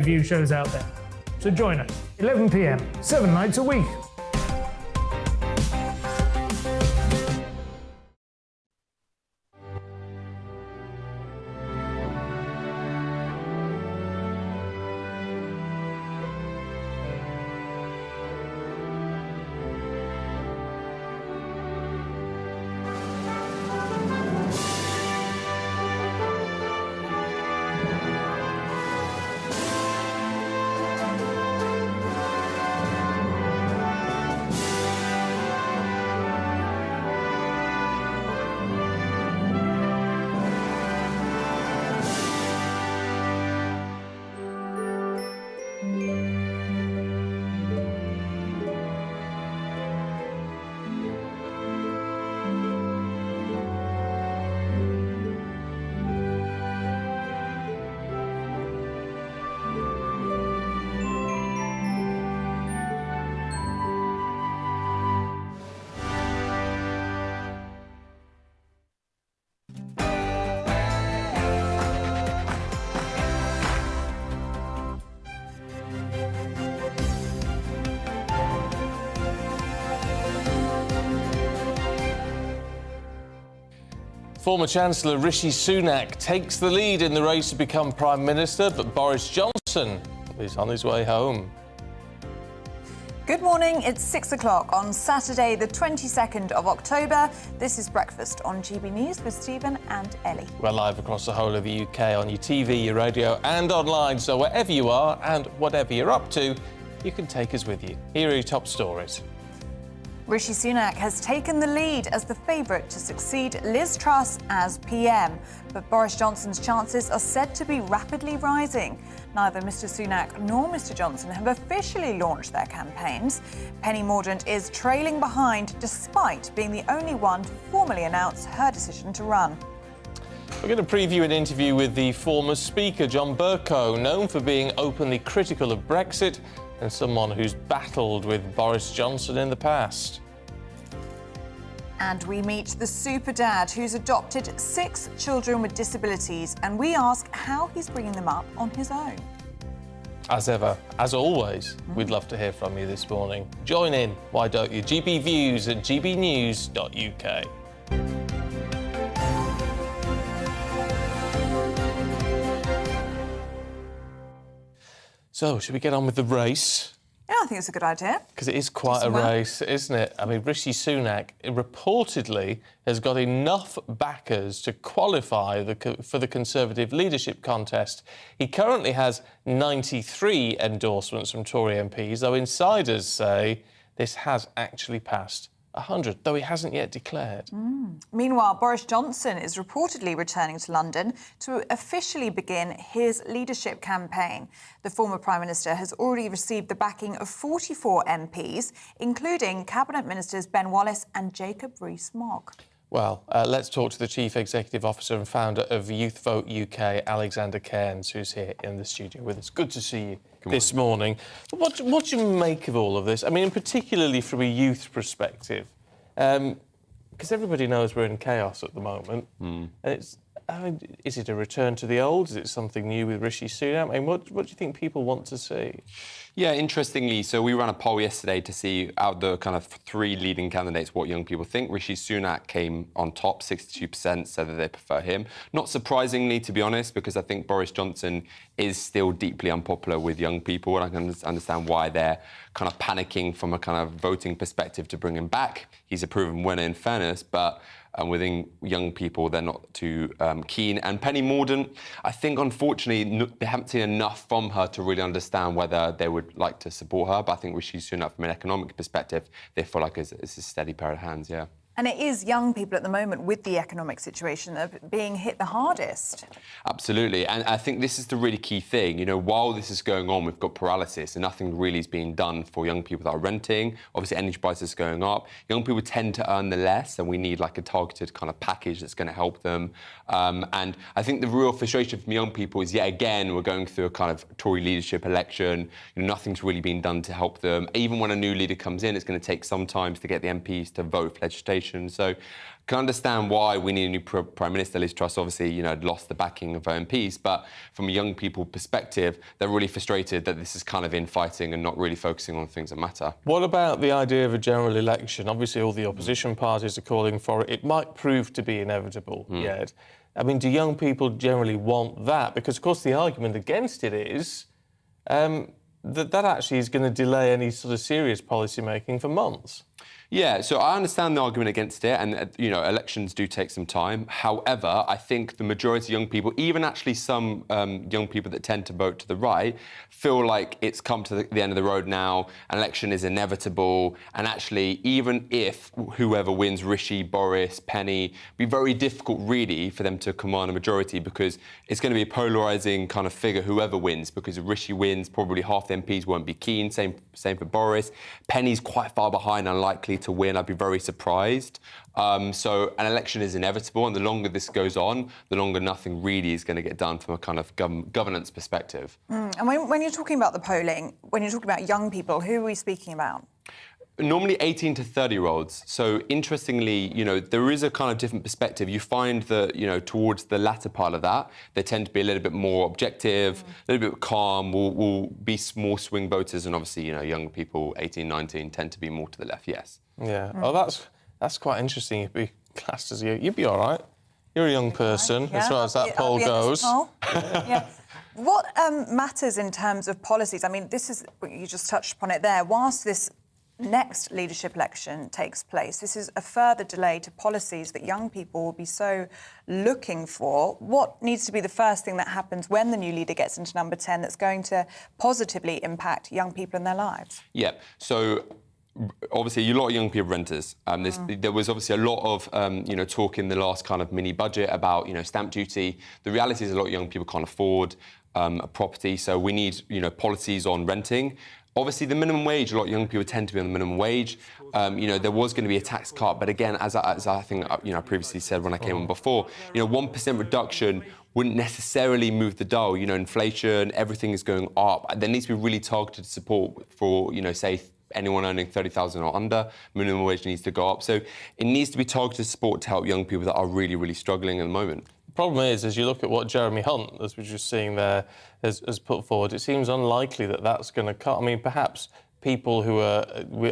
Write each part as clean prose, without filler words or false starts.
View shows out there. So join us, 11 p.m, 7 nights a week. Former Chancellor Rishi Sunak takes the lead in the race to become Prime Minister, but Boris Johnson is on his way home. Good morning, it's 6 o'clock on Saturday, the 22nd of October. This is Breakfast on GB News with Stephen and Ellie. We're live across the whole of the UK on your TV, your radio and online, so wherever you are and whatever you're up to, you can take us with you. Here are your top stories. Rishi Sunak has taken the lead as the favourite to succeed Liz Truss as PM, but Boris Johnson's chances are said to be rapidly rising. Neither Mr Sunak nor Mr Johnson have officially launched their campaigns. Penny Mordaunt is trailing behind despite being the only one to formally announce her decision to run. We're going to preview an interview with the former Speaker, John Bercow, known for being openly critical of Brexit and someone who's battled with Boris Johnson in the past. And we meet the super dad who's adopted 6 children with disabilities, and we ask how he's bringing them up on his own. As ever, as always, we'd love to hear from you this morning. Join in, why don't you? GB Views at gbnews.uk. So, should we get on with the race? Yeah, I think it's a good idea. Because it is quite a race, isn't it? I mean, Rishi Sunak reportedly has got enough backers to qualify for the Conservative leadership contest. He currently has 93 endorsements from Tory MPs, though insiders say this has actually passed 100, though he hasn't yet declared. Meanwhile, Boris Johnson is reportedly returning to London to officially begin his leadership campaign. The former Prime Minister has already received the backing of 44 MPs, including Cabinet Ministers Ben Wallace and Jacob Rees-Mogg. Well, let's talk to the Chief Executive Officer and founder of Youth Vote UK, Alexander Cairns, who's here in the studio with us. Good to see you this morning. What do you make of all of this? I mean, particularly from a youth perspective, because everybody knows we're in chaos at the moment. Is it a return to the old? Is it something new with Rishi Sunak? I mean, what do you think people want to see? Yeah, interestingly, so we ran a poll yesterday to see out the kind of 3 leading candidates what young people think. Rishi Sunak came on top, 62% said that they prefer him. Not surprisingly, to be honest, because I think Boris Johnson is still deeply unpopular with young people, and I can understand why they're kind of panicking from a kind of voting perspective to bring him back. He's a proven winner, in fairness, but within young people, they're not too keen. And Penny Mordaunt, I think, unfortunately, they haven't seen enough from her to really understand whether they would like to support her. But I think Rishi Sunak, from an economic perspective, they feel like it's a steady pair of hands, yeah. And it is young people at the moment with the economic situation that are being hit the hardest. Absolutely. And I think this is the really key thing. You know, while this is going on, we've got paralysis and nothing really is being done for young people that are renting. Obviously, energy prices are going up. Young people tend to earn the less, and we need like a targeted kind of package that's going to help them. And I think the real frustration from young people is, yet again, we're going through a kind of Tory leadership election. You know, nothing's really been done to help them. Even when a new leader comes in, it's going to take some time to get the MPs to vote for legislation inflation. So I can understand why we need a new Prime Minister. Liz Truss obviously, lost the backing of MPs, but from a young people perspective, they're really frustrated that this is kind of infighting and not really focusing on things that matter. What about the idea of a general election? Obviously, all the opposition parties are calling for it. It might prove to be inevitable yet. I mean, do young people generally want that? Because, of course, the argument against it is that actually is going to delay any sort of serious policy making for months. Yeah, so I understand the argument against it, and elections do take some time. However, I think the majority of young people, even actually some young people that tend to vote to the right, feel like it's come to the end of the road now. An election is inevitable, and actually, even if whoever wins, Rishi, Boris, Penny, be very difficult really for them to command a majority, because it's going to be a polarising kind of figure whoever wins. Because if Rishi wins, probably half the MPs won't be keen. Same for Boris. Penny's quite far behind, unlikely to win. I'd be very surprised. So an election is inevitable, and the longer this goes on, the longer nothing really is going to get done from a kind of governance perspective. And when you're talking about the polling, when you're talking about young people, who are we speaking about? Normally 18 to 30-year-olds. So interestingly, there is a kind of different perspective. You find that, towards the latter part of that, they tend to be a little bit more objective, a little bit calm, will be more swing voters. And obviously, young people, 18, 19, tend to be more to the left, yes. Yeah. Oh, that's quite interesting. You'd be classed as you'd be all right. You're a young person, as far as that poll goes. Yeah. What matters in terms of policies? I mean, this is, you just touched upon it there. Whilst this next leadership election takes place, this is a further delay to policies that young people will be so looking for. What needs to be the first thing that happens when the new leader gets into number 10 that's going to positively impact young people in their lives? Yeah. So obviously, a lot of young people renters. There was obviously a lot of, talk in the last kind of mini budget about, stamp duty. The reality is a lot of young people can't afford a property, so we need, policies on renting. Obviously, the minimum wage, a lot of young people tend to be on the minimum wage. There was going to be a tax cut, but again, as I think, I previously said when I came on before, 1% reduction wouldn't necessarily move the dial. Inflation, everything is going up. There needs to be really targeted support for, say, anyone earning 30,000 or under. Minimum wage needs to go up. So it needs to be targeted support to help young people that are really, really struggling at the moment. The problem is, as you look at what Jeremy Hunt, as we were just seeing there, has put forward, it seems unlikely that that's going to cut. I mean, perhaps people who are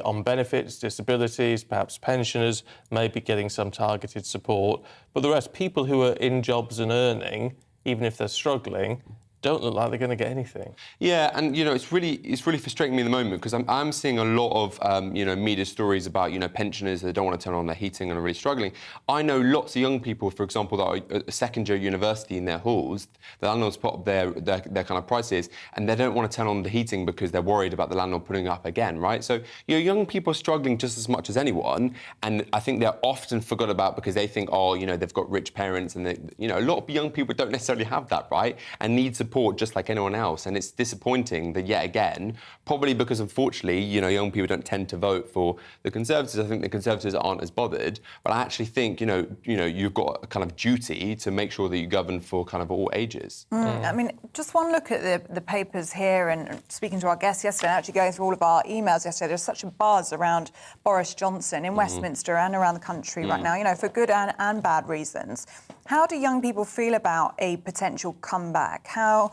on benefits, disabilities, perhaps pensioners, may be getting some targeted support. But the rest, people who are in jobs and earning, even if they're struggling, don't look like they're going to get anything. Yeah, and it's really frustrating me at the moment, because I'm seeing a lot of media stories about pensioners that don't want to turn on their heating and are really struggling. I know lots of young people, for example, that are at a second-year university in their halls. The landlords put up their kind of prices, and they don't want to turn on the heating because they're worried about the landlord putting it up again, right? So young people are struggling just as much as anyone, and I think they're often forgot about because they think, they've got rich parents, and a lot of young people don't necessarily have that, right, and need support just like anyone else. And it's disappointing that yet again, probably because unfortunately, young people don't tend to vote for the Conservatives. I think the Conservatives aren't as bothered, but I actually think, you've got a kind of duty to make sure that you govern for kind of all ages. I mean, just one look at the papers here, and speaking to our guests yesterday, and actually going through all of our emails yesterday, there's such a buzz around Boris Johnson in Westminster and around the country right now, for good and bad reasons. How do young people feel about a potential comeback? How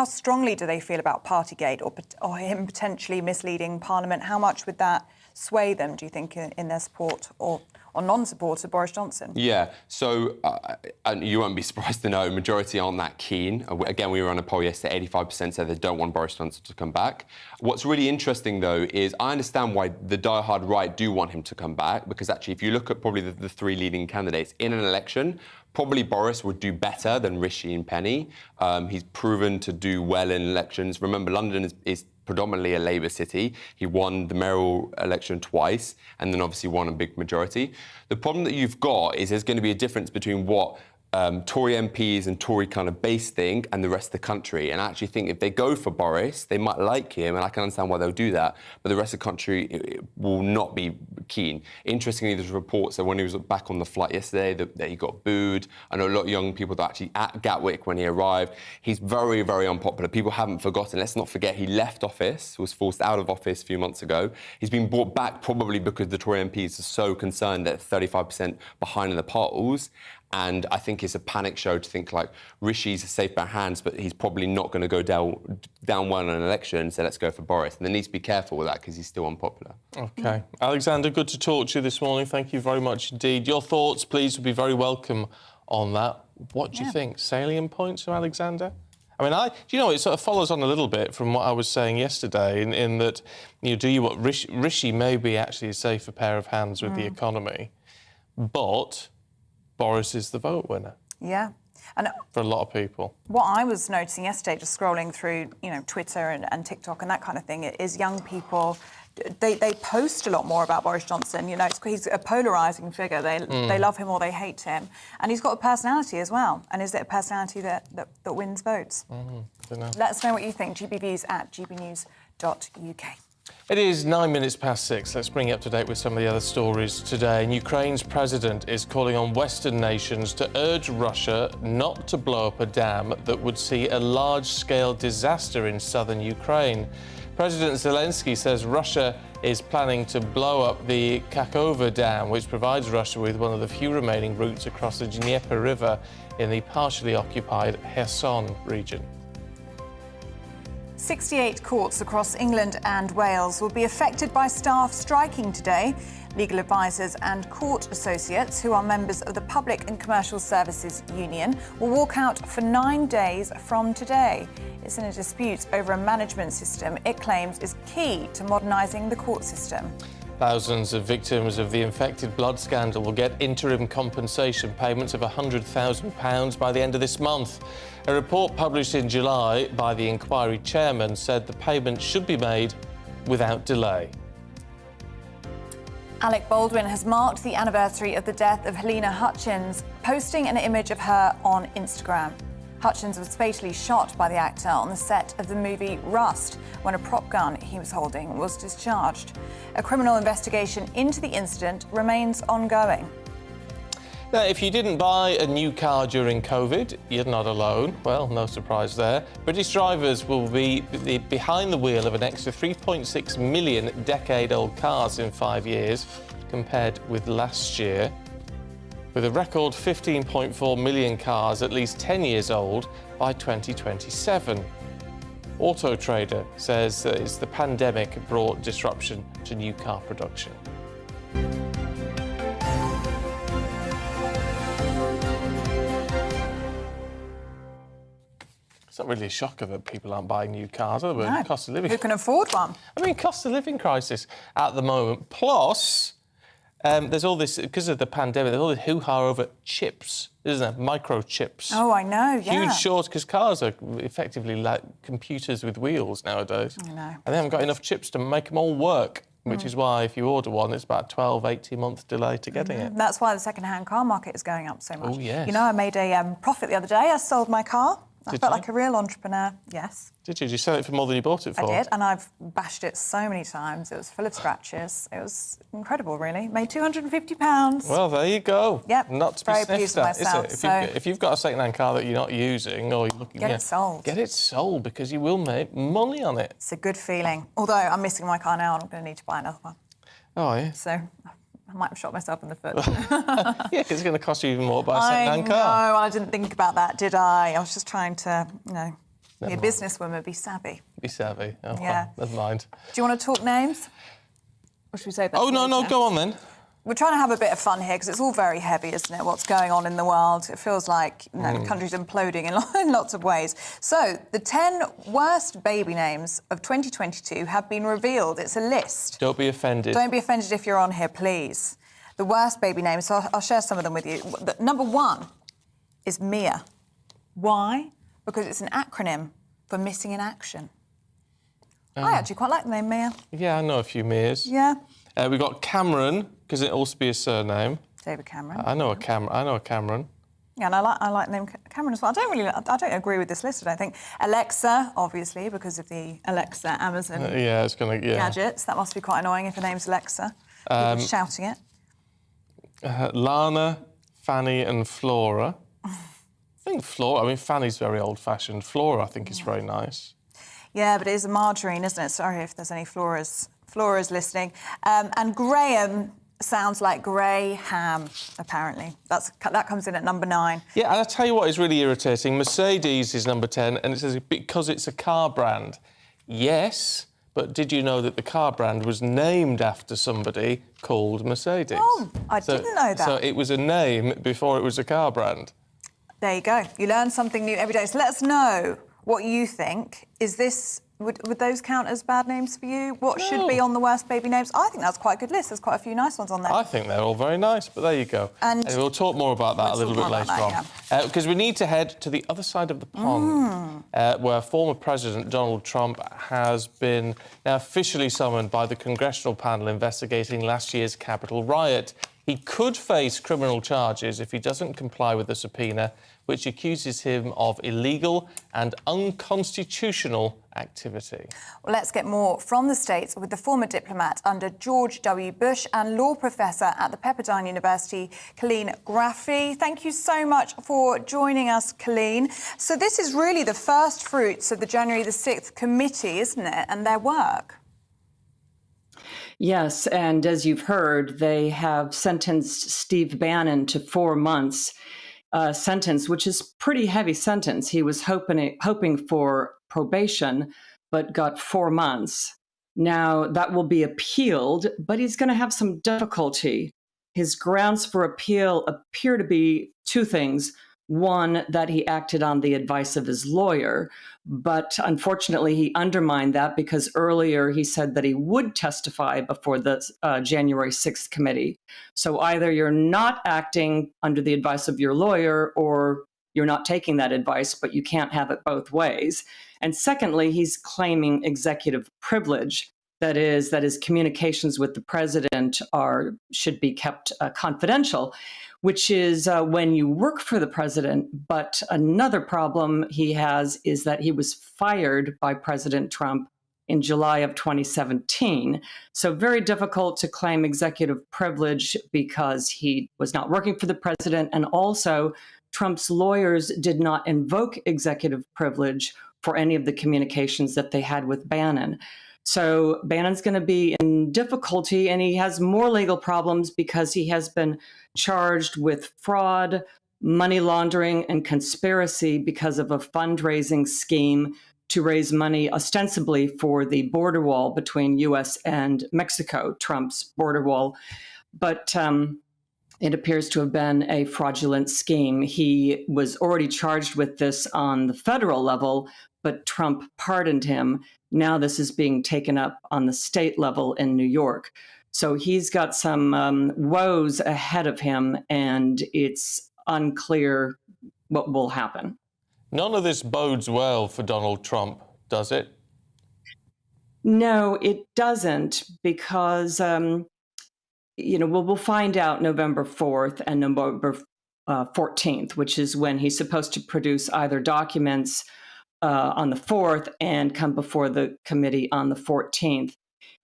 strongly do they feel about Partygate or him potentially misleading Parliament? How much would that sway them, do you think, in their support or non-support of Boris Johnson? Yeah, so and you won't be surprised to know, majority aren't that keen. Again, we were on a poll yesterday, 85% said they don't want Boris Johnson to come back. What's really interesting, though, is I understand why the die-hard right do want him to come back, because actually, if you look at probably the three leading candidates in an election, probably Boris would do better than Rishi and Penny. He's proven to do well in elections. Remember, London is predominantly a Labour city. He won the mayoral election twice and then obviously won a big majority. The problem that you've got is there's going to be a difference between what Tory MPs and Tory kind of base think and the rest of the country. And I actually think if they go for Boris, they might like him, and I can understand why they'll do that, but the rest of the country will not be keen. Interestingly, there's reports that when he was back on the flight yesterday that he got booed. I know a lot of young people that were actually at Gatwick when he arrived. He's very, very unpopular. People haven't forgotten. Let's not forget he left office, was forced out of office a few months ago. He's been brought back probably because the Tory MPs are so concerned that 35% behind in the polls. And I think it's a panic show to think like Rishi's a safe pair of hands, but he's probably not going to go down well in an election, so let's go for Boris. And they need to be careful with that because he's still unpopular. OK. Alexander, good to talk to you this morning. Thank you very much indeed. Your thoughts, please, would be very welcome on that. What do you think? Salient points from Alexander? I mean, do you know, it sort of follows on a little bit from what I was saying yesterday in that, Rishi may be actually a safer pair of hands with the economy, but Boris is the vote winner. Yeah. And for a lot of people. What I was noticing yesterday, just scrolling through, Twitter and TikTok and that kind of thing, is young people, they post a lot more about Boris Johnson. He's a polarising figure. They love him or they hate him. And he's got a personality as well. And is it a personality that wins votes? Don't know. Let us know what you think. GBViews at gbnews.uk. It is 9 minutes past 6. Let's bring you up to date with some of the other stories today. And Ukraine's president is calling on Western nations to urge Russia not to blow up a dam that would see a large-scale disaster in southern Ukraine. President Zelensky says Russia is planning to blow up the Kakhovka Dam, which provides Russia with one of the few remaining routes across the Dnieper River in the partially occupied Kherson region. 68 courts across England and Wales will be affected by staff striking today. Legal advisors and court associates, who are members of the Public and Commercial Services Union, will walk out for 9 days from today. It's in a dispute over a management system it claims is key to modernising the court system. Thousands of victims of the infected blood scandal will get interim compensation payments of £100,000 by the end of this month. A report published in July by the inquiry chairman said the payment should be made without delay. Alec Baldwin has marked the anniversary of the death of Helena Hutchins, posting an image of her on Instagram. Hutchins was fatally shot by the actor on the set of the movie Rust when a prop gun he was holding was discharged. A criminal investigation into the incident remains ongoing. Now, if you didn't buy a new car during COVID, you're not alone. Well, no surprise there. British drivers will be behind the wheel of an extra 3.6 million decade-old cars in 5 years, compared with last year. With a record 15.4 million cars at least 10 years old by 2027. Auto Trader says that it's the pandemic brought disruption to new car production. It's not really a shocker that people aren't buying new cars, are they? No. Cost of living. Who can afford one? I mean, cost of living crisis at the moment. Plus, there's all this, because of the pandemic, there's all this hoo-ha over chips, isn't there? Microchips. Oh, I know, yeah. Huge shortage, because cars are effectively like computers with wheels nowadays. I know. And they haven't got enough chips to make them all work, which is why if you order one, it's about 12, 18-month delay to getting it. That's why the second-hand car market is going up so much. Oh, yes. I made a profit the other day. I sold my car. I felt like a real entrepreneur, yes. Did you? Did you sell it for more than you bought it for? I did, and I've bashed it so many times. It was full of scratches. It was incredible, really. Made £250. Well, there you go. Yep. Not to be very pleased with sniffed at, myself. is it? If you've got a second-hand car that you're not using, or you're looking, get it sold. Get it sold, because you will make money on it. It's a good feeling. Although I'm missing my car now, and I'm going to need to buy another one. Oh, yeah. So I might have shot myself in the foot. Yeah, because it's going to cost you even more to buy a second-hand car. No, I didn't think about that, did I? I was just trying to, be a businesswoman, be savvy. Be savvy. Oh, yeah. Well, never mind. Do you want to talk names? Or should we say that? Oh, no, go on then. We're trying to have a bit of fun here because it's all very heavy, isn't it, what's going on in the world? It feels like the country's imploding in lots of ways. So, the 10 worst baby names of 2022 have been revealed. It's a list. Don't be offended. Don't be offended if you're on here, please. The worst baby names, so I'll share some of them with you. Number 1 is Mia. Why? Because it's an acronym for missing in action. I actually quite like the name Mia. Yeah, I know a few Mias. Yeah. We've got Cameron, because it also be a surname. David Cameron. I know a Cameron. Yeah, and I like the name Cameron as well. I don't agree with this list, I don't think. Alexa, obviously, because of the Alexa Amazon gadgets. That must be quite annoying if the name's Alexa. People shouting it. Lana, Fanny and Flora. I think Flora, I mean, Fanny's very old-fashioned. Flora, I think, is very nice. Yeah, but it is a margarine, isn't it? Sorry if there's any Floras listening. And Graham sounds like grey ham, apparently. That comes in at number 9. Yeah, and I'll tell you what is really irritating. Mercedes is number 10, and it says because it's a car brand. Yes, but did you know that the car brand was named after somebody called Mercedes? Oh, I didn't know that. So it was a name before it was a car brand. There you go. You learn something new every day. So let us know what you think. Is this... Would those count as bad names for you? What should be on the worst baby names? I think that's quite a good list. There's quite a few nice ones on there. I think they're all very nice, but there you go. And we'll talk more about that a little bit later on. Because we need to head to the other side of the pond, where former President Donald Trump has been now officially summoned by the congressional panel investigating last year's Capitol riot. He could face criminal charges if he doesn't comply with the subpoena, which accuses him of illegal and unconstitutional activity. Well, let's get more from the States with the former diplomat under George W. Bush and law professor at the Pepperdine University, Colleen Graffy. Thank you so much for joining us, Colleen. So this is really the first fruits of the January the 6th committee, isn't it, and their work? Yes, and as you've heard, they have sentenced Steve Bannon to 4 months sentence, which is pretty heavy sentence. He was hoping for probation, but got 4 months. Now, that will be appealed, but he's going to have some difficulty. His grounds for appeal appear to be 2 things. One, that he acted on the advice of his lawyer, but unfortunately he undermined that because earlier he said that he would testify before the January 6th committee. So either you're not acting under the advice of your lawyer or you're not taking that advice, but you can't have it both ways. And secondly, he's claiming executive privilege. That is, that his communications with the president should be kept confidential, which is when you work for the president. But another problem he has is that he was fired by President Trump in July of 2017. So very difficult to claim executive privilege because he was not working for the president. And also, Trump's lawyers did not invoke executive privilege for any of the communications that they had with Bannon. So Bannon's going to be in difficulty, and he has more legal problems because he has been charged with fraud, money laundering, and conspiracy because of a fundraising scheme to raise money ostensibly for the border wall between U.S. and Mexico, Trump's border wall. But it appears to have been a fraudulent scheme. He was already charged with this on the federal level, but Trump pardoned him. Now this is being taken up on the state level in New York. So he's got some woes ahead of him, and it's unclear what will happen. None of this bodes well for Donald Trump, does it? No, it doesn't, because, we'll find out November 4th and November 14th, which is when he's supposed to produce either documents on the 4th and come before the committee on the 14th.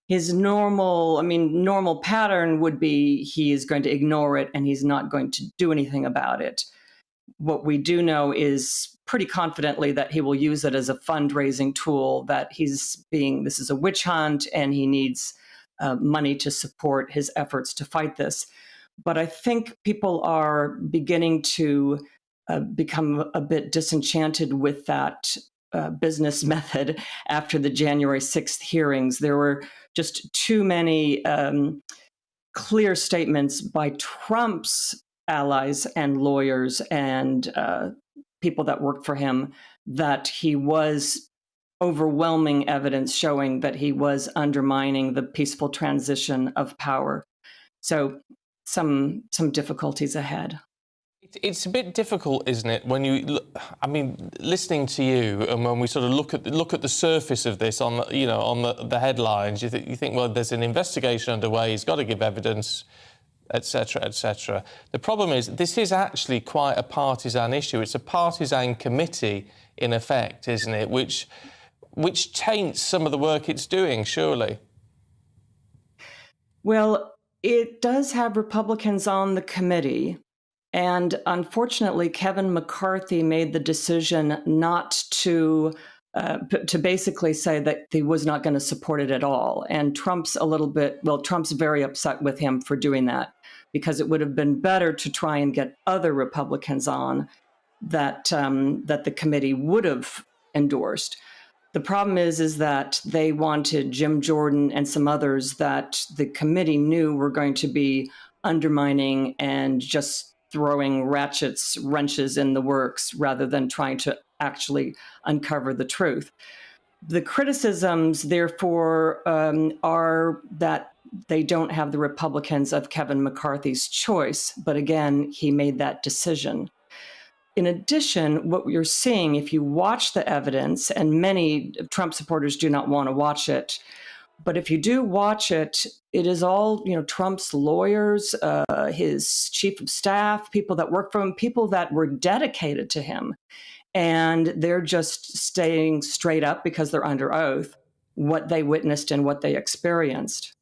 His normal pattern would be he is going to ignore it and he's not going to do anything about it. What we do know is pretty confidently that he will use it as a fundraising tool, that this is a witch hunt and he needs money to support his efforts to fight this. But I think people are beginning to become a bit disenchanted with that business method after the January 6th hearings. There were just too many clear statements by Trump's allies and lawyers and people that worked for him that he was overwhelming evidence showing that he was undermining the peaceful transition of power. So some difficulties ahead. It's a bit difficult, isn't it, when you listening to you and when we sort of look at the surface of this on the headlines, you think, well, there's an investigation underway, he's got to give evidence. etc., etc. The problem is this is actually quite a partisan issue. It's a partisan committee, in effect, isn't it, which taints some of the work it's doing, surely. Well, it does have Republicans on the committee. And unfortunately, Kevin McCarthy made the decision not to basically say that he was not going to support it at all. And Trump's very upset with him for doing that, because it would have been better to try and get other Republicans on that the committee would have endorsed. The problem is that they wanted Jim Jordan and some others that the committee knew were going to be undermining and just throwing wrenches in the works rather than trying to actually uncover the truth. The criticisms, therefore, are that they don't have the Republicans of Kevin McCarthy's choice. But again, he made that decision. In addition, what you're seeing, if you watch the evidence, and many Trump supporters do not want to watch it, but if you do watch it, it is all, Trump's lawyers, his chief of staff, people that work for him, people that were dedicated to him. And they're just staying straight up because they're under oath, what they witnessed and what they experienced.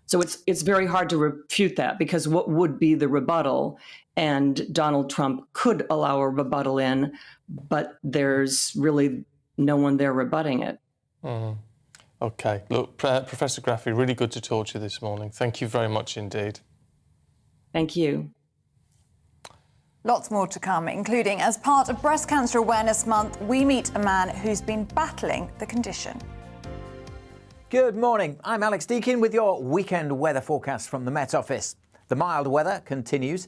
So it's very hard to refute that, because what would be the rebuttal? And Donald Trump could allow a rebuttal in, but there's really no one there rebutting it. Mm. OK. Look, Professor Graffy, really good to talk to you this morning. Thank you very much indeed. Thank you. Lots more to come, including as part of Breast Cancer Awareness Month, we meet a man who's been battling the condition. Good morning. I'm Alex Deakin with your weekend weather forecast from the Met Office. The mild weather continues,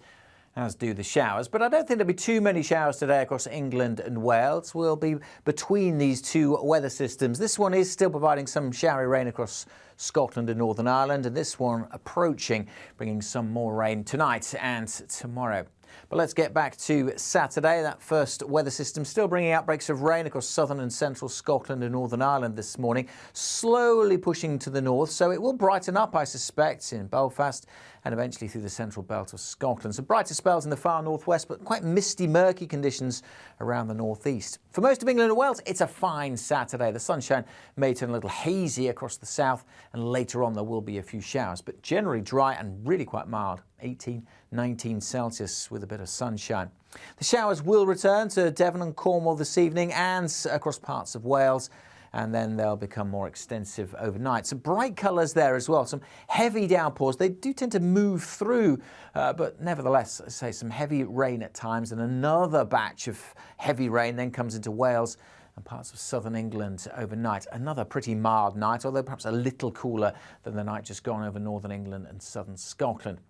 as do the showers, but I don't think there'll be too many showers today across England and Wales. We'll be between these two weather systems. This one is still providing some showery rain across Scotland and Northern Ireland, and this one approaching, bringing some more rain tonight and tomorrow. But let's get back to Saturday. That first weather system still bringing outbreaks of rain across southern and central Scotland and Northern Ireland this morning, slowly pushing to the north. So it will brighten up, I suspect, in Belfast and eventually through the central belt of Scotland. Some brighter spells in the far northwest, but quite misty, murky conditions around the northeast. For most of England and Wales, it's a fine Saturday. The sunshine may turn a little hazy across the south, and later on there will be a few showers, but generally dry and really quite mild. 18, 19 Celsius with a bit of sunshine. The showers will return to Devon and Cornwall this evening and across parts of Wales, and then they'll become more extensive overnight. Some bright colours there as well, some heavy downpours. They do tend to move through, but nevertheless, I say some heavy rain at times, and another batch of heavy rain then comes into Wales and parts of southern England overnight. Another pretty mild night, although perhaps a little cooler than the night just gone over northern England and southern Scotland.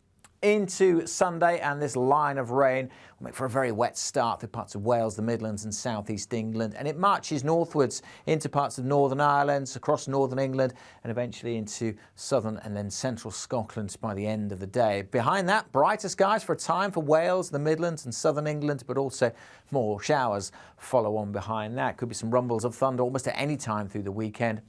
Into Sunday, and this line of rain will make for a very wet start through parts of Wales, the Midlands and southeast England, and it marches northwards into parts of Northern Ireland, across northern England, and eventually into southern and then central Scotland by the end of the day. Behind that, brighter skies for a time for Wales, the Midlands and southern England, but also more showers follow on behind that. Could be some rumbles of thunder almost at any time through the weekend.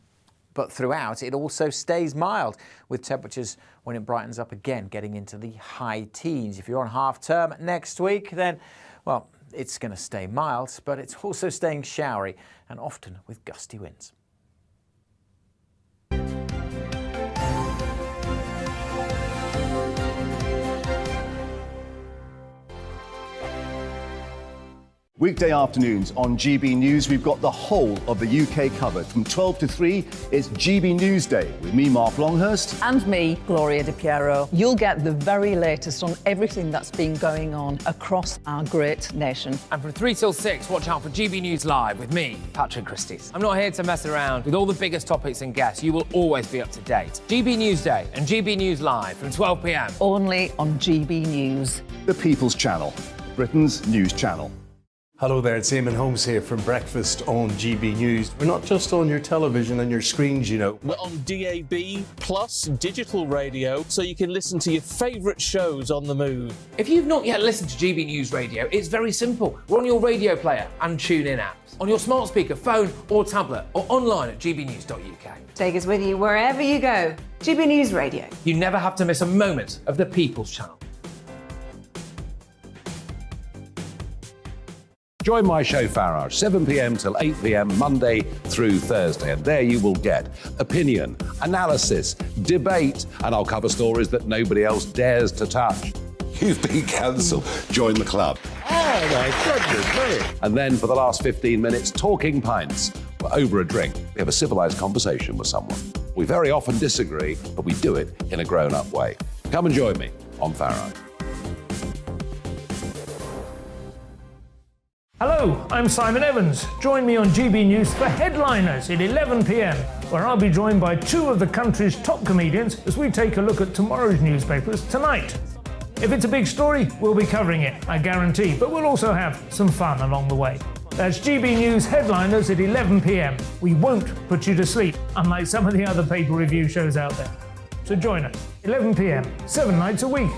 But throughout, it also stays mild, with temperatures, when it brightens up again, getting into the high teens. If you're on half term next week, then, well, it's going to stay mild, but it's also staying showery and often with gusty winds. Weekday afternoons on GB News, we've got the whole of the UK covered. From 12 to 3, it's GB News Day with me, Mark Longhurst. And me, Gloria Di Piero. You'll get the very latest on everything that's been going on across our great nation. And from 3 till 6, watch out for GB News Live with me, Patrick Christys. I'm not here to mess around. With all the biggest topics and guests, you will always be up to date. GB News Day and GB News Live from 12 p.m. Only on GB News. The People's Channel, Britain's news channel. Hello there, it's Eamon Holmes here from Breakfast on GB News. We're not just on your television and your screens, you know. We're on DAB plus digital radio, so you can listen to your favourite shows on the move. If you've not yet listened to GB News Radio, it's very simple. We're on your radio player and TuneIn apps, on your smart speaker, phone or tablet, or online at gbnews.uk. Take us with you wherever you go. GB News Radio. You never have to miss a moment of the People's Channel. Join my show Farage, 7 p.m. till 8 p.m. Monday through Thursday, and there you will get opinion, analysis, debate, and I'll cover stories that nobody else dares to touch. You've been cancelled. Join the club. Oh my goodness me! And then for the last 15 minutes, talking pints. We're over a drink. We have a civilised conversation with someone. We very often disagree, but we do it in a grown-up way. Come and join me on Farage. Hello, I'm Simon Evans. Join me on GB News for Headliners at 11 p.m, where I'll be joined by two of the country's top comedians as we take a look at tomorrow's newspapers tonight. If it's a big story, we'll be covering it, I guarantee, but we'll also have some fun along the way. That's GB News Headliners at 11 p.m. We won't put you to sleep, unlike some of the other paper review shows out there. So join us, 11 p.m, 7 nights a week.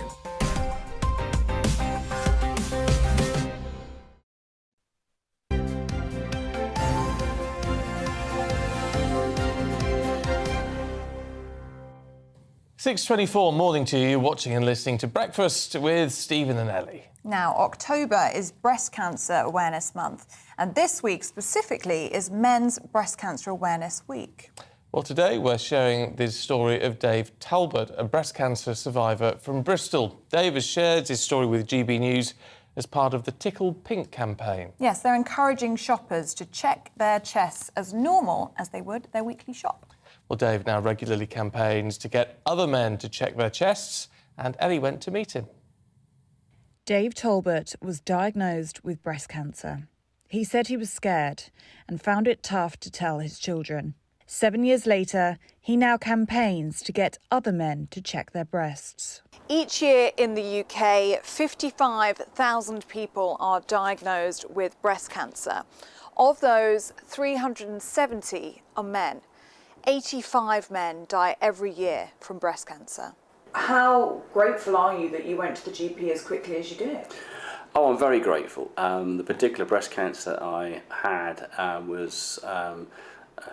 .24 morning to you, watching and listening to Breakfast with Stephen and Ellie. Now, October is Breast Cancer Awareness Month, and this week specifically is Men's Breast Cancer Awareness Week. Well, today we're sharing the story of Dave Talbot, a breast cancer survivor from Bristol. Dave has shared his story with GB News as part of the Tickle Pink campaign. Yes, they're encouraging shoppers to check their chests as normal as they would their weekly shop. Well, Dave now regularly campaigns to get other men to check their chests, and Ellie went to meet him. Dave Talbot was diagnosed with breast cancer. He said he was scared and found it tough to tell his children. 7 years later, he now campaigns to get other men to check their breasts. Each year in the UK, 55,000 people are diagnosed with breast cancer. Of those, 370 are men. 85 men die every year from breast cancer. How grateful are you that you went to the GP as quickly as you did? Oh, I'm very grateful. The particular breast cancer I had was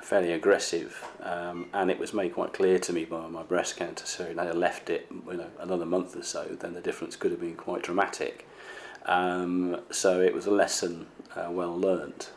fairly aggressive, and it was made quite clear to me by my breast cancer surgeon. Had I left it, another month or so, then the difference could have been quite dramatic. So it was a lesson well learned.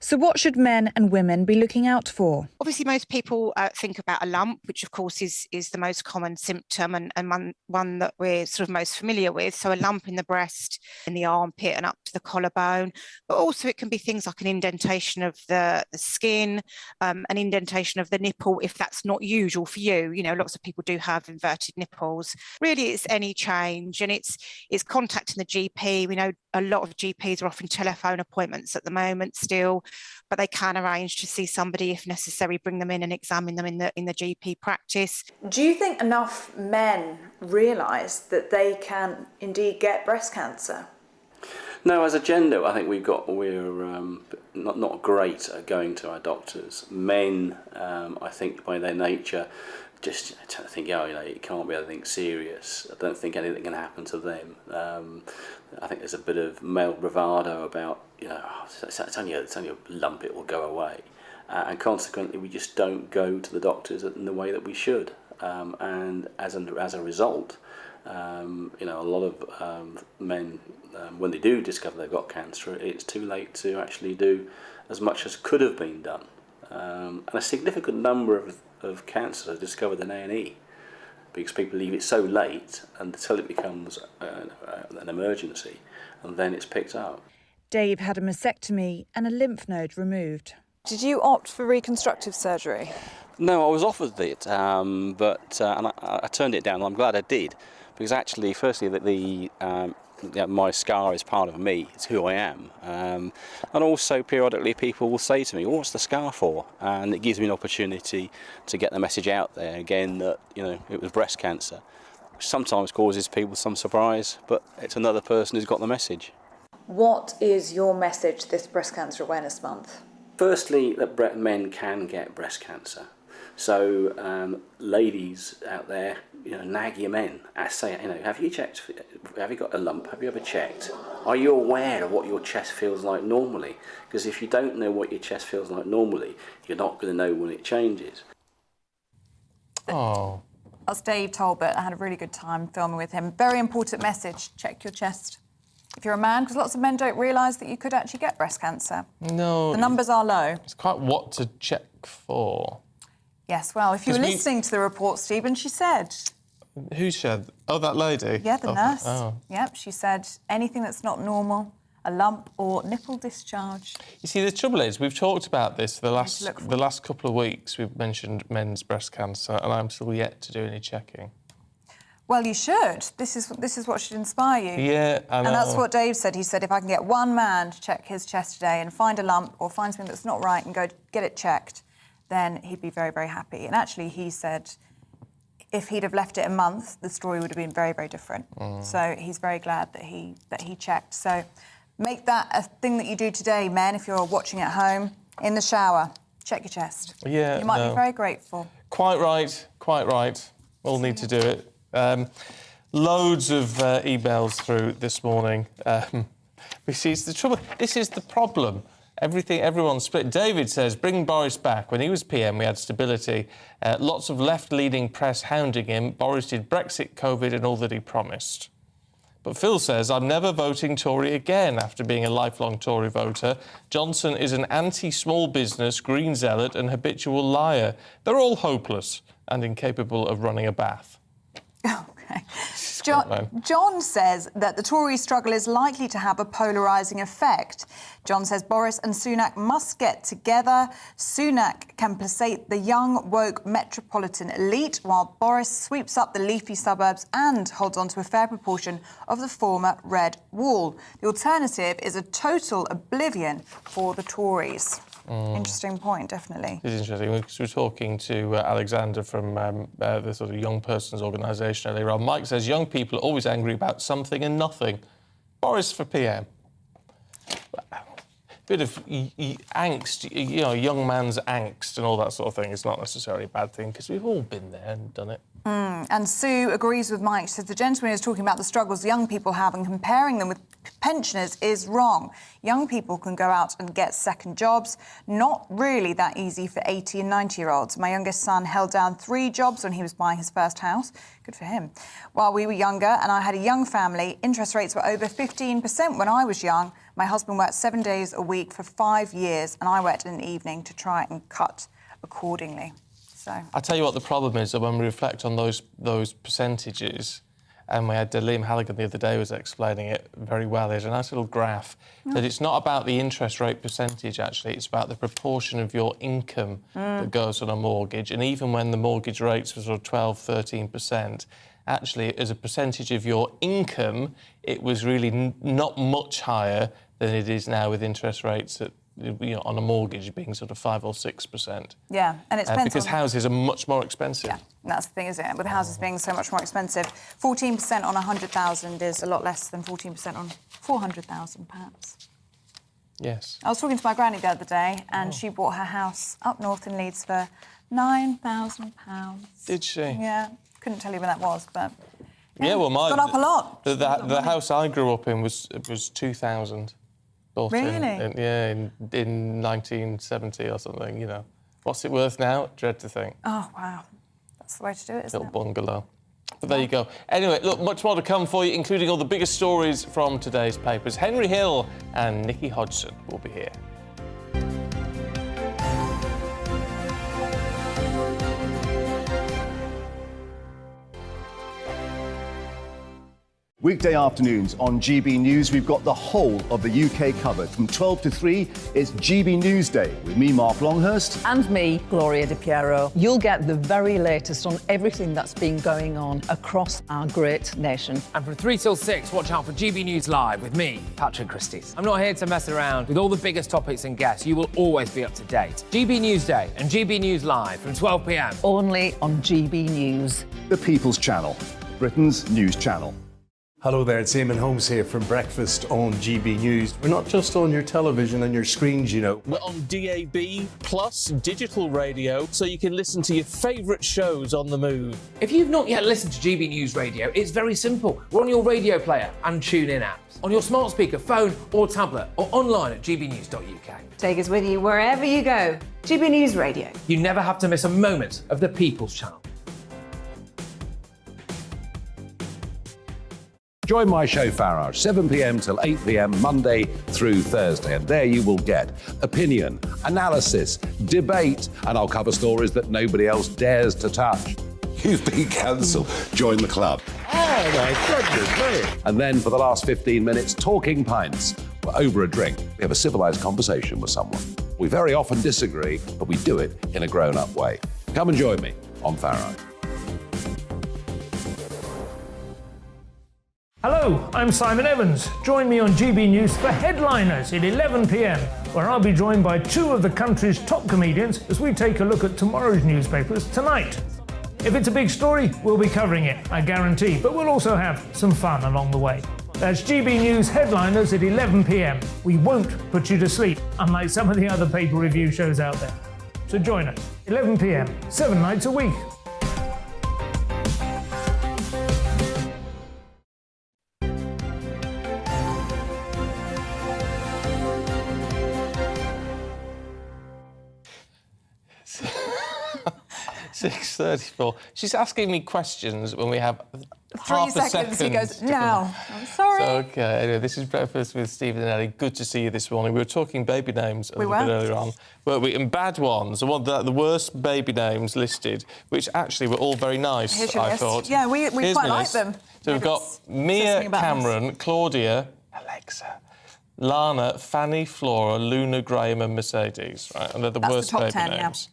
So what should men and women be looking out for? Obviously, most people think about a lump, which of course is the most common symptom and one that we're sort of most familiar with. So a lump in the breast, in the armpit and up to the collarbone. But also it can be things like an indentation of the skin, an indentation of the nipple, if that's not usual for you. You know, lots of people do have inverted nipples. Really, it's any change, and it's contacting the GP. We know a lot of GPs are offering telephone appointments at the moment still, but they can arrange to see somebody if necessary, bring them in and examine them in the GP practice. Do you think enough men realise that they can indeed get breast cancer? No, as a gender, I think we're not great at going to our doctors. Men, I think by their nature, just think, it can't be anything serious. I don't think anything can happen to them. I think there's a bit of male bravado about, it's only a lump, it will go away. And consequently, we just don't go to the doctors in the way that we should. And as a result, a lot of men, when they do discover they've got cancer, it's too late to actually do as much as could have been done. And a significant number of cancers are discovered in A&E because people leave it so late until it becomes an emergency, and then it's picked up. Dave had a mastectomy and a lymph node removed. Did you opt for reconstructive surgery? No, I was offered it, but I turned it down, and I'm glad I did, because actually, firstly, my scar is part of me, it's who I am, and also periodically people will say to me, what's the scar for? And it gives me an opportunity to get the message out there again that it was breast cancer, which sometimes causes people some surprise, but it's another person who's got the message. What is your message this Breast Cancer Awareness Month? Firstly, that men can get breast cancer. So, ladies out there, nag your men. Say, have you checked? Have you got a lump? Have you ever checked? Are you aware of what your chest feels like normally? Because if you don't know what your chest feels like normally, you're not going to know when it changes. Oh. That's Dave Talbot. I had a really good time filming with him. Very important message. Check your chest. If you're a man, because lots of men don't realise that you could actually get breast cancer. No. The numbers are low. It's quite what to check for. Yes, well, if you were listening to the report, Stephen, she said... Who said? Oh, that lady? Yeah, the nurse. Oh. Yep, she said anything that's not normal, a lump or nipple discharge. You see, the trouble is, we've talked about this the last couple of weeks. We've mentioned men's breast cancer, and I'm still yet to do any checking. Well, you should. This is what should inspire you. Yeah, I know. And that's what Dave said. He said, if I can get one man to check his chest today and find a lump or find something that's not right and go get it checked, then he'd be very, very happy. And actually, he said if he'd have left it a month, the story would have been very, very different. So he's very glad that he checked. So make that a thing that you do today, men, if you're watching at home, in the shower, check your chest. Yeah, you might be very grateful. Quite right, quite right. We'll need to do it. Loads of emails through this morning. This is the trouble. This is the problem. Everyone's split. David says, bring Boris back. When he was PM, we had stability. Lots of left-leaning press hounding him. Boris did Brexit, COVID and all that he promised. But Phil says, I'm never voting Tory again after being a lifelong Tory voter. Johnson is an anti-small business, green zealot and habitual liar. They're all hopeless and incapable of running a bath. OK. John says that the Tory struggle is likely to have a polarising effect. John says Boris and Sunak must get together. Sunak can placate the young, woke metropolitan elite, while Boris sweeps up the leafy suburbs and holds on to a fair proportion of the former Red Wall. The alternative is a total oblivion for the Tories. Interesting point, definitely. It's interesting, because we were talking to Alexander from the sort of young persons organisation earlier on. Mike says young people are always angry about something and nothing. Boris for PM. Bit of angst, young man's angst and all that sort of thing is not necessarily a bad thing, because we've all been there and done it. And Sue agrees with Mike. She says the gentleman is talking about the struggles young people have and comparing them with pensioners is wrong. Young people can go out and get second jobs. Not really that easy for 80 and 90-year-olds. My youngest son held down 3 jobs when he was buying his first house. Good for him. While we were younger and I had a young family, interest rates were over 15% when I was young. My husband worked 7 days a week for 5 years and I worked in the evening to try and cut accordingly. So I tell you what the problem is, that when we reflect on those percentages, and we had Liam Halligan the other day was explaining it very well. There's a nice little graph that it's not about the interest rate percentage, actually. It's about the proportion of your income that goes on a mortgage. And even when the mortgage rates were sort of 12, 13%, actually, as a percentage of your income, it was really not much higher than it is now with interest rates at, on a mortgage being sort of 5 or 6%. Yeah, and it depends because houses are much more expensive. Yeah, that's the thing, isn't it? With houses being so much more expensive, 14% on 100,000 is a lot less than 14% on 400,000, perhaps. Yes. I was talking to my granny the other day, and she bought her house up north in Leeds for £9,000. Did she? Yeah, couldn't tell you when that was, but yeah, well, it's gone up a lot. The house I grew up in was 2,000. Really? In 1970 or something, What's it worth now? Dread to think. Oh, wow. That's the way to do it, isn't it? Little bungalow. But there you go. Anyway, look, much more to come for you, including all the biggest stories from today's papers. Henry Hill and Nicky Hodgson will be here. Weekday afternoons on GB News, we've got the whole of the UK covered. From 12 to 3, it's GB News Day with me, Mark Longhurst. And me, Gloria Di Piero. You'll get the very latest on everything that's been going on across our great nation. And from 3 till 6, watch out for GB News Live with me, Patrick Christys. I'm not here to mess around. With all the biggest topics and guests, you will always be up to date. GB News Day and GB News Live from 12 p.m. Only on GB News. The People's Channel, Britain's news channel. Hello there, it's Eamon Holmes here from Breakfast on GB News. We're not just on your television and your screens, you know. We're on DAB plus digital radio, so you can listen to your favourite shows on the move. If you've not yet listened to GB News Radio, it's very simple. We're on your radio player and TuneIn apps, on your smart speaker, phone or tablet, or online at gbnews.uk. Take us with you wherever you go. GB News Radio. You never have to miss a moment of the People's Channel. Join my show Farage, 7 p.m. till 8 p.m. Monday through Thursday, and there you will get opinion, analysis, debate, and I'll cover stories that nobody else dares to touch. You've been cancelled. Join the club. Oh my goodness me! And then for the last 15 minutes, talking pints. We're over a drink. We have a civilised conversation with someone. We very often disagree, but we do it in a grown-up way. Come and join me on Farage. Hello, I'm Simon Evans. Join me on GB News for Headliners at 11 p.m, where I'll be joined by two of the country's top comedians as we take a look at tomorrow's newspapers tonight. If it's a big story, we'll be covering it, I guarantee, but we'll also have some fun along the way. That's GB News Headliners at 11 p.m. We won't put you to sleep, unlike some of the other paper review shows out there. So join us, 11 p.m, 7 nights a week. .34. She's asking me questions when we have 3 half a seconds, he second goes, to no, I'm sorry. So, OK, anyway, this is Breakfast with Stephen and Ellie. Good to see you this morning. We were talking baby names a little bit earlier on. Weren't we? And bad ones, the worst baby names listed, which actually were all very nice, Here's your I list. thought. Yeah, we quite like them. So we've got Mia, Cameron, Claudia, Alexa, Lana, Fanny, Flora, Luna, Graham and Mercedes, right? And they're the worst the top baby 10, names.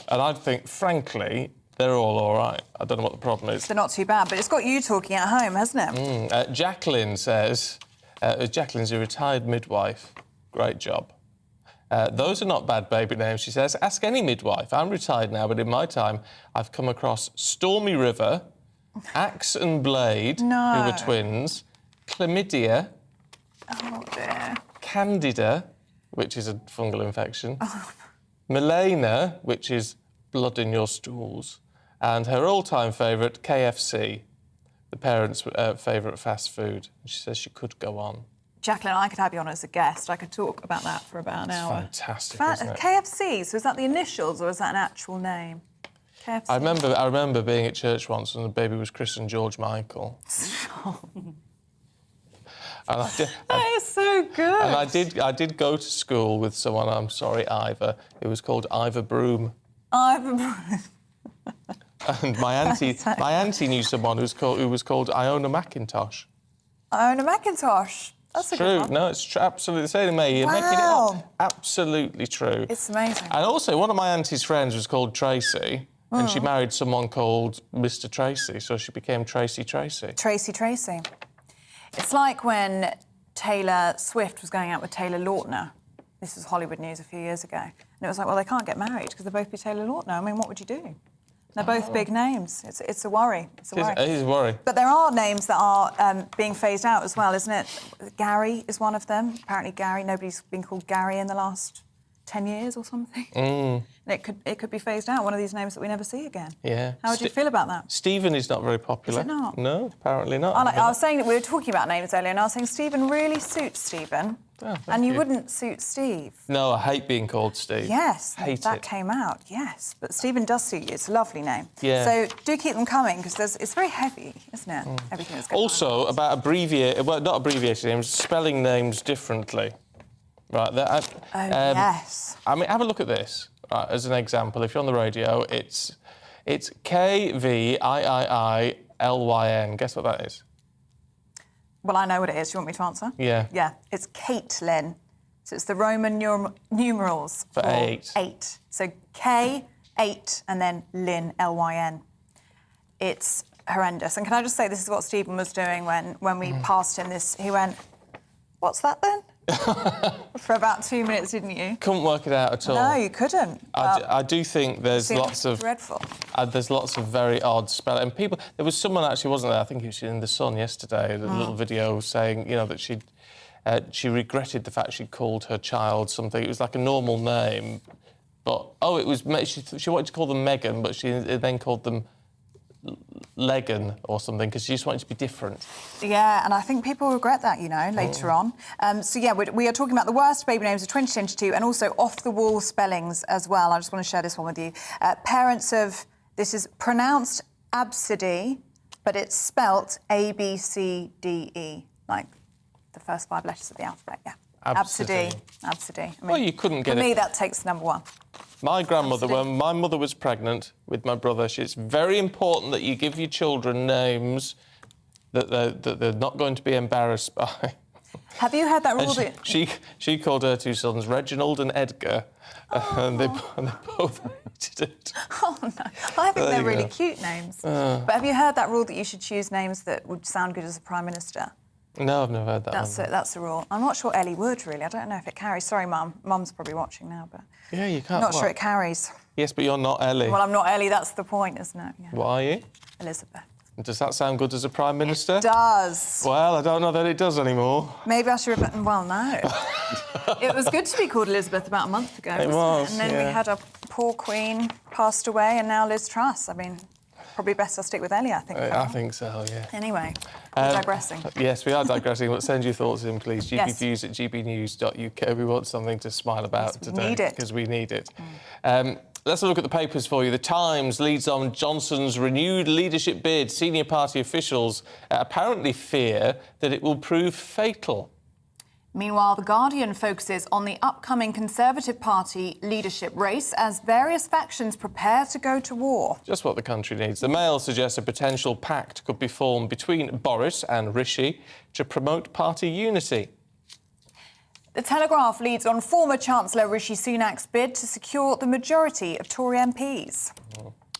And I think, frankly, they're all right. I don't know what the problem is. They're not too bad, but it's got you talking at home, hasn't it? Jacqueline says, Jacqueline's a retired midwife. Great job. Those are not bad baby names, she says. Ask any midwife. I'm retired now, but in my time, I've come across Stormy River, Axe and Blade, who were twins, Chlamydia, Candida, which is a fungal infection, Melena, which is blood in your stools, and her all-time favourite, KFC, the parents' favourite fast food. She says she could go on. Jacqueline, I could have you on as a guest. I could talk about that for about an hour. Fantastic, isn't it? KFC, so is that the initials or is that an actual name? KFC. I remember being at church once and the baby was christened George Michael. And that is so good. And I did go to school with someone, I'm sorry, Ivor. It was called Ivor Broom. Ivor Broom. And my auntie knew someone who was called Iona McIntosh. Iona McIntosh. That's a good one. No, it's absolutely the same to me. You're making it up. Absolutely true. It's amazing. And also, one of my auntie's friends was called Tracy, and she married someone called Mr. Tracy, so she became Tracy Tracy. Tracy Tracy. It's like when Taylor Swift was going out with Taylor Lautner. This was Hollywood news a few years ago. And it was like, well, they can't get married because they'll both be Taylor Lautner. I mean, what would you do? They're both big names. It's a worry. It's a worry. It is a worry. But there are names that are being phased out as well, isn't it? Gary is one of them. Apparently Gary, nobody's been called Gary in the last 10 years or something. And it could be phased out, one of these names that we never see again. Yeah. How would you feel about that? Stephen is not very popular. Is it not? No, apparently not. I was saying that we were talking about names earlier, and I was saying Stephen really suits Stephen. Oh, and you wouldn't suit Steve. No, I hate being called Steve. Yes, that came out, yes. But Stephen does suit you. It's a lovely name. Yeah. So do keep them coming, because it's very heavy, isn't it? Everything that's going Also, on. about not abbreviated names, spelling names differently. Right, yes. I mean, have a look at this. Right, as an example, if you're on the radio, it's KVIIILYN. Guess what that is? Well, I know what it is. Do you want me to answer? Yeah. Yeah, it's Caitlin. So it's the Roman numerals for 8. 8. So K8 and then Lyn, L-Y-N. It's horrendous. And can I just say, this is what Stephen was doing when we passed him this. He went, what's that then? for about 2 minutes, didn't you? Couldn't work it out at all. No, you couldn't. I do think there's lots of dreadful. There's lots of very odd spelling. And people, there was someone actually, wasn't there? I think it was in the Sun yesterday. A little video saying, that she regretted the fact she called her child something. It was like a normal name, but it was she wanted to call them Megan, but she then called them Legan or something because she just wanted to be different. Yeah, and I think people regret that, later on. We are talking about the worst baby names of 2022 and also off-the-wall spellings as well. I just want to share this one with you. Parents of, this is pronounced Absidy, but it's spelt A-B-C-D-E, like the first 5 letters of the alphabet, yeah. Absidy. I mean, you couldn't get it. For me, that takes number 1. My grandmother, when my mother was pregnant with my brother, it's very important that you give your children names that they're not going to be embarrassed by. Have you heard that rule? She called her 2 sons Reginald and Edgar, and they both hated it. Oh, no. I think they're really cute names. But have you heard that rule that you should choose names that would sound good as a Prime Minister? No, I've never heard that one. That's a rule. I'm not sure Ellie would, really. I don't know if it carries. Sorry, Mum. Mum's probably watching now, but... Yeah, you can't... I'm not sure it carries. Yes, but you're not Ellie. Well, I'm not Ellie. That's the point, isn't it? Yeah. What are you? Elizabeth. Does that sound good as a Prime Minister? It does. Well, I don't know that it does anymore. Maybe I should... Well, no. It was good to be called Elizabeth about a month ago. It was, And then we had a poor Queen passed away, and now Liz Truss. I mean... Probably best to stick with Ellie, I think. I think so, yeah. Anyway, we're digressing. Yes, we are digressing, but send your thoughts in, please. Yes. gbviews@gbnews.uk. We want something to smile about today. Need it. Because we need it. Let's look at the papers for you. The Times leads on Johnson's renewed leadership bid. Senior party officials apparently fear that it will prove fatal. Meanwhile, The Guardian focuses on the upcoming Conservative Party leadership race as various factions prepare to go to war. Just what the country needs. The Mail suggests a potential pact could be formed between Boris and Rishi to promote party unity. The Telegraph leads on former Chancellor Rishi Sunak's bid to secure the majority of Tory MPs.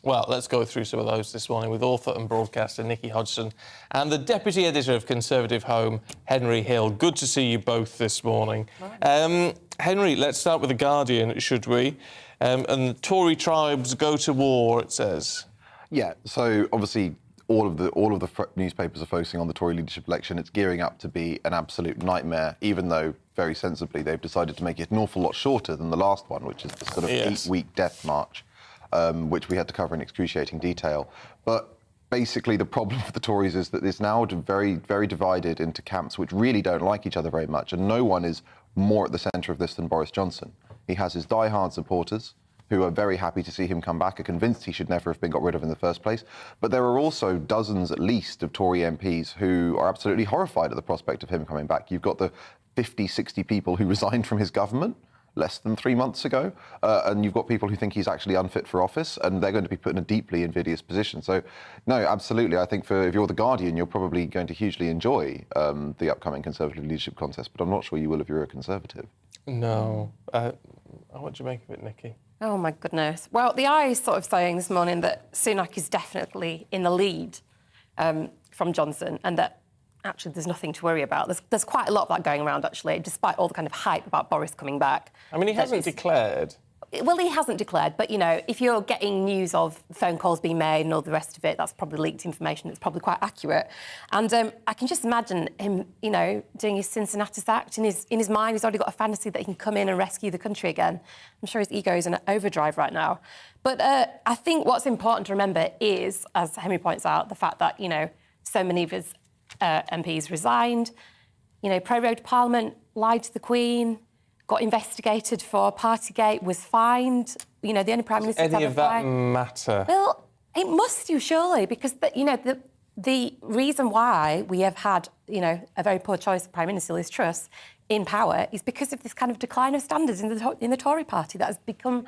Well, let's go through some of those this morning with author and broadcaster Nikki Hodgson and the deputy editor of Conservative Home, Henry Hill. Good to see you both this morning. Henry, let's start with The Guardian, should we? And Tory tribes go to war, it says. Yeah, so obviously all of the newspapers are focusing on the Tory leadership election. It's gearing up to be an absolute nightmare, even though, very sensibly, they've decided to make it an awful lot shorter than the last one, which is the sort of 8-week death march. Which we had to cover in excruciating detail. But basically the problem for the Tories is that it's now very, very divided into camps which really don't like each other very much, and no one is more at the centre of this than Boris Johnson. He has his die-hard supporters who are very happy to see him come back, are convinced he should never have been got rid of in the first place. But there are also dozens at least of Tory MPs who are absolutely horrified at the prospect of him coming back. You've got the 50, 60 people who resigned from his government less than 3 months ago, and you've got people who think he's actually unfit for office, and they're going to be put in a deeply invidious position. So, no, absolutely, I think if you're The Guardian, you're probably going to hugely enjoy the upcoming Conservative leadership contest, but I'm not sure you will if you're a Conservative. No. What do you make of it, Nikki? Oh, my goodness. Well, the Eye is sort of saying this morning that Sunak is definitely in the lead from Johnson, and that actually there's nothing to worry about. There's quite a lot of that going around, actually, despite all the kind of hype about Boris coming back. I mean, he hasn't declared. Well, he hasn't declared, but, if you're getting news of phone calls being made and all the rest of it, that's probably leaked information that's probably quite accurate. And I can just imagine him, doing his Cincinnatus Act. In his mind, he's already got a fantasy that he can come in and rescue the country again. I'm sure his ego is in an overdrive right now. But I think what's important to remember is, as Henry points out, the fact that, so many of his MPs resigned, prorogued Parliament, lied to the Queen, got investigated for Partygate, was fined. The only Prime Minister Does any of that matter? Well, it must do, surely, because, the reason why we have had, a very poor choice of Prime Minister, Liz Truss, in power is because of this kind of decline of standards in the Tory party that has become...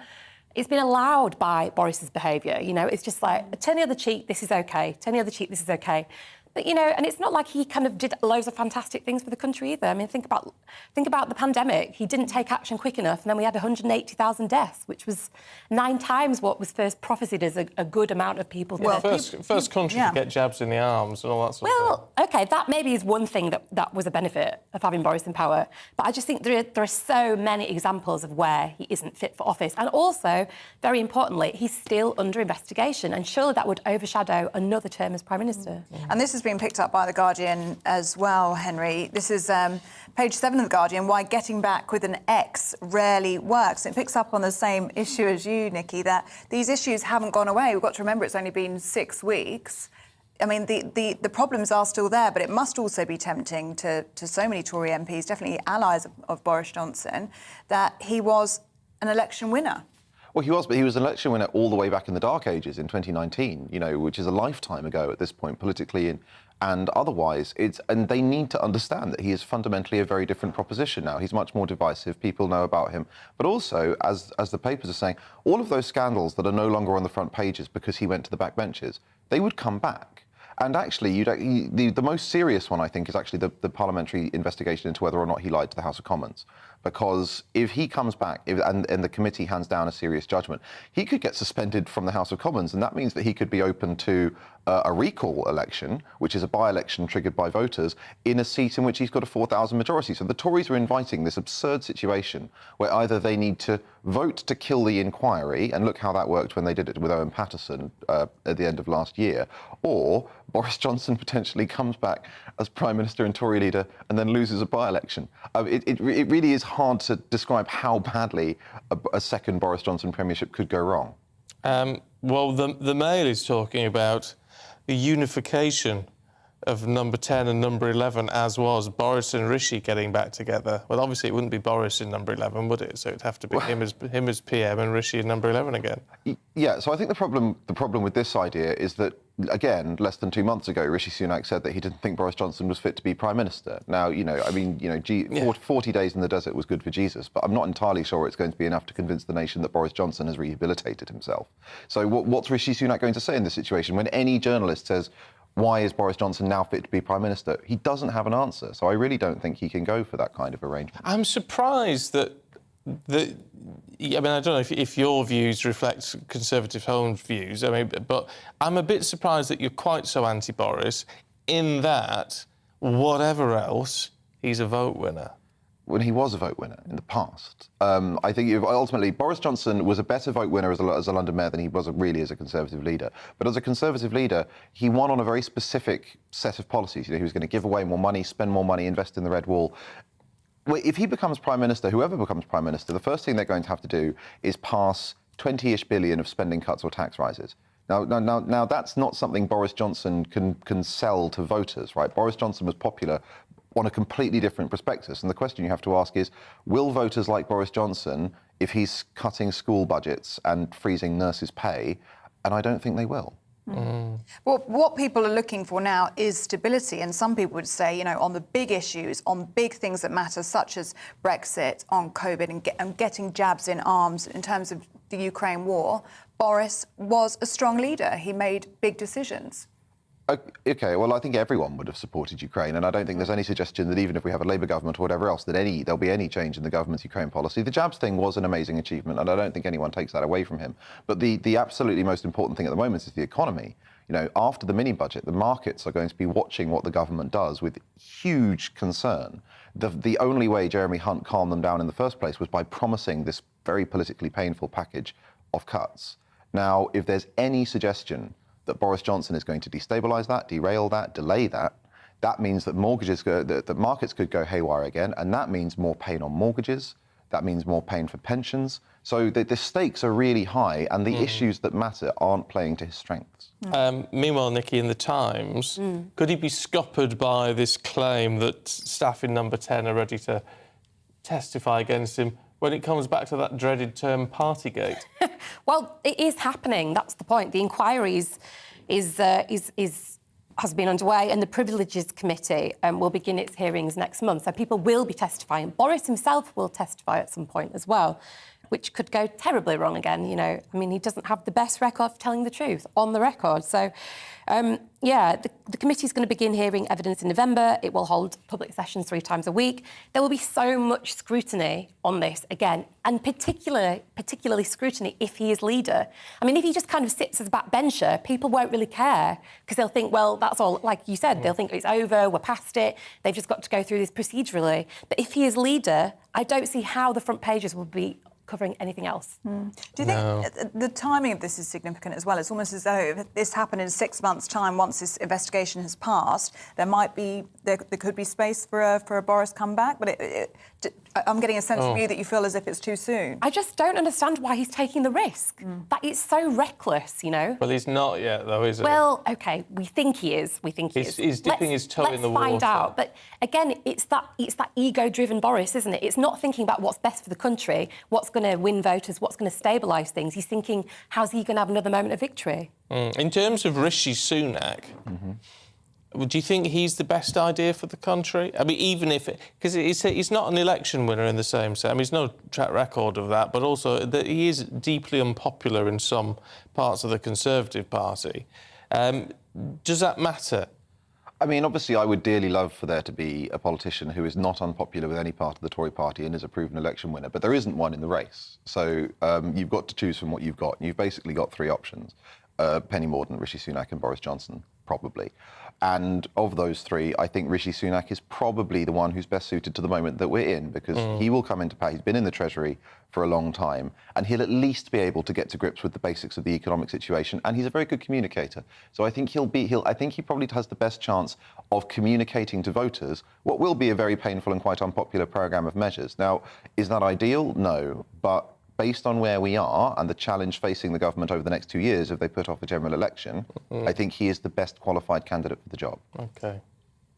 It's been allowed by Boris's behaviour, It's just like, turn the other cheek, this is OK. Turn the other cheek, this is OK. But, you know, and it's not like he kind of did loads of fantastic things for the country either. I mean, think about the pandemic. He didn't take action quick enough, and then we had 180,000 deaths, which was 9 times what was first prophesied as a good amount of people. Well, first country to get jabs in the arms and all that sort of thing. Well, OK, that maybe is one thing that was a benefit of having Boris in power. But I just think there are so many examples of where he isn't fit for office. And also, very importantly, he's still under investigation. And surely that would overshadow another term as Prime Minister. And this has been picked up by The Guardian as well, Henry. This is page 7 of The Guardian, why getting back with an ex rarely works. It picks up on the same issue as you, Nikki, that these issues haven't gone away. We've got to remember it's only been 6 weeks. I mean, the problems are still there, but it must also be tempting to so many Tory MPs, definitely allies of Boris Johnson, that he was an election winner. Well, he was, but he was an election winner all the way back in the dark ages in 2019, you know, which is a lifetime ago at this point, politically and otherwise. And they need to understand that he is fundamentally a very different proposition now. He's much more divisive. People know about him. But also, as the papers are saying, all of those scandals that are no longer on the front pages because he went to the backbenches, they would come back. And actually, the most serious one, I think, is actually the parliamentary investigation into whether or not he lied to the House of Commons. Because if he comes back and the committee hands down a serious judgment, he could get suspended from the House of Commons, and that means that he could be open to a recall election, which is a by-election triggered by voters, in a seat in which he's got a 4,000 majority. So the Tories are inviting this absurd situation where either they need to vote to kill the inquiry, and look how that worked when they did it with Owen Paterson at the end of last year, or Boris Johnson potentially comes back as Prime Minister and Tory leader and then loses a by-election. It really is hard to describe how badly a second Boris Johnson premiership could go wrong. Well, the Mail is talking about the unification of number 10 and number 11, as was Boris and Rishi getting back together. Well, obviously it wouldn't be Boris in number 11, would it? So it'd have to be him as PM and Rishi in number 11 again. Yeah, so I think the problem with this idea is that, again, less than 2 months ago, Rishi Sunak said that he didn't think Boris Johnson was fit to be Prime Minister. Now, you know, I mean, you know, 40 days in the desert was good for Jesus, but I'm not entirely sure it's going to be enough to convince the nation that Boris Johnson has rehabilitated himself. So what's Rishi Sunak going to say in this situation when any journalist says, why is Boris Johnson now fit to be Prime Minister? He doesn't have an answer, so I really don't think he can go for that kind of arrangement. I'm surprised that I mean, I don't know if your views reflect Conservative Home's views, I mean, but I'm a bit surprised that you're quite so anti-Boris in that, whatever else, he's a vote winner. When he was a vote winner in the past. I think ultimately Boris Johnson was a better vote winner as a London mayor than he was really as a Conservative leader. But as a Conservative leader, he won on a very specific set of policies. You know, he was going to give away more money, spend more money, invest in the Red Wall. If he becomes Prime Minister, whoever becomes Prime Minister, the first thing they're going to have to do is pass 20-ish billion of spending cuts or tax rises. Now, that's not something Boris Johnson can sell to voters, right? Boris Johnson was popular on a completely different prospectus. And the question you have to ask is, will voters like Boris Johnson, if he's cutting school budgets and freezing nurses' pay? And I don't think they will. Well, what people are looking for now is stability. And some people would say, you know, on the big issues, on big things that matter, such as Brexit, on COVID and getting jabs in arms in terms of the Ukraine war, Boris was a strong leader. He made big decisions. OK, well, I think everyone would have supported Ukraine, and I don't think there's any suggestion that even if we have a Labour government or whatever else, that there'll be any change in the government's Ukraine policy. The jabs thing was an amazing achievement, and I don't think anyone takes that away from him. But the absolutely most important thing at the moment is the economy. You know, after the mini-budget, the markets are going to be watching what the government does with huge concern. The only way Jeremy Hunt calmed them down in the first place was by promising this very politically painful package of cuts. Now, if there's any suggestion that Boris Johnson is going to destabilise that, derail that, delay that, that means that that markets could go haywire again, and that means more pain on mortgages, that means more pain for pensions. So the stakes are really high, and the issues that matter aren't playing to his strengths. Meanwhile, Nikki, in the Times, could he be scuppered by this claim that staff in number 10 are ready to testify against him when it comes back to that dreaded term Partygate? Well, it is happening. That's the point. The inquiry has been underway, and the Privileges Committee will begin its hearings next month. So people will be testifying. Boris himself will testify at some point as well. which could go terribly wrong again, you know. I mean, he doesn't have the best record for telling the truth on the record. So, the committee's going to begin hearing evidence in November. It will hold public sessions 3 times a week. There will be so much scrutiny on this again, and particularly scrutiny if he is leader. I mean, if he just kind of sits as a backbencher, people won't really care because they'll think, well, that's all, like you said, they'll think it's over, we're past it, they've just got to go through this procedurally. But if he is leader, I don't see how the front pages will be covering anything else. Do you think the timing of this is significant as well? It's almost as though if this happened in 6 months' time, once this investigation has passed, there could be space for a Boris comeback. But I'm getting a sense from you that you feel as if it's too soon. I just don't understand why he's taking the risk. That is so reckless, you know. Well, he's not yet, though, is he? Well, OK, we think he is. He's dipping his toe in the water. Let's find out. But again, it's that ego-driven Boris, isn't it? It's not thinking about what's best for the country, what's going to win voters, what's going to stabilise things. He's thinking, how's he going to have another moment of victory? In terms of Rishi Sunak, do you think he's the best idea for the country? I mean, even if... Because he's not an election winner in the same sense. I mean, he's no track record of that, but also that he is deeply unpopular in some parts of the Conservative Party. Does that matter? I mean, obviously, I would dearly love for there to be a politician who is not unpopular with any part of the Tory party and is a proven election winner, but there isn't one in the race. So you've got to choose from what you've got. You've basically got 3 options. Penny Mordaunt, Rishi Sunak and Boris Johnson, probably. And of those 3, I think Rishi Sunak is probably the one who's best suited to the moment that we're in, because he will come into power. He's been in the Treasury for a long time, and he'll at least be able to get to grips with the basics of the economic situation, and he's a very good communicator. So I think I think he probably has the best chance of communicating to voters what will be a very painful and quite unpopular programme of measures. Now, is that ideal? No, but based on where we are and the challenge facing the government over the next 2 years if they put off a general election, I think he is the best qualified candidate for the job. OK.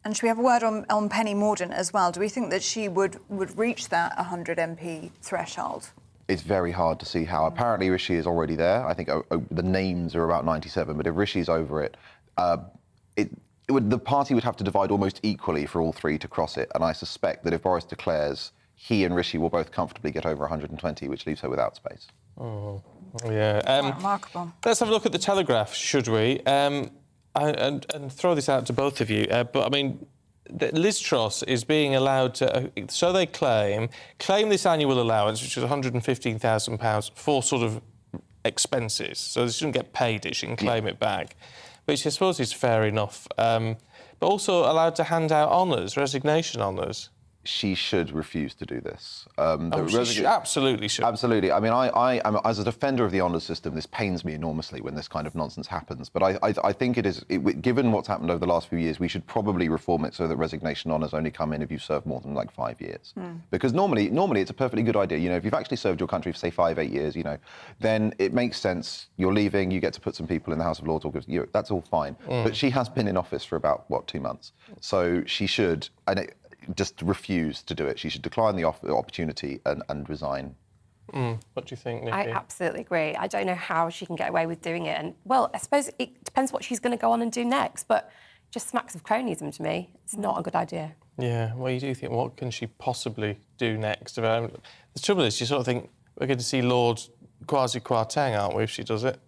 And should we have a word on Penny Mordaunt as well? Do we think that she would reach that 100 MP threshold? It's very hard to see how. Apparently, Rishi is already there. I think the names are about 97, but if Rishi's over it, the party would have to divide almost equally for all 3 to cross it. And I suspect that if Boris declares, he and Rishi will both comfortably get over 120, which leaves her without space. Yeah. Remarkable. Let's have a look at the Telegraph, should we? And throw this out to both of you. But, I mean, Liz Truss is being allowed to, so they claim this annual allowance, which is £115,000 for sort of expenses. So she shouldn't get paid it, she can claim it back. Which I suppose is fair enough. But also allowed to hand out honours, resignation honours. She should refuse to do this. She absolutely should. Absolutely. I mean, I as a defender of the honours system, this pains me enormously when this kind of nonsense happens. But I think given what's happened over the last few years, we should probably reform it so that resignation honours only come in if you've served more than, 5 years. Because normally it's a perfectly good idea. You know, if you've actually served your country for, say, 5-8 years, you know, then it makes sense. You're leaving, you get to put some people in the House of Lords, that's all fine. But she has been in office for about, 2 months? So she should... just refuse to do it. She should decline the opportunity and resign. What do you think, Nikki? I absolutely agree. I don't know how she can get away with doing it. And, well, I suppose it depends what she's going to go on and do next, but just smacks of cronyism to me. It's not a good idea. Yeah, well, you do think, what can she possibly do next? The trouble is, you sort of think, we're going to see Lord Kwasi Kwarteng, aren't we, if she does it?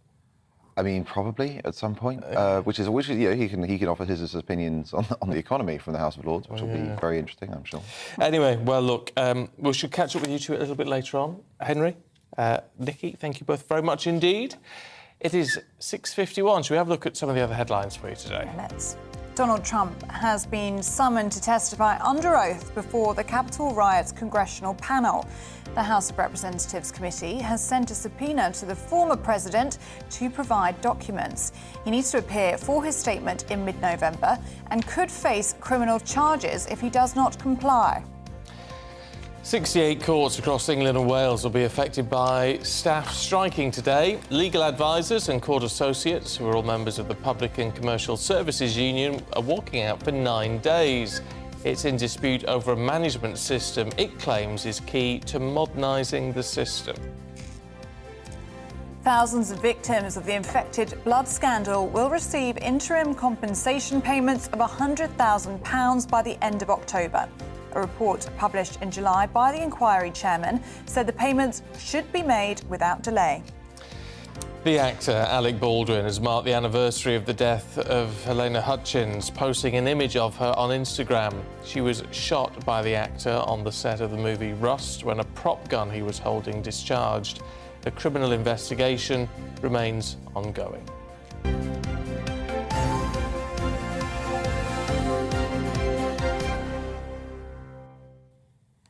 I mean, probably at some point, which is he can offer his opinions on the economy from the House of Lords, which will be very interesting, I'm sure. Anyway, well, look, we should catch up with you two a little bit later on. Henry, Nikki, thank you both very much indeed. It is 6:51. Should we have a look at some of the other headlines for you today? Let's. Donald Trump has been summoned to testify under oath before the Capitol riots congressional panel. The House of Representatives committee has sent a subpoena to the former president to provide documents. He needs to appear for his statement in mid-November and could face criminal charges if he does not comply. 68 courts across England and Wales will be affected by staff striking today. Legal advisors and court associates, who are all members of the Public and Commercial Services Union, are walking out for 9 days. It's in dispute over a management system it claims is key to modernising the system. Thousands of victims of the infected blood scandal will receive interim compensation payments of £100,000 by the end of October. A report published in July by the inquiry chairman said the payments should be made without delay. The actor Alec Baldwin has marked the anniversary of the death of Helena Hutchins, posting an image of her on Instagram. She was shot by the actor on the set of the movie Rust when a prop gun he was holding discharged. A criminal investigation remains ongoing.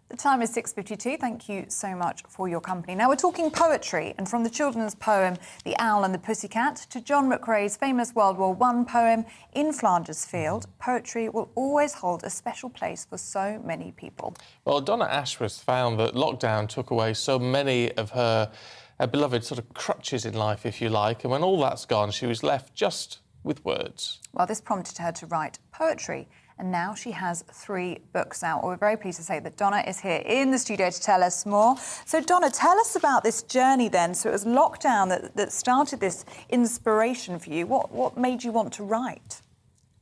The time is 6:52. Thank you so much for your company. Now we're talking poetry, and from the children's poem The Owl and the Pussycat to John McCrae's famous World War I poem In Flanders Field, poetry will always hold a special place for so many people. Well, Donna Ashworth found that lockdown took away so many of her beloved sort of crutches in life, if you like, and when all that's gone, she was left just with words. Well, this prompted her to write poetry, and now she has 3 books out. We're very pleased to say that Donna is here in the studio to tell us more. So, Donna, tell us about this journey then. So it was lockdown that started this inspiration for you. What made you want to write?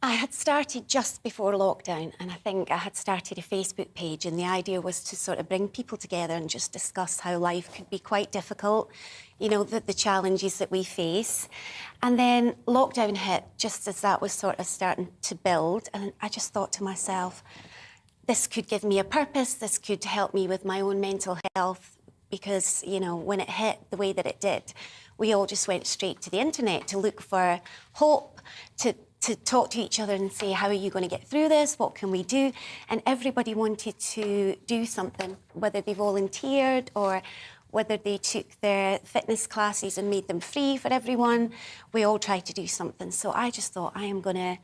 I had started just before lockdown, and I think I had started a Facebook page, and the idea was to sort of bring people together and just discuss how life could be quite difficult, you know, the challenges that we face. And then lockdown hit just as that was sort of starting to build, and I just thought to myself, this could give me a purpose, this could help me with my own mental health, because, you know, when it hit the way that it did, we all just went straight to the internet to look for hope, to talk to each other and say, how are you going to get through this? What can we do? And everybody wanted to do something, whether they volunteered or whether they took their fitness classes and made them free for everyone. We all tried to do something. So I just thought, I am going to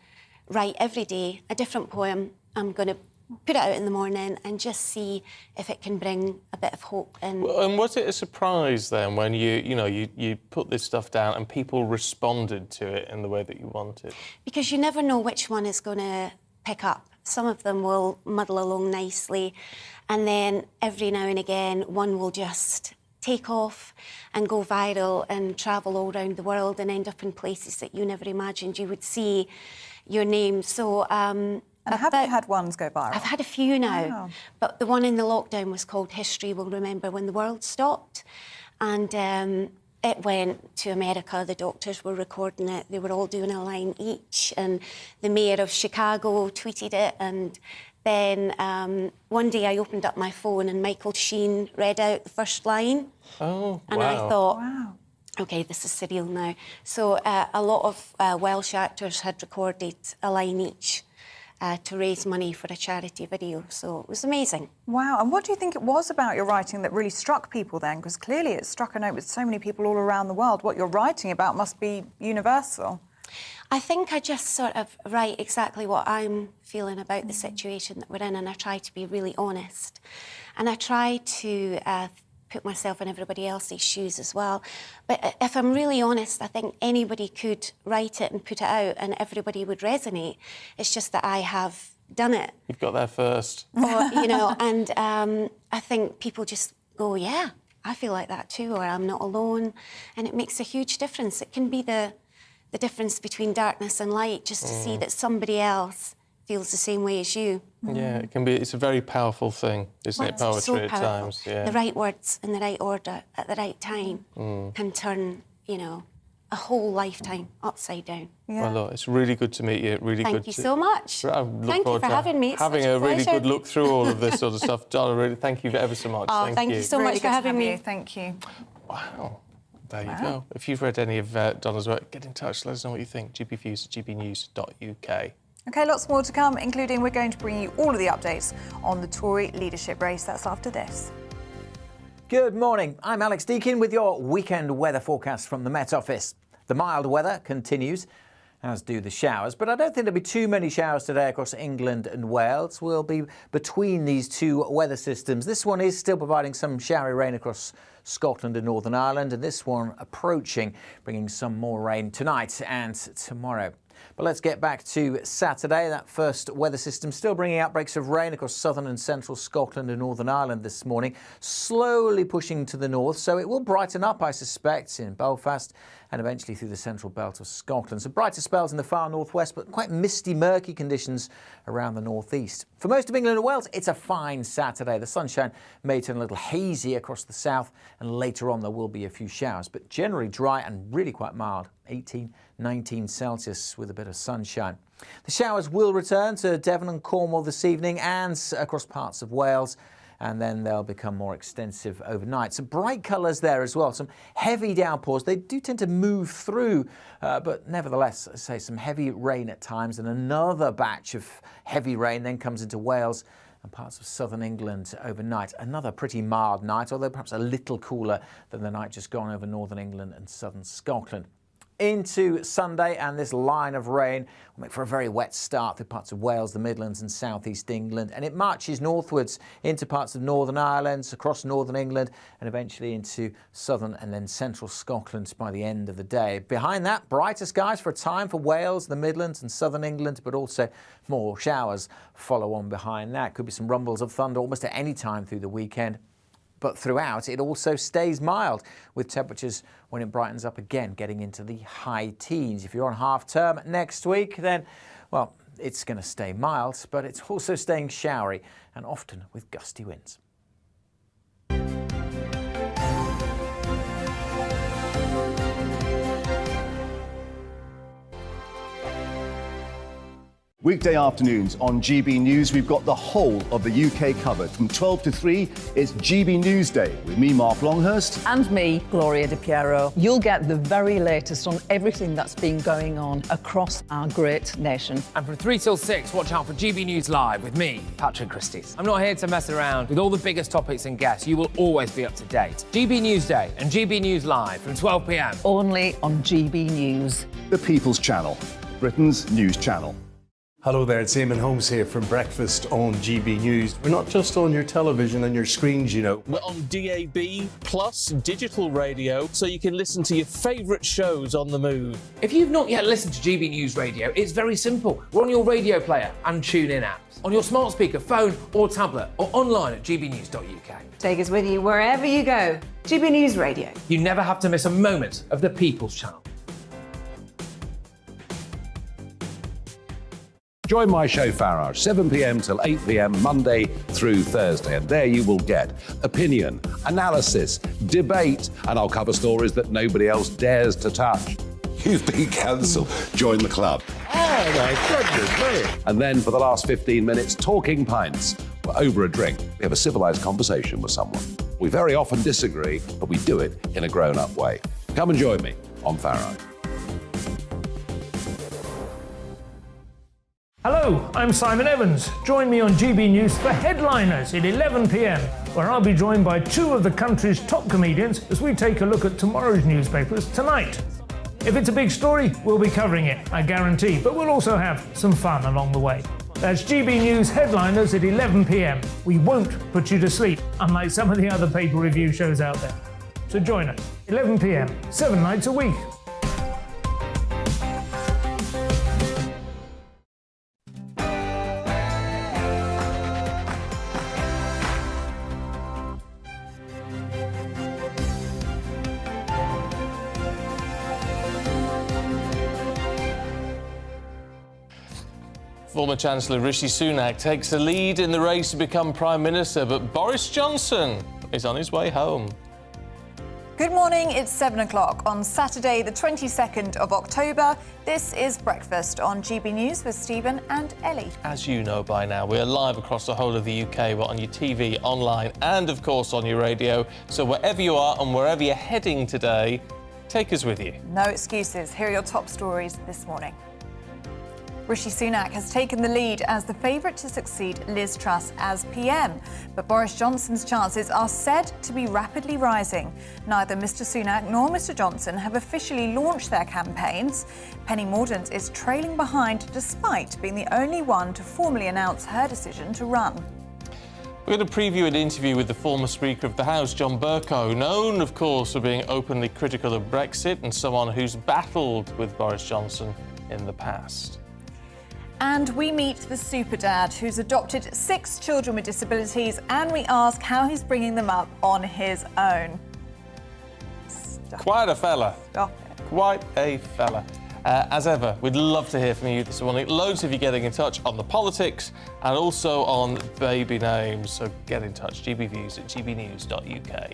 write every day a different poem. I'm going to put it out in the morning and just see if it can bring a bit of hope. And was it a surprise then when you put this stuff down and people responded to it in the way that you wanted? Because you never know which one is going to pick up. Some of them will muddle along nicely, and then every now and again one will just take off and go viral and travel all around the world and end up in places that you never imagined you would see your name. So and have you had ones go viral? I've had a few now, Wow. but the one in the lockdown was called History Will Remember When the World Stopped. And it went to America. The doctors were recording it. They were all doing a line each. And the mayor of Chicago tweeted it. And then one day I opened up my phone and Michael Sheen read out the first line. Oh, and wow. I thought, OK, this is surreal now. So a lot of Welsh actors had recorded a line each to raise money for a charity video. So it was amazing. Wow. And what do you think it was about your writing that really struck people then? Because clearly it struck a note with so many people all around the world. What you're writing about must be universal. I think I just sort of write exactly what I'm feeling about the situation that we're in, and I try to be really honest. And I try to put myself in everybody else's shoes as well. But if I'm really honest, I think anybody could write it and put it out and everybody would resonate. It's just that I have done it. You've got there first. Or, you know, and I think people just go, yeah, I feel like that too, or I'm not alone. And it makes a huge difference. It can be the difference between darkness and light, just to see that somebody else feels the same way as you. Yeah, it can be. It's a very powerful thing, isn't it? Poetry so at powerful. times. Yeah. The right words in the right order at the right time can turn, you know, a whole lifetime upside down. Well, look, it's really good to meet you. Really good. Thank you so much. I look Thank you forward for to having me. It's having such a really pleasure. good look through all of this sort of stuff. Donna, really, thank you ever so much. Oh, thank you so Really much good for to having have me. you. Thank you. Wow. There you go. If you've read any of Donna's work, get in touch. Let us know what you think. gbviews@gbnews.uk. OK, lots more to come, including we're going to bring you all of the updates on the Tory leadership race. That's after this. Good morning. I'm Alex Deakin with your weekend weather forecast from the Met Office. The mild weather continues, as do the showers, but I don't think there'll be too many showers today across England and Wales. We'll be between these two weather systems. This one is still providing some showery rain across Scotland and Northern Ireland, and this one approaching, bringing some more rain tonight and tomorrow. But let's get back to Saturday. That first weather system still bringing outbreaks of rain across southern and central Scotland and Northern Ireland this morning, slowly pushing to the north. So it will brighten up, I suspect, in Belfast and eventually through the central belt of Scotland. Some brighter spells in the far northwest, but quite misty, murky conditions around the northeast. For most of England and Wales, it's a fine Saturday. The sunshine may turn a little hazy across the south, and later on there will be a few showers, but generally dry and really quite mild, 18, 19 Celsius with a bit of sunshine. The showers will return to Devon and Cornwall this evening and across parts of Wales, and then they'll become more extensive overnight. Some bright colours there as well, some heavy downpours. They do tend to move through, but nevertheless, I say some heavy rain at times, and another batch of heavy rain then comes into Wales and parts of southern England overnight. Another pretty mild night, although perhaps a little cooler than the night just gone over northern England and southern Scotland. Into Sunday, and this line of rain will make for a very wet start through parts of Wales, the Midlands and southeast England, and it marches northwards into parts of Northern Ireland, across northern England, and eventually into southern and then central Scotland by the end of the day. Behind that, brighter skies for a time for Wales, the Midlands and southern England, but also more showers follow on behind that. Could be some rumbles of thunder almost at any time through the weekend. But throughout, it also stays mild, with temperatures, when it brightens up again, getting into the high teens. If you're on half term next week, then, well, it's going to stay mild, but it's also staying showery and often with gusty winds. Weekday afternoons on GB News, we've got the whole of the UK covered. From 12 to 3, it's GB News Day with me, Mark Longhurst. And me, Gloria Di Piero. You'll get the very latest on everything that's been going on across our great nation. And from 3 till 6, watch out for GB News Live with me, Patrick Christys. I'm not here to mess around with all the biggest topics and guests. You will always be up to date. GB News Day and GB News Live from 12 p.m. Only on GB News. The People's Channel, Britain's news channel. Hello there, it's Eamon Holmes here from Breakfast on GB News. We're not just on your television and your screens, you know. We're on DAB plus digital radio, so you can listen to your favourite shows on the move. If you've not yet listened to GB News Radio, it's very simple. We're on your radio player and TuneIn apps, on your smart speaker, phone or tablet, or online at gbnews.uk. Take us with you wherever you go. GB News Radio. You never have to miss a moment of the People's Channel. Join my show Farage, 7 p.m. till 8 p.m. Monday through Thursday, and there you will get opinion, analysis, debate, and I'll cover stories that nobody else dares to touch. You've been cancelled. Join the club. Oh my goodness me! And then for the last 15 minutes, talking pints. We're over a drink. We have a civilised conversation with someone. We very often disagree, but we do it in a grown-up way. Come and join me on Farage. Hello, I'm Simon Evans. Join me on GB News for Headliners at 11 p.m, where I'll be joined by two of the country's top comedians as we take a look at tomorrow's newspapers tonight. If it's a big story, we'll be covering it, I guarantee, but we'll also have some fun along the way. That's GB News Headliners at 11 p.m. We won't put you to sleep, unlike some of the other paper review shows out there. So join us, 11 p.m, 7 nights a week. Former Chancellor Rishi Sunak takes the lead in the race to become Prime Minister, but Boris Johnson is on his way home. Good morning, it's 7 o'clock on Saturday, the 22nd of October. This is Breakfast on GB News with Stephen and Ellie. As you know by now, we are live across the whole of the UK. We're on your TV, online, and of course on your radio. So wherever you are and wherever you're heading today, take us with you. No excuses. Here are your top stories this morning. Rishi Sunak has taken the lead as the favourite to succeed Liz Truss as PM, but Boris Johnson's chances are said to be rapidly rising. Neither Mr Sunak nor Mr Johnson have officially launched their campaigns. Penny Mordaunt is trailing behind despite being the only one to formally announce her decision to run. We're going to preview an interview with the former Speaker of the House, John Bercow, known, of course, for being openly critical of Brexit and someone who's battled with Boris Johnson in the past. And we meet the super dad who's adopted 6 children with disabilities, and we ask how he's bringing them up on his own. Quite a fella. Stop it. Quite a fella. As ever, we'd love to hear from you this morning. Loads of you getting in touch on the politics and also on baby names. So get in touch, gbviews@gbnews.uk.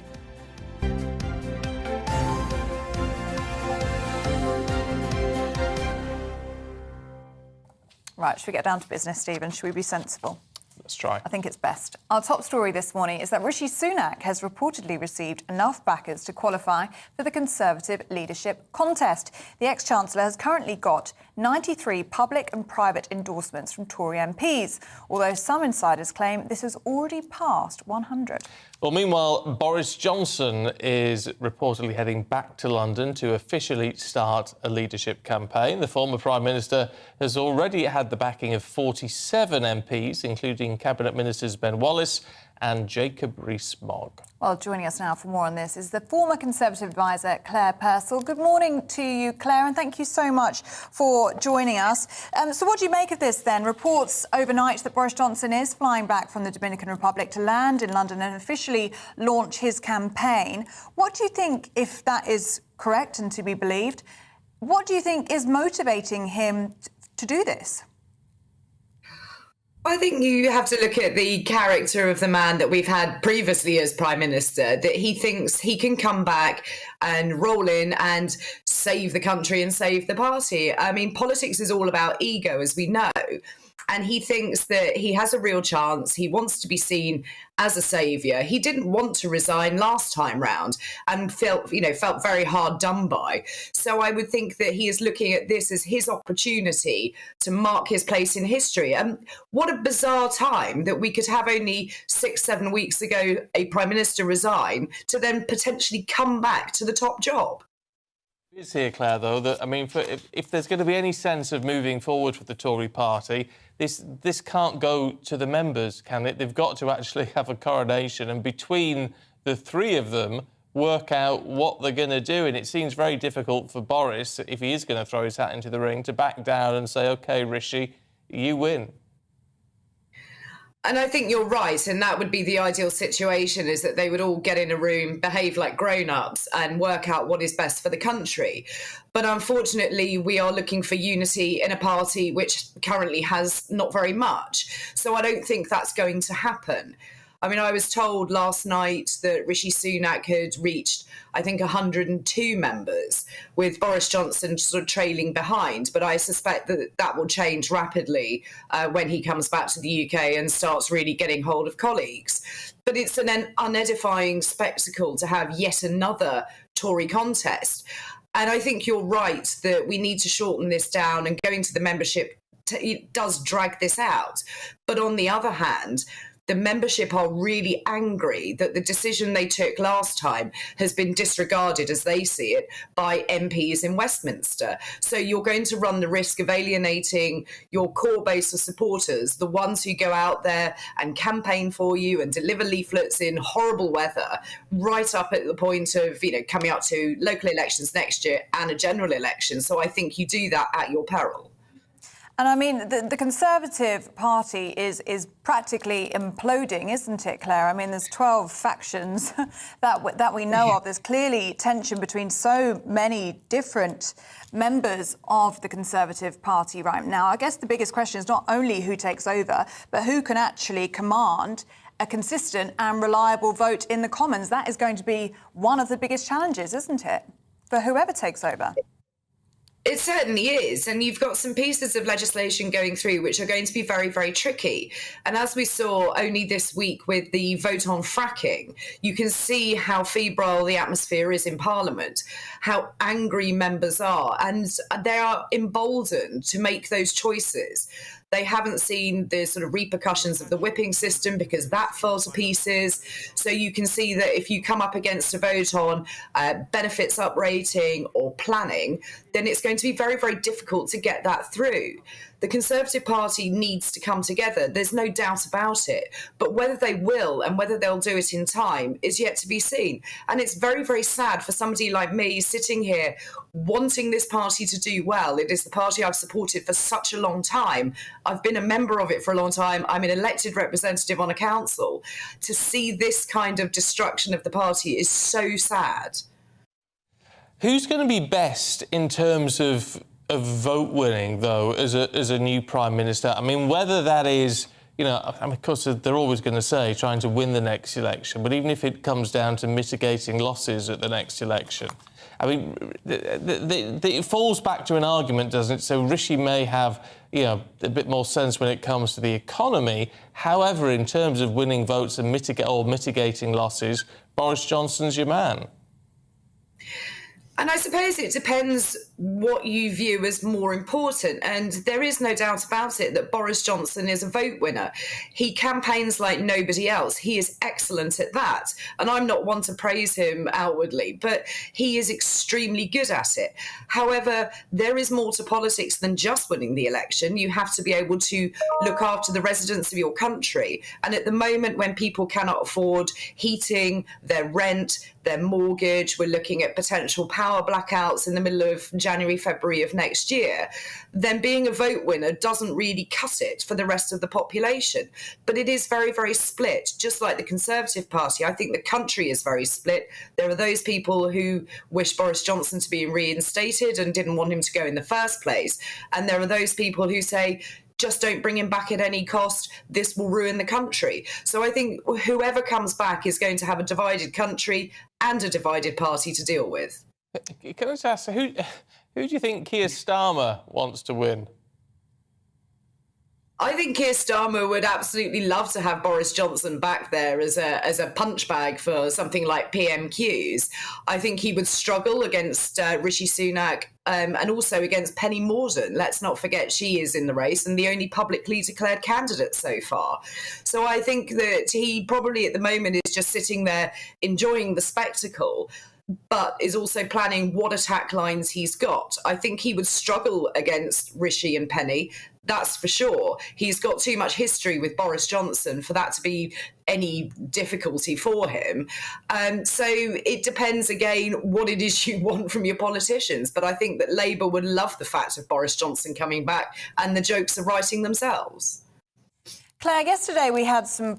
Right, should we get down to business, Stephen? Should we be sensible? Let's try. I think it's best. Our top story this morning is that Rishi Sunak has reportedly received enough backers to qualify for the Conservative leadership contest. The ex-Chancellor has currently got 93 public and private endorsements from Tory MPs, although some insiders claim this has already passed 100. Well, meanwhile, Boris Johnson is reportedly heading back to London to officially start a leadership campaign. The former Prime Minister has already had the backing of 47 MPs, including Cabinet Ministers Ben Wallace and Jacob Rees-Mogg. Well, joining us now for more on this is the former Conservative advisor, Claire Purcell. Good morning to you, Claire, and thank you so much for joining us. So what do you make of this, then? Reports overnight that Boris Johnson is flying back from the Dominican Republic to land in London and officially launch his campaign. What do you think, if that is correct and to be believed, what do you think is motivating him to do this? I think you have to look at the character of the man that we've had previously as Prime Minister, that he thinks he can come back and roll in and save the country and save the party. I mean, politics is all about ego, as we know. And he thinks that he has a real chance. He wants to be seen as a saviour. He didn't want to resign last time round and felt very hard done by. So I would think that he is looking at this as his opportunity to mark his place in history. And what a bizarre time that we could have only 6-7 weeks ago a Prime Minister resign to then potentially come back to the top job. It is here, Claire, though, that, I mean, if there's going to be any sense of moving forward for the Tory party, this can't go to the members, can it? They've got to actually have a coronation and between the three of them work out what they're going to do. And it seems very difficult for Boris, if he is going to throw his hat into the ring, to back down and say, OK, Rishi, you win. And I think you're right, and that would be the ideal situation, is that they would all get in a room, behave like grown-ups and work out what is best for the country. But unfortunately, we are looking for unity in a party which currently has not very much. So I don't think that's going to happen. I mean, I was told last night that Rishi Sunak had reached, I think, 102 members, with Boris Johnson sort of trailing behind. But I suspect that that will change rapidly when he comes back to the UK and starts really getting hold of colleagues. But it's an unedifying spectacle to have yet another Tory contest. And I think you're right that we need to shorten this down, and going to the membership it does drag this out. But on the other hand, the membership are really angry that the decision they took last time has been disregarded, as they see it, by MPs in Westminster. So you're going to run the risk of alienating your core base of supporters, the ones who go out there and campaign for you and deliver leaflets in horrible weather, right up at the point of, coming up to local elections next year and a general election. So I think you do that at your peril. And I mean, the Conservative Party is practically imploding, isn't it, Claire? I mean, there's 12 factions that we know of. There's clearly tension between so many different members of the Conservative Party right now. I guess the biggest question is not only who takes over, but who can actually command a consistent and reliable vote in the Commons. That is going to be one of the biggest challenges, isn't it, for whoever takes over? It certainly is. And you've got some pieces of legislation going through which are going to be very, very tricky. And as we saw only this week with the vote on fracking, you can see how febrile the atmosphere is in Parliament, how angry members are, and they are emboldened to make those choices. They haven't seen the sort of repercussions of the whipping system because that fell to pieces. So you can see that if you come up against a vote on benefits uprating or planning, then it's going to be very, very difficult to get that through. The Conservative Party needs to come together. There's no doubt about it. But whether they will and whether they'll do it in time is yet to be seen. And it's very, very sad for somebody like me sitting here wanting this party to do well. It is the party I've supported for such a long time. I've been a member of it for a long time. I'm an elected representative on a council. To see this kind of destruction of the party is so sad. Who's going to be best in terms of vote winning, though, as a new Prime Minister? I mean, whether that is, I mean, of course, they're always going to say trying to win the next election, but even if it comes down to mitigating losses at the next election, I mean, it falls back to an argument, doesn't it? So Rishi may have, a bit more sense when it comes to the economy. However, in terms of winning votes and mitigating losses, Boris Johnson's your man. And I suppose it depends what you view as more important. And there is no doubt about it that Boris Johnson is a vote winner. He campaigns like nobody else. He is excellent at that. And I'm not one to praise him outwardly, but he is extremely good at it. However, there is more to politics than just winning the election. You have to be able to look after the residents of your country. And at the moment, when people cannot afford heating, their rent, their mortgage, we're looking at potential power blackouts in the middle of January, February of next year, then being a vote winner doesn't really cut it for the rest of the population. But it is very, very split, just like the Conservative Party. I think the country is very split. There are those people who wish Boris Johnson to be reinstated and didn't want him to go in the first place. And there are those people who say, just don't bring him back at any cost. This will ruin the country. So I think whoever comes back is going to have a divided country and a divided party to deal with. Can I just ask, who do you think Keir Starmer wants to win? I think Keir Starmer would absolutely love to have Boris Johnson back there as a punch bag for something like PMQs. I think he would struggle against Rishi Sunak and also against Penny Mordaunt. Let's not forget she is in the race and the only publicly declared candidate so far. So I think that he probably at the moment is just sitting there enjoying the spectacle, but is also planning what attack lines he's got. I think he would struggle against Rishi and Penny. That's for sure. He's got too much history with Boris Johnson for that to be any difficulty for him. So it depends, again, what it is you want from your politicians. But I think that Labour would love the fact of Boris Johnson coming back, and the jokes are writing themselves. Claire, yesterday we had some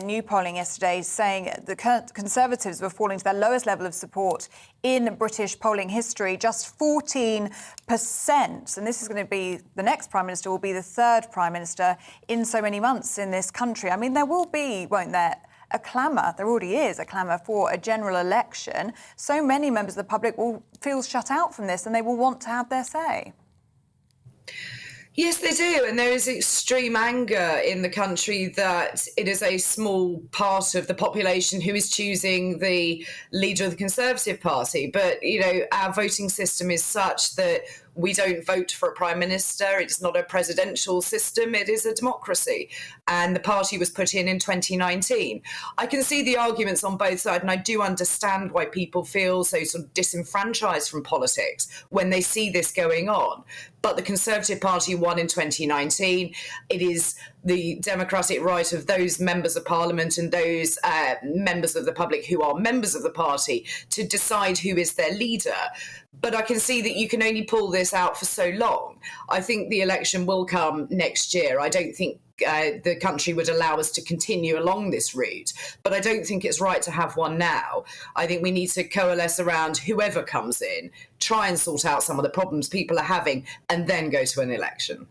new polling yesterday, saying the Conservatives were falling to their lowest level of support in British polling history, just 14%. And this is going to be, the next Prime Minister will be the third Prime Minister in so many months in this country. I mean, there will be, won't there, a clamour, there already is a clamour for a general election. So many members of the public will feel shut out from this and they will want to have their say. Yes, they do. And there is extreme anger in the country that it is a small part of the population who is choosing the leader of the Conservative Party. But, our voting system is such that we don't vote for a prime minister. It's not a presidential system. It is a democracy. And the party was put in 2019. I can see the arguments on both sides, and I do understand why people feel so sort of disenfranchised from politics when they see this going on. But the Conservative Party won in 2019. It is the democratic right of those members of Parliament and those members of the public who are members of the party to decide who is their leader. But I can see that you can only pull this out for so long. I think the election will come next year. I don't think the country would allow us to continue along this route. But I don't think it's right to have one now. I think we need to coalesce around whoever comes in, try and sort out some of the problems people are having, and then go to an election.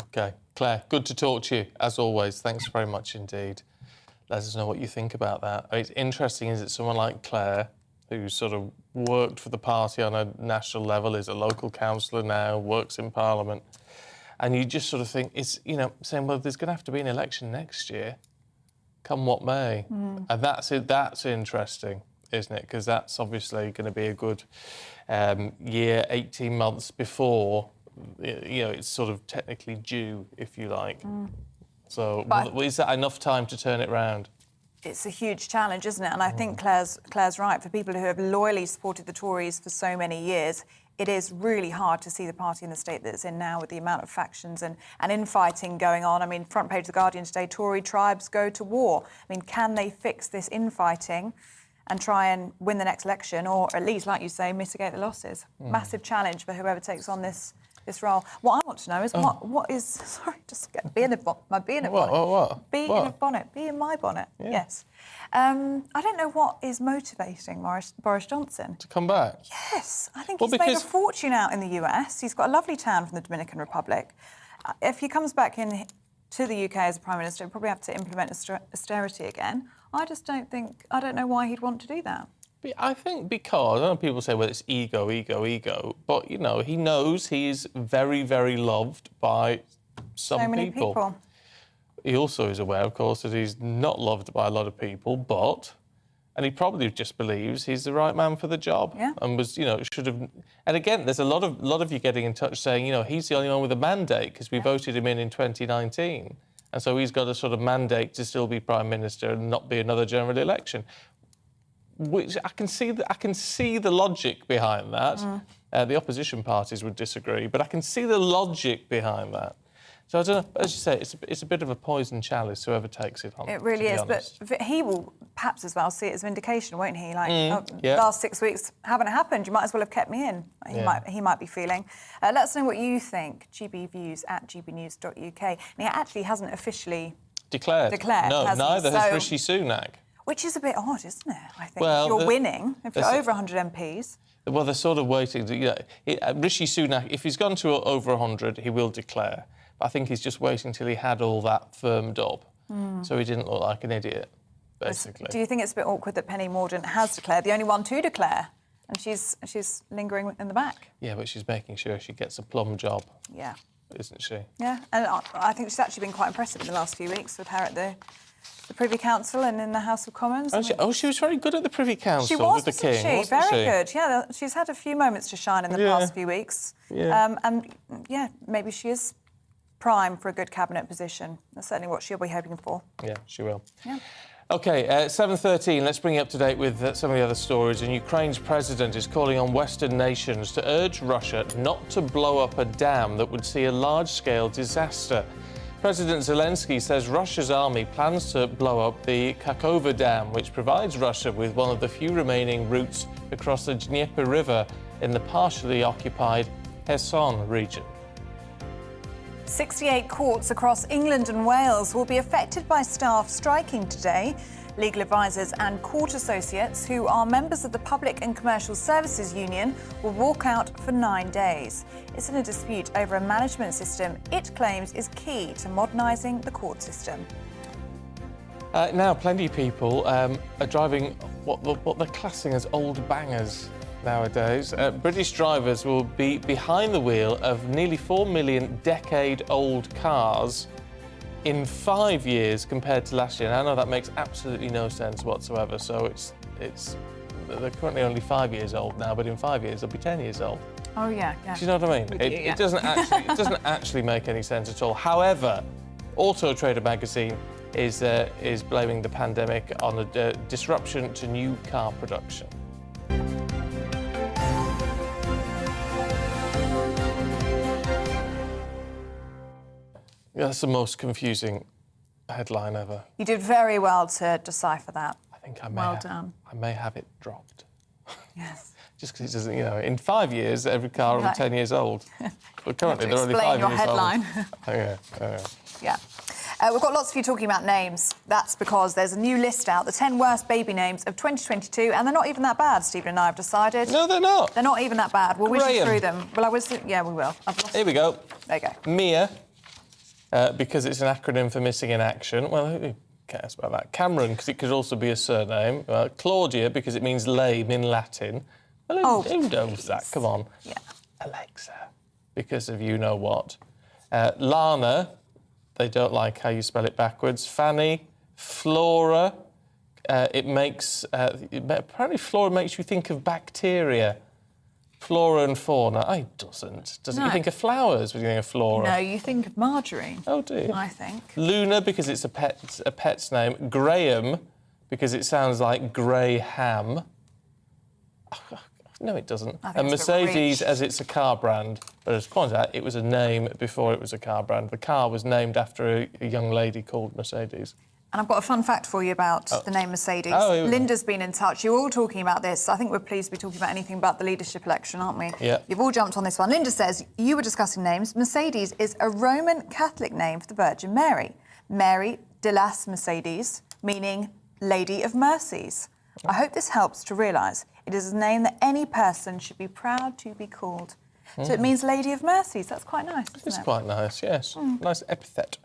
OK. Claire, good to talk to you, as always. Thanks very much indeed. Let us know what you think about that. I mean, it's interesting, is it, someone like Claire, who sort of worked for the party on a national level, is a local councillor now, works in Parliament, and you just sort of think, it's, saying, well, there's going to have to be an election next year, come what may. And that's interesting, isn't it? Because that's obviously going to be a good year, 18 months before, it's sort of technically due, if you like. So is that enough time to turn it round? It's a huge challenge, isn't it? And I think Claire's right. For people who have loyally supported the Tories for so many years, it is really hard to see the party in the state that it's in now, with the amount of factions and infighting going on. I mean, front page of The Guardian today, Tory tribes go to war. I mean, can they fix this infighting and try and win the next election, or at least, like you say, mitigate the losses? Massive challenge for whoever takes on this this role. What I want to know is what is... Sorry, just get bee in a bonnet. My bee in a bonnet. What? Bee in a bonnet. Bee in my bonnet. Yeah. Yes. I don't know what is motivating Boris Johnson. To come back? Yes. I think he's made a fortune out in the US. He's got a lovely town from the Dominican Republic. If he comes back in to the UK as a Prime Minister, he'll probably have to implement austerity again. I don't know why he'd want to do that. I think because, I know people say, well, it's ego, but, you know, he knows he's very, very loved by some so many people. He also is aware, of course, that he's not loved by a lot of people, and he probably just believes he's the right man for the job. Yeah. And was, you know, should have... And again, there's a lot of you getting in touch saying, you know, he's the only one with a mandate because we voted him in 2019. And so he's got a sort of mandate to still be Prime Minister and not be another general election. Which I can see the logic behind that. The opposition parties would disagree, but I can see the logic behind that. So I don't know, as you say, it's a bit of a poison chalice, whoever takes it on. It really is, but he will perhaps as well see it as vindication, won't he? Like, yeah. Last 6 weeks haven't happened, you might as well have kept me in, he might be feeling. Let us know what you think, gbviews@gbnews.uk. And he actually hasn't officially... Declared. No, neither has Rishi Sunak. Which is a bit odd, isn't it, I think? Well, if you're winning, if you're over 100 MPs... Well, they're sort of waiting. Rishi Sunak, if he's gone to over 100, he will declare. But I think he's just waiting till he had all that firmed up, so he didn't look like an idiot, basically. Do you think it's a bit awkward that Penny Mordaunt has declared, the only one to declare, and she's lingering in the back? Yeah, but she's making sure she gets a plum job. Yeah. Isn't she? Yeah, and I think she's actually been quite impressive in the last few weeks with her at the Privy Council and in the House of Commons. She was very good at the Privy Council she was, with the King, she? wasn't Very good, yeah. She's had a few moments to shine in the past few weeks. Yeah. And, yeah, maybe she is prime for a good cabinet position. That's certainly what she'll be hoping for. Yeah, she will. Yeah. OK, 7:13, let's bring you up to date with some of the other stories. And Ukraine's president is calling on Western nations to urge Russia not to blow up a dam that would see a large-scale disaster. President Zelensky says Russia's army plans to blow up the Kakova Dam, which provides Russia with one of the few remaining routes across the Dnieper River in the partially occupied Kherson region. 68 courts across England and Wales will be affected by staff striking today. Legal advisors and court associates, who are members of the Public and Commercial Services Union, will walk out for 9 days. It's in a dispute over a management system it claims is key to modernising the court system. Now, plenty of people are driving what they're classing as old bangers nowadays. British drivers will be behind the wheel of nearly 4 million decade-old cars in 5 years compared to last year. And I know that makes absolutely no sense whatsoever. So they're currently only 5 years old now, but in 5 years they'll be 10 years old. Oh yeah. Do you know what I mean? It doesn't actually make any sense at all. However, Auto Trader magazine is blaming the pandemic on a disruption to new car production. That's the most confusing headline ever. You did very well to decipher that. I think I may have it dropped. Yes. Just because it doesn't, you know, in 5 years, every car will be 10 years old. But currently, they're only 5 years headline. old. Yeah. We've got lots of you talking about names. That's because there's a new list out, the 10 worst baby names of 2022, and they're not even that bad, Stephen and I have decided. No, they're not. They're not even that bad. We'll whiz you through them. Well, yeah, we will. Here we go. There you go. Mia, because it's an acronym for missing in action. Well, who cares about that? Cameron, because it could also be a surname. Claudia, because it means lame in Latin. Well, who knows that? Come on. Yeah. Alexa, because of you-know-what. Lana, they don't like how you spell it backwards. Fanny, Flora, apparently Flora makes you think of bacteria. Flora and fauna. It doesn't. Doesn't you think of flowers when you think of flora? No, you think of margarine. Oh, do you? I think. Luna, because it's a pet's name. Graham, because it sounds like grey ham. No, it doesn't. And Mercedes, as it's a car brand. But as pointed out, it was a name before it was a car brand. The car was named after a young lady called Mercedes. And I've got a fun fact for you about the name Mercedes. Oh, Linda's been in touch. You're all talking about this. I think we're pleased to be talking about anything but the leadership election, aren't we? Yeah. You've all jumped on this one. Linda says, you were discussing names. Mercedes is a Roman Catholic name for the Virgin Mary. Mary de las Mercedes, meaning Lady of Mercies. I hope this helps to realise it is a name that any person should be proud to be called. So it means Lady of Mercies. That's quite nice, isn't it? It's quite nice, yes. Nice epithet.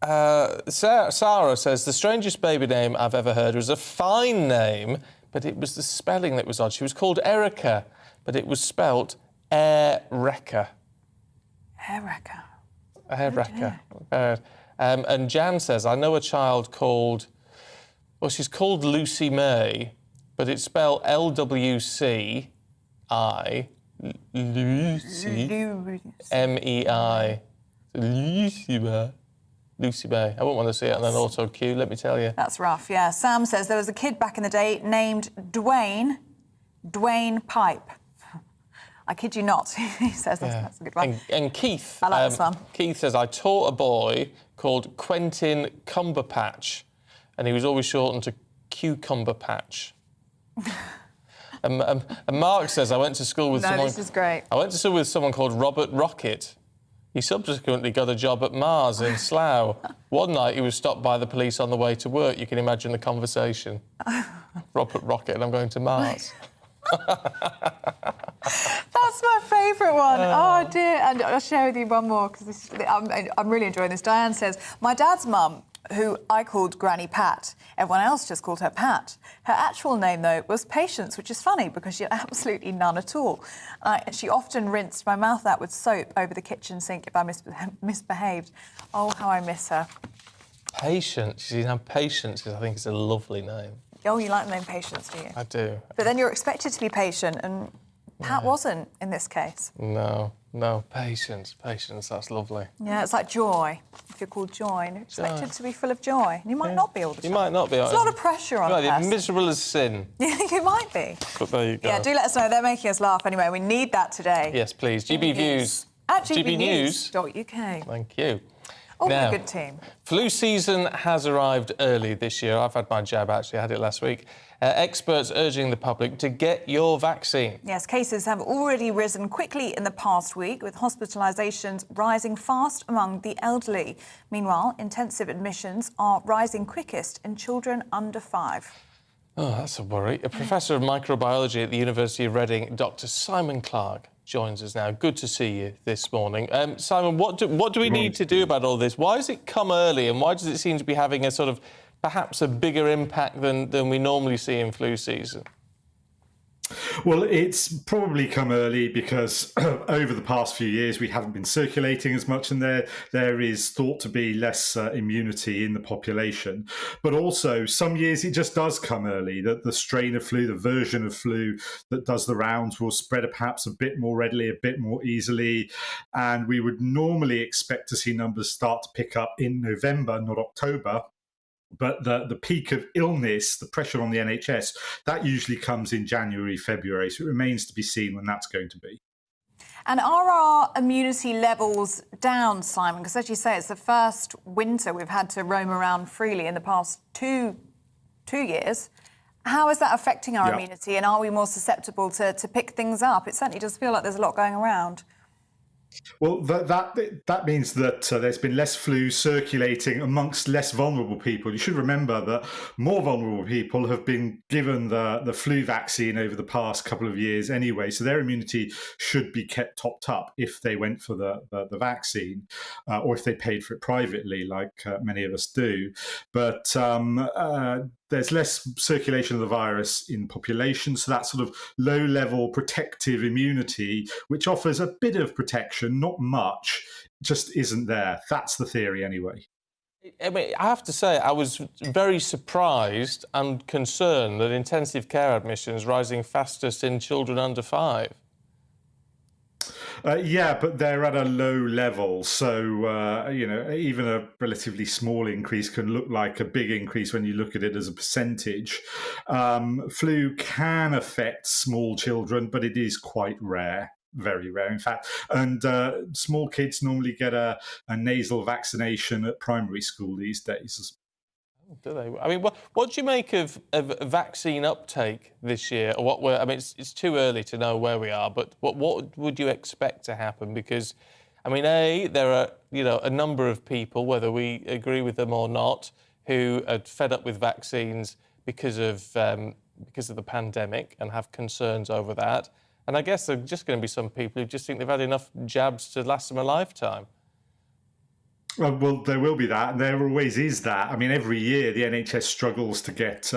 Sarah says, the strangest baby name I've ever heard was a fine name, but it was the spelling that was odd. She was called Erica, but it was spelt Erica. Erica. Erica. And Jan says, I know a child called... Well, she's called Lucy May, but it's spelled Lwci, Lucy, Mei. Lucy May. Lucy May. I wouldn't want to see it on an auto cue, let me tell you. That's rough, yeah. Sam says there was a kid back in the day named Dwayne Pipe. I kid you not. He says that's a good one. And Keith. I like this one. Keith says, I taught a boy called Quentin Cumberpatch, and he was always shortened to Cucumber Patch. and Mark says, I went to school with someone... this is great. I went to school with someone called Robert Rocket. He subsequently got a job at Mars in Slough. One night he was stopped by the police on the way to work. You can imagine the conversation. Robert Rocket, and I'm going to Mars. That's my favourite one. Oh, dear. And I'll share with you one more, because I'm really enjoying this. Diane says, my dad's mum, who I called Granny Pat, everyone else just called her Pat. Her actual name, though, was Patience, which is funny because she had absolutely none at all. She often rinsed my mouth out with soap over the kitchen sink if I misbehaved. Oh, how I miss her. Patience. You know, Patience, I think, is a lovely name. Oh, you like the name Patience, do you? I do. But then you're expected to be patient, and Pat wasn't in this case. No, Patience, that's lovely. Yeah, it's like joy. If you're called Joy, you're expected to be full of joy. And you might not be all the time. You might not be. There's a lot of pressure on you a person. miserable as sin. You think it might be? But there you go. Yeah, do let us know. They're making us laugh anyway. We need that today. Yes, please. GB Views. At GBnews.uk. Thank you. Oh, Now, a good team. Flu season has arrived early this year. I've had my jab, actually. I had it last week. Experts urging the public to get your vaccine. Yes, cases have already risen quickly in the past week, with hospitalisations rising fast among the elderly. Meanwhile, intensive admissions are rising quickest in children under 5. Oh, that's a worry. A professor of microbiology at the University of Reading, Dr. Simon Clark, joins us now. Good to see you this morning. Simon, what do we need to do about all this? Why has it come early, and why does it seem to be having a sort of perhaps a bigger impact than we normally see in flu season? Well, it's probably come early because over the past few years we haven't been circulating as much, and there is thought to be less immunity in the population. But also, some years it just does come early, that the strain of flu, the version of flu that does the rounds will spread perhaps a bit more readily, a bit more easily. And we would normally expect to see numbers start to pick up in November, not October. But the peak of illness, the pressure on the NHS, that usually comes in January, February. So it remains to be seen when that's going to be. And are our immunity levels down, Simon? Because as you say, it's the first winter we've had to roam around freely in the past two years. How is that affecting our immunity, and are we more susceptible to pick things up? It certainly does feel like there's a lot going around. Well, that means that there's been less flu circulating amongst less vulnerable people. You should remember that more vulnerable people have been given the flu vaccine over the past couple of years anyway, so their immunity should be kept topped up if they went for the vaccine or if they paid for it privately, like many of us do. But there's less circulation of the virus in population, so that sort of low-level protective immunity, which offers a bit of protection, not much, just isn't there. That's the theory anyway. I mean, I have to say, I was very surprised and concerned that intensive care admissions rising fastest in children under 5. Yeah, but they're at a low level. So, even a relatively small increase can look like a big increase when you look at it as a percentage. Flu can affect small children, but it is quite rare. very rare, in fact. And small kids normally get a nasal vaccination at primary school these days. Do they? I mean, what do you make of vaccine uptake this year? Or I mean, it's too early to know where we are, but what would you expect to happen? Because, I mean, there are a number of people, whether we agree with them or not, who are fed up with vaccines because of the pandemic and have concerns over that. And I guess there are just going to be some people who just think they've had enough jabs to last them a lifetime. Well, there will be that, and there always is that. I mean, every year the NHS struggles to get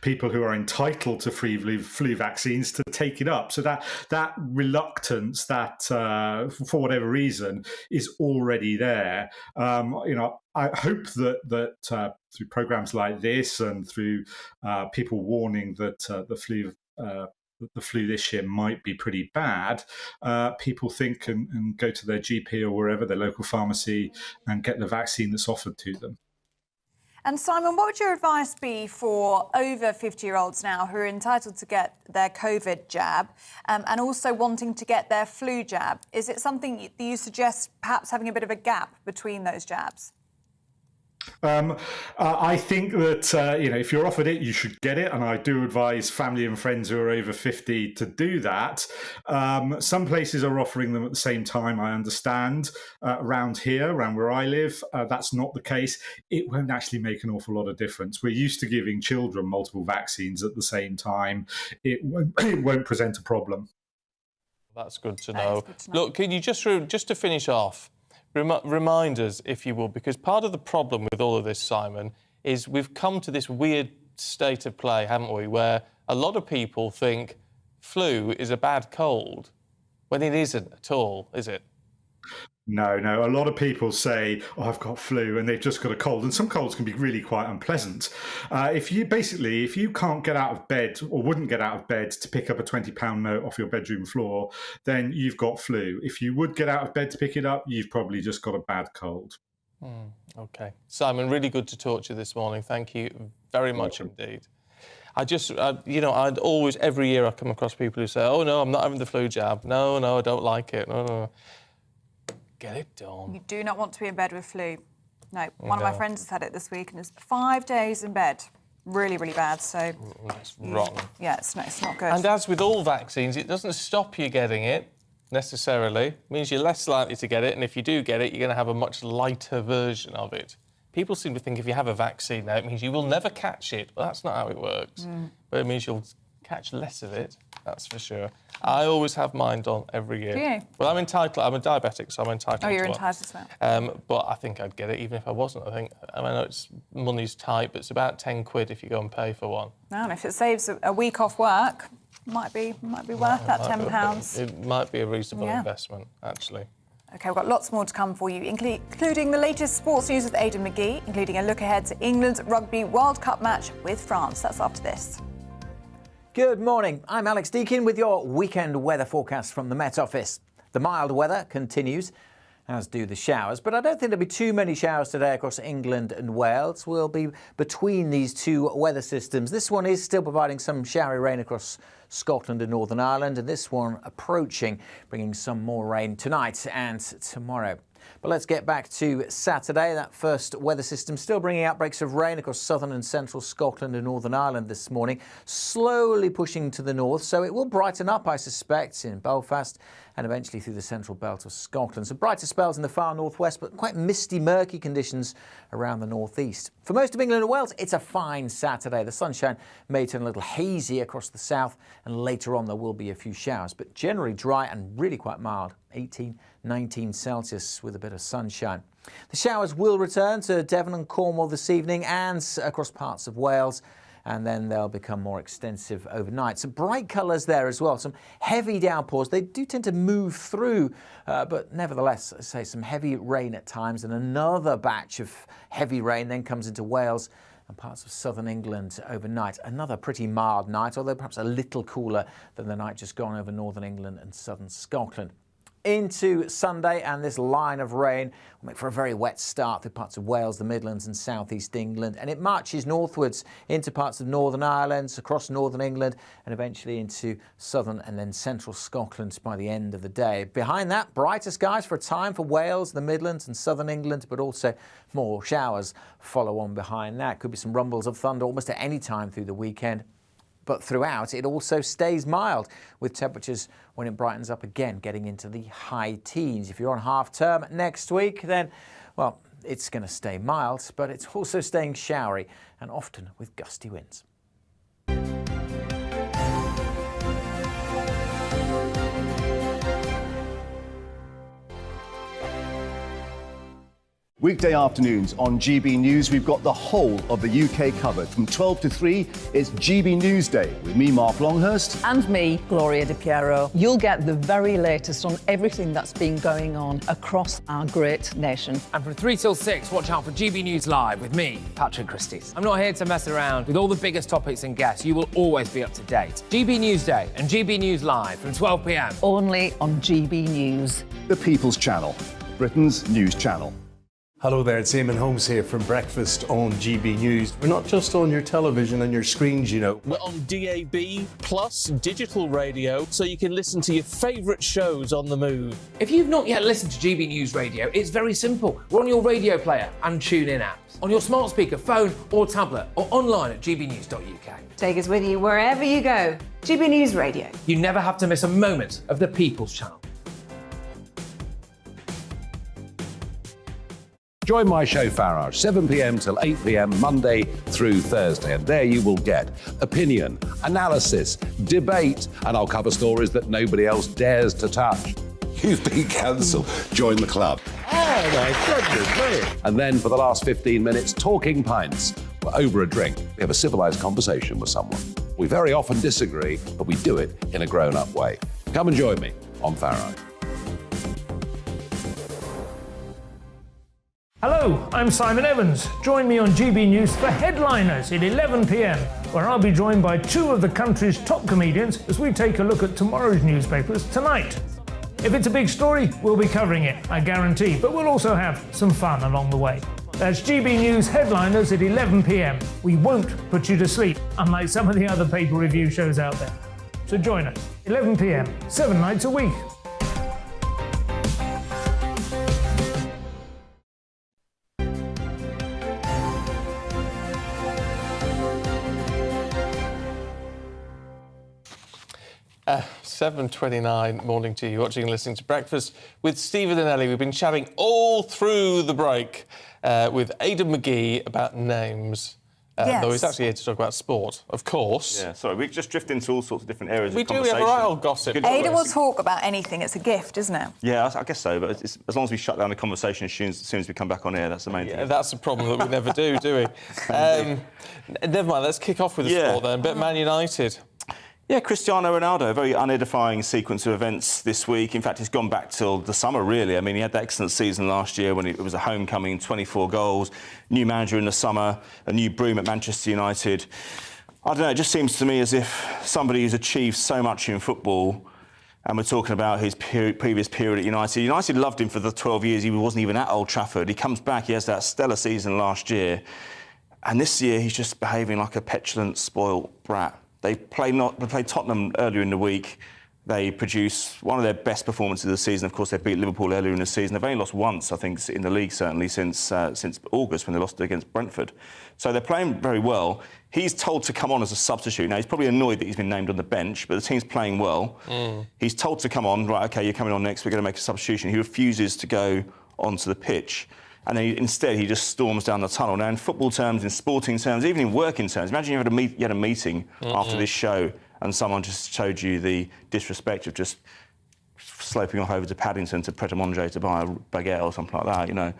people who are entitled to flu vaccines to take it up. So that reluctance, that for whatever reason, is already there. I hope that through programmes like this and through people warning that the flu this year might be pretty bad, people think and go to their GP or wherever, their local pharmacy, and get the vaccine that's offered to them. And Simon, what would your advice be for over 50-year-olds now who are entitled to get their COVID jab and also wanting to get their flu jab? Is it something that you suggest perhaps having a bit of a gap between those jabs? I think that if you're offered it, you should get it, and I do advise family and friends who are over 50 to do that. Some places are offering them at the same time, I understand. Around where I live, that's not the case. It won't actually make an awful lot of difference. We're used to giving children multiple vaccines at the same time. It won't present a problem. That's good to know. Look, can you just to finish off, remind us, if you will, because part of the problem with all of this, Simon, is we've come to this weird state of play, haven't we, where a lot of people think flu is a bad cold, when it isn't at all, is it? No. A lot of people say, "Oh, I've got flu," and they've just got a cold. And some colds can be really quite unpleasant. If you can't get out of bed or wouldn't get out of bed to pick up a £20 note off your bedroom floor, then you've got flu. If you would get out of bed to pick it up, you've probably just got a bad cold. OK. Simon, really good to talk to you this morning. Thank you very much indeed. I'd always, every year I come across people who say, "Oh, no, I'm not having the flu jab. No, I don't like it. No. Get it done." You do not want to be in bed with flu. No. One of my friends has had it this week and is 5 days in bed. Really, really bad. So that's rotten. Yeah, it's not good. And as with all vaccines, it doesn't stop you getting it necessarily. It means you're less likely to get it, and if you do get it, you're going to have a much lighter version of it. People seem to think if you have a vaccine now, it means you will never catch it. Well, that's not how it works. But it means you'll catch less of it, that's for sure. I always have mine done every year. Do you? Well, I'm entitled. I'm a diabetic, so I'm entitled to you're one. entitled to that. But I think I'd get it even if I wasn't. I know money's tight, but it's about £10 if you go and pay for one. No, and if it saves a week off work, might be worth that £10. It might be a reasonable investment, actually. OK, we've got lots more to come for you, including the latest sports news with Aidan McGee, including a look ahead to England's Rugby World Cup match with France. That's after this. Good morning. I'm Alex Deakin with your weekend weather forecast from the Met Office. The mild weather continues, as do the showers, but I don't think there'll be too many showers today across England and Wales. We'll be between these two weather systems. This one is still providing some showery rain across Scotland and Northern Ireland, and this one approaching, bringing some more rain tonight and tomorrow. But let's get back to Saturday. That first weather system still bringing outbreaks of rain across southern and central Scotland and Northern Ireland this morning, slowly pushing to the north. So it will brighten up, I suspect, in Belfast and eventually through the central belt of Scotland. Some brighter spells in the far northwest, but quite misty, murky conditions around the northeast. For most of England and Wales, it's a fine Saturday. The sunshine may turn a little hazy across the south, and later on there will be a few showers, but generally dry and really quite mild. 18, 19 Celsius with a bit of sunshine. The showers will return to Devon and Cornwall this evening and across parts of Wales, and then they'll become more extensive overnight. Some bright colours there as well, some heavy downpours. They do tend to move through, but nevertheless, I say some heavy rain at times, and another batch of heavy rain then comes into Wales and parts of southern England overnight. Another pretty mild night, although perhaps a little cooler than the night just gone over northern England and southern Scotland. into Sunday, and this line of rain will make for a very wet start through parts of Wales, the Midlands and South East England, and it marches northwards into parts of Northern Ireland, across Northern England, and eventually into southern and then central Scotland by the end of the day. Behind that, brighter skies for a time for Wales, the Midlands and southern England, but also more showers follow on behind that. Could be some rumbles of thunder almost at any time through the weekend. But throughout, it also stays mild, with temperatures, when it brightens up again, getting into the high teens. If you're on half term next week, then, well, it's going to stay mild, but it's also staying showery and often with gusty winds. Weekday afternoons on GB News, we've got the whole of the UK covered. From 12 to 3, it's GB News Day with me, Mark Longhurst. And me, Gloria Di Piero. You'll get the very latest on everything that's been going on across our great nation. And from 3 till 6, watch out for GB News Live with me, Patrick Christys. I'm not here to mess around with all the biggest topics and guests. You will always be up to date. GB News Day and GB News Live from 12 p.m. Only on GB News. The People's Channel, Britain's news channel. Hello there, it's Eamon Holmes here from Breakfast on GB News. We're not just on your television and your screens, you know. We're on DAB plus digital radio, so you can listen to your favourite shows on the move. If you've not yet listened to GB News Radio, it's very simple. We're on your radio player and TuneIn apps, on your smart speaker, phone or tablet, or online at gbnews.uk. Take us with you wherever you go. GB News Radio. You never have to miss a moment of the People's Channel. Join my show Farage, 7 p.m. till 8 p.m. Monday through Thursday, and there you will get opinion, analysis, debate, and I'll cover stories that nobody else dares to touch. You've been cancelled. Join the club. Oh my goodness me. And then for the last 15 minutes, talking pints. We're over a drink. We have a civilised conversation with someone. We very often disagree, but we do it in a grown-up way. Come and join me on Farage. Hello, I'm Simon Evans. Join me on GB News for Headliners at 11 p.m, where I'll be joined by two of the country's top comedians as we take a look at tomorrow's newspapers tonight. If it's a big story, we'll be covering it, I guarantee, but we'll also have some fun along the way. That's GB News Headliners at 11 p.m. We won't put you to sleep, unlike some of the other paper review shows out there. So join us, 11 p.m, 7 nights a week. Uh, 7:29, morning to you, watching and listening to Breakfast with Stephen and Ellie. We've been chatting all through the break with Aidan McGee about names. Yes. Though he's actually here to talk about sport, of course. Yeah, sorry, we just drift into all sorts of different areas We of do, conversation. we have a right old gossip. Aidan will talk about anything. It's a gift, isn't it? Yeah, I guess so, but it's, as long as we shut down the conversation as soon as we come back on air, that's the main thing. That's a problem that we never do we? Never mind, let's kick off with the sport then. But Man United. Yeah, Cristiano Ronaldo, a very unedifying sequence of events this week. In fact, it's gone back till the summer, really. I mean, he had that excellent season last year when it was a homecoming, 24 goals, new manager in the summer, a new broom at Manchester United. I don't know, it just seems to me as if somebody who's achieved so much in football, and we're talking about his previous period at United. United loved him for the 12 years he wasn't even at Old Trafford. He comes back, he has that stellar season last year, and this year he's just behaving like a petulant, spoiled brat. They played Tottenham earlier in the week. They produced one of their best performances of the season. Of course, they beat Liverpool earlier in the season. They've only lost once, I think, in the league, certainly, since August, when they lost against Brentford. So they're playing very well. He's told to come on as a substitute. Now, he's probably annoyed that he's been named on the bench, but the team's playing well. He's told to come on, right, OK, you're coming on next, we're going to make a substitution. He refuses to go onto the pitch. And then instead, he just storms down the tunnel. Now, in football terms, in sporting terms, even in working terms, imagine you had a meeting after this show and someone just showed you the disrespect of just sloping off over to Paddington to Pret a Manger to buy a baguette or something like that, you know.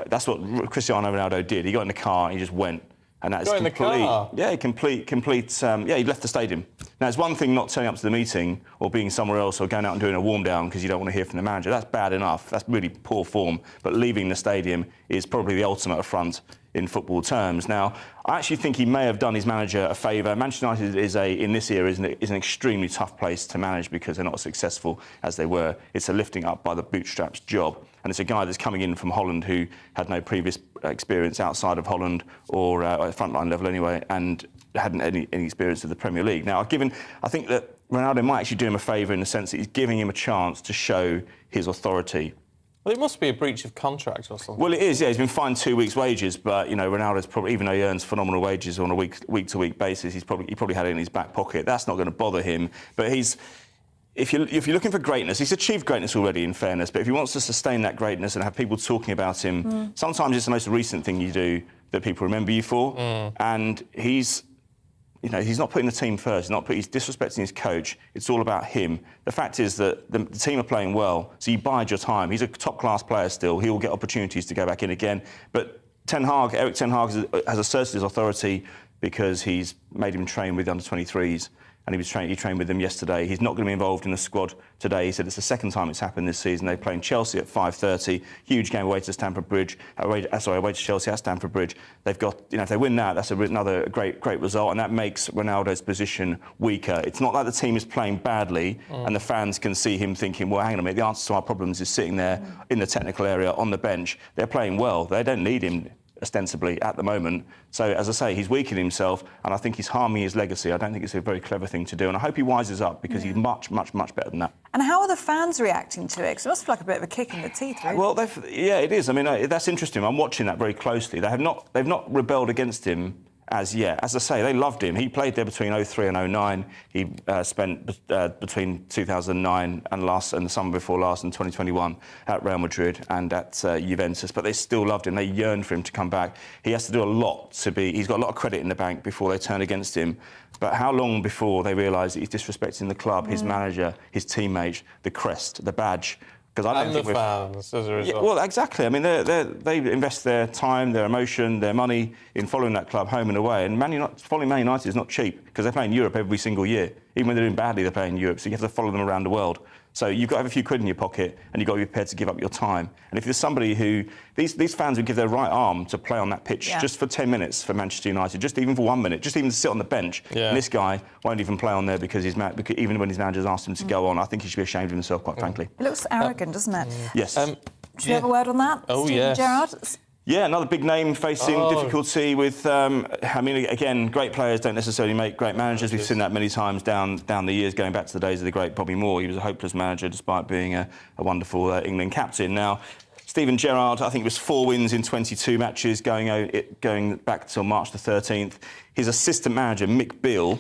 That's what Cristiano Ronaldo did. He got in the car and he just went. And that's Got in the car? Yeah, he left the stadium. Now, it's one thing not turning up to the meeting or being somewhere else or going out and doing a warm-down because you don't want to hear from the manager. That's bad enough. That's really poor form. But leaving the stadium is probably the ultimate affront in football terms. Now, I actually think he may have done his manager a favour. Manchester United in this era is an extremely tough place to manage because they're not as successful as they were. It's a lifting up by the bootstraps job. And it's a guy that's coming in from Holland who had no previous experience outside of Holland or at frontline level anyway, and hadn't any experience of the Premier League. Now, I think that Ronaldo might actually do him a favour in the sense that he's giving him a chance to show his authority. Well, it must be a breach of contract or something. Well, it is, yeah. He's been fined 2 weeks' wages, but, Ronaldo's probably, even though he earns phenomenal wages on a week-to-week basis, he probably had it in his back pocket. That's not going to bother him. But if you're looking for greatness, he's achieved greatness already, in fairness, but if he wants to sustain that greatness and have people talking about him, sometimes it's the most recent thing you do that people remember you for. And he's not putting the team first. He's disrespecting his coach. It's all about him. The fact is that the team are playing well, so you bide your time. He's a top-class player still. He will get opportunities to go back in again. But Erik Ten Hag has asserted his authority because he's made him train with the under-23s. And he trained with them yesterday. He's not going to be involved in the squad today. He said it's the second time it's happened this season. They're playing Chelsea at 5:30. Huge game away to Stamford Bridge. Away to Chelsea at Stamford Bridge. They've got, if they win that, that's another great result, and that makes Ronaldo's position weaker. It's not like the team is playing badly, and the fans can see him thinking, well, hang on a minute, the answer to our problems is sitting there in the technical area on the bench. They're playing well. They don't need him ostensibly at the moment. So, as I say, he's weakening himself, and I think he's harming his legacy. I don't think it's a very clever thing to do, and I hope he wises up because he's much, much, much better than that. And how are the fans reacting to it? Because it must feel like a bit of a kick in the teeth, really. Well, yeah, it is. I mean, that's interesting. I'm watching that very closely. They've not rebelled against him as yet. As I say, they loved him. He played there between 2003 and 2009. He spent between 2009 and the summer before last in 2021 at Real Madrid and at Juventus. But they still loved him. They yearned for him to come back. He has to do a lot he's got a lot of credit in the bank before they turn against him. But how long before they realise that he's disrespecting the club, his manager, his teammates, the crest, the badge? And the fans, as a result. Yeah, well, exactly. I mean, they invest their time, their emotion, their money in following that club home and away. And following Man United is not cheap because they play in Europe every single year. Even when they're doing badly, they play in Europe. So you have to follow them around the world. So you've got to have a few quid in your pocket and you've got to be prepared to give up your time. And if there's somebody who... These fans would give their right arm to play on that pitch just for 10 minutes for Manchester United, just even for 1 minute, just even to sit on the bench. Yeah. And this guy won't even play on there because even when his manager's asked him to go on, I think he should be ashamed of himself, quite frankly. It looks arrogant, doesn't it? Yes. Do you have a word on that, Steven Gerrard? Yeah, another big name facing difficulty with... again, great players don't necessarily make great managers. We've seen that many times down the years, going back to the days of the great Bobby Moore. He was a hopeless manager despite being a wonderful England captain. Now, Steven Gerrard, I think it was 4 wins in 22 matches going back till March the 13th. His assistant manager, Mick Beale,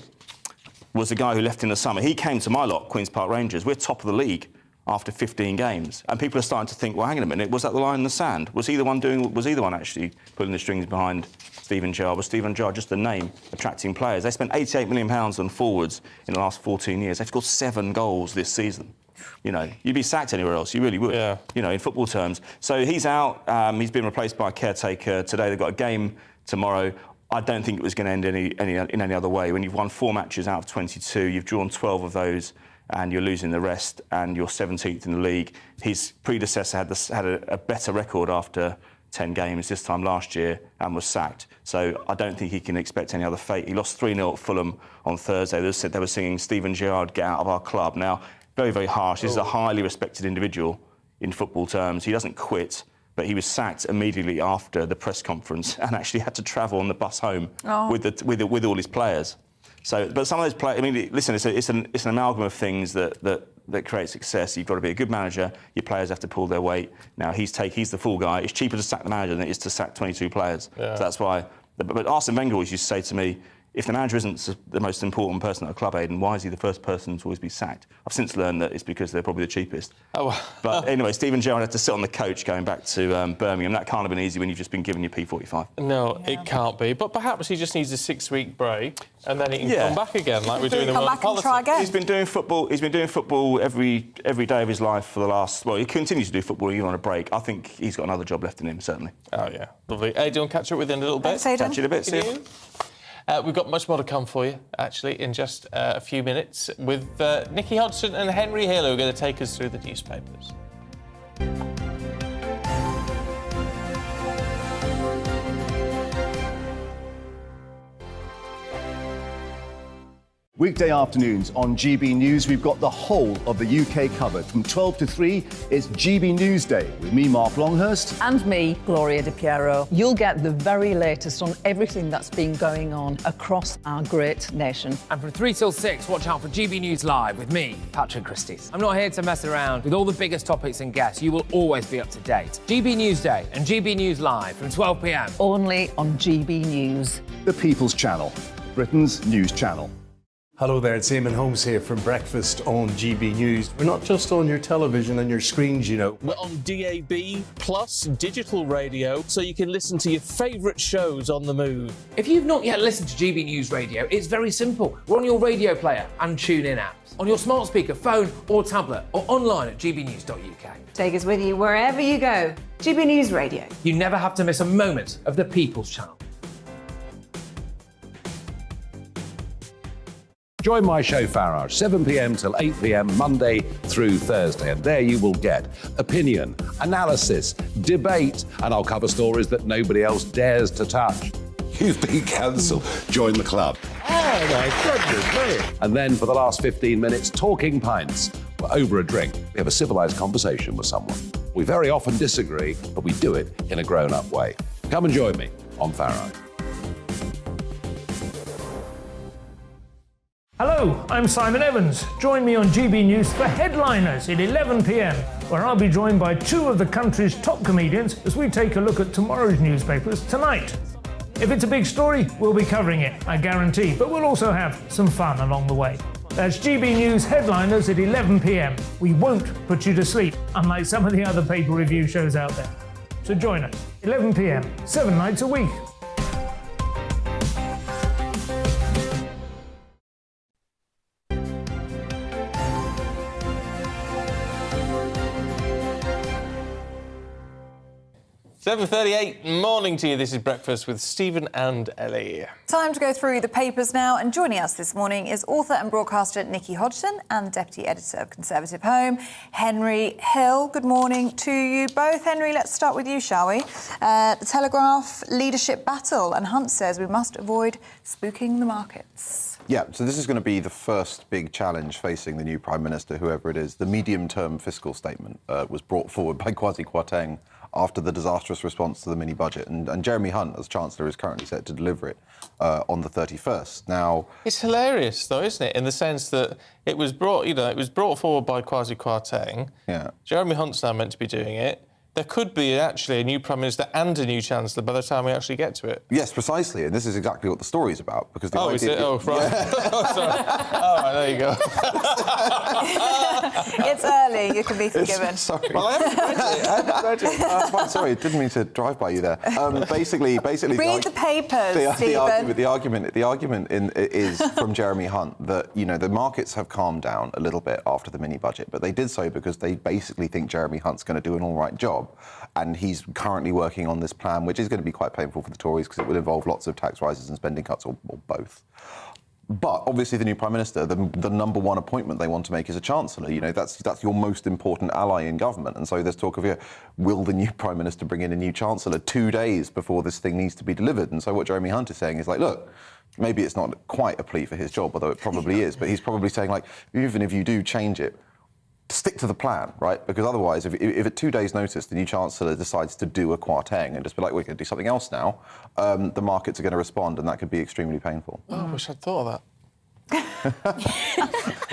was the guy who left in the summer. He came to my lot, Queen's Park Rangers. We're top of the league after 15 games. And people are starting to think, well, hang on a minute, was that the line in the sand? Was he the one actually pulling the strings behind Steven Gerrard? Was Steven Gerrard just a name attracting players? They spent £88 million on forwards in the last 14 years. They've scored 7 goals this season. You'd be sacked anywhere else. You really would. Yeah. In football terms. So he's out. He's been replaced by a caretaker today. They've got a game tomorrow. I don't think it was going to end in any other way. When you've won 4 matches out of 22, you've drawn 12 of those, and you're losing the rest, and you're 17th in the league. His predecessor had a better record after 10 games this time last year and was sacked. So I don't think he can expect any other fate. He lost 3-0 at Fulham on Thursday. They said they were singing Steven Gerrard, get out of our club. Now, very, very harsh. This is a highly respected individual in football terms. He doesn't quit, but he was sacked immediately after the press conference and actually had to travel on the bus home with all his players. So, but some of those players, listen, it's an amalgam of things that create success. You've got to be a good manager. Your players have to pull their weight. Now, he's the full guy. It's cheaper to sack the manager than it is to sack 22 players. Yeah. So that's why... But Arsene Wenger always used to say to me, if the manager isn't the most important person at a club, Aidan, why is he the first person to always be sacked? I've since learned that it's because they're probably the cheapest. But anyway, Steven Gerrard had to sit on the coach going back to Birmingham. That can't have been easy when you've just been given your P45. No, it can't be. But perhaps he just needs a 6-week break and then he can come back again, like we're doing in the World Politics. Try again. He's been doing football every day of his life for the last... Well, he continues to do football even on a break. I think he's got another job left in him, certainly. Oh, yeah. Lovely. Aidan, we'll catch up with you in a little bit. Thanks, Aidan. Catch you in a bit, see you. We've got much more to come for you, actually, in just a few minutes with Nicky Hodgson and Henry Hill, who are going to take us through the newspapers. Weekday afternoons on GB News, we've got the whole of the UK covered. From 12 to 3, it's GB News Day with me, Mark Longhurst. And me, Gloria Di Piero. You'll get the very latest on everything that's been going on across our great nation. And from 3 till 6, watch out for GB News Live with me, Patrick Christys. I'm not here to mess around. With all the biggest topics and guests, you will always be up to date. GB News Day and GB News Live from 12 p.m. Only on GB News. The People's Channel, Britain's news channel. Hello there, it's Eamon Holmes here from Breakfast on GB News. We're not just on your television and your screens, you know. We're on DAB plus digital radio, so you can listen to your favourite shows on the move. If you've not yet listened to GB News Radio, it's very simple. We're on your radio player and tune-in apps, on your smart speaker, phone or tablet, or online at gbnews.uk. Take us with you wherever you go. GB News Radio. You never have to miss a moment of the People's Channel. Join my show Farage, 7 p.m. till 8 p.m. Monday through Thursday, and there you will get opinion, analysis, debate, and I'll cover stories that nobody else dares to touch. You've been cancelled. Join the club. Oh my goodness me. And then for the last 15 minutes, talking pints. We're over a drink. We have a civilised conversation with someone. We very often disagree, but we do it in a grown-up way. Come and join me on Farage. Hello, I'm Simon Evans. Join me on GB News for Headliners at 11 p.m, where I'll be joined by two of the country's top comedians as we take a look at tomorrow's newspapers tonight. If it's a big story, we'll be covering it, I guarantee, but we'll also have some fun along the way. That's GB News Headliners at 11 p.m. We won't put you to sleep, unlike some of the other paper review shows out there. So join us, 11 p.m, 7 nights a week. $7:38, morning to you. This is Breakfast with Stephen and Ellie. Time to go through the papers now, and joining us this morning is author and broadcaster Nikki Hodgson and Deputy Editor of Conservative Home, Henry Hill. Good morning to you both. Henry, let's start with you, shall we? The Telegraph leadership battle, and Hunt says we must avoid spooking the markets. Yeah, so this is going to be the first big challenge facing the new Prime Minister, whoever it is. The medium-term fiscal statement was brought forward by Kwasi Kwarteng after the disastrous response to the mini-budget. And Jeremy Hunt, as Chancellor, is currently set to deliver it on the 31st. Now, it's hilarious, though, isn't it? In the sense that it was brought forward by Kwasi Kwarteng. Yeah. Jeremy Hunt's now meant to be doing it. There could be actually a new Prime Minister and a new Chancellor by the time we actually get to it. Yes, precisely, and this is exactly what the story's about. Because the is it? Oh, right. Yeah. Oh, sorry. All right, there you go. It's early, you can be forgiven. Sorry. Well, I haven't read it. Sorry, didn't mean to drive by you there. Basically, read the papers, Stephen. The argument is from Jeremy Hunt that the markets have calmed down a little bit after the mini budget, but they did so because they basically think Jeremy Hunt's going to do an all right job. And he's currently working on this plan, which is going to be quite painful for the Tories because it will involve lots of tax rises and spending cuts, or both. But obviously, the new Prime Minister, the number one appointment they want to make is a Chancellor. That's your most important ally in government. And so there's talk of, will the new Prime Minister bring in a new Chancellor 2 days before this thing needs to be delivered? And so what Jeremy Hunt is saying is like, look, maybe it's not quite a plea for his job, although it probably is. But he's probably saying, like, even if you do change it, stick to the plan, right? Because otherwise, if at 2 days' notice the new Chancellor decides to do a Kwarteng and just be like, we're going to do something else now, the markets are going to respond, and that could be extremely painful. Oh, I wish I'd thought of that.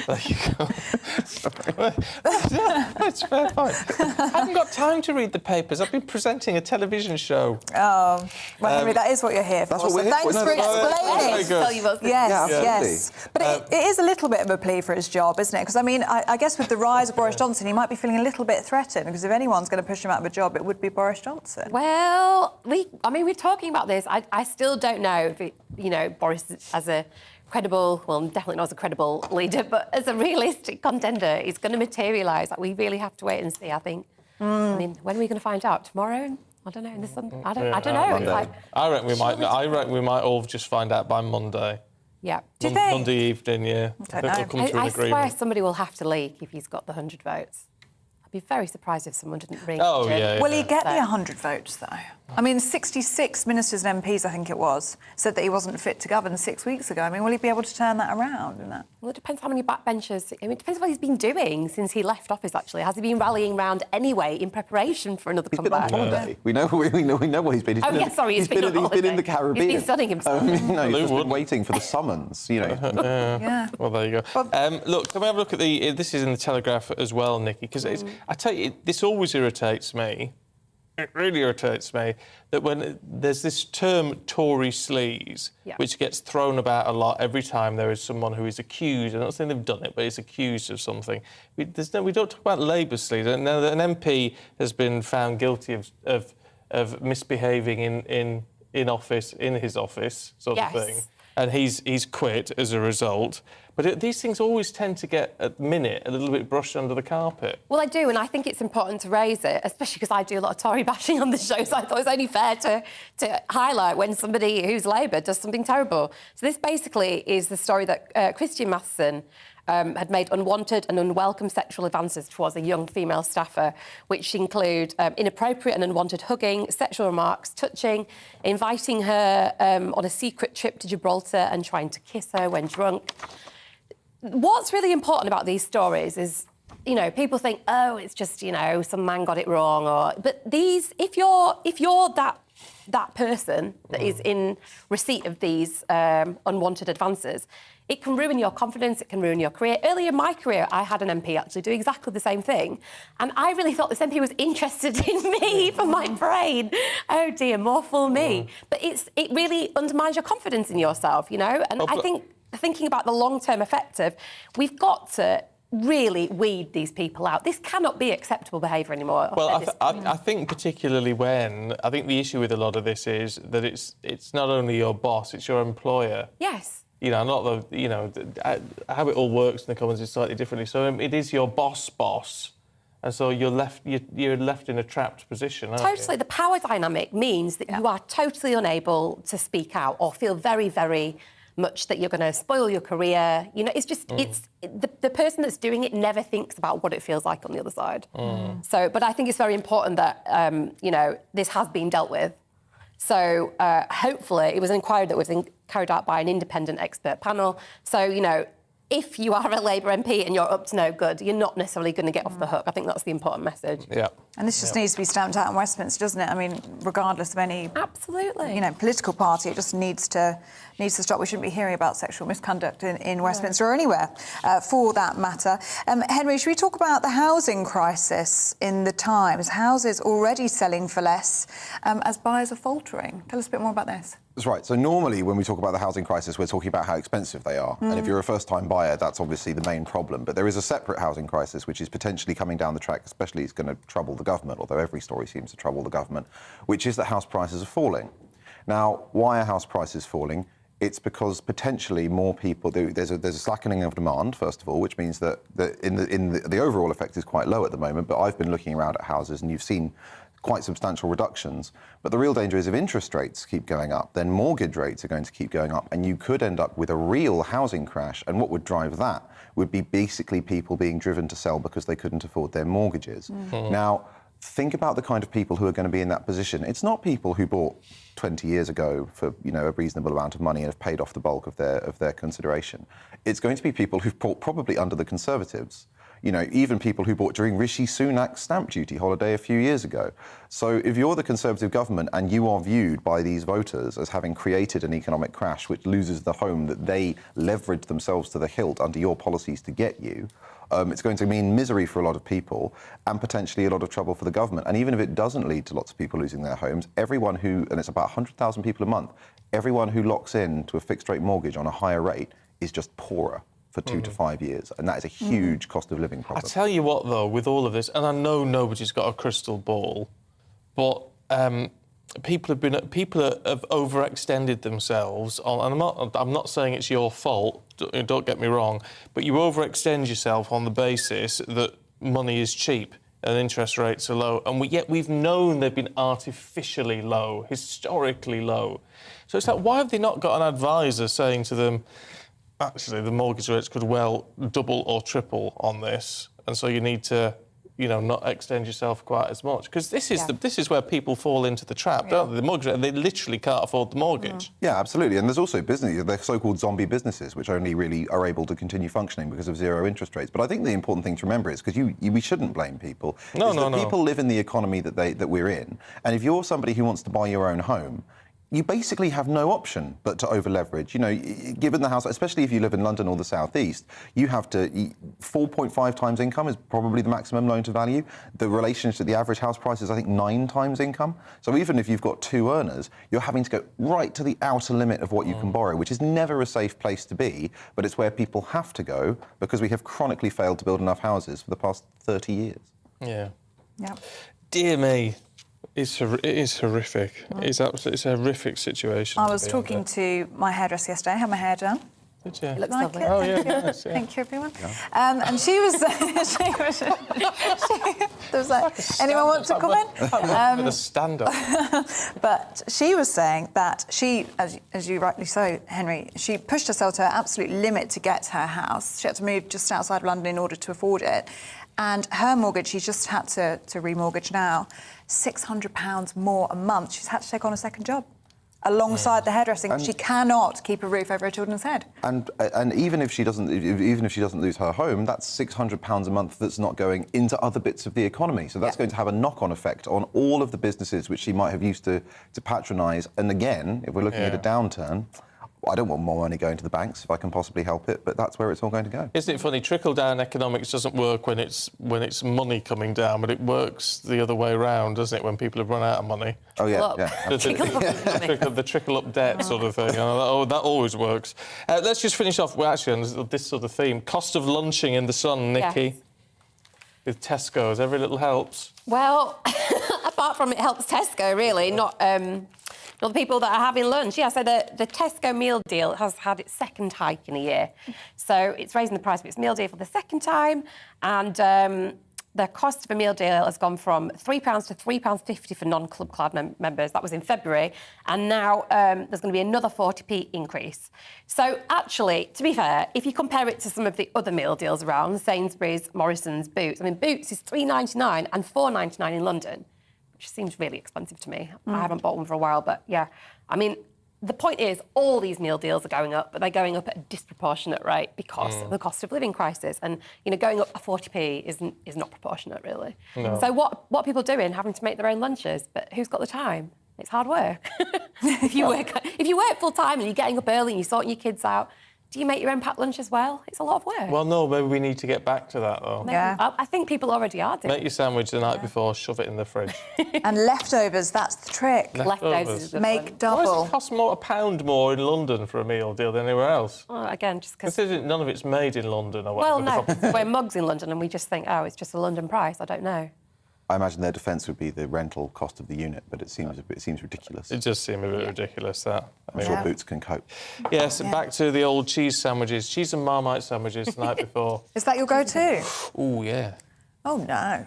There you go. That's fair point. I haven't got time to read the papers. I've been presenting a television show. Oh, well, Henry, that is what you're here for. That's what we're here thanks for explaining. Yes. But it is a little bit of a plea for his job, isn't it? Because, I mean, I guess with the rise of Boris Johnson, he might be feeling a little bit threatened, because if anyone's going to push him out of a job, it would be Boris Johnson. Well, we're talking about this. I still don't know if, Boris as a credible, well, definitely not as a credible leader, but as a realistic contender, is going to materialise. We really have to wait and see, I think. I mean, when are we going to find out? Tomorrow? I don't know. In the sun? I don't know. I reckon we might all just find out by Monday. Yeah. Do you think? Monday evening, yeah. I don't know. Come to an I agreement. swear somebody will have to leak if he's got the 100 votes. I'd be very surprised if someone didn't ring. Oh, yeah. Will he get the 100 votes, though? I mean, 66 ministers and MPs, I think it was, said that he wasn't fit to govern 6 weeks ago. I mean, will he be able to turn that around? Well, it depends how many backbenchers... I mean, it depends what he's been doing since he left office, actually. Has he been rallying round anyway in preparation for another comeback? He's been on holiday. We know what he's been. He's He's been in the Caribbean. He's been studying himself. He's just been waiting for the summons, Yeah. Well, there you go. Look, can we have a look at the... This is in the Telegraph as well, Nikki, because I tell you, this always irritates me. It really irritates me that when there's this term Tory sleaze, which gets thrown about a lot every time there is someone who is accused, I'm not saying they've done it, but is accused of something. We don't talk about Labour sleaze. Now, an MP has been found guilty of misbehaving in office, in his office, sort of thing. And he's quit as a result. But these things always tend to get, at the minute, a little bit brushed under the carpet. Well, I do, and I think it's important to raise it, especially because I do a lot of Tory bashing on the show, so I thought it was only fair to highlight when somebody who's Labour does something terrible. So this basically is the story that Christian Matheson had made unwanted and unwelcome sexual advances towards a young female staffer, which include inappropriate and unwanted hugging, sexual remarks, touching, inviting her on a secret trip to Gibraltar and trying to kiss her when drunk. What's really important about these stories is, you know, people think, oh, it's just, you know, some man got it wrong, but these, if you're that person that is in receipt of these unwanted advances, it can ruin your confidence, it can ruin your career. Earlier in my career, I had an MP actually do exactly the same thing, and I really thought this MP was interested in me for my brain. Oh dear, more fool me. But it really undermines your confidence in yourself, you know. And I think thinking about the long-term effect of, we've got to really weed these people out. This cannot be acceptable behaviour anymore. Well, I think particularly I think the issue with a lot of this is that it's not only your boss, it's your employer. Yes. You know, not the, you know, how it all works in the Commons is slightly differently. So it is your boss, and so you're left in a trapped position, aren't you? Totally. The power dynamic means that you are totally unable to speak out or feel very, very much that you're going to spoil your career. You know, it's just, it's the person that's doing it never thinks about what it feels like on the other side. So, but I think it's very important that, you know, this has been dealt with. So hopefully it was an inquiry that was carried out by an independent expert panel. So, you know, if you are a Labour MP and you're up to no good, you're not necessarily going to get off the hook. I think that's the important message. Yeah. And this just needs to be stamped out in Westminster, doesn't it? I mean, regardless of any... Absolutely. You know, political party, it just needs to stop. We shouldn't be hearing about sexual misconduct in Westminster or anywhere, for that matter. Henry, should we talk about the housing crisis in the Times? Houses already selling for less as buyers are faltering. Tell us a bit more about this. That's right. So normally when we talk about the housing crisis, we're talking about how expensive they are. And if you're a first-time buyer, that's obviously the main problem. But there is a separate housing crisis, which is potentially coming down the track, especially it's going to trouble the government, although every story seems to trouble the government, which is that house prices are falling. Now, why are house prices falling? It's because potentially more people... There's a slackening of demand, first of all, which means that the overall effect is quite low at the moment. But I've been looking around at houses and you've seen quite substantial reductions. But the real danger is if interest rates keep going up, then mortgage rates are going to keep going up, and you could end up with a real housing crash. And what would drive that would be basically people being driven to sell because they couldn't afford their mortgages. Now, think about the kind of people who are going to be in that position. It's not people who bought 20 years ago for, you know, a reasonable amount of money and have paid off the bulk of their consideration. It's going to be people who've bought probably under the Conservatives. You know, even people who bought during Rishi Sunak's stamp duty holiday a few years ago. So if you're the Conservative government and you are viewed by these voters as having created an economic crash which loses the home that they leveraged themselves to the hilt under your policies to get you, it's going to mean misery for a lot of people and potentially a lot of trouble for the government. And even if it doesn't lead to lots of people losing their homes, everyone who, and it's about 100,000 people a month, everyone who locks in to a fixed rate mortgage on a higher rate is just poorer for 2 to 5 years, and that is a huge cost of living problem. I tell you what, though, with all of this, and I know nobody's got a crystal ball, but people have overextended themselves on, and I'm not saying it's your fault. Don't get me wrong, but you overextend yourself on the basis that money is cheap and interest rates are low, and yet we've known they've been artificially low, historically low. So it's like, why have they not got an advisor saying to them, actually, the mortgage rates could well double or triple on this, and so you need to not extend yourself quite as much? Because this is where people fall into the trap, don't they? The mortgage, they literally can't afford the mortgage. Yeah, absolutely. And there's also they're so-called zombie businesses, which only really are able to continue functioning because of zero interest rates. But I think the important thing to remember is, because we shouldn't blame people, people live in the economy that we're in. And if you're somebody who wants to buy your own home, you basically have no option but to over-leverage. Given the house, especially if you live in London or the South East, you have to 4.5 times income is probably the maximum loan to value. The relationship, the average house price is, I think, 9 times income. So even if you've got 2 earners, you're having to go right to the outer limit of what you can borrow, which is never a safe place to be, but it's where people have to go because we have chronically failed to build enough houses for the past 30 years. Yeah. Yeah. Dear me. It is horrific. It's a horrific situation. I was talking to my hairdresser yesterday. I had my hair done. Did you? It looks lovely. It. Oh, Thank yeah, you. nice, yeah. Thank you, everyone. Yeah. And she was there was like, anyone want to comment? With a stand-up. But she was saying that she, as you rightly so, Henry, she pushed herself to her absolute limit to get her house. She had to move just outside of London in order to afford it. And her mortgage, she just had to remortgage now, £600 more a month. She's had to take on a second job alongside the hairdressing. She cannot keep a roof over her children's head. And even if she doesn't lose her home, that's £600 a month that's not going into other bits of the economy. So that's going to have a knock-on effect on all of the businesses which she might have used to patronise. And again, if we're looking at a downturn, I don't want more money going to the banks if I can possibly help it, but that's where it's all going to go. Isn't it funny? Trickle-down economics doesn't work when it's money coming down, but it works the other way around, doesn't it? When people have run out of money. Oh yeah, The trickle-up debt sort of thing. That always works. Let's just finish off. Well, actually, on this sort of theme: cost of lunching in the sun, Nikki. Yes. With Tesco's, every little helps. Well, apart from it helps Tesco, really, not the people that are having lunch. Yeah, so the Tesco meal deal has had its second hike in a year. So it's raising the price of its meal deal for the second time. And the cost of a meal deal has gone from £3 to £3.50 for non-Club Card members. That was in February. And now there's going to be another 40p increase. So actually, to be fair, if you compare it to some of the other meal deals around, Sainsbury's, Morrison's, Boots, I mean, Boots is £3.99 and £4.99 in London, which seems really expensive to me. I haven't bought one for a while, but yeah. I mean, the point is, all these meal deals are going up, but they're going up at a disproportionate rate because of the cost of living crisis. And, going up a 40p is not proportionate, really. No. So what are people doing? Having to make their own lunches, but who's got the time? It's hard work. If you work full time and you're getting up early and you're sorting your kids out, do you make your own packed lunch as well? It's a lot of work. Well, no, maybe we need to get back to that, though. Yeah. I think people already are doing it. Make your sandwich the night before, shove it in the fridge. And leftovers, that's the trick. Leftovers is a good Make one. double. Why does it cost £1 more in London for a meal deal than anywhere else? Well, again, just because... Considering none of it's made in London or whatever. Well, no, we're mugs in London and we just think, it's just a London price. I don't know. I imagine their defence would be the rental cost of the unit, but it seems ridiculous. It does seem a bit ridiculous, that. I'm sure Boots can cope. Yes, back to the old cheese sandwiches. Cheese and Marmite sandwiches the night before. Is that your go-to? Oh, yeah. Oh, no.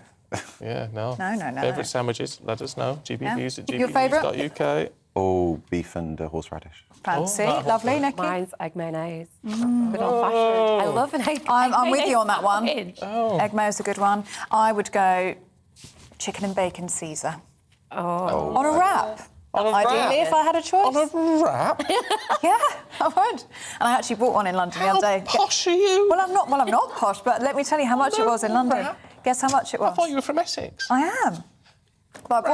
Yeah, no. No. Favourite sandwiches, let us know. GBNews at GBNews.uk. Your favourite? Oh, beef and horseradish. Fancy. Lovely, Nikki. Mine's egg mayonnaise. Good old-fashioned. I love an egg I'm with you on that one. Oh. Egg mayo's a good one. I would go chicken and bacon Caesar. Oh. On a wrap. Ideally, if I had a choice. On a wrap? Yeah, I would. And I actually bought one in London the other day. How posh are you? Well, I'm not posh, but let me tell you how much it was in London. Guess how much it was? I thought you were from Essex. I am. But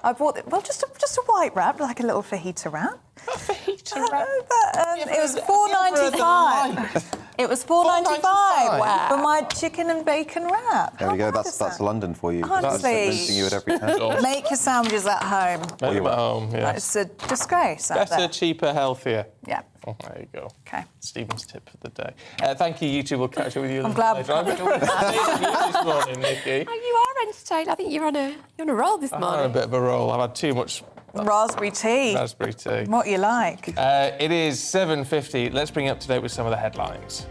I bought it. Well, just a white wrap, like a little fajita wrap. A fajita wrap? But it was £4.95. It was £4.95 for my chicken and bacon wrap. There we go. That's London for you. Honestly. That's you at every turn. Make your sandwiches at home. Make them at home, yeah. It's a disgrace out Better, there. cheaper, healthier. Yeah. Oh, there you go. OK. Stephen's tip for the day. Thank you, you two. We'll catch up with you I'm glad later. we covered all that. This morning, Nikki. Oh, you are entertained. I think you're on a roll this morning. I'm on a bit of a roll. I've had too much... Raspberry tea. Raspberry tea. What you like. It is 7:50. Let's bring you up to date with some of the headlines.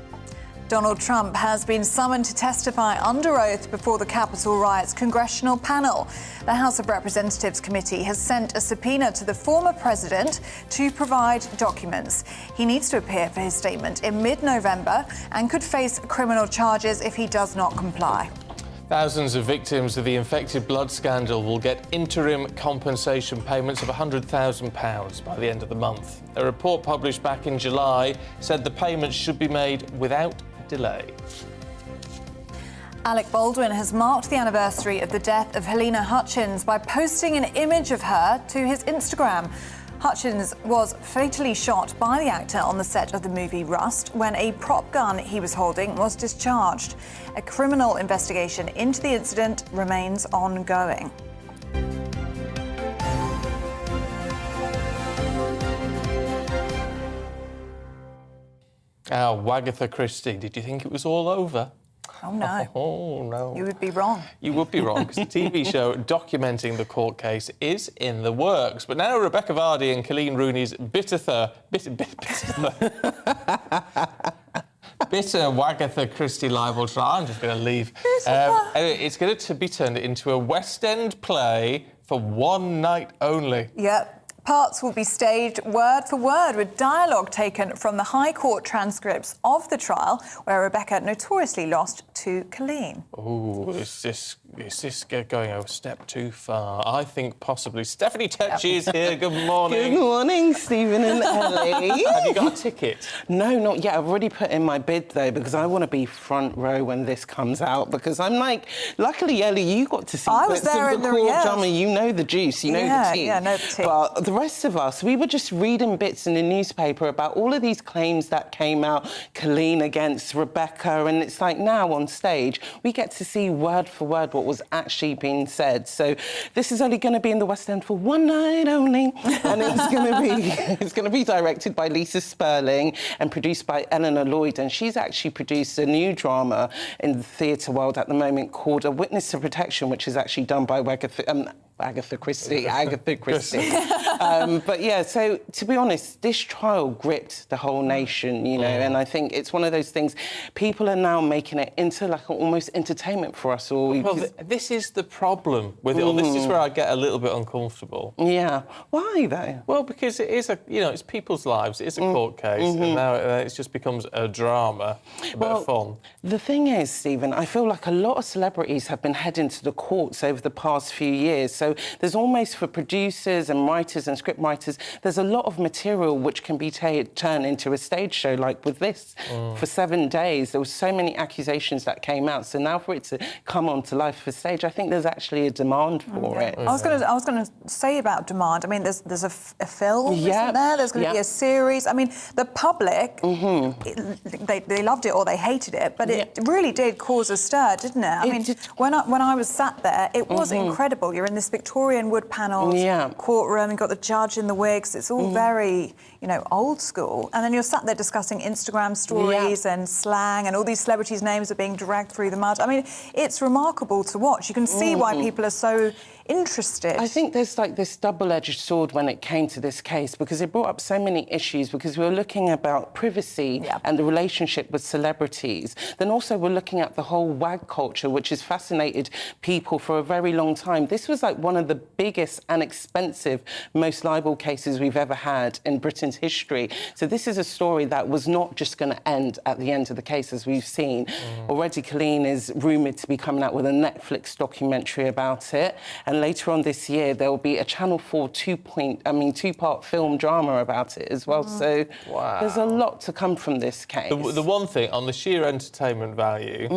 Donald Trump has been summoned to testify under oath before the Capitol riots congressional panel. The House of Representatives committee has sent a subpoena to the former president to provide documents. He needs to appear for his statement in mid-November and could face criminal charges if he does not comply. Thousands of victims of the infected blood scandal will get interim compensation payments of £100,000 by the end of the month. A report published back in July said the payments should be made without delay. Alec Baldwin has marked the anniversary of the death of Helena Hutchins by posting an image of her to his Instagram. Hutchins was fatally shot by the actor on the set of the movie Rust when a prop gun he was holding was discharged. A criminal investigation into the incident remains ongoing. Wagatha Christie, did you think it was all over? Oh, no. Oh, no. You would be wrong. You would be wrong, because the TV show documenting the court case is in the works. But now Rebecca Vardy and Colleen Rooney's bitter Wagatha Christie libel trial. I'm just going to leave. It's going to be turned into a West End play for one night only. Yep. Parts will be staged word for word with dialogue taken from the High Court transcripts of the trial, where Rebecca notoriously lost to Colleen. Oh, is this going a step too far? I think possibly. Stephanie Tetchy is here. Good morning. Good morning, Stephen and Ellie. Have you got a ticket? No, not yet. I've already put in my bid, though, because I want to be front row when this comes out, because I'm like, luckily, Ellie, you got to see bits of the court drama. You know the juice, you know the tea. Yeah, know the tea. But the rest of us, we were just reading bits in the newspaper about all of these claims that came out, Colleen against Rebecca, and it's like now on stage, we get to see word for word what was actually being said. So this is only going to be in the West End for one night only, and it's going to be directed by Lisa Sperling and produced by Eleanor Lloyd, and she's actually produced a new drama in the theatre world at the moment called A Witness to Protection, which is actually done by Agatha Christie. But yeah, so to be honest, this trial gripped the whole nation, you know, and I think it's one of those things, people are now making it into like almost entertainment for us all. Well, this is the problem with it all. This is where I get a little bit uncomfortable. Yeah. Why, though? Well, because it is it's people's lives, it is a court case, and now it just becomes a drama, a bit of fun. The thing is, Stephen, I feel like a lot of celebrities have been heading to the courts over the past few years, so there's almost, for producers and writers and script writers, there's a lot of material which can be turned into a stage show, like with this. For 7 days, there were so many accusations that came out, so now for it to come onto life for stage, I think there's actually a demand for it. I was going to say about demand. I mean, there's a film, isn't there? There's going to be a series. I mean, the public, they loved it or they hated it, but it really did cause a stir, didn't it? I mean, when I was sat there, it was incredible. You're in this Victorian wood panels courtroom, you've got the judge in the wigs. It's all very, old school. And then you're sat there discussing Instagram stories and slang, and all these celebrities' names are being dragged through the mud. I mean, it's remarkable to watch. You can see why people are so interested. I think there's like this double-edged sword when it came to this case, because it brought up so many issues, because we were looking about privacy and the relationship with celebrities. Then also we're looking at the whole wag culture, which has fascinated people for a very long time. This was like one of the biggest and expensive, most libel cases we've ever had in Britain's history. So this is a story that was not just going to end at the end of the case, as we've seen. Already Colleen is rumoured to be coming out with a Netflix documentary about it, and later on this year there will be a Channel 4 two-part film drama about it as well. So there's a lot to come from this case. The one thing, on the sheer entertainment value,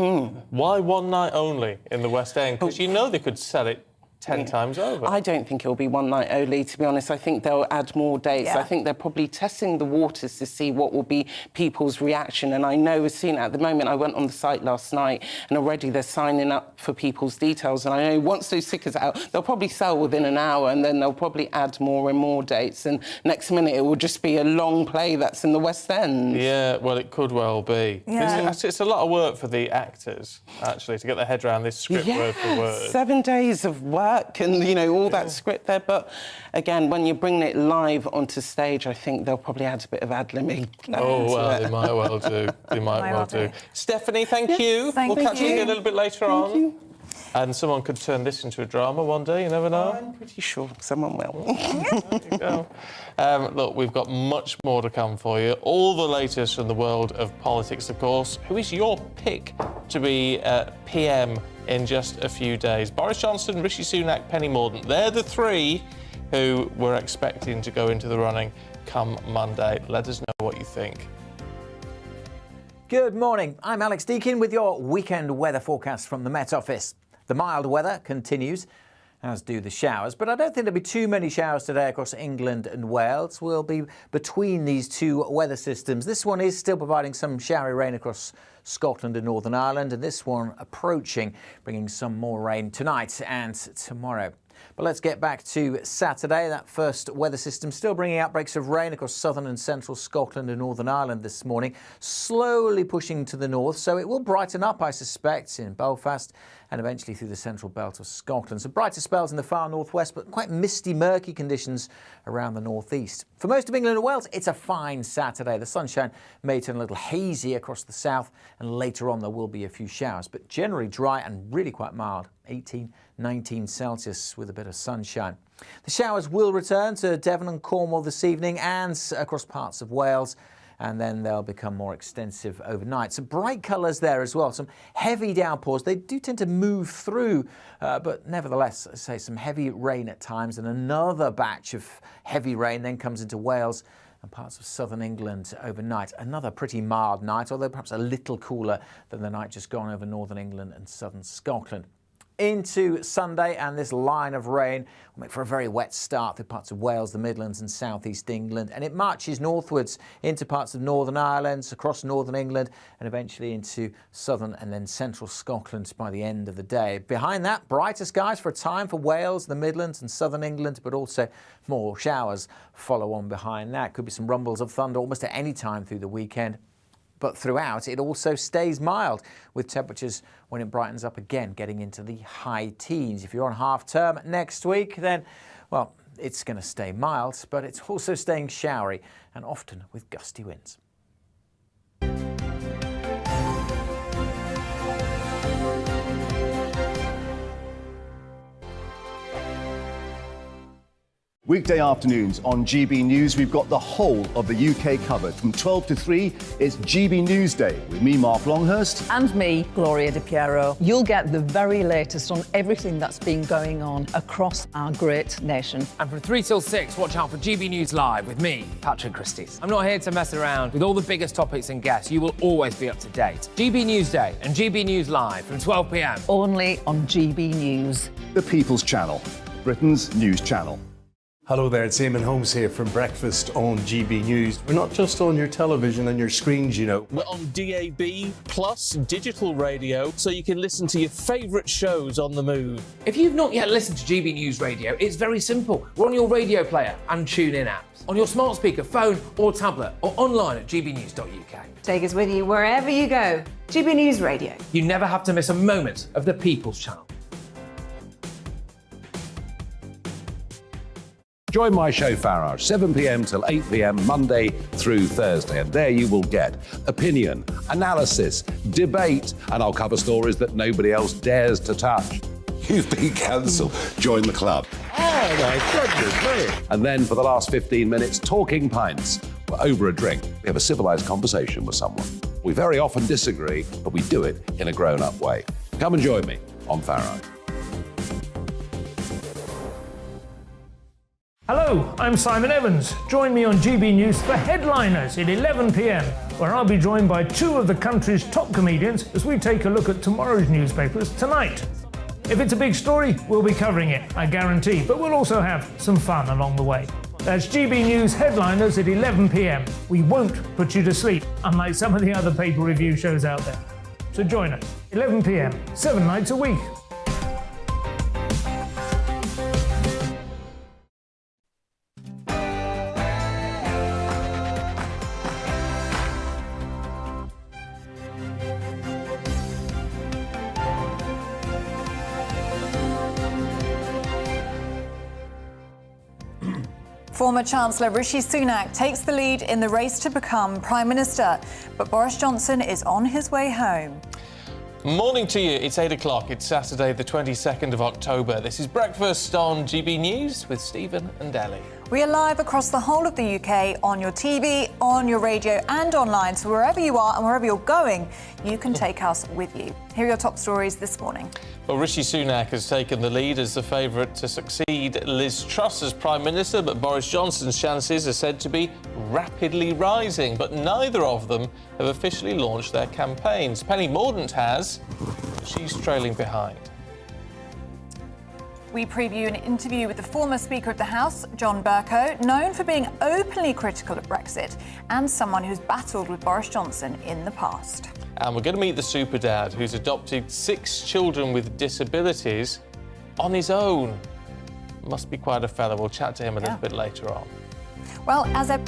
why one night only in the West End? Because they could sell it 10 times over. I don't think it'll be one night only, to be honest. I think they'll add more dates. I think they're probably testing the waters to see what will be people's reaction. And I know as soon at the moment, I went on the site last night and already they're signing up for people's details. And I know once those tickets are out, they'll probably sell within an hour, and then they'll probably add more and more dates. And next minute, it will just be a long play that's in the West End. Yeah, well, it could well be. Yeah. It's a lot of work for the actors, actually, to get their head around this script word for word. 7 days of work and, all that script there. But, again, when you're bringing it live onto stage, I think they'll probably add a bit of ad-libbing. They might well do. They might well do. Stephanie, thank you. We'll catch you again a little bit later on. You. And someone could turn this into a drama one day, you never know. I'm pretty sure someone will. There you go. Look, we've got much more to come for you. All the latest from the world of politics, of course. Who is your pick to be PM in just a few days? Boris Johnson, Rishi Sunak, Penny Mordaunt. They're the three who we're expecting to go into the running come Monday. Let us know what you think. Good morning. I'm Alex Deakin with your weekend weather forecast from the Met Office. The mild weather continues, as do the showers, but I don't think there'll be too many showers today across England and Wales. We'll be between these two weather systems. This one is still providing some showery rain across Scotland and Northern Ireland, and this one approaching, bringing some more rain tonight and tomorrow. But let's get back to Saturday. That first weather system still bringing outbreaks of rain across southern and central Scotland and Northern Ireland this morning, slowly pushing to the north. So it will brighten up, I suspect, in Belfast and eventually through the central belt of Scotland. Some brighter spells in the far northwest, but quite misty, murky conditions around the northeast. For most of England and Wales, it's a fine Saturday. The sunshine may turn a little hazy across the south, and later on there will be a few showers, but generally dry and really quite mild. 18, 19 Celsius with a bit of sunshine. The showers will return to Devon and Cornwall this evening and across parts of Wales, and then they'll become more extensive overnight. Some bright colours there as well, some heavy downpours. They do tend to move through, but nevertheless, I say some heavy rain at times, and another batch of heavy rain then comes into Wales and parts of southern England overnight. Another pretty mild night, although perhaps a little cooler than the night just gone over northern England and southern Scotland. Into Sunday, and this line of rain will make for a very wet start through parts of Wales, the Midlands and southeast England, and it marches northwards into parts of Northern Ireland, across northern England, and eventually into southern and then central Scotland by the end of the day. Behind that, brighter skies for a time for Wales, the Midlands and southern England, but also more showers follow on behind that. Could be some rumbles of thunder almost at any time through the weekend. But throughout, it also stays mild, with temperatures, when it brightens up again, getting into the high teens. If you're on half term next week, then, well, it's going to stay mild, but it's also staying showery and often with gusty winds. Weekday afternoons on GB News, we've got the whole of the UK covered. From 12 to 3, it's GB News Day with me, Mark Longhurst. And me, Gloria Di Piero. You'll get the very latest on everything that's been going on across our great nation. And from 3 till 6, watch out for GB News Live with me, Patrick Christys. I'm not here to mess around. With all the biggest topics and guests, you will always be up to date. GB News Day and GB News Live from 12 p.m. Only on GB News. The People's Channel, Britain's news channel. Hello there, it's Eamon Holmes here from Breakfast on GB News. We're not just on your television and your screens, you know. We're on DAB plus digital radio, so you can listen to your favourite shows on the move. If you've not yet listened to GB News Radio, it's very simple. We're on your radio player and tune-in apps, on your smart speaker, phone or tablet, or online at gbnews.uk. Take us with you wherever you go. GB News Radio. You never have to miss a moment of the People's Channel. Join my show Farage, 7 p.m. till 8 p.m. Monday through Thursday, and there you will get opinion, analysis, debate, and I'll cover stories that nobody else dares to touch. You've been cancelled. Join the club. Oh my goodness me. And then for the last 15 minutes, talking pints. Over a drink, we have a civilised conversation with someone. We very often disagree, but we do it in a grown-up way. Come and join me on Farage. Hello, I'm Simon Evans. Join me on GB News for Headliners at 11 p.m, where I'll be joined by two of the country's top comedians as we take a look at tomorrow's newspapers tonight. If it's a big story, we'll be covering it, I guarantee, but we'll also have some fun along the way. That's GB News Headliners at 11 p.m. We won't put you to sleep, unlike some of the other paper review shows out there. So join us, 11 p.m, 7 nights a week. Former Chancellor Rishi Sunak takes the lead in the race to become Prime Minister, but Boris Johnson is on his way home. Morning to you. It's 8 o'clock. It's Saturday, the 22nd of October. This is Breakfast on GB News with Stephen and Ellie. We are live across the whole of the UK on your TV, on your radio and online. So wherever you are and wherever you're going, you can take us with you. Here are your top stories this morning. Well, Rishi Sunak has taken the lead as the favourite to succeed Liz Truss as Prime Minister, but Boris Johnson's chances are said to be rapidly rising. But neither of them have officially launched their campaigns. Penny Mordaunt has. She's trailing behind. We preview an interview with the former Speaker of the House, John Bercow, known for being openly critical of Brexit and someone who's battled with Boris Johnson in the past. And we're going to meet the super dad who's adopted 6 children with disabilities on his own. Must be quite a fella. We'll chat to him a little bit later on. Well, as a...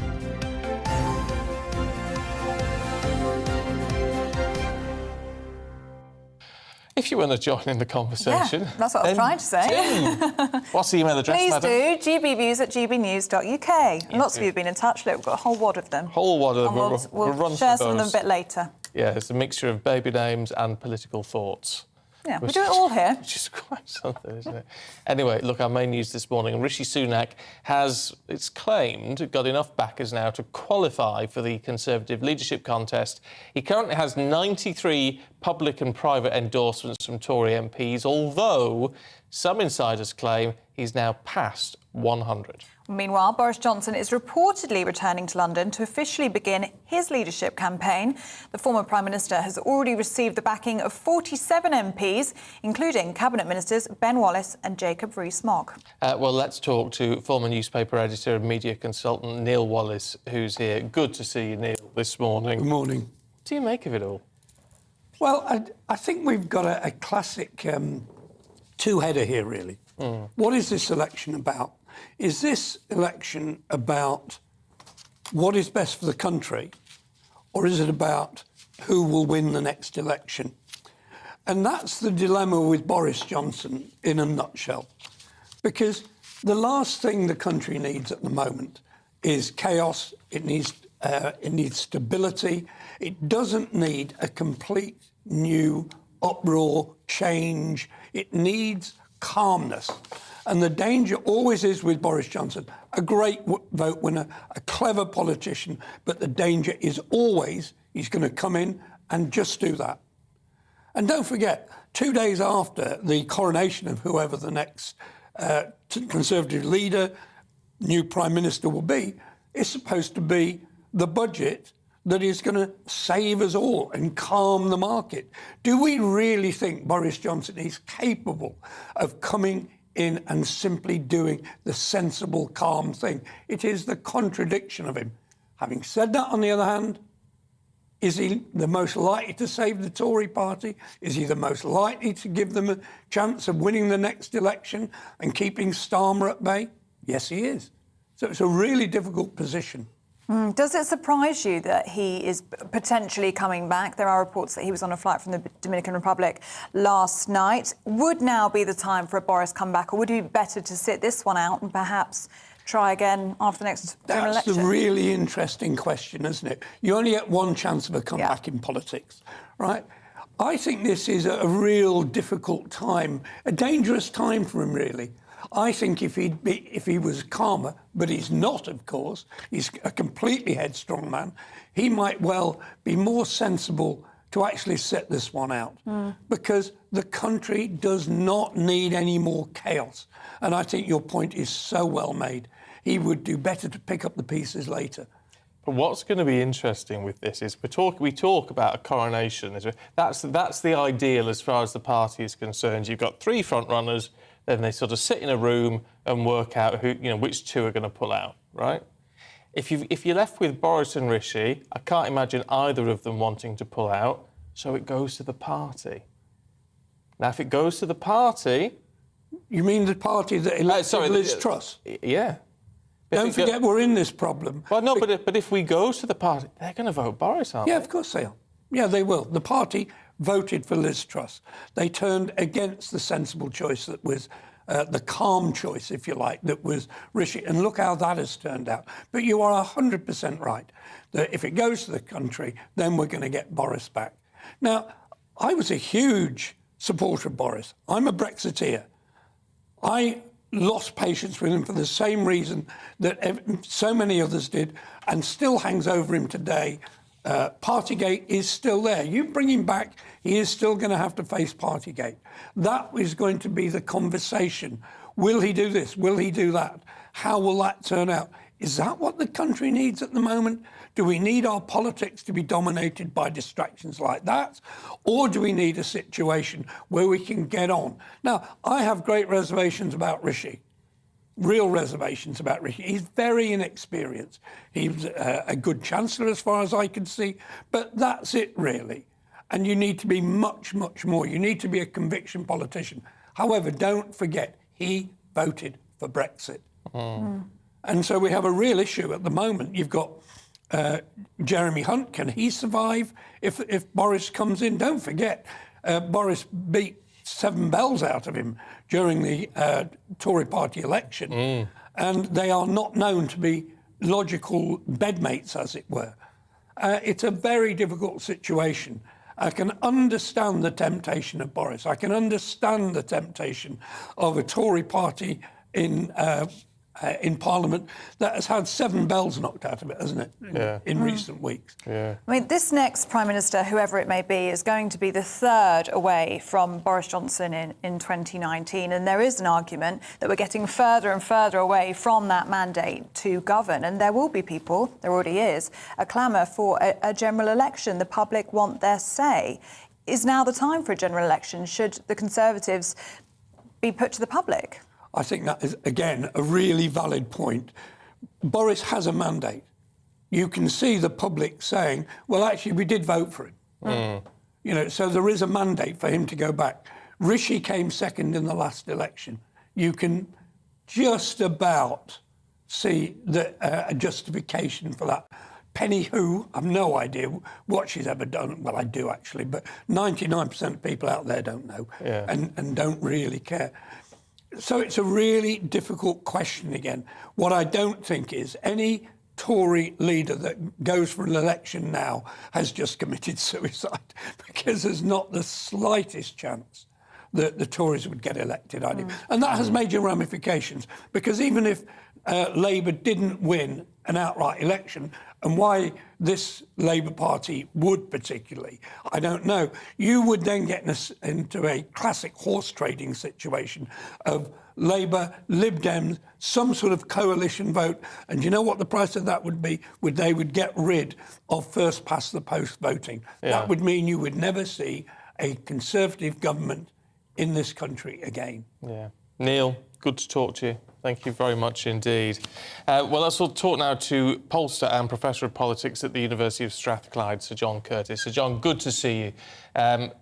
If you want to join in the conversation... Yeah, that's what I was trying to say. What's the email address, Please madam? do. gbviews@gbnews.uk. Lots of you have been in touch. Look, we've got a whole wad of them. Whole wad of them. And We'll run share through some of them those. a bit later. Yeah, it's a mixture of baby names and political thoughts. Yeah, we do it all here. Which is quite something, isn't it? Anyway, look, our main news this morning. Rishi Sunak has, it's claimed, got enough backers now to qualify for the Conservative leadership contest. He currently has 93 public and private endorsements from Tory MPs, although some insiders claim he's now past 100. Meanwhile, Boris Johnson is reportedly returning to London to officially begin his leadership campaign. The former Prime Minister has already received the backing of 47 MPs, including Cabinet Ministers Ben Wallace and Jacob Rees-Mogg. Well, let's talk to former newspaper editor and media consultant Neil Wallace, who's here. Good to see you, Neil, this morning. Good morning. What do you make of it all? Well, I think we've got a classic two-header here, really. What is this election about? Is this election about what is best for the country, or is it about who will win the next election? And that's the dilemma with Boris Johnson in a nutshell. Because the last thing the country needs at the moment is chaos. It needs stability. It doesn't need a complete new uproar, change. It needs calmness. And the danger always is with Boris Johnson, a great vote winner, a clever politician, but the danger is always he's going to come in and just do that. And don't forget, 2 days after the coronation of whoever the next Conservative leader, new Prime Minister will be, is supposed to be the budget that is going to save us all and calm the market. Do we really think Boris Johnson is capable of coming in and simply doing the sensible, calm thing? It is the contradiction of him. Having said that, on the other hand, is he the most likely to save the Tory party? Is he the most likely to give them a chance of winning the next election and keeping Starmer at bay? Yes, he is. So it's a really difficult position. Does it surprise you that he is potentially coming back? There are reports that he was on a flight from the Dominican Republic last night. Would now be the time for a Boris comeback, or would it be better to sit this one out and perhaps try again after the next general election? That's a really interesting question, isn't it? You only get one chance of a comeback in politics, right? I think this is a real difficult time, a dangerous time for him, really. I think if he was calmer, but he's not, of course, he's a completely headstrong man, he might well be more sensible to actually set this one out. Because the country does not need any more chaos. And I think your point is so well made. He would do better to pick up the pieces later. But what's going to be interesting with this is we talk about a coronation. That's the ideal as far as the party is concerned. You've got 3 front runners, then they sort of sit in a room and work out which 2 are going to pull out, right? If you're left with Boris and Rishi, I can't imagine either of them wanting to pull out, so it goes to the party. Now, if it goes to the party... You mean the party that elected Liz Truss? Yeah. Don't forget we're in this problem. Well, no, but if we go to the party, they're going to vote Boris, aren't they? Yeah, of course they are. Yeah, they will. The party voted for Liz Truss. They turned against the sensible choice that was the calm choice, if you like, that was Rishi. And look how that has turned out. But you are 100% right, that if it goes to the country, then we're going to get Boris back. Now, I was a huge supporter of Boris. I'm a Brexiteer. I lost patience with him for the same reason that so many others did, and still hangs over him today. Partygate is still there. You bring him back, he is still going to have to face Partygate. That is going to be the conversation. Will he do this? Will he do that? How will that turn out? Is that what the country needs at the moment? Do we need our politics to be dominated by distractions like that? Or do we need a situation where we can get on? Now, I have great reservations about Rishi. Real reservations about Rishi. He's very inexperienced. He's a good chancellor as far as I can see, but that's it really. And you need to be much, much more. You need to be a conviction politician. However, don't forget, he voted for Brexit. And so we have a real issue at the moment. You've got Jeremy Hunt. Can he survive if Boris comes in? Don't forget, Boris beat 7 bells out of him during the Tory party election. And they are not known to be logical bedmates, as it were. It's a very difficult situation. I can understand the temptation of Boris. I can understand the temptation of a Tory party in Parliament that has had 7 bells knocked out of it, hasn't it, in recent weeks? I mean, this next Prime Minister, whoever it may be, is going to be the third away from Boris Johnson in 2019. And there is an argument that we're getting further and further away from that mandate to govern. And there will be people, there already is, a clamour for a general election. The public want their say. Is now the time for a general election? Should the Conservatives be put to the public? I think that is, again, a really valid point. Boris has a mandate. You can see the public saying, well, actually, we did vote for him. You know, so there is a mandate for him to go back. Rishi came second in the last election. You can just about see a justification for that. Penny who, I've no idea what she's ever done. Well, I do, actually, but 99% of people out there don't know and don't really care. So it's a really difficult question again. What I don't think is any Tory leader that goes for an election now has just committed suicide, because there's not the slightest chance that the Tories would get elected. And that has major ramifications, because even if Labour didn't win an outright election, and why this Labour Party would particularly, I don't know. You would then get into a classic horse trading situation of Labour, Lib Dems, some sort of coalition vote. And you know what the price of that would be? They would get rid of first past the post voting. That would mean you would never see a Conservative government in this country again. Neil, good to talk to you. Thank you very much indeed. Well, let's talk now to pollster and Professor of Politics at the University of Strathclyde, Sir John Curtis. Sir John, good to see you.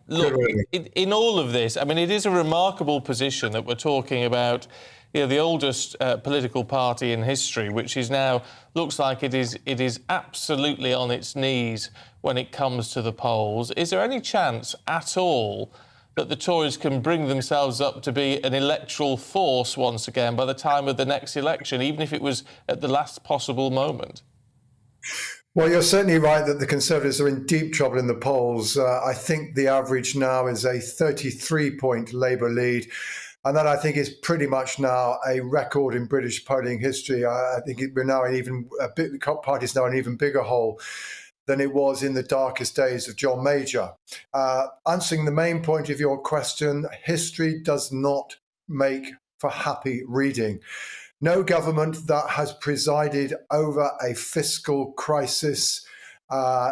Look, in all of this, I mean, it is a remarkable position that we're talking about, you know, the oldest political party in history, which is now, looks like it is absolutely on its knees when it comes to the polls. Is there any chance at all that the Tories can bring themselves up to be an electoral force once again by the time of the next election, even if it was at the last possible moment? Well, you're certainly right that the Conservatives are in deep trouble in the polls. I think the average now is a 33-point Labour lead. And that, I think, is pretty much now a record in British polling history. I think we're now the party's now in an even bigger hole than it was in the darkest days of John Major. Answering the main point of your question, history does not make for happy reading. No government that has presided over a fiscal crisis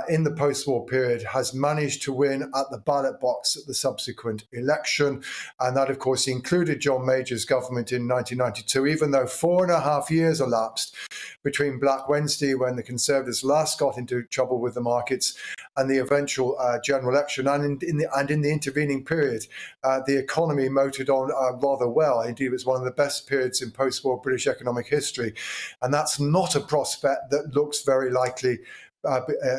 in the post-war period has managed to win at the ballot box at the subsequent election. And that, of course, included John Major's government in 1992, even though 4.5 years elapsed between Black Wednesday, when the Conservatives last got into trouble with the markets, and the eventual general election. And in the intervening period, the economy motored on rather well. Indeed, it was one of the best periods in post-war British economic history. And that's not a prospect that looks very likely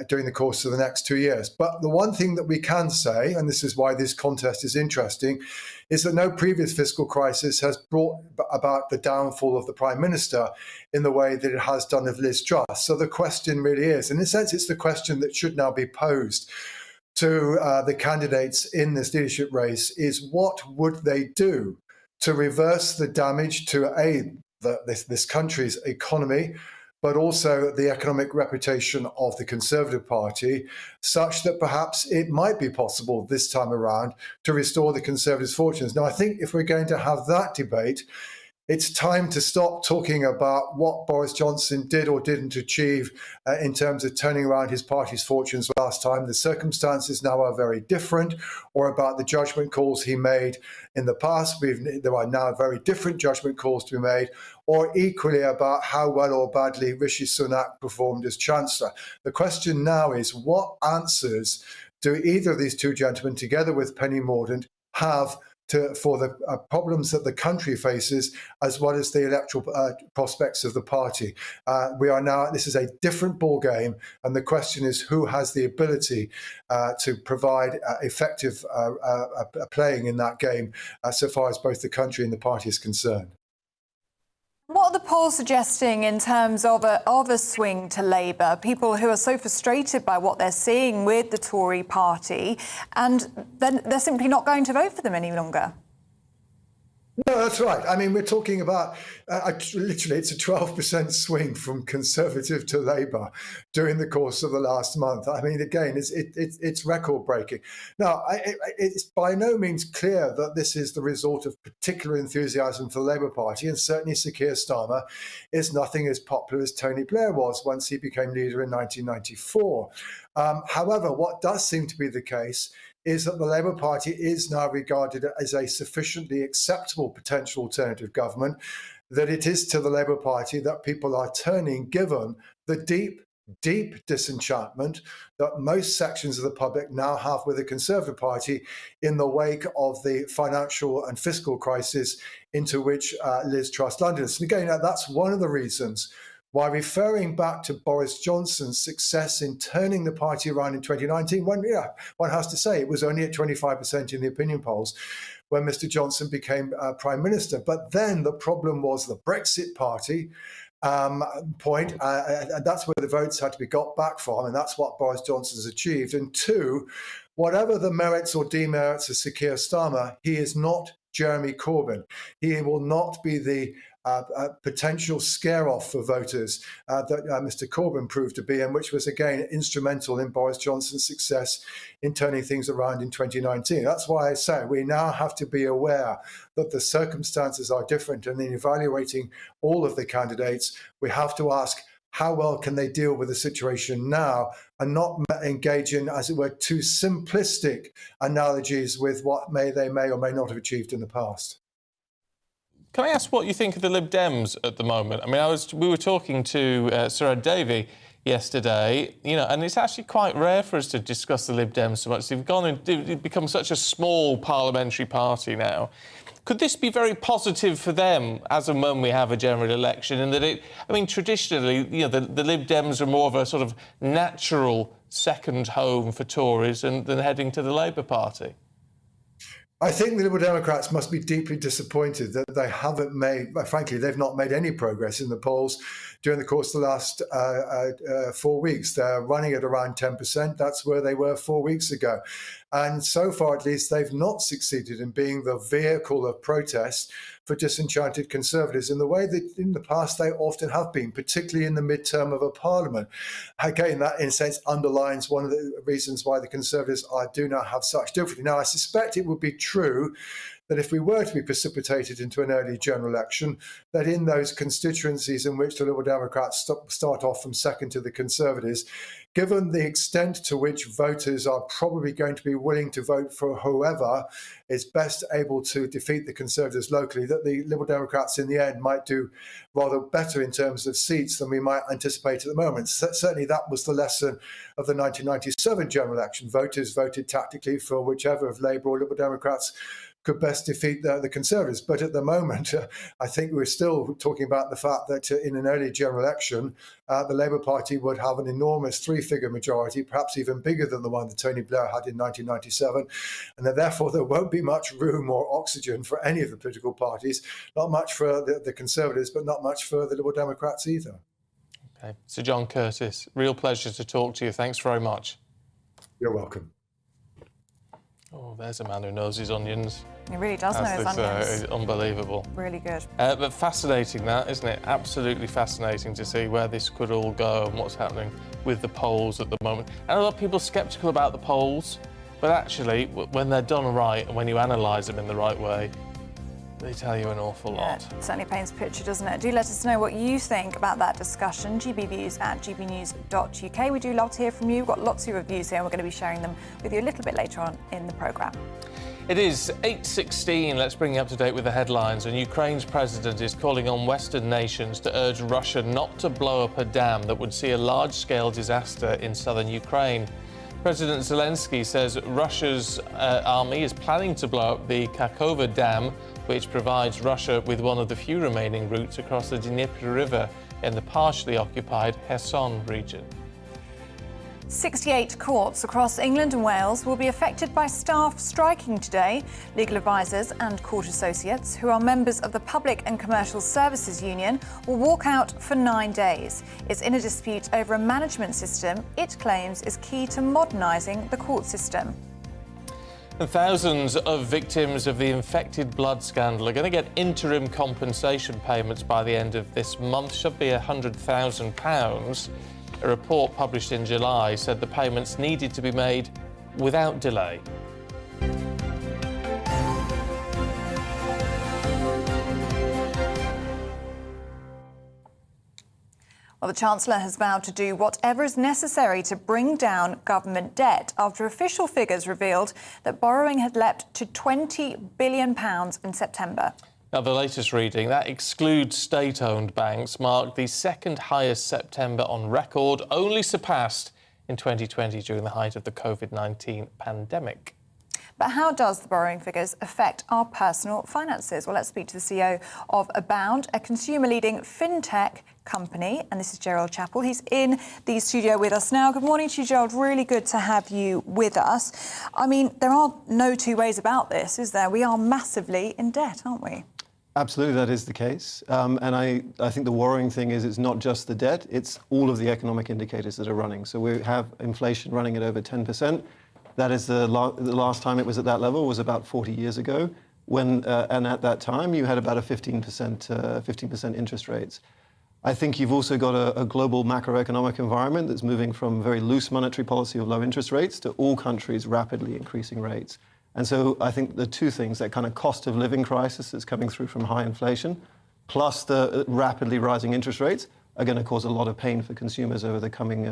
during the course of the next 2 years. But the one thing that we can say, and this is why this contest is interesting, is that no previous fiscal crisis has brought about the downfall of the Prime Minister in the way that it has done of Liz Truss. So the question really is, in a sense, it's the question that should now be posed to the candidates in this leadership race is what would they do to reverse the damage to this country's economy, but also the economic reputation of the Conservative Party, such that perhaps it might be possible this time around to restore the Conservatives' fortunes. Now, I think if we're going to have that debate, it's time to stop talking about what Boris Johnson did or didn't achieve in terms of turning around his party's fortunes last time. The circumstances now are very different, or about the judgment calls he made in the past. There are now very different judgment calls to be made, or equally about how well or badly Rishi Sunak performed as Chancellor. The question now is, what answers do either of these two gentlemen, together with Penny Mordaunt, have for the problems that the country faces, as well as the electoral prospects of the party? This is a different ball game, and the question is who has the ability to provide effective playing in that game, so far as both the country and the party is concerned. What are the polls suggesting in terms of a swing to Labour? People who are so frustrated by what they're seeing with the Tory party, and then they're simply not going to vote for them any longer. No, that's right. I mean, we're talking about literally it's a 12% swing from Conservative to Labour during the course of the last month. I mean, again, it's record breaking. Now, it's by no means clear that this is the result of particular enthusiasm for the Labour Party, and certainly Sir Keir Starmer is nothing as popular as Tony Blair was once he became leader in 1994. However, what does seem to be the case is that the Labour Party is now regarded as a sufficiently acceptable potential alternative government, that it is to the Labour Party that people are turning, given the deep disenchantment that most sections of the public now have with the Conservative Party in the wake of the financial and fiscal crisis into which Liz Truss landed us. And again, that's one of the reasons why, referring back to Boris Johnson's success in turning the party around in 2019, one has to say it was only at 25% in the opinion polls when Mr. Johnson became Prime Minister. But then the problem was the Brexit party point, and that's where the votes had to be got back from, and that's what Boris Johnson has achieved. And two, whatever the merits or demerits of Sir Keir Starmer, he is not Jeremy Corbyn. He will not be the potential scare-off for voters that Mr. Corbyn proved to be, and which was, again, instrumental in Boris Johnson's success in turning things around in 2019. That's why I say we now have to be aware that the circumstances are different, and in evaluating all of the candidates, we have to ask, how well can they deal with the situation now and not engage in, as it were, too simplistic analogies with what they may or may not have achieved in the past? Can I ask what you think of the Lib Dems at the moment? I mean, we were talking to Sir Ed Davey yesterday, and it's actually quite rare for us to discuss the Lib Dems so much. They've become such a small parliamentary party now. Could this be very positive for them as and when we have a general election? And that traditionally, the Lib Dems are more of a sort of natural second home for Tories than heading to the Labour Party. I think the Liberal Democrats must be deeply disappointed that they haven't made, frankly, they've not made any progress in the polls during the course of the last 4 weeks. They're running at around 10%. That's where they were 4 weeks ago. And so far, at least, they've not succeeded in being the vehicle of protest for disenchanted Conservatives in the way that in the past they often have been, particularly in the midterm of a parliament. Again, that in a sense underlines one of the reasons why the Conservatives do not have such difficulty. Now, I suspect it would be true that if we were to be precipitated into an early general election, that in those constituencies in which the Liberal Democrats start off from second to the Conservatives, given the extent to which voters are probably going to be willing to vote for whoever is best able to defeat the Conservatives locally, that the Liberal Democrats in the end might do rather better in terms of seats than we might anticipate at the moment. Certainly that was the lesson of the 1997 general election. Voters voted tactically for whichever of Labour or Liberal Democrats could best defeat the Conservatives. But at the moment, I think we're still talking about the fact that in an early general election, the Labour Party would have an enormous three-figure majority, perhaps even bigger than the one that Tony Blair had in 1997. And that therefore there won't be much room or oxygen for any of the political parties, not much for the Conservatives, but not much for the Liberal Democrats either. Okay. Sir John Curtis, real pleasure to talk to you. Thanks very much. You're welcome. Oh, there's a man who knows his onions. He really does know his onions. Unbelievable. Really good. But fascinating, that, isn't it? Absolutely fascinating to see where this could all go and what's happening with the polls at the moment. And a lot of people are sceptical about the polls, but actually, when they're done right and when you analyse them in the right way, they tell you an awful lot. It certainly paints a picture, doesn't it? Do let us know what you think about that discussion. gbviews@gbnews.uk. We do love to hear from you. We've got lots of your views here, and we're going to be sharing them with you a little bit later on in the programme. It is 8:16. Let's bring you up to date with the headlines. And Ukraine's president is calling on Western nations to urge Russia not to blow up a dam that would see a large-scale disaster in southern Ukraine. President Zelensky says Russia's army is planning to blow up the Kakhovka Dam, which provides Russia with one of the few remaining routes across the Dnieper River in the partially occupied Kherson region. 68 courts across England and Wales will be affected by staff striking today. Legal advisors and court associates, who are members of the Public and Commercial Services Union, will walk out for 9 days. It's in a dispute over a management system it claims is key to modernising the court system. And thousands of victims of the infected blood scandal are going to get interim compensation payments by the end of this month. Should be £100,000. A report published in July said the payments needed to be made without delay. Well, the Chancellor has vowed to do whatever is necessary to bring down government debt after official figures revealed that borrowing had leapt to £20 billion in September. Now, the latest reading, that excludes state-owned banks, marked the second highest September on record, only surpassed in 2020 during the height of the COVID-19 pandemic. But how does the borrowing figures affect our personal finances? Well, let's speak to the CEO of Abound, a consumer-leading fintech company, and this is Gerald Chappell. He's in the studio with us now. Good morning to you, Gerald. Really good to have you with us. I mean, there are no two ways about this, is there? We are massively in debt, aren't we? Absolutely, that is the case. And I think the worrying thing is it's not just the debt, it's all of the economic indicators that are running. So we have inflation running at over 10%. That is the last time it was at that level was about 40 years ago. And at that time, you had about a 15% interest rates. I think you've also got a global macroeconomic environment that's moving from very loose monetary policy of low interest rates to all countries rapidly increasing rates. And so I think the two things, that kind of cost of living crisis that's coming through from high inflation, plus the rapidly rising interest rates, are going to cause a lot of pain for consumers over the coming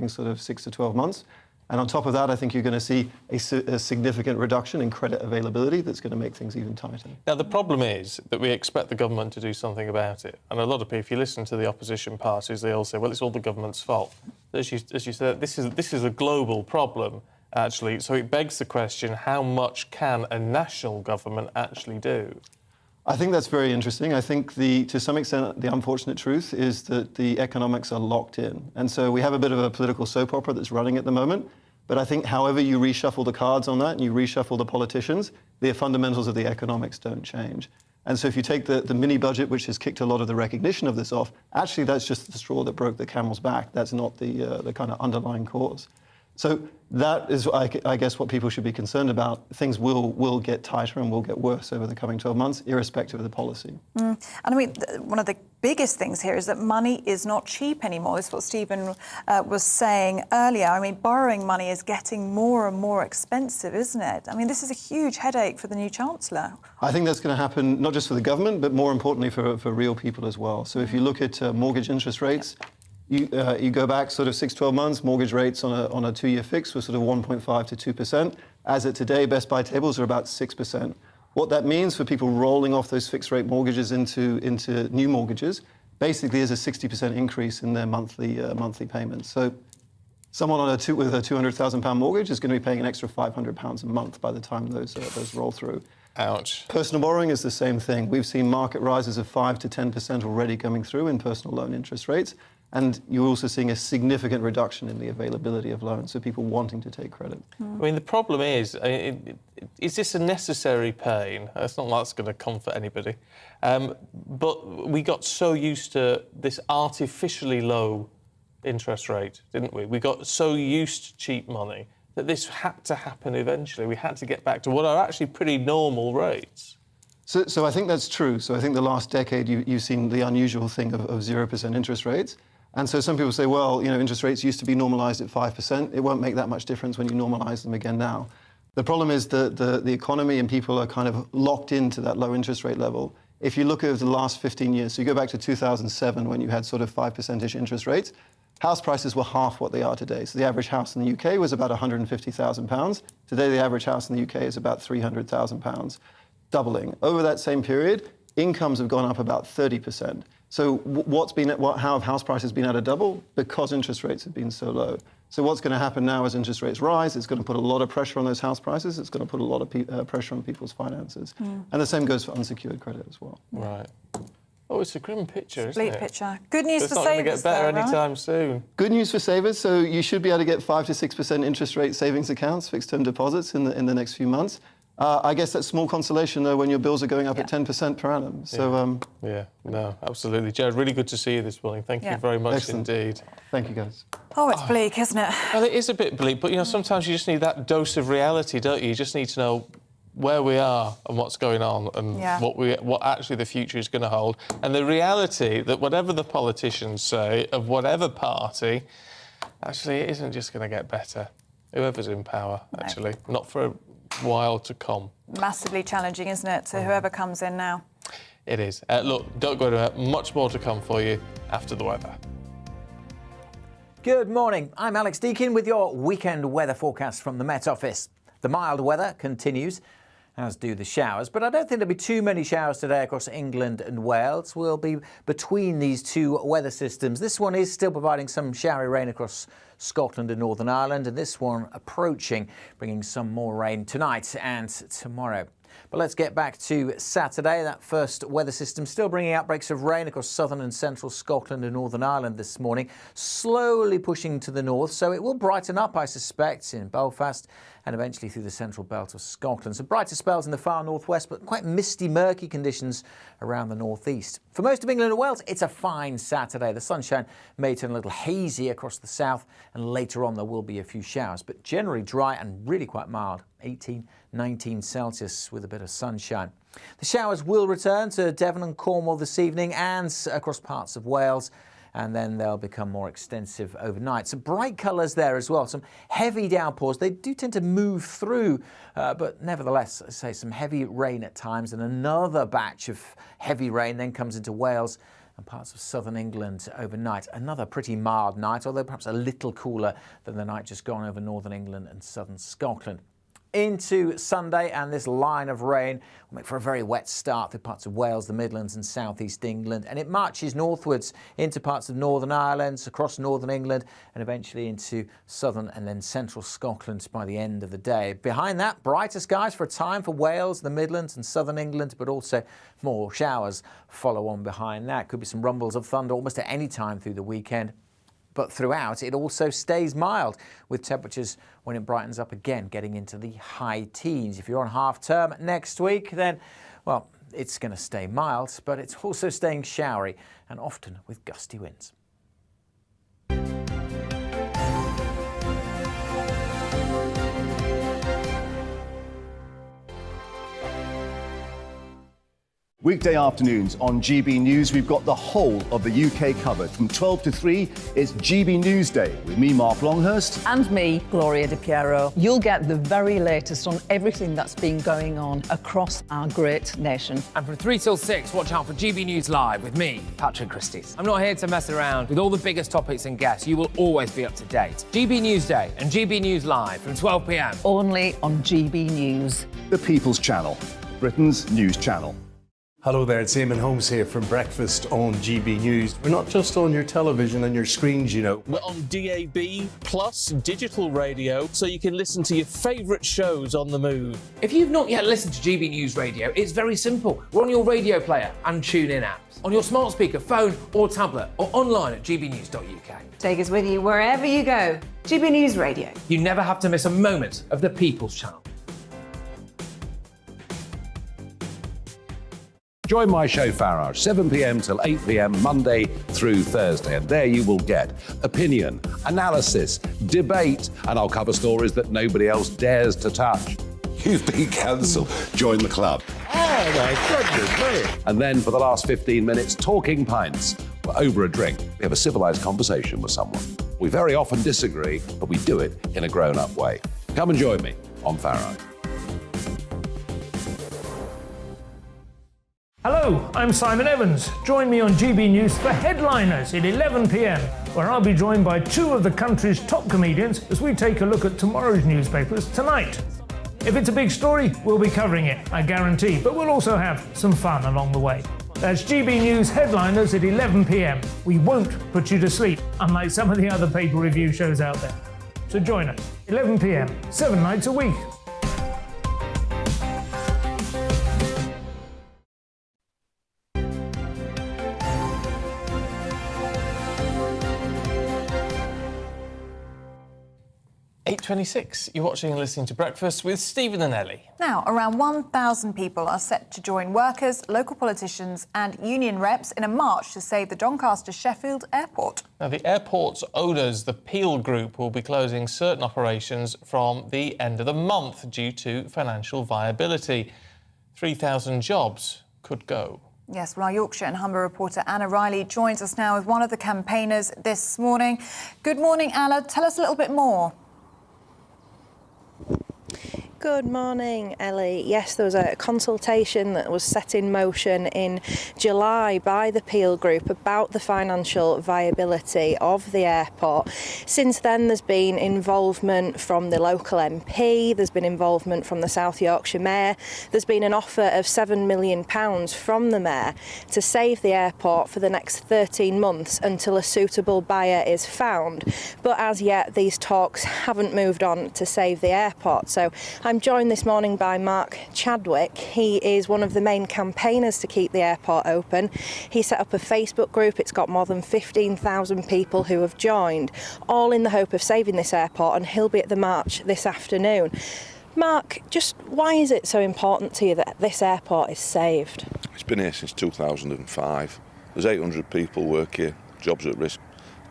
sort of 6 to 12 months. And on top of that, I think you're going to see a significant reduction in credit availability that's going to make things even tighter. Now, the problem is that we expect the government to do something about it. And a lot of people, if you listen to the opposition parties, they all say, well, it's all the government's fault. As you said, this is a global problem, actually. So it begs the question, how much can a national government actually do? I think that's very interesting. I think to some extent, the unfortunate truth is that the economics are locked in. And so we have a bit of a political soap opera that's running at the moment. But I think however you reshuffle the cards on that and you reshuffle the politicians, the fundamentals of the economics don't change. And so if you take the mini budget, which has kicked a lot of the recognition of this off, actually that's just the straw that broke the camel's back. That's not the kind of underlying cause. So that is, I guess, what people should be concerned about. Things will get tighter and will get worse over the coming 12 months, irrespective of the policy. And I mean, one of the biggest things here is that money is not cheap anymore. This is what Stephen was saying earlier. I mean, borrowing money is getting more and more expensive, isn't it? I mean, this is a huge headache for the new Chancellor. I think that's going to happen not just for the government, but more importantly for real people as well. So if you look at mortgage interest rates, you go back sort of 6-12 months, mortgage rates on a 2-year fix were sort of 1.5 to 2%. As of today, best buy tables are about 6%. What that means for people rolling off those fixed rate mortgages into new mortgages basically is a 60% increase in their monthly payments. So someone with a £200,000 mortgage is going to be paying an extra £500 a month by the time those roll through. Ouch. Personal borrowing is the same thing. We've seen market rises of 5 to 10% already coming through in personal loan interest rates. And you're also seeing a significant reduction in the availability of loans, so people wanting to take credit. I mean, the problem is this a necessary pain? It's not like it's going to comfort anybody. But we got so used to this artificially low interest rate, didn't we? We got so used to cheap money that this had to happen eventually. We had to get back to what are actually pretty normal rates. So I think that's true. So I think the last decade you've seen the unusual thing of 0% interest rates. And so some people say, well, interest rates used to be normalised at 5%. It won't make that much difference when you normalise them again now. The problem is that the economy and people are kind of locked into that low interest rate level. If you look over the last 15 years, so you go back to 2007 when you had sort of 5%-ish interest rates, house prices were half what they are today. So the average house in the UK was about £150,000. Today, the average house in the UK is about £300,000. Doubling. Over that same period, incomes have gone up about 30%. So how have house prices been at a double? Because interest rates have been so low. So what's going to happen now as interest rates rise? It's going to put a lot of pressure on those house prices. It's going to put a lot of pressure on people's finances. And the same goes for unsecured credit as well. Right. Oh, it's a grim picture, isn't it? Bleak picture. Good news It's for not going to savers, get better though, right? anytime soon. Good news for savers. So you should be able to get 5 to 6% interest rate savings accounts, fixed-term deposits in the next few months. I guess that's small consolation, though, when your bills are going up at 10% per annum. So, no, absolutely. Jared, really good to see you this morning. Thank you very much Excellent. indeed. Thank you, guys. Oh, it's bleak, isn't it? Well, it is a bit bleak, but, sometimes you just need that dose of reality, don't you? You just need to know where we are and what's going on and what actually the future is going to hold. And the reality that whatever the politicians say of whatever party, actually it isn't just going to get better. Whoever's in power, actually. Not for a while to come. Massively challenging, isn't it, to whoever comes in now? It is. Look, don't go to much more to come for you after the weather. Good morning. I'm Alex Deakin with your weekend weather forecast from the Met Office. The mild weather continues, as do the showers, but I don't think there'll be too many showers today across England and Wales. We'll be between these two weather systems. This one is still providing some showery rain across Scotland and Northern Ireland, and this one approaching, bringing some more rain tonight and tomorrow. But let's get back to Saturday. That first weather system still bringing outbreaks of rain across southern and central Scotland and Northern Ireland this morning, slowly pushing to the north. So it will brighten up, I suspect, in Belfast and eventually through the central belt of Scotland. So brighter spells in the far northwest, but quite misty, murky conditions around the northeast. For most of England and Wales, it's a fine Saturday. The sunshine may turn a little hazy across the south, and later on there will be a few showers, but generally dry and really quite mild. 18, 19 Celsius with a bit of sunshine. The showers will return to Devon and Cornwall this evening and across parts of Wales, and then they'll become more extensive overnight. Some bright colours there as well, some heavy downpours. They do tend to move through, but nevertheless, I say some heavy rain at times, and another batch of heavy rain then comes into Wales and parts of southern England overnight. Another pretty mild night, although perhaps a little cooler than the night just gone over northern England and southern Scotland. Into Sunday, and this line of rain will make for a very wet start through parts of Wales, the Midlands and southeast England, and it marches northwards into parts of Northern Ireland, across northern England, and eventually into southern and then central Scotland by the end of the day. Behind that, brighter skies for a time for Wales, the Midlands and southern England, but also more showers follow on behind that. Could be some rumbles of thunder almost at any time through the weekend. But throughout, it also stays mild, with temperatures, when it brightens up again, getting into the high teens. If you're on half term next week, then, well, it's going to stay mild, but it's also staying showery and often with gusty winds. Weekday afternoons on GB News, we've got the whole of the UK covered. From 12 to 3, it's GB News Day with me, Mark Longhurst. And me, Gloria Di Piero. You'll get the very latest on everything that's been going on across our great nation. And from 3 till 6, watch out for GB News Live with me, Patrick Christys. I'm not here to mess around. With all the biggest topics and guests, you will always be up to date. GB News Day and GB News Live from 12 p.m. Only on GB News. The People's Channel, Britain's news channel. Hello there, it's Eamon Holmes here from Breakfast on GB News. We're not just on your television and your screens, you know. We're on DAB plus digital radio, so you can listen to your favourite shows on the move. If you've not yet listened to GB News Radio, it's very simple. We're on your radio player and TuneIn apps, on your smart speaker, phone or tablet, or online at gbnews.uk. Take us with you wherever you go. GB News Radio. You never have to miss a moment of the People's Channel. Join my show Farage, 7 p.m. till 8 p.m. Monday through Thursday, and there you will get opinion, analysis, debate, and I'll cover stories that nobody else dares to touch. You've been cancelled. Join the club. Oh my goodness me. And then for the last 15 minutes, talking pints. We're over a drink. We have a civilised conversation with someone. We very often disagree, but we do it in a grown-up way. Come and join me on Farage. Hello, I'm Simon Evans. Join me on GB News for Headliners at 11 p.m, where I'll be joined by two of the country's top comedians as we take a look at tomorrow's newspapers tonight. If it's a big story, we'll be covering it, I guarantee, but we'll also have some fun along the way. That's GB News Headliners at 11 p.m. We won't put you to sleep, unlike some of the other paper review shows out there. So join us, 11 p.m, 7 nights a week. .26, you're watching and listening to Breakfast with Stephen and Ellie. Now, around 1,000 people are set to join workers, local politicians and union reps in a march to save the Doncaster-Sheffield Airport. Now, the airport's owners, the Peel Group, will be closing certain operations from the end of the month due to financial viability. 3,000 jobs could go. Yes, well, our Yorkshire and Humber reporter Anna Riley joins us now with one of the campaigners this morning. Good morning, Anna. Tell us a little bit more. Good morning, Ellie. Yes, there was a consultation that was set in motion in July by the Peel Group about the financial viability of the airport. Since then, there's been involvement from the local MP, there's been involvement from the South Yorkshire Mayor, there's been an offer of £7 million from the Mayor to save the airport for the next 13 months until a suitable buyer is found. But as yet, these talks haven't moved on to save the airport. So I'm joined this morning by Mark Chadwick. He is one of the main campaigners to keep the airport open. He set up a Facebook group. It's got more than 15,000 people who have joined, all in the hope of saving this airport, and he'll be at the march this afternoon. Mark, just why is it so important to you that this airport is saved? It's been here since 2005. There's 800 people work here, jobs at risk,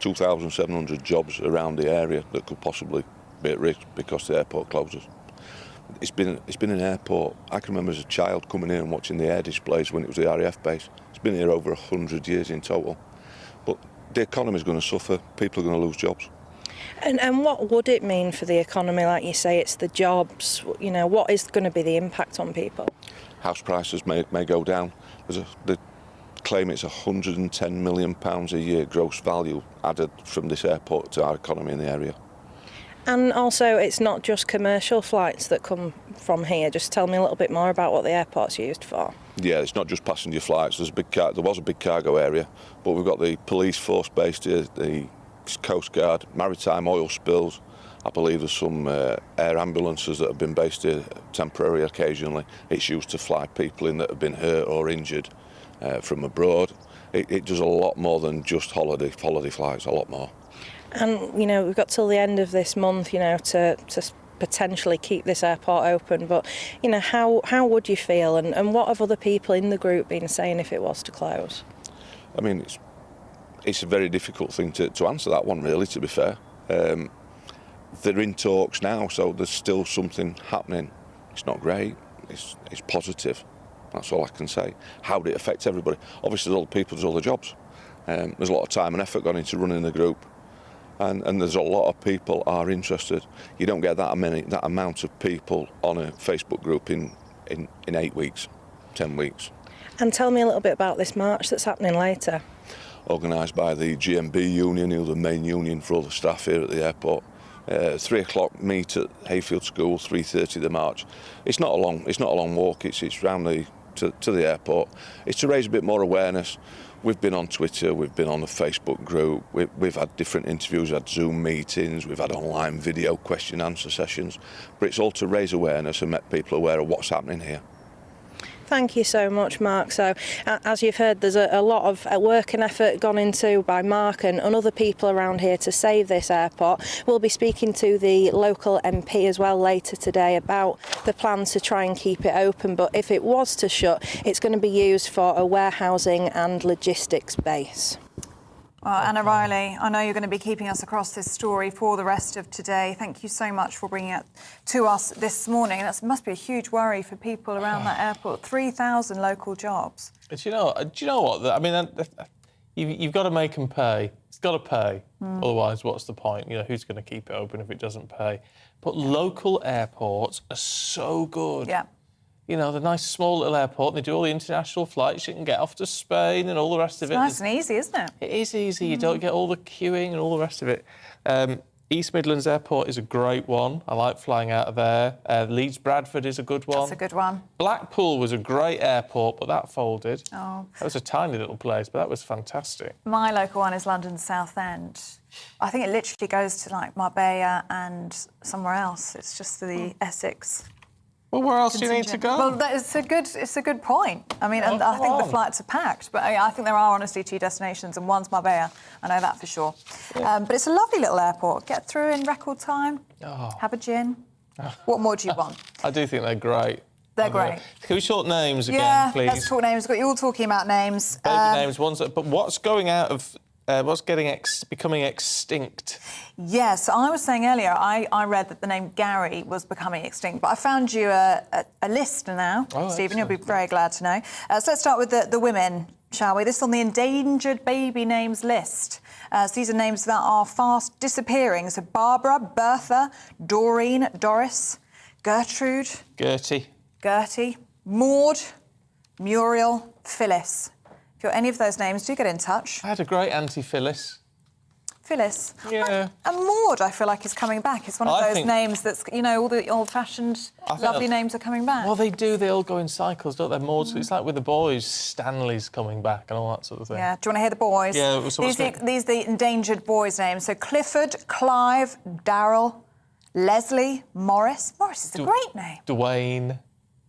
2,700 jobs around the area that could possibly be at risk because the airport closes. It's been an airport. I can remember as a child coming in and watching the air displays when it was the RAF base. It's been here over 100 years in total. But the economy is going to suffer. People are going to lose jobs. And what would it mean for the economy? Like you say, it's the jobs. You know, what is going to be the impact on people? House prices may go down. They claim it's £110 million a year gross value added from this airport to our economy in the area. And also, it's not just commercial flights that come from here. Just tell me a little bit more about what the airport's used for. Yeah, it's not just passenger flights. There was a big cargo area, but we've got the police force based here, the Coast Guard, maritime oil spills. I believe there's some air ambulances that have been based here temporarily occasionally. It's used to fly people in that have been hurt or injured from abroad. It does a lot more than just holiday flights, a lot more. And, you know, we've got till the end of this month, you know, to potentially keep this airport open. But, you know, how would you feel? And what have other people in the group been saying if it was to close? I mean, it's a very difficult thing to answer that one, really, to be fair. They're in talks now, so there's still something happening. It's not great. It's positive. That's all I can say. How did it affect everybody? Obviously, there's all the people, there's all the jobs. There's a lot of time and effort gone into running the group. And there's a lot of people are interested. You don't get that amount of people on a Facebook group in 8 weeks, 10 weeks. And tell me a little bit about this march that's happening later. Organised by the GMB union, who are the main union for all the staff here at the airport. 3 o'clock meet at Hayfield School, 3:30 the march. It's not a long walk. It's round to the airport. It's to raise a bit more awareness. We've been on Twitter, we've been on the Facebook group, we've had different interviews, had Zoom meetings, we've had online video question answer sessions, but it's all to raise awareness and make people aware of what's happening here. Thank you so much, Mark. So, as you've heard, there's a lot of work and effort gone into by Mark and other people around here to save this airport. We'll be speaking to the local MP as well later today about the plans to try and keep it open. But if it was to shut, it's going to be used for a warehousing and logistics base. Well, Anna Riley, I know you're going to be keeping us across this story for the rest of today. Thank you so much for bringing it to us this morning. That must be a huge worry for people around that airport. 3,000 local jobs. Do you know what? I mean, you've got to make them pay. It's got to pay. Otherwise, what's the point? You know, who's going to keep it open if it doesn't pay? But local airports are so good. Yeah. You know, the nice small little airport, and they do all the international flights. You can get off to Spain and all the rest of it. Nice and easy, isn't it? It is easy. You don't get all the queuing and all the rest of it. East Midlands Airport is a great one. I like flying out of there. Leeds Bradford is a good one. That's a good one. Blackpool was a great airport, but that folded. Oh. That was a tiny little place, but that was fantastic. My local one is London Southend. I think it literally goes to like Marbella and somewhere else. It's just the Essex. Well, where else do you need to go? Well, it's a good point. I mean, and I think the flights are packed, but I think there are honestly 2 destinations, and one's Marbella. I know that for sure. Yeah. But it's a lovely little airport. Get through in record time. Oh. Have a gin. What more do you want? I do think they're great. They're great. Can we talk names again, please? Yeah, let's talk names. You're all talking about names. Baby names, but what's going out of... what's becoming extinct? Yes, I was saying earlier, I read that the name Gary was becoming extinct, but I found you a list now, Stephen. You'll be very glad to know. So let's start with the women, shall we? This is on the endangered baby names list. So these are names that are fast disappearing. So Barbara, Bertha, Doreen, Doris, Gertrude... Gertie, Maud, Muriel, Phyllis. If you're any of those names, do get in touch. I had a great auntie Phyllis. Phyllis? Yeah. And Maud, I feel like, is coming back. It's one of those names that's, you know, all the old-fashioned, lovely names are coming back. Well, they do. They all go in cycles, don't they? Maud, it's like with the boys, Stanley's coming back and all that sort of thing. Yeah. Do you want to hear the boys? Yeah. These are the endangered boys' names. So Clifford, Clive, Darryl, Leslie, Morris. Morris is a great name. Dwayne.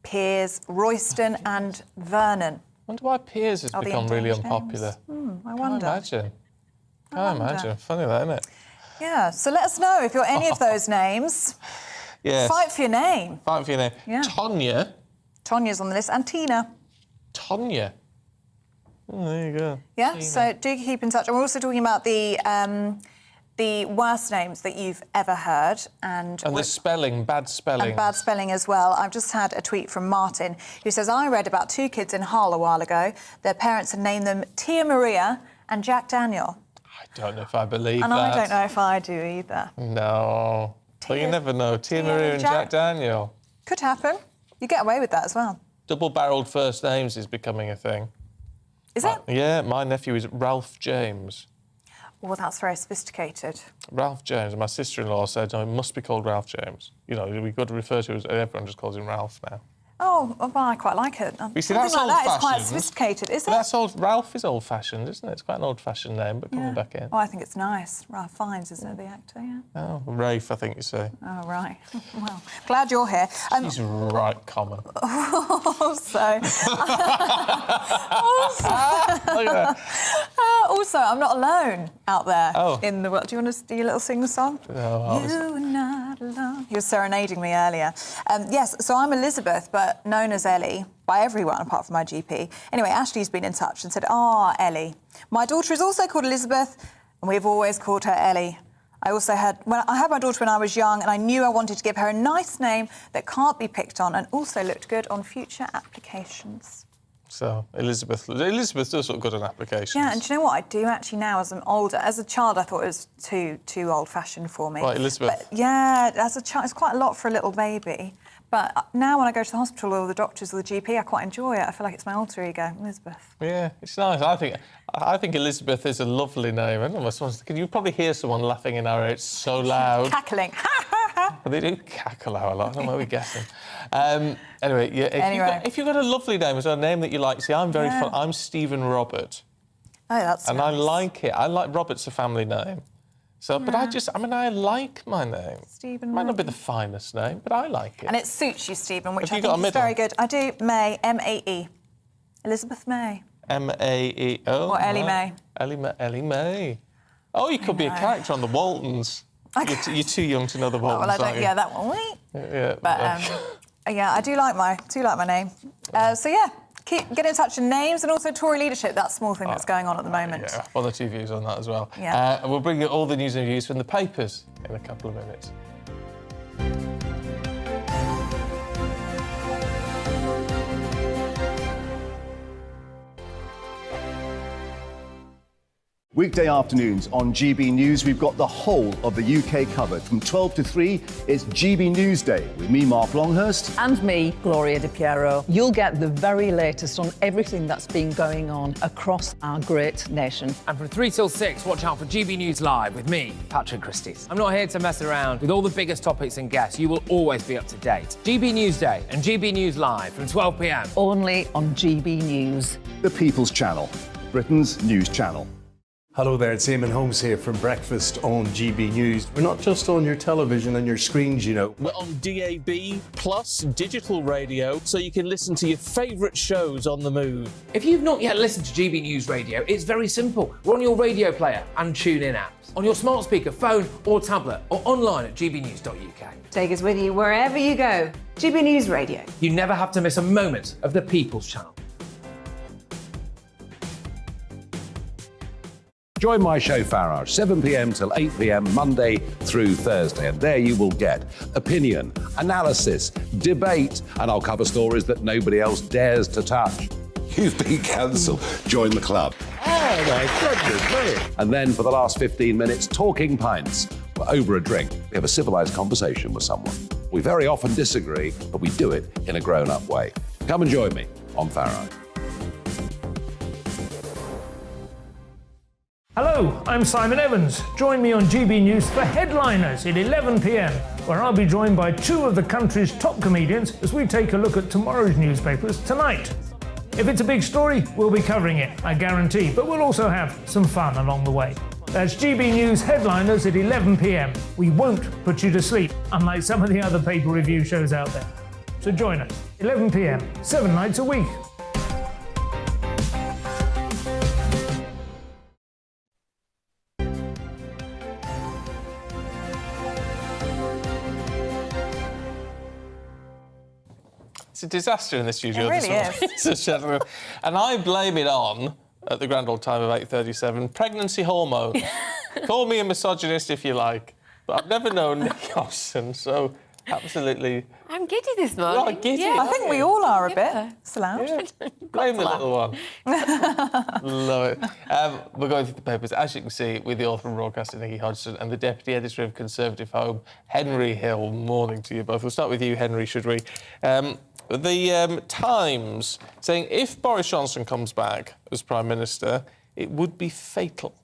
Piers, Royston and Vernon. I wonder why Piers has become really unpopular. I wonder. Can't imagine. Funny that, isn't it? Yeah, so let us know if you're any of those names. Yes. Fight for your name. Fight for your name. Yeah. Tonya. Tonya's on the list. And Tina. Tonya. Oh, there you go. Yeah, Tina. so do keep in touch. And we're also talking about the worst names that you've ever heard. And the spelling, bad spelling. And bad spelling as well. I've just had a tweet from Martin who says, I read about 2 kids in Hull a while ago. Their parents had named them Tia Maria and Jack Daniel. I don't know if I believe and that. I don't know if I do either. No. Well, you never know. Tia Maria and Jack Daniel. Could happen. You get away with that as well. Double-barrelled first names is becoming a thing. Is it? Yeah, my nephew is Ralph James. Well, that's very sophisticated. Ralph James. My sister-in-law said, no, it must be called Ralph James. You know, we've got to refer to it as... Everyone just calls him Ralph now. Oh, well, I quite like it. You see, Something that's like that is quite old-fashioned. sophisticated, is it? That's Ralph is old-fashioned, isn't it? It's quite an old-fashioned name, but coming back in. Oh, I think it's nice. Ralph Fiennes, isn't it, the actor, yeah? Oh, Rafe, I think you say. Oh, right. Well, glad you're here. She's right common. Also, I'm not alone out there Oh. in the world. Do you want to do your little sing-song? No, You're not alone. He was serenading me earlier. Yes, so I'm Elizabeth, but known as Ellie by everyone apart from my GP. Anyway, Ashley's been in touch and said, Ellie. My daughter is also called Elizabeth, and we've always called her Ellie. I had my daughter when I was young, and I knew I wanted to give her a nice name that can't be picked on and also looked good on future applications. So, Elizabeth does look good on applications. Yeah, and do you know what? I do actually now as I'm older. As a child, I thought it was too old-fashioned for me. Right, Elizabeth. But, yeah, as a child, it's quite a lot for a little baby. But now when I go to the hospital or the doctors or the GP, I quite enjoy it. I feel like it's my alter ego, Elizabeth. Yeah, it's nice. I think Elizabeth is a lovely name. I don't know, can you probably hear someone laughing in our ear? It's so loud. Cackling. They do cackle out a lot. I don't know where we're guessing. Anyway, yeah. If you've got a lovely name, is there a name that you like? See, I'm very fun. I'm Stephen Robert. Oh, that's and nice. I like it. I like Robert's a family name. So, but I like my name. Stephen. Might not be the finest name, but I like it. And it suits you, Stephen, which Have I you got think a is very middle? good. I do. May, M-A-E. Elizabeth May. M-A-E. Oh, Or Ellie May. Ellie May. Oh, you could be a character on the Waltons. You're too young to know the Waltons, Well, I don't. aren't you? Yeah, that one. Wait. Yeah. But yeah, I do like my name. So yeah, get in touch with names and also Tory leadership. That small thing that's going on at the moment. Yeah, one or two views on that as well. Yeah. And we'll bring you all the news and views from the papers in a couple of minutes. Weekday afternoons on GB News, we've got the whole of the UK covered. From 12 to 3, it's GB News Day with me, Mark Longhurst. And me, Gloria Di Piero. You'll get the very latest on everything that's been going on across our great nation. And from 3 till 6, watch out for GB News Live with me, Patrick Christys. I'm not here to mess around. With all the biggest topics and guests, you will always be up to date. GB News Day and GB News Live from 12 p.m. Only on GB News. The People's Channel, Britain's news channel. Hello there, it's Eamon Holmes here from Breakfast on GB News. We're not just on your television and your screens, you know. We're on DAB plus digital radio, so you can listen to your favourite shows on the move. If you've not yet listened to GB News Radio, it's very simple. We're on your radio player and tune-in apps, on your smart speaker, phone or tablet, or online at gbnews.uk. Take us with you wherever you go. GB News Radio. You never have to miss a moment of the People's Channel. Join my show Farage, 7 p.m. till 8 p.m. Monday through Thursday. And there you will get opinion, analysis, debate, and I'll cover stories that nobody else dares to touch. You've been cancelled. Join the club. Oh, my goodness me. And then for the last 15 minutes, talking pints. Over a drink, we have a civilised conversation with someone. We very often disagree, but we do it in a grown-up way. Come and join me on Farage. Hello, I'm Simon Evans. Join me on GB News for Headliners at 11 p.m, where I'll be joined by two of the country's top comedians as we take a look at tomorrow's newspapers tonight. If it's a big story, we'll be covering it, I guarantee, but we'll also have some fun along the way. That's GB News Headliners at 11 p.m. We won't put you to sleep, unlike some of the other paper review shows out there. So join us, 11 p.m, 7 nights a week. It's a disaster in the studio. It really this morning. It's a shadow. And I blame it on, at the grand old time of 8:37, pregnancy hormones. Call me a misogynist if you like, but I've never known Nick Hodgson, so absolutely... I'm giddy this morning. Right, giddy. Yeah. I think we all are a bit. It's allowed. Yeah. Blame the little one. Love it. We're going through the papers, as you can see, with the author and broadcaster Nicky Hodgson and the deputy editor of Conservative Home, Henry Hill. Morning to you both. We'll start with you, Henry, should we? The Times saying if Boris Johnson comes back as Prime Minister, it would be fatal.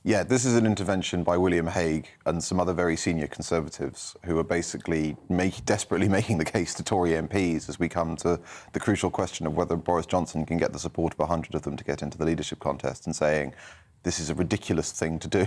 Yeah, this is an intervention by William Hague and some other very senior Conservatives who are basically desperately making the case to Tory MPs as we come to the crucial question of whether Boris Johnson can get the support of 100 of them to get into the leadership contest, and saying, this is a ridiculous thing to do.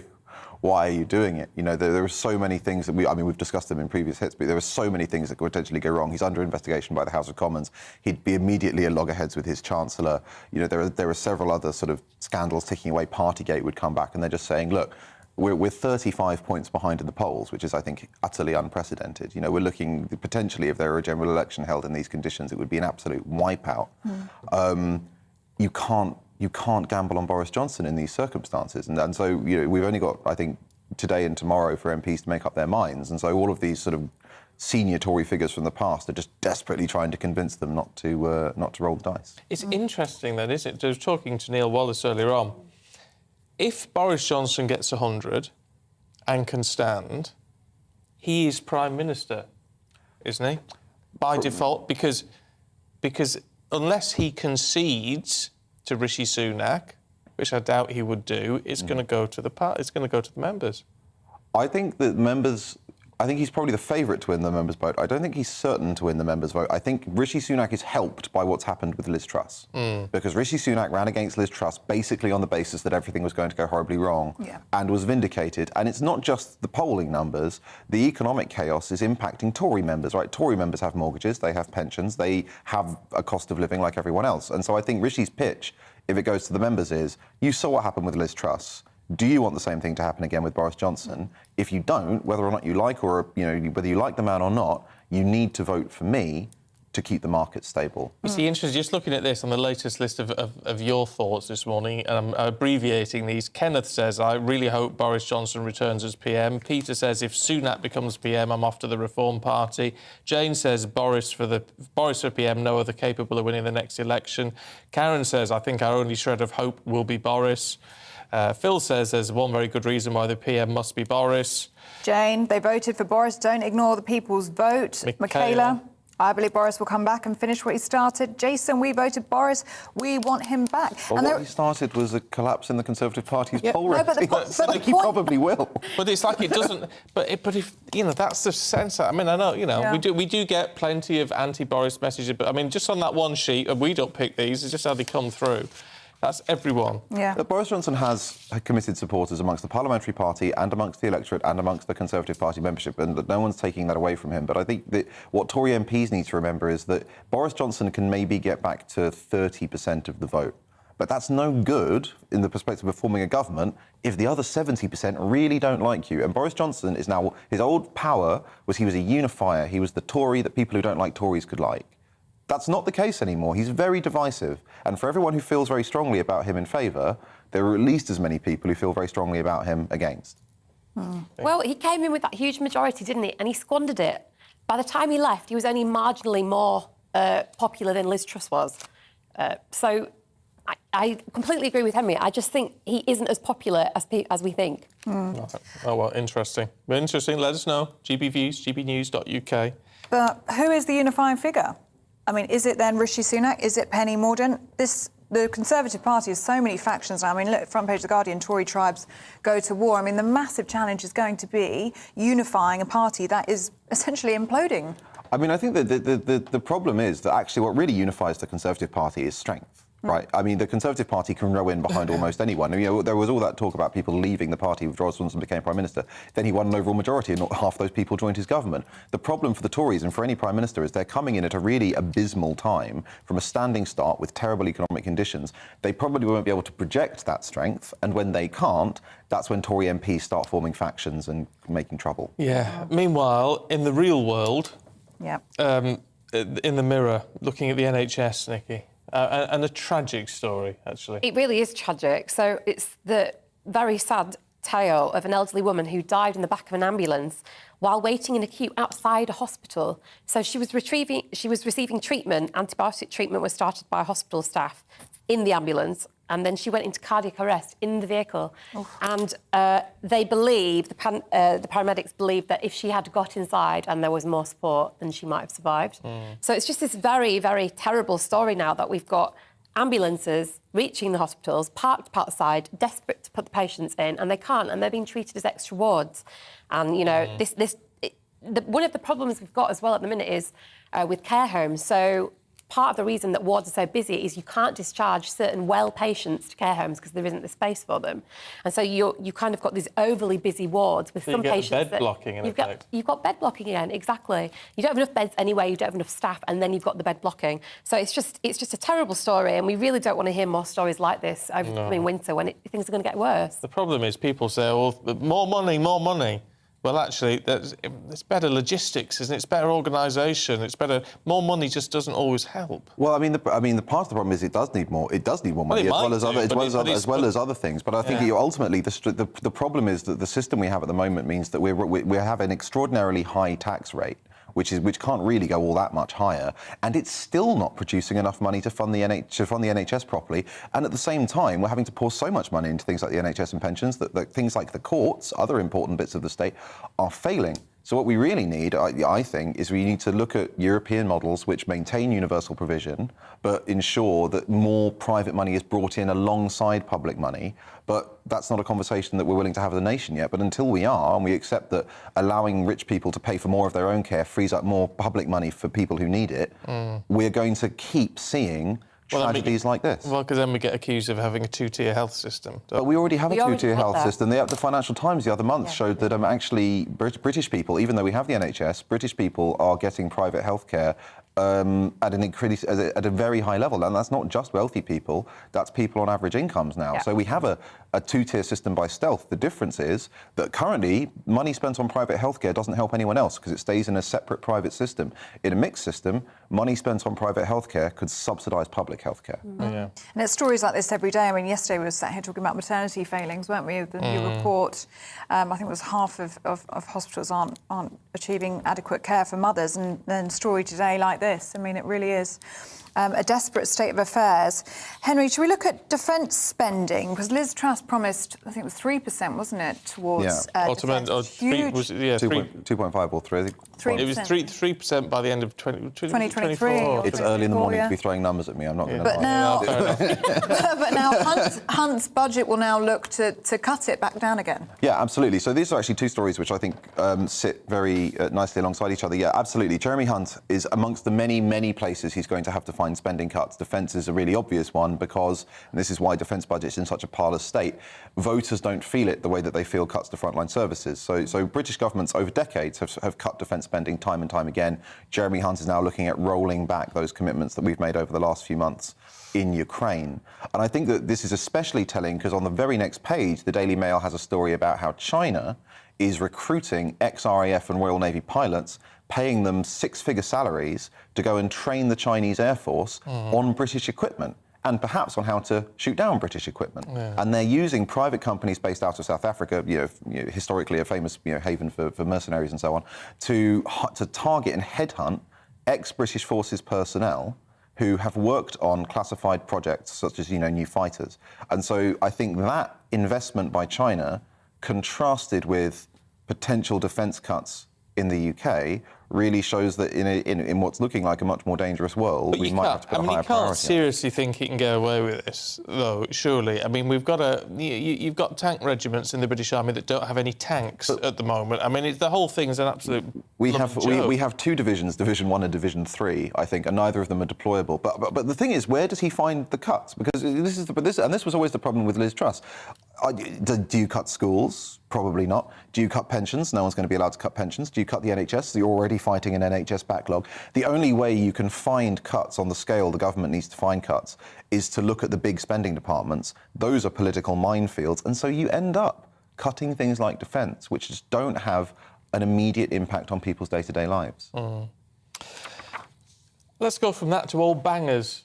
Why are you doing it? You know, there are so many things that we've discussed them in previous hits, but there are so many things that could potentially go wrong. He's under investigation by the House of Commons. He'd be immediately at loggerheads with his Chancellor. You know, there are several other sort of scandals ticking away. Partygate would come back, and they're just saying, look, we're 35 points behind in the polls, which is, I think, utterly unprecedented. You know, we're looking potentially, if there were a general election held in these conditions, it would be an absolute wipeout. You can't gamble on Boris Johnson in these circumstances. And so, you know, we've only got, I think, today and tomorrow for MPs to make up their minds. And so all of these sort of senior Tory figures from the past are just desperately trying to convince them not to roll the dice. It's interesting, then, isn't it? I was talking to Neil Wallace earlier on. If Boris Johnson gets 100 and can stand, he is Prime Minister, isn't he? By default, because unless he concedes to Rishi Sunak, which I doubt he would do, it's going to go to the members. I think that members I think he's probably the favourite to win the members' vote. I don't think he's certain to win the members' vote. I think Rishi Sunak is helped by what's happened with Liz Truss. Because Rishi Sunak ran against Liz Truss basically on the basis that everything was going to go horribly wrong and was vindicated. And it's not just the polling numbers. The economic chaos is impacting Tory members, right? Tory members have mortgages, they have pensions, they have a cost of living like everyone else. And so I think Rishi's pitch, if it goes to the members, is, you saw what happened with Liz Truss. Do you want the same thing to happen again with Boris Johnson? If you don't, whether or not you like, or whether you like the man or not, you need to vote for me to keep the market stable. You see, interesting, just looking at this on the latest list of your thoughts this morning, and I'm abbreviating these. Kenneth says, I really hope Boris Johnson returns as PM. Peter says, if Sunak becomes PM, I'm off to the Reform Party. Jane says, Boris for PM, no other capable of winning the next election. Karen says, I think our only shred of hope will be Boris. Phil says there's one very good reason why the PM must be Boris. Jane, they voted for Boris. Don't ignore the people's vote. Michaela, I believe Boris will come back and finish what he started. Jason, we voted Boris. We want him back. Well, what he started was a collapse in the Conservative Party's poll rating. He probably will. But it's like it doesn't. But if that's the sense. I mean, I know we do get plenty of anti-Boris messages. But I mean, just on that one sheet, and we don't pick these. It's just how they come through. That's everyone. Yeah. Boris Johnson has committed supporters amongst the Parliamentary Party and amongst the electorate and amongst the Conservative Party membership, and that no one's taking that away from him. But I think that what Tory MPs need to remember is that Boris Johnson can maybe get back to 30% of the vote. But that's no good in the perspective of forming a government if the other 70% really don't like you. And Boris Johnson is now... His old power was he was a unifier. He was the Tory that people who don't like Tories could like. That's not the case anymore. He's very divisive. And for everyone who feels very strongly about him in favour, there are at least as many people who feel very strongly about him against. Well, he came in with that huge majority, didn't he? And he squandered it. By the time he left, he was only marginally more popular than Liz Truss was. So I completely agree with Henry. I just think he isn't as popular as we think. Oh, well, interesting. Interesting. Let us know. GB Views, gbnews.uk. But who is the unifying figure? I mean, is it then Rishi Sunak? Is it Penny Mordaunt? The Conservative Party has so many factions now. I mean, look, front page of The Guardian, Tory tribes go to war. I mean, the massive challenge is going to be unifying a party that is essentially imploding. I mean, I think that the problem is that actually what really unifies the Conservative Party is strength. Right. I mean, the Conservative Party can row in behind almost anyone. You know, there was all that talk about people leaving the party when Boris Johnson became Prime Minister. Then he won an overall majority and not half those people joined his government. The problem for the Tories and for any Prime Minister is they're coming in at a really abysmal time from a standing start with terrible economic conditions. They probably won't be able to project that strength. And when they can't, that's when Tory MPs start forming factions and making trouble. Yeah. Meanwhile, in the real world, in the Mirror, looking at the NHS, Nikki, and a tragic story, actually. It really is tragic. So it's the very sad tale of an elderly woman who died in the back of an ambulance while waiting in a queue outside a hospital. So she was receiving treatment. Antibiotic treatment was started by hospital staff in the ambulance, and then she went into cardiac arrest in the vehicle. And they believe, the paramedics believe, that if she had got inside and there was more support, then she might have survived. So it's just this very, very terrible story now that we've got ambulances reaching the hospitals, parked outside, desperate to put the patients in, and they can't, and they're being treated as extra wards. And, you know, one of the problems we've got as well at the minute is with care homes. So part of the reason that wards are so busy is you can't discharge certain well patients to care homes because there isn't the space for them. And so you kind of got these overly busy wards with some patients. You get bed blocking in effect. You've got bed blocking again, exactly. You don't have enough beds anyway, you don't have enough staff, and then you've got the bed blocking. So it's just a terrible story, and we really don't want to hear more stories like this over the coming winter when things are going to get worse. The problem is people say, well, more money, more money. Well, actually, it's better logistics, isn't it? It's better organisation. It's better. More money just doesn't always help. Well, I mean, the part of the problem is it does need more. It does need more money, as well as other things. But I think ultimately the problem is that the system we have at the moment means that we have an extraordinarily high tax rate, which can't really go all that much higher, and it's still not producing enough money to fund the NHS properly. And at the same time, we're having to pour so much money into things like the NHS and pensions that things like the courts, other important bits of the state, are failing. So what we really need, I think, is we need to look at European models which maintain universal provision, but ensure that more private money is brought in alongside public money. But that's not a conversation that we're willing to have as a nation yet. But until we are, and we accept that allowing rich people to pay for more of their own care frees up more public money for people who need it, we're going to keep seeing tragedies like this. Well, because then we get accused of having a two-tier health system. But we already have a two-tier health system. The Financial Times the other month showed that actually British people, even though we have the NHS, British people are getting private health care at a very high level. And that's not just wealthy people, that's people on average incomes now. Yeah. So we have a two-tier system by stealth. The difference is that currently money spent on private healthcare doesn't help anyone else because it stays in a separate private system. In a mixed system, money spent on private healthcare could subsidise public healthcare. And it's stories like this every day. I mean, yesterday we were sat here talking about maternity failings, weren't we? The new report, I think it was half of hospitals aren't achieving adequate care for mothers, and then story today like this. I mean, it really is a desperate state of affairs. Henry, should we look at defence spending? Because Liz Truss promised, I think it was 3%, wasn't it, towards defence? Huge. 2.5 or 3, I think. 3%. It was 3% by the end of 2023. It's early in the morning to be throwing numbers at me, I'm not going to lie. But now Hunt's budget will now look to cut it back down again. Yeah, absolutely. So these are actually two stories which I think sit very nicely alongside each other. Yeah, absolutely. Jeremy Hunt is amongst the many, many places he's going to have to find spending cuts. Defence is a really obvious one because, and this is why defence budget's in such a parlous state, voters don't feel it the way that they feel cuts to frontline services. So British governments over decades have cut defence spending time and time again. Jeremy Hunt is now looking at rolling back those commitments that we've made over the last few months in Ukraine. And I think that this is especially telling because on the very next page, the Daily Mail has a story about how China is recruiting ex-RAF and Royal Navy pilots, paying them six-figure salaries to go and train the Chinese Air Force on British equipment and perhaps on how to shoot down British equipment. And they're using private companies based out of South Africa, historically a famous haven for mercenaries and so on, to target and headhunt ex-British Forces personnel who have worked on classified projects such as, new fighters. And so I think that investment by China contrasted with potential defence cuts in the UK really shows that in what's looking like a much more dangerous world, we might have to put a higher priority on. You can't seriously think it can get away with this, though, surely. I mean, you've got tank regiments in the British Army that don't have any tanks at the moment. I mean, the whole thing's an absolute we have two divisions, Division 1 and Division 3, I think, and neither of them are deployable. But the thing is, where does he find the cuts? Because this was always the problem with Liz Truss. Do you cut schools? Probably not. Do you cut pensions? No one's going to be allowed to cut pensions. Do you cut the NHS? You're already fighting an NHS backlog. The only way you can find cuts on the scale the government needs to find cuts is to look at the big spending departments. Those are political minefields. And so you end up cutting things like defence, which just don't have an immediate impact on people's day-to-day lives. Let's go from that to old bangers.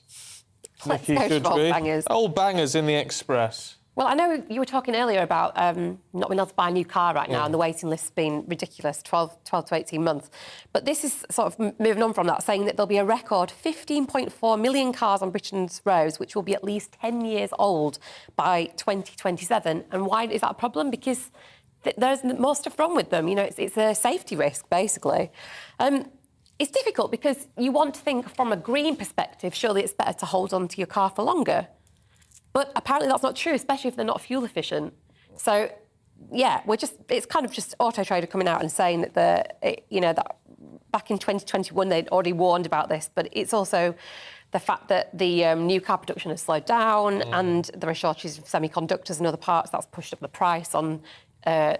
Let's go to old bangers. Old bangers in the Express. Well, I know you were talking earlier about not being able to buy a new car right now and the waiting list's been ridiculous, 12 to 18 months. But this is sort of moving on from that, saying that there'll be a record 15.4 million cars on Britain's roads, which will be at least 10 years old by 2027. And why is that a problem? Because there's more stuff wrong with them. It's a safety risk, basically. It's difficult because you want to think from a green perspective, surely it's better to hold on to your car for longer. But apparently that's not true, especially if they're not fuel efficient. So, yeah, it's kind of just Auto Trader coming out and saying that that back in 2021 they'd already warned about this, but it's also the fact that the new car production has slowed down and there are shortages of semiconductors and other parts. That's pushed up the price on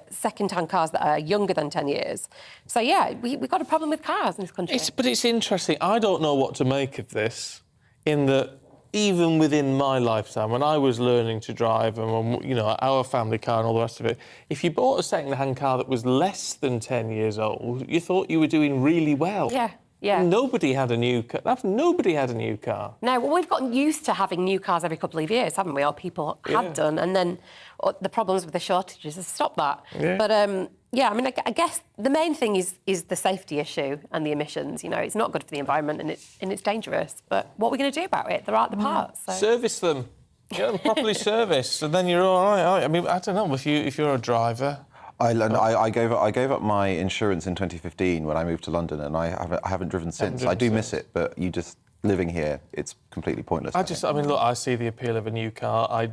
second-hand cars that are younger than 10 years. So, yeah, we've got a problem with cars in this country. But it's interesting. I don't know what to make of this in that even within my lifetime, when I was learning to drive and, our family car and all the rest of it, if you bought a second-hand car that was less than 10 years old, you thought you were doing really well. Yeah. Nobody had a new car. Nobody had a new car. No, well, we've gotten used to having new cars every couple of years, haven't we? Or people had done. And then the problems with the shortages have stopped that. Yeah. But, I guess the main thing is the safety issue and the emissions. It's not good for the environment and it's dangerous. But what are we going to do about it? There aren't the parts. So. Service them. Get them properly serviced and then you're all right. I mean, I don't know, if you're a driver... I gave up my insurance in 2015 when I moved to London, and I haven't driven since. I do miss it, but you just living here, it's completely pointless. I mean, look, I see the appeal of a new car.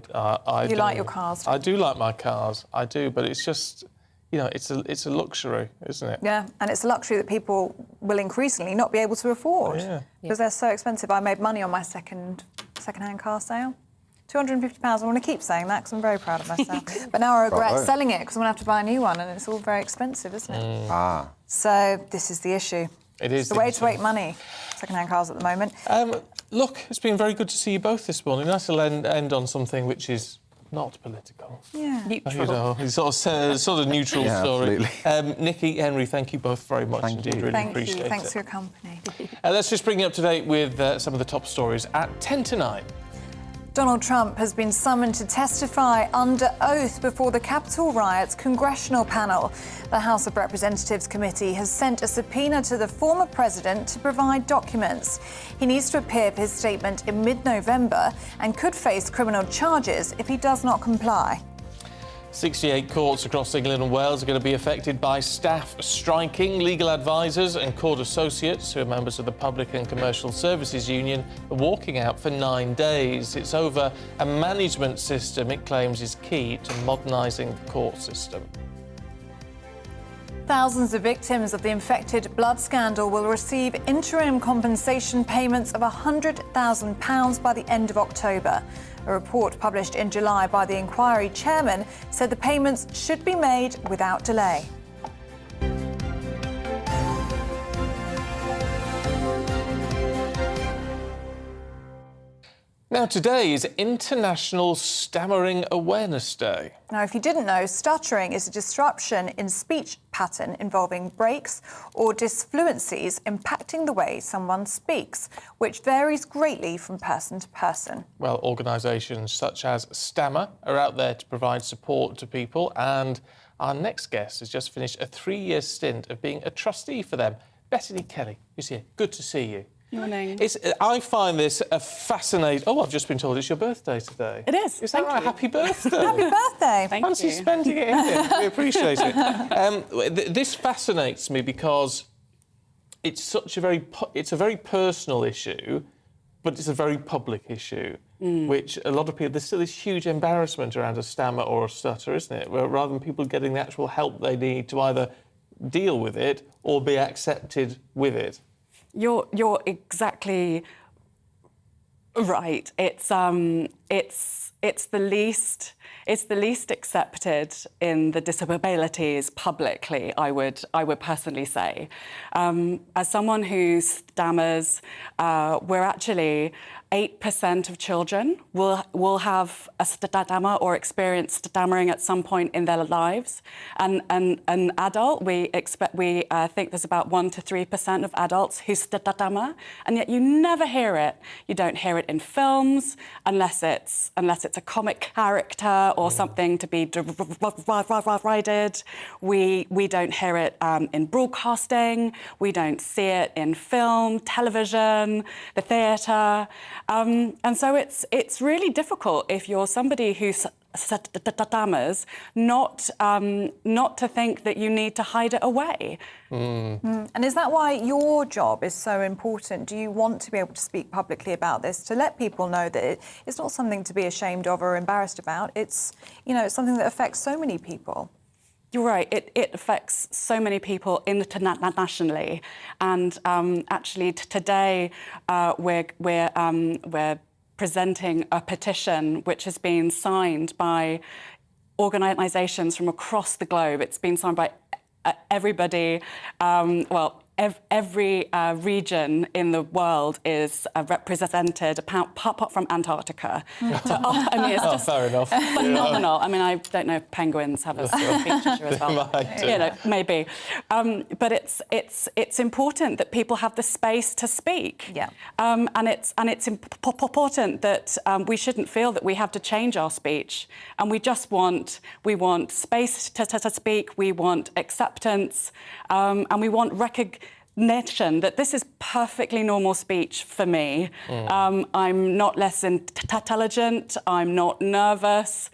You like your cars? I do like my cars. I do, but it's just, you know, it's a luxury, isn't it? Yeah, and it's a luxury that people will increasingly not be able to afford because they're so expensive. I made money on my second-hand car sale. £250. I want to keep saying that because I'm very proud of myself. But now I regret selling it because I'm going to have to buy a new one, and it's all very expensive, isn't it? So this is the issue. It is the way to make money. Second-hand cars at the moment. Look, it's been very good to see you both this morning. Nice to end on something which is not political. Yeah. Neutral. You know, it's sort of neutral story. Nikki, Henry, thank you both very much indeed. Really appreciate it. Thanks for your company. Let's just bring you up to date with some of the top stories at 10 to 9. Donald Trump has been summoned to testify under oath before the Capitol riots congressional panel. The House of Representatives committee has sent a subpoena to the former president to provide documents. He needs to appear for his statement in mid-November and could face criminal charges if he does not comply. 68 courts across England and Wales are going to be affected by staff striking. Legal advisors and court associates, who are members of the Public and Commercial Services Union, are walking out for 9 days. It's over a management system it claims is key to modernising the court system. Thousands of victims of the infected blood scandal will receive interim compensation payments of £100,000 by the end of October. A report published in July by the inquiry chairman said the payments should be made without delay. Now, today is International Stammering Awareness Day. Now, if you didn't know, stuttering is a disruption in speech pattern involving breaks or disfluencies impacting the way someone speaks, which varies greatly from person to person. Well, organisations such as Stammer are out there to provide support to people, and our next guest has just finished a 3-year stint of being a trustee for them. Bethany Kelly, who's here. Good to see you. Morning. I find this a fascinating... Oh, I've just been told it's your birthday today. It is. Is that right? Happy birthday. Happy birthday. Fancy you. spending it here. We appreciate it. This fascinates me because it's a very personal issue, but it's a very public issue, which a lot of people... There's still this huge embarrassment around a stammer or a stutter, isn't it? Where rather than people getting the actual help they need to either deal with it or be accepted with it. You're exactly right. It's the least accepted in the disabilities publicly, I would personally say. As someone who stammers, we're actually 8% of children will have a stammer or experience stammering at some point in their lives. And an adult, we think there's about 1 to 3% of adults who stammer, and yet you never hear it. You don't hear it in films unless it's a comic character or something to be derided. We don't hear it in broadcasting. We don't see it in film, television, the theatre. And so it's really difficult if you're somebody who stammers not to think that you need to hide it away. And is that why your job is so important? Do you want to be able to speak publicly about this, to let people know that it's not something to be ashamed of or embarrassed about? It's something that affects so many people. You're right. It affects so many people internationally, and actually today we're presenting a petition which has been signed by organisations from across the globe. It's been signed by everybody. Every region in the world is represented, apart from Antarctica. It's just fair enough. phenomenal. I mean, I don't know if penguins have a feature as well. Maybe. But it's important that people have the space to speak. Yeah. And it's important that we shouldn't feel that we have to change our speech. And we want space to speak. We want acceptance, and we want recognition recognition that this is perfectly normal speech for me. I'm not less intelligent, I'm not nervous,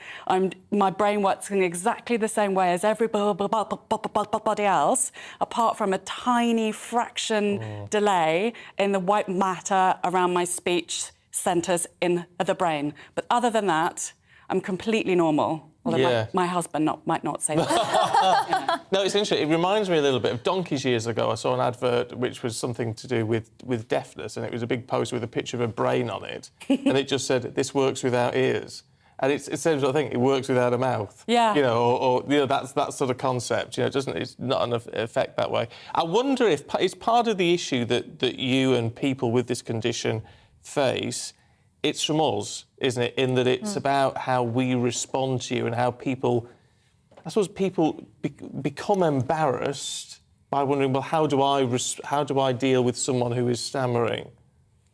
my brain works in exactly the same way as everybody else, apart from a tiny fraction delay in the white matter around my speech centres in the brain. But other than that, I'm completely normal. Although my husband might not say that. No, it's interesting. It reminds me a little bit of donkeys years ago. I saw an advert which was something to do with deafness, and it was a big poster with a picture of a brain on it, and it just said, "This works without ears." And it's the same sort of thing. It works without a mouth. Yeah. You know, or you know, that's that sort of concept. You know, it's not an effect that way. I wonder if it's part of the issue that you and people with this condition face. It's from us, isn't it? In that it's about how we respond to you and how people, I suppose, people become embarrassed by wondering, well, how do I deal with someone who is stammering?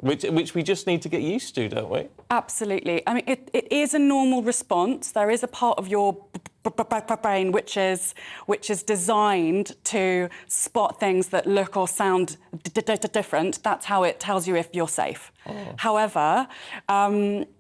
Which we just need to get used to, don't we? Absolutely. I mean, it is a normal response. There is a part of your brain which is designed to spot things that look or sound different. That's how it tells you if you're safe. However,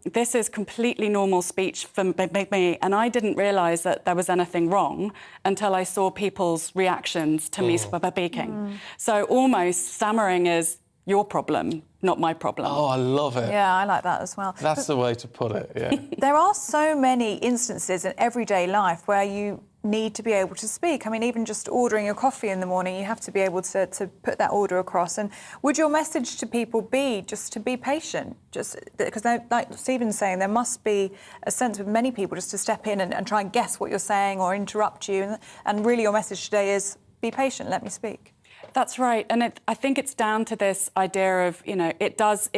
this is completely normal speech for me, and I didn't realise that there was anything wrong until I saw people's reactions to me speaking. So almost stammering is your problem, not my problem. Oh, I love it. Yeah, I like that as well. That's the way to put it, yeah. There are so many instances in everyday life where you need to be able to speak. I mean, even just ordering a coffee in the morning, you have to be able to put that order across. And would your message to people be just to be patient? Just because, like Stephen's saying, there must be a sense with many people just to step in and try and guess what you're saying or interrupt you. And really your message today is be patient, let me speak. That's right, and I think it's down to this idea of, you know, it does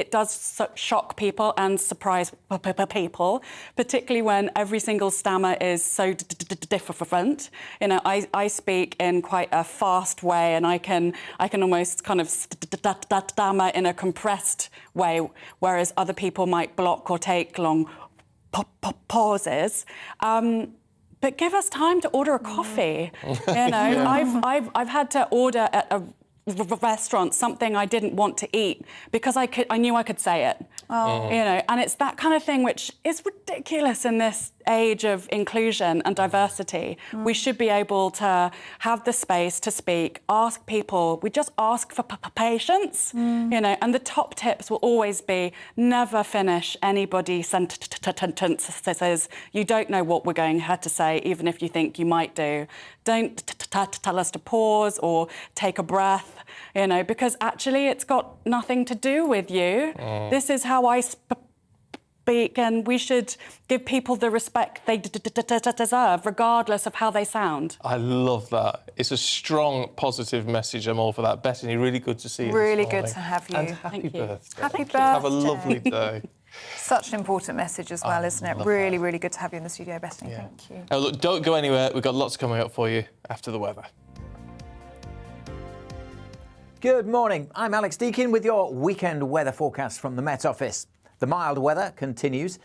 shock people and surprise people, particularly when every single stammer is so different. You know, I speak in quite a fast way, and I can almost kind of stammer in a compressed way, whereas other people might block or take long pauses. But give us time to order a coffee. You know, I've had to order at a restaurant something I didn't want to eat because I knew I could say it. You know, and it's that kind of thing which is ridiculous in this age of inclusion and diversity. We should be able to have the space to speak, ask people. We just ask for patience, you know, and the top tips will always be never finish anybody's sentences. You don't know what we're going to say, even if you think you might do. Don't tell us to pause or take a breath, you know, because actually it's got nothing to do with you. This is how I speak, and we should give people the respect they deserve, regardless of how they sound. I love that. It's a strong, positive message. I'm all for that. Bethany, really good to see you. Really good to have you. And happy birthday. Happy birthday. Have a lovely day. Such an important message as well, isn't it? Really, really good to have you in the studio, Bethany. Yeah. Thank you. Now, look, don't go anywhere. We've got lots coming up for you after the weather. Good morning. I'm Alex Deakin with your weekend weather forecast from the Met Office. The mild weather continues,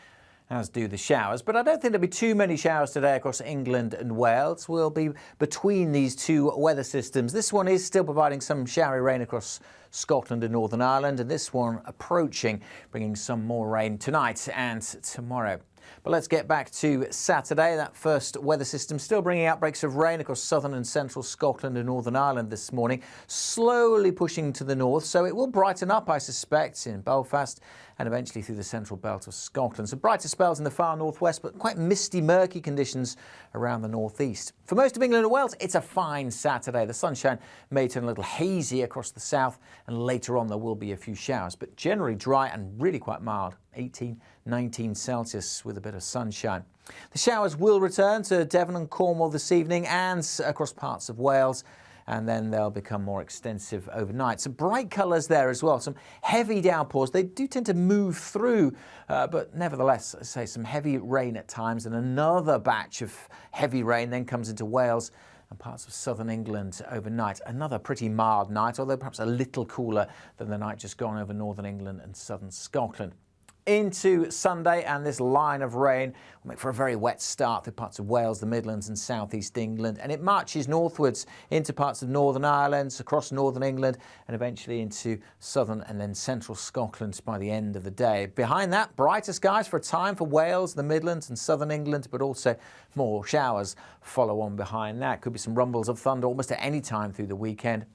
as do the showers, but I don't think there'll be too many showers today across England and Wales. We'll be between these two weather systems. This one is still providing some showery rain across Scotland and Northern Ireland, and this one approaching, bringing some more rain tonight and tomorrow. But let's get back to Saturday. That first weather system still bringing outbreaks of rain across southern and central Scotland and Northern Ireland this morning, slowly pushing to the north, so it will brighten up, I suspect, in Belfast and eventually through the central belt of Scotland. Some brighter spells in the far northwest, but quite misty, murky conditions around the northeast. For most of England and Wales, it's a fine Saturday. The sunshine may turn a little hazy across the south, and later on there will be a few showers, but generally dry and really quite mild, 18, 19 Celsius with a bit of sunshine. The showers will return to Devon and Cornwall this evening and across parts of Wales, and then they'll become more extensive overnight. Some bright colours there as well, some heavy downpours. They do tend to move through, but nevertheless, I say some heavy rain at times, and another batch of heavy rain then comes into Wales and parts of southern England overnight. Another pretty mild night, although perhaps a little cooler than the night just gone over northern England and southern Scotland. into Sunday, and this line of rain will make for a very wet start through parts of Wales, the Midlands and South East England, and it marches northwards into parts of Northern Ireland, across Northern England, and eventually into southern and then central Scotland by the end of the day. Behind that, brighter skies for a time for Wales, the Midlands and southern England, but also more showers follow on behind that. Could be some rumbles of thunder almost at any time through the weekend.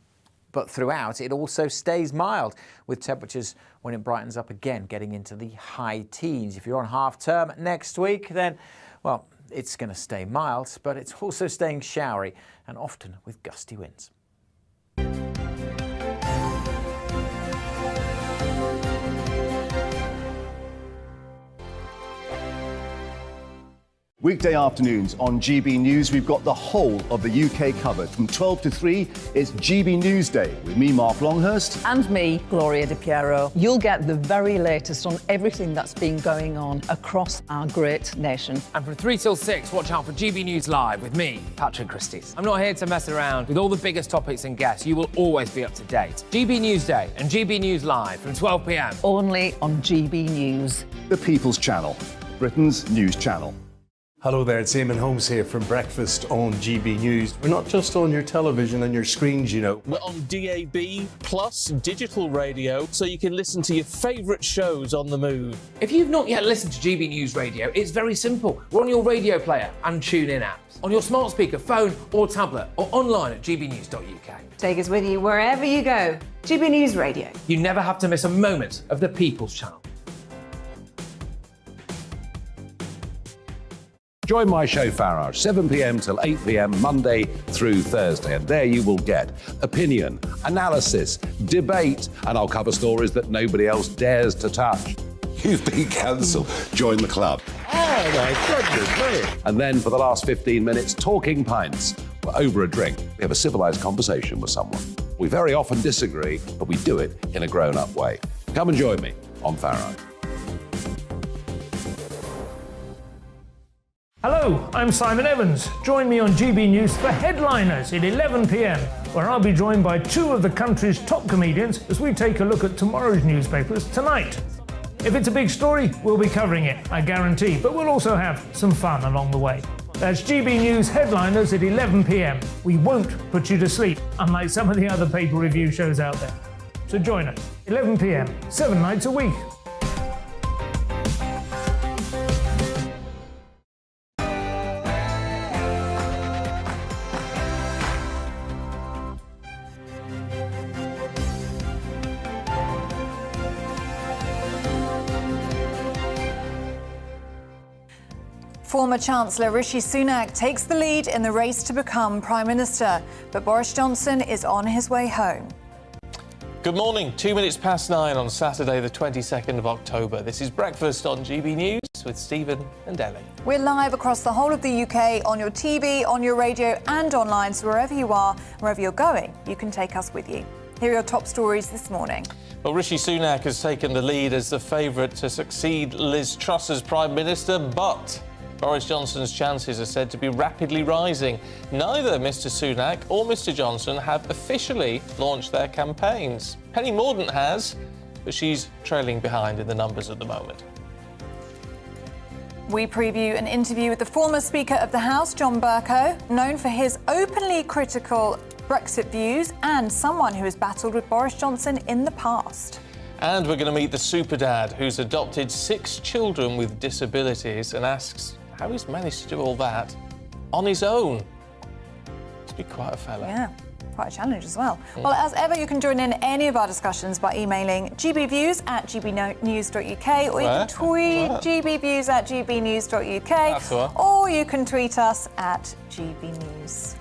But throughout, it also stays mild, with temperatures, when it brightens up again, getting into the high teens. If you're on half term next week, then, well, it's going to stay mild, but it's also staying showery and often with gusty winds. Weekday afternoons on GB News, we've got the whole of the UK covered. From 12 to 3, it's GB News Day with me, Mark Longhurst. And me, Gloria Di Piero. You'll get the very latest on everything that's been going on across our great nation. And from 3 till 6, watch out for GB News Live with me, Patrick Christys. I'm not here to mess around with all the biggest topics and guests. You will always be up to date. GB News Day and GB News Live from 12 p.m. Only on GB News. The People's Channel, Britain's news channel. Hello there, it's Eamon Holmes here from Breakfast on GB News. We're not just on your television and your screens, you know. We're on DAB plus digital radio, so you can listen to your favourite shows on the move. If you've not yet listened to GB News Radio, it's very simple. We're on your radio player and tune-in apps, on your smart speaker, phone or tablet, or online at gbnews.uk. Take us with you wherever you go. GB News Radio. You never have to miss a moment of the People's Channel. Join my show Farage, 7 p.m. till 8 p.m. Monday through Thursday, and there you will get opinion, analysis, debate, and I'll cover stories that nobody else dares to touch. You've been cancelled. Join the club. Oh my goodness me! And then for the last 15 minutes, talking pints. We're over a drink. We have a civilised conversation with someone. We very often disagree, but we do it in a grown-up way. Come and join me on Farage. Hello, I'm Simon Evans. Join me on GB News for Headliners at 11 p.m, where I'll be joined by two of the country's top comedians as we take a look at tomorrow's newspapers tonight. If it's a big story, we'll be covering it, I guarantee, but we'll also have some fun along the way. That's GB News Headliners at 11 p.m. We won't put you to sleep, unlike some of the other paper review shows out there. So join us, 11 p.m, 7 nights a week. Former Chancellor Rishi Sunak takes the lead in the race to become Prime Minister, but Boris Johnson is on his way home. Good morning, 2 minutes past 9 on Saturday the 22nd of October. This is Breakfast on GB News with Stephen and Ellie. We're live across the whole of the UK, on your TV, on your radio and online, so wherever you are, wherever you're going, you can take us with you. Here are your top stories this morning. Well, Rishi Sunak has taken the lead as the favourite to succeed Liz Truss as Prime Minister, but Boris Johnson's chances are said to be rapidly rising. Neither Mr Sunak or Mr Johnson have officially launched their campaigns. Penny Mordaunt has, but she's trailing behind in the numbers at the moment. We preview an interview with the former Speaker of the House, John Bercow, known for his openly critical Brexit views and someone who has battled with Boris Johnson in the past. And we're going to meet the super dad who's adopted 6 children with disabilities and asks how he's managed to do all that on his own. Must be quite a fella. Yeah, quite a challenge as well. Well, as ever, you can join in any of our discussions by emailing gbviews@gbnews.uk, or you can tweet gbviews@gbnews.uk, or you can tweet us at gbnews.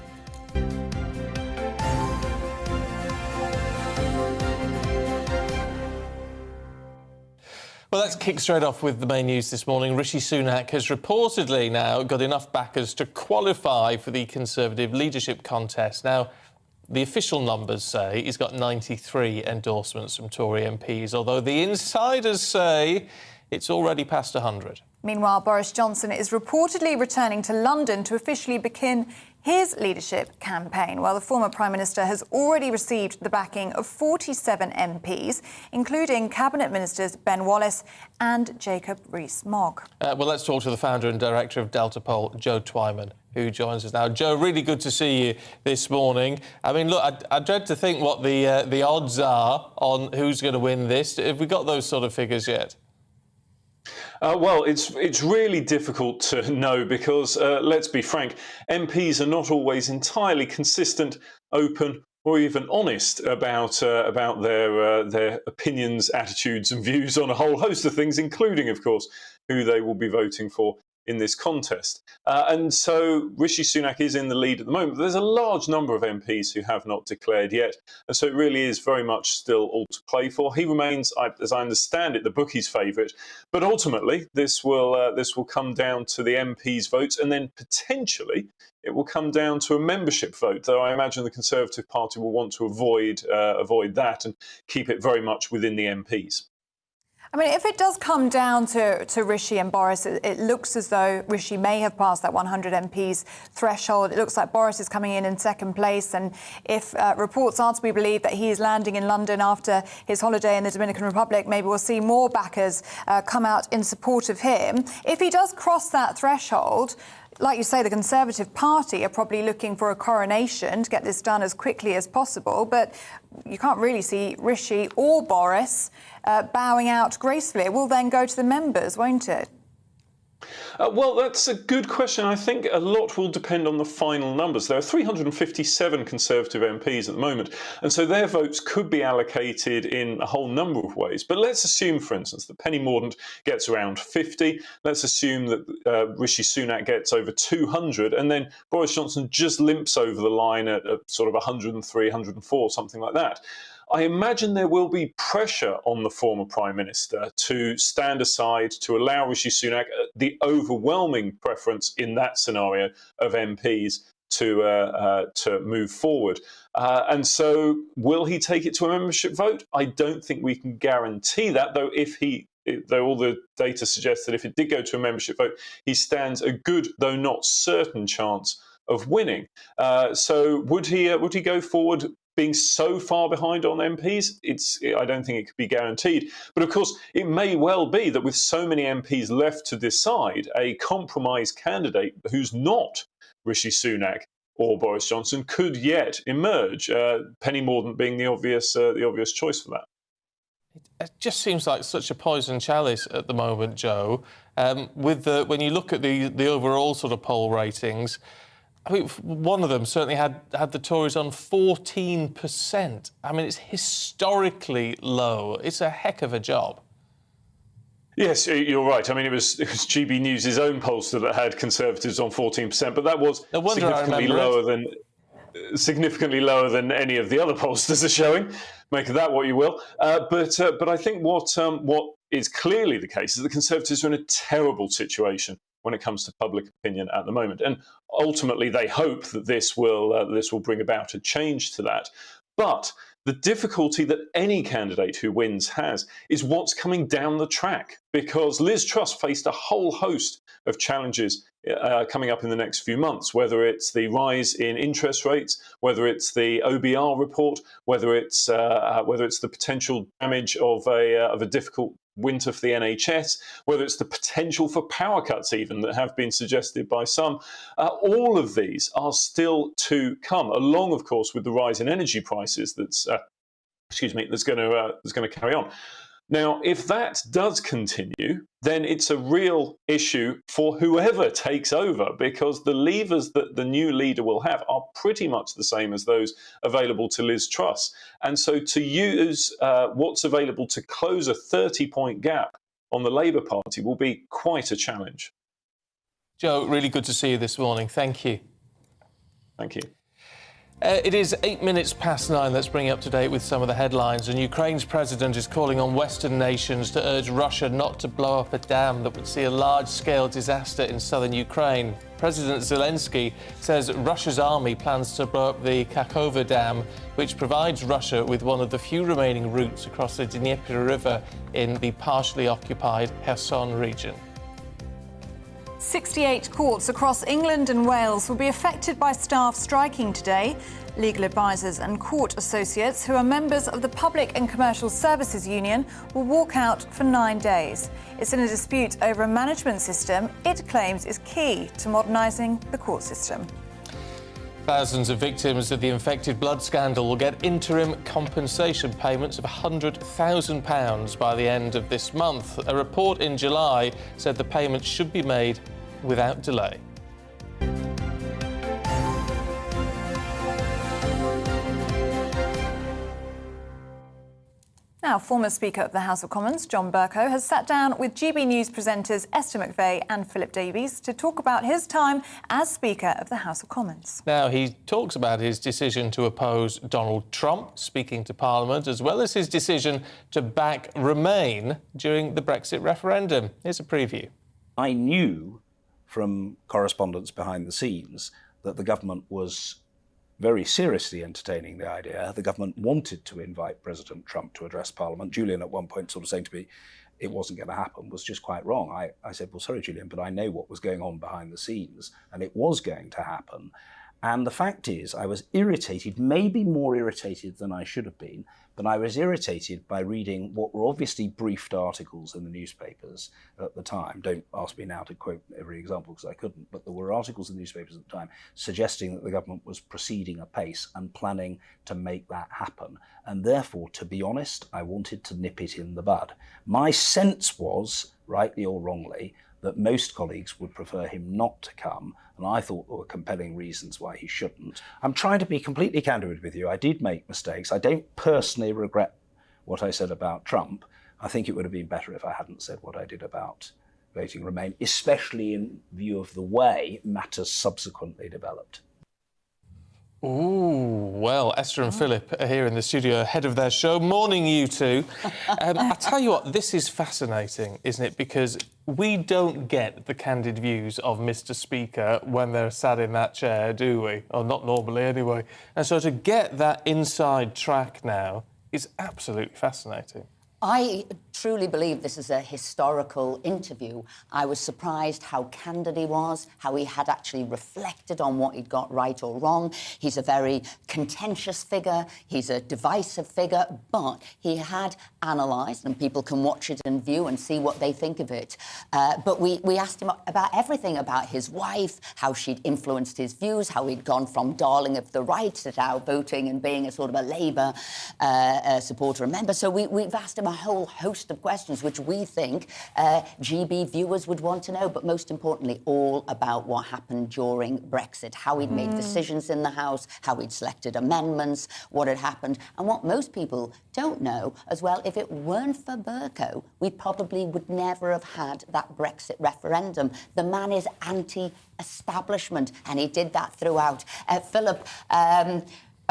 Well, let's kick straight off with the main news this morning. Rishi Sunak has reportedly now got enough backers to qualify for the Conservative leadership contest. Now, the official numbers say he's got 93 endorsements from Tory MPs, although the insiders say it's already past 100. Meanwhile, Boris Johnson is reportedly returning to London to officially begin his leadership campaign. Well, the former Prime Minister has already received the backing of 47 MPs, including Cabinet Ministers Ben Wallace and Jacob Rees-Mogg. Well, let's talk to the founder and director of Delta Poll, Joe Twyman, who joins us now. Joe, really good to see you this morning. I mean, look, I dread to think what the odds are on who's going to win this. Have we got those sort of figures yet? Well, it's really difficult to know because, let's be frank, MPs are not always entirely consistent, open, or even honest about their opinions, attitudes, and views on a whole host of things, including, of course, who they will be voting for in this contest. And so Rishi Sunak is in the lead at the moment. But there's a large number of MPs who have not declared yet. And so it really is very much still all to play for. He remains, as I understand it, the bookies' favourite. But ultimately, this will come down to the MPs' votes, and then potentially it will come down to a membership vote, though I imagine the Conservative Party will want to avoid that and keep it very much within the MPs. I mean, if it does come down to Rishi and Boris, it looks as though Rishi may have passed that 100 MPs threshold. It looks like Boris is coming in second place. And if reports are to be believed that he is landing in London after his holiday in the Dominican Republic, maybe we'll see more backers come out in support of him. If he does cross that threshold, like you say, the Conservative Party are probably looking for a coronation to get this done as quickly as possible. But you can't really see Rishi or Boris bowing out gracefully. It will then go to the members, won't it? Well, that's a good question. I think a lot will depend on the final numbers. There are 357 Conservative MPs at the moment, and so their votes could be allocated in a whole number of ways. But let's assume, for instance, that Penny Mordaunt gets around 50. Let's assume that Rishi Sunak gets over 200, and then Boris Johnson just limps over the line at sort of 103, 104, something like that. I imagine there will be pressure on the former Prime Minister to stand aside, to allow Rishi Sunak the overwhelming preference in that scenario of MPs to move forward. And so will he take it to a membership vote? I don't think we can guarantee that, though though all the data suggests that if it did go to a membership vote, he stands a good, though not certain, chance of winning. So would he go forward being so far behind on MPs? I don't think it could be guaranteed. But of course, it may well be that with so many MPs left to decide, a compromise candidate who's not Rishi Sunak or Boris Johnson could yet emerge. Penny Mordaunt being the obvious choice for that. It just seems like such a poison chalice at the moment, Joe. When you look at the overall sort of poll ratings, I mean, one of them certainly had the Tories on 14%. I mean, it's historically low. It's a heck of a job. Yes, you're right. I mean, it was GBNews' own pollster that had Conservatives on 14%, but that was significantly lower than any of the other pollsters are showing. Make of that what you will. But I think what is clearly the case is that Conservatives are in a terrible situation when it comes to public opinion at the moment. And ultimately, they hope that this will bring about a change to that. But the difficulty that any candidate who wins has is what's coming down the track, because Liz Truss faced a whole host of challenges coming up in the next few months, whether it's the rise in interest rates, whether it's the OBR report, whether it's the potential damage of a difficult winter for the NHS, whether it's the potential for power cuts even that have been suggested by some. All of these are still to come, along, of course, with the rise in energy prices that's going to carry on. Now, if that does continue, then it's a real issue for whoever takes over, because the levers that the new leader will have are pretty much the same as those available to Liz Truss. And so to use what's available to close a 30-point gap on the Labour Party will be quite a challenge. Joe, really good to see you this morning. Thank you. Thank you. It is 8 minutes past 9. Let's bring you up to date with some of the headlines. And Ukraine's president is calling on Western nations to urge Russia not to blow up a dam that would see a large-scale disaster in southern Ukraine. President Zelensky says Russia's army plans to blow up the Kakhovka Dam, which provides Russia with one of the few remaining routes across the Dnieper River in the partially occupied Kherson region. 68 courts across England and Wales will be affected by staff striking today. Legal advisors and court associates who are members of the Public and Commercial Services Union will walk out for 9 days. It's in a dispute over a management system it claims is key to modernising the court system. Thousands of victims of the infected blood scandal will get interim compensation payments of £100,000 by the end of this month. A report in July said the payments should be made without delay. Now, former Speaker of the House of Commons, John Bercow, has sat down with GB News presenters Esther McVeigh and Philip Davies to talk about his time as Speaker of the House of Commons. Now, he talks about his decision to oppose Donald Trump speaking to Parliament, as well as his decision to back Remain during the Brexit referendum. Here's a preview. I knew from correspondence behind the scenes that the government was very seriously entertaining the idea. The government wanted to invite President Trump to address Parliament. Julian at one point sort of saying to me it wasn't going to happen was just quite wrong. I said, well, sorry, Julian, but I know what was going on behind the scenes, and it was going to happen. And the fact is, I was irritated, maybe more irritated than I should have been, but I was irritated by reading what were obviously briefed articles in the newspapers at the time. Don't ask me now to quote every example because I couldn't, but there were articles in the newspapers at the time suggesting that the government was proceeding apace and planning to make that happen. And therefore, to be honest, I wanted to nip it in the bud. My sense was, rightly or wrongly, that most colleagues would prefer him not to come, and I thought there were compelling reasons why he shouldn't. I'm trying to be completely candid with you. I did make mistakes. I don't personally regret what I said about Trump. I think it would have been better if I hadn't said what I did about voting Remain, especially in view of the way matters subsequently developed. Ooh, well, Esther and Philip are here in the studio ahead of their show. Morning, you two. I tell you what, this is fascinating, isn't it? Because we don't get the candid views of Mr. Speaker when they're sat in that chair, do we? Or not normally, anyway. And so to get that inside track now is absolutely fascinating. I truly believe this is a historical interview. I was surprised how candid he was, how he had actually reflected on what he'd got right or wrong. He's a very contentious figure, he's a divisive figure, but he had analysed, and people can watch it and view and see what they think of it. But we asked him about everything, about his wife, how she'd influenced his views, how he'd gone from darling of the right to now voting and being a sort of a Labour supporter and member. So we've asked him a whole host of questions which we think GB viewers would want to know, but most importantly, all about what happened during Brexit, how he'd made decisions in the House, how he'd selected amendments, what had happened, and what most people don't know as well, if it weren't for Bercow, we probably would never have had that Brexit referendum. The man is anti-establishment, and he did that throughout. Philip, I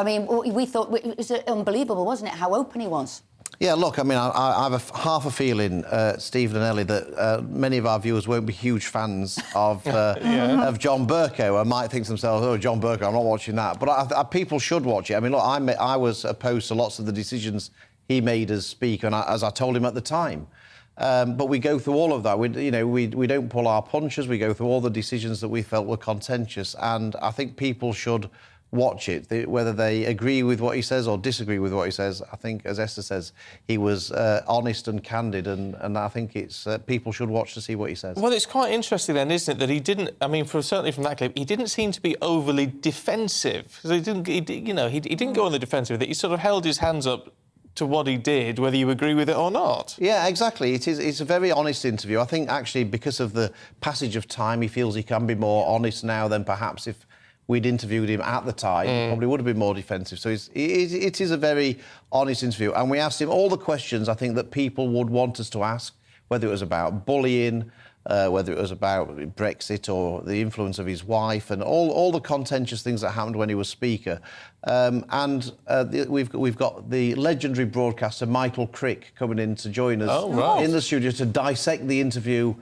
mean, we thought it was unbelievable, wasn't it, how open he was? Yeah, look, I mean, I have half a feeling, Stephen and Ellie, that many of our viewers won't be huge fans of John Bercow and might think to themselves, oh, John Bercow, I'm not watching that. But people should watch it. I mean, look, I was opposed to lots of the decisions he made as Speaker, and as I told him at the time. But we go through all of that. We don't pull our punches. We go through all the decisions that we felt were contentious, and I think people should watch it, whether they agree with what he says or disagree with what he says. I think, as Esther says, he was honest and candid, and I think it's people should watch to see what he says. Well, it's quite interesting then, isn't it, that he didn't, I mean, certainly from that clip, he didn't seem to be overly defensive. So he didn't go on the defensive with it. He sort of held his hands up to what he did, whether you agree with it or not. Yeah, exactly. It's a very honest interview. I think, actually, because of the passage of time, he feels he can be more honest now than perhaps if we'd interviewed him at the time, he probably would have been more defensive. So it is a very honest interview. And we asked him all the questions, I think, that people would want us to ask, whether it was about bullying, whether it was about Brexit or the influence of his wife, and all the contentious things that happened when he was Speaker. We've got the legendary broadcaster Michael Crick coming in to join us in the studio to dissect the interview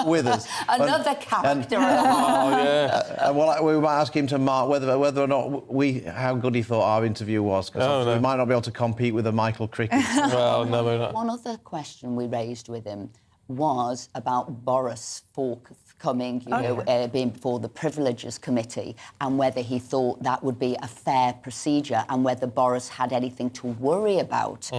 with us. Another character. We might ask him to mark whether or not how good he thought our interview was, because we might not be able to compete with a Michael Crick. Well, no, we're not. One other question we raised with him was about Boris forthcoming, being before the Privileges Committee, and whether he thought that would be a fair procedure and whether Boris had anything to worry about.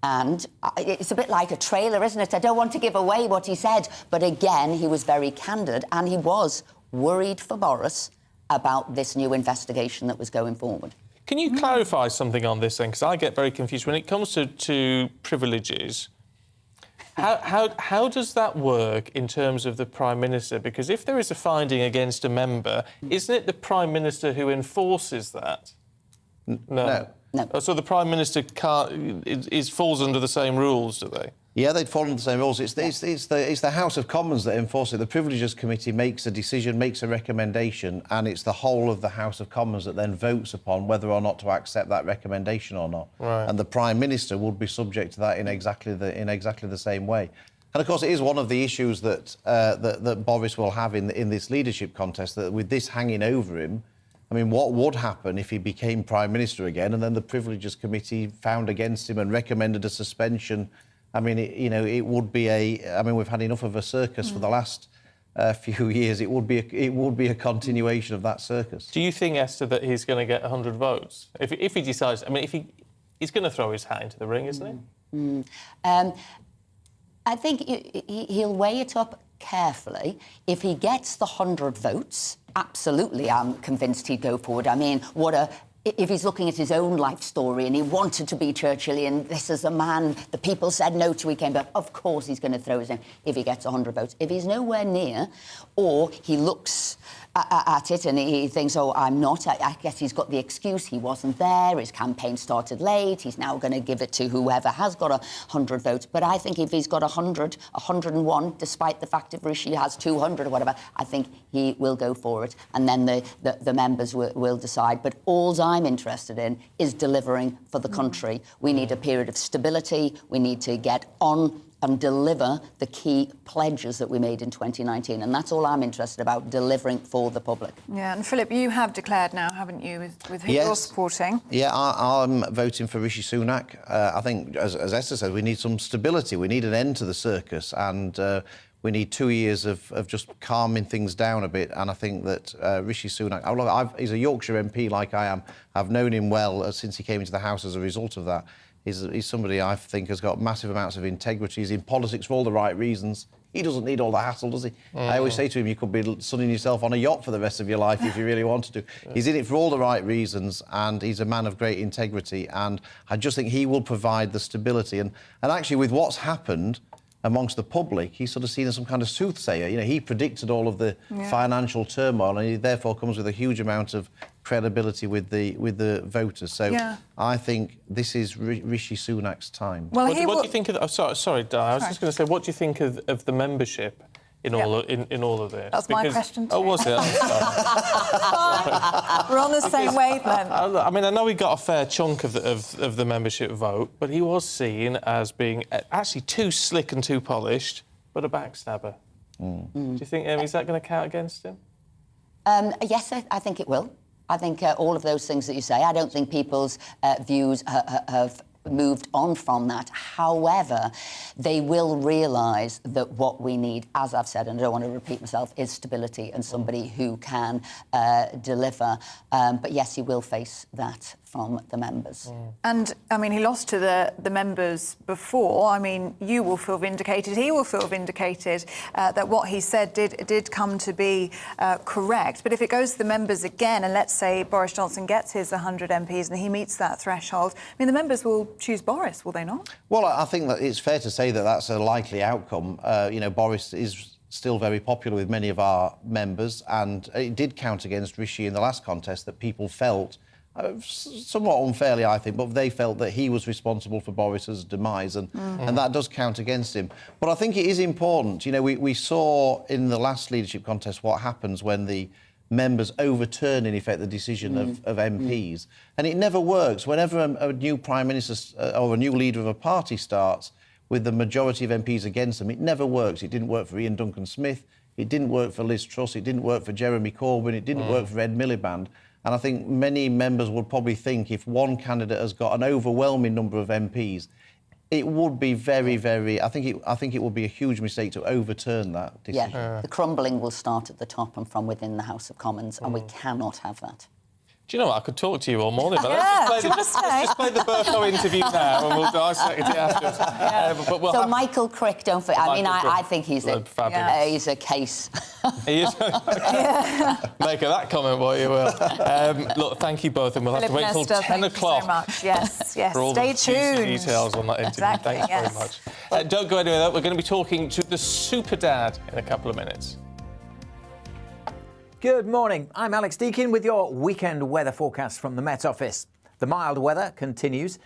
And it's a bit like a trailer, isn't it? I don't want to give away what he said, but again, he was very candid, and he was worried for Boris about this new investigation that was going forward. Can you clarify something on this then? Because I get very confused. When it comes to privileges, how does that work in terms of the Prime Minister? Because if there is a finding against a member, isn't it the Prime Minister who enforces that? No. So the Prime Minister falls under the same rules, do they? Yeah, they'd fall under the same rules. It's the House of Commons that enforce it. The Privileges Committee makes a decision, makes a recommendation, and it's the whole of the House of Commons that then votes upon whether or not to accept that recommendation or not. Right. And the Prime Minister would be subject to that in exactly the same way. And of course, it is one of the issues that that Boris will have in this leadership contest. That with this hanging over him, I mean, what would happen if he became Prime Minister again, and then the Privileges Committee found against him and recommended a suspension? I mean, it would be I mean, we've had enough of a circus for the last few years. It would be a continuation of that circus. Do you think, Esther, that he's going to get 100 votes if he decides? I mean, he's going to throw his hat into the ring, isn't he? I think he'll weigh it up carefully. If he gets the 100 votes, absolutely, I'm convinced he'd go forward. I mean, if he's looking at his own life story and he wanted to be Churchillian, this is a man the people said no to, he came back, of course he's going to throw his name if he gets 100 votes. If he's nowhere near, or he looks at it and he thinks, oh, I'm not, I guess he's got the excuse he wasn't there, his campaign started late, he's now going to give it to whoever has got 100 votes. But I think if he's got 100, 101, despite the fact that Rishi has 200 or whatever, I think he will go for it, and then the members will decide. But all I'm interested in is delivering for the country. We need a period of stability, we need to get on and deliver the key pledges that we made in 2019. And that's all I'm interested about, delivering for the public. Yeah, and Philip, you have declared now, haven't you, with who you're supporting? Yeah, I'm voting for Rishi Sunak. I think, as Esther said, we need some stability. We need an end to the circus, and we need 2 years of just calming things down a bit. And I think that Rishi Sunak, he's a Yorkshire MP like I am. I've known him well since he came into the House as a result of that. He's somebody I think has got massive amounts of integrity. He's in politics for all the right reasons. He doesn't need all the hassle, does he? I always say to him, you could be sunning yourself on a yacht for the rest of your life if you really wanted to. He's in it for all the right reasons, and he's a man of great integrity. And I just think he will provide the stability. And actually, with what's happened amongst the public, he's sort of seen as some kind of soothsayer. You know, he predicted all of the financial turmoil, and he therefore comes with a huge amount of credibility with the voters. So I think this is Rishi Sunak's time. Well, what do you think of? Oh, sorry, Di. I was just going to say, what do you think of the membership in all of this? That's my question too. Oh, was it? We're on the same wavelength. I mean, I know he got a fair chunk of the membership vote, but he was seen as being actually too slick and too polished, but a backstabber. Do you think is that going to count against him? Yes, I think it will. I think all of those things that you say, I don't think people's views have moved on from that. However, they will realise that what we need, as I've said, and I don't want to repeat myself, is stability and somebody who can deliver. But yes, he will face that from the members. And, I mean, he lost to the members before. I mean, you will feel vindicated, he will feel vindicated that what he said did come to be correct. But if it goes to the members again, and let's say Boris Johnson gets his 100 MPs and he meets that threshold, I mean, the members will choose Boris, will they not? Well, I think that it's fair to say that that's a likely outcome. Boris is still very popular with many of our members, and it did count against Rishi in the last contest that people felt, somewhat unfairly, I think, but they felt that he was responsible for Boris's demise, and that does count against him. But I think it is important. We saw in the last leadership contest what happens when the members overturn, in effect, the decision of MPs. And it never works. Whenever a new Prime Minister or a new leader of a party starts with the majority of MPs against them, it never works. It didn't work for Ian Duncan-Smith, it didn't work for Liz Truss, it didn't work for Jeremy Corbyn, it didn't work for Ed Miliband. And I think many members would probably think if one candidate has got an overwhelming number of MPs, it would be very, very. I think it would be a huge mistake to overturn that decision. Yeah, the crumbling will start at the top and from within the House of Commons, and we cannot have that. Do you know what? I could talk to you all morning, but Yeah, let's just play the Berko interview now, and we'll dissect it afterwards. But we'll so Michael Crick, don't forget. I mean, I think he's a case. He is. Make of that comment what you will. Look, thank you both, and we'll have to wait till 10 o'clock. So much. Yes, yes. For all Stay the juicy tuned. details on that interview. Exactly, Thanks very much. Don't go anywhere. We're going to be talking to the super dad in a couple of minutes. Good morning. I'm Alex Deakin with your weekend weather forecast from the Met Office. The mild weather continues,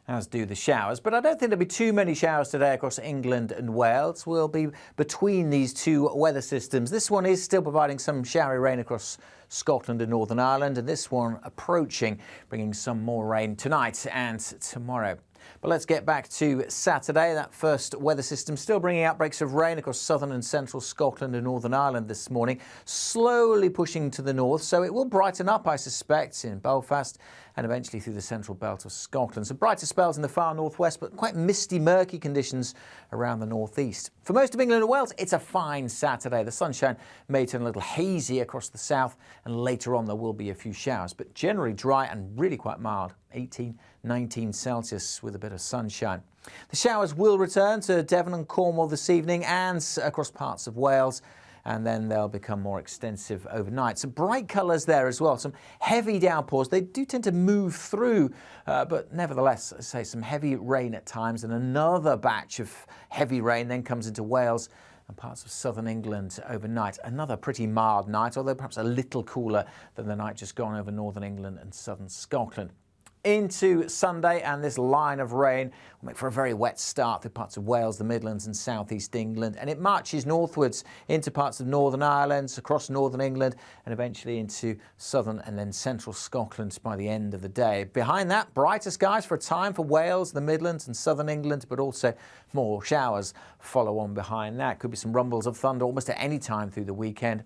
as do the showers, but I don't think there'll be too many showers today across England and Wales. We'll be between these two weather systems. This one is still providing some showery rain across Scotland and Northern Ireland, and this one approaching, bringing some more rain tonight and tomorrow. But let's get back to Saturday. That first weather system still bringing outbreaks of rain across southern and central Scotland and Northern Ireland this morning, slowly pushing to the north, so it will brighten up, I suspect, in Belfast and eventually through the central belt of Scotland. Some brighter spells in the far northwest, but quite misty, murky conditions around the northeast. For most of England and Wales, it's a fine Saturday. The sunshine may turn a little hazy across the south, and later on there will be a few showers, but generally dry and really quite mild, 18, 19 Celsius with a bit of sunshine. The showers will return to Devon and Cornwall this evening and across parts of Wales, and then they'll become more extensive overnight. Some bright colours there as well, some heavy downpours. They do tend to move through, but nevertheless, I say some heavy rain at times, and another batch of heavy rain then comes into Wales and parts of southern England overnight. Another pretty mild night, although perhaps a little cooler than the night just gone over northern England and southern Scotland. Into Sunday, and this line of rain will make for a very wet start through parts of Wales, the Midlands and southeast England, and it marches northwards into parts of Northern Ireland, across northern England, and eventually into southern and then central Scotland by the end of the day. Behind that, brighter skies for a time for Wales, the Midlands and southern England, but also more showers follow on behind that. Could be some rumbles of thunder almost at any time through the weekend.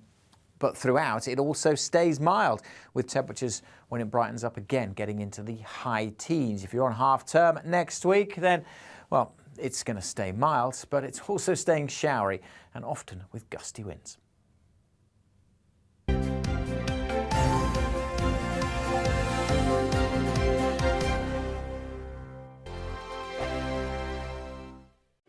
But throughout, it also stays mild, with temperatures when it brightens up again, getting into the high teens. If you're on half term next week, then, well, it's going to stay mild, but it's also staying showery and often with gusty winds.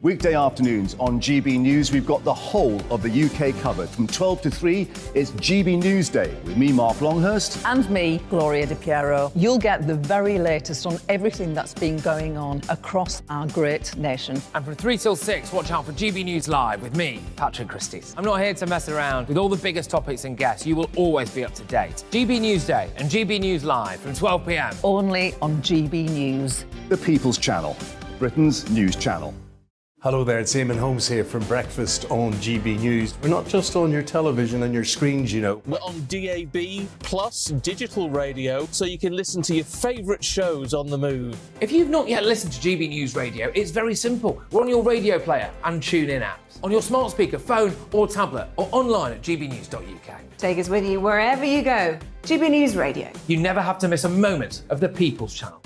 Weekday afternoons on GB News, we've got the whole of the UK covered. From 12 to 3, it's GB News Day with me, Mark Longhurst. And me, Gloria Di Piero. You'll get the very latest on everything that's been going on across our great nation. And from 3 till 6, watch out for GB News Live with me, Patrick Christys. I'm not here to mess around. With all the biggest topics and guests, you will always be up to date. GB News Day and GB News Live from 12 p.m. Only on GB News. The People's Channel, Britain's news channel. Hello there, it's Eamon Holmes here from Breakfast on GB News. We're not just on your television and your screens, you know. We're on DAB plus digital radio, so you can listen to your favourite shows on the move. If you've not yet listened to GB News Radio, it's very simple. We're on your radio player and TuneIn apps, on your smart speaker, phone or tablet, or online at gbnews.uk. Take us with you wherever you go. GB News Radio. You never have to miss a moment of the People's Channel.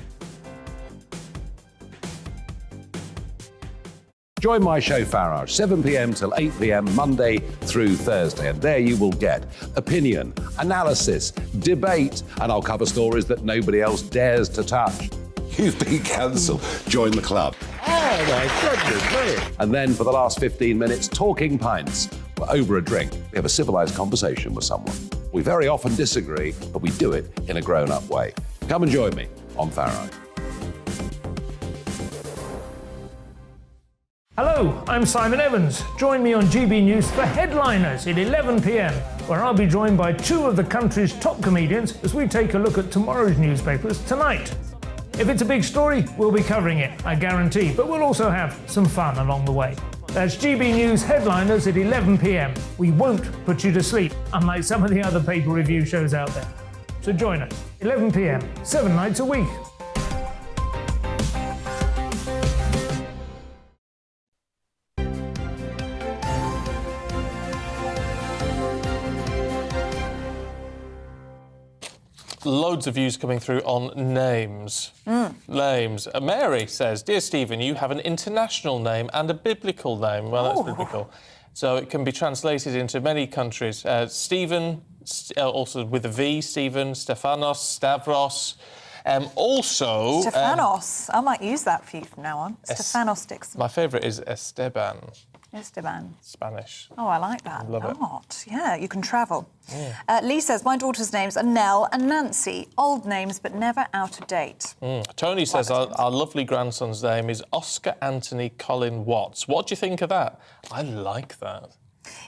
Join my show Farage, 7 p.m. till 8 p.m. Monday through Thursday, and there you will get opinion, analysis, debate, and I'll cover stories that nobody else dares to touch. You've been cancelled. Join the club. Oh my goodness me. And then for the last 15 minutes, talking pints. We're over a drink. We have a civilised conversation with someone. We very often disagree, but we do it in a grown-up way. Come and join me on Farage. Hello, I'm Simon Evans. Join me on GB News for Headliners at 11 p.m, where I'll be joined by two of the country's top comedians as we take a look at tomorrow's newspapers tonight. If it's a big story, we'll be covering it, I guarantee, but we'll also have some fun along the way. That's GB News Headliners at 11 p.m. We won't put you to sleep, unlike some of the other paper review shows out there. So join us, 11 p.m, 7 nights a week. loads of views coming through on names. Names. Mary says, "Dear Stephen, you have an international name and a biblical name." Well, that's biblical. So it can be translated into many countries. Stephen, also with a V, Stephen, Stephanos, Stavros. Also... Stephanos. I might use that for you from now on. Stephanos Dixon. My favourite is Esteban. Esteban. Spanish. Oh, I like that. Love it. Yeah, you can travel. Lee says, my daughter's names are Nell and Nancy. Old names, but never out of date. Tony says our lovely grandson's name is Oscar Anthony Colin Watts. What do you think of that? I like that.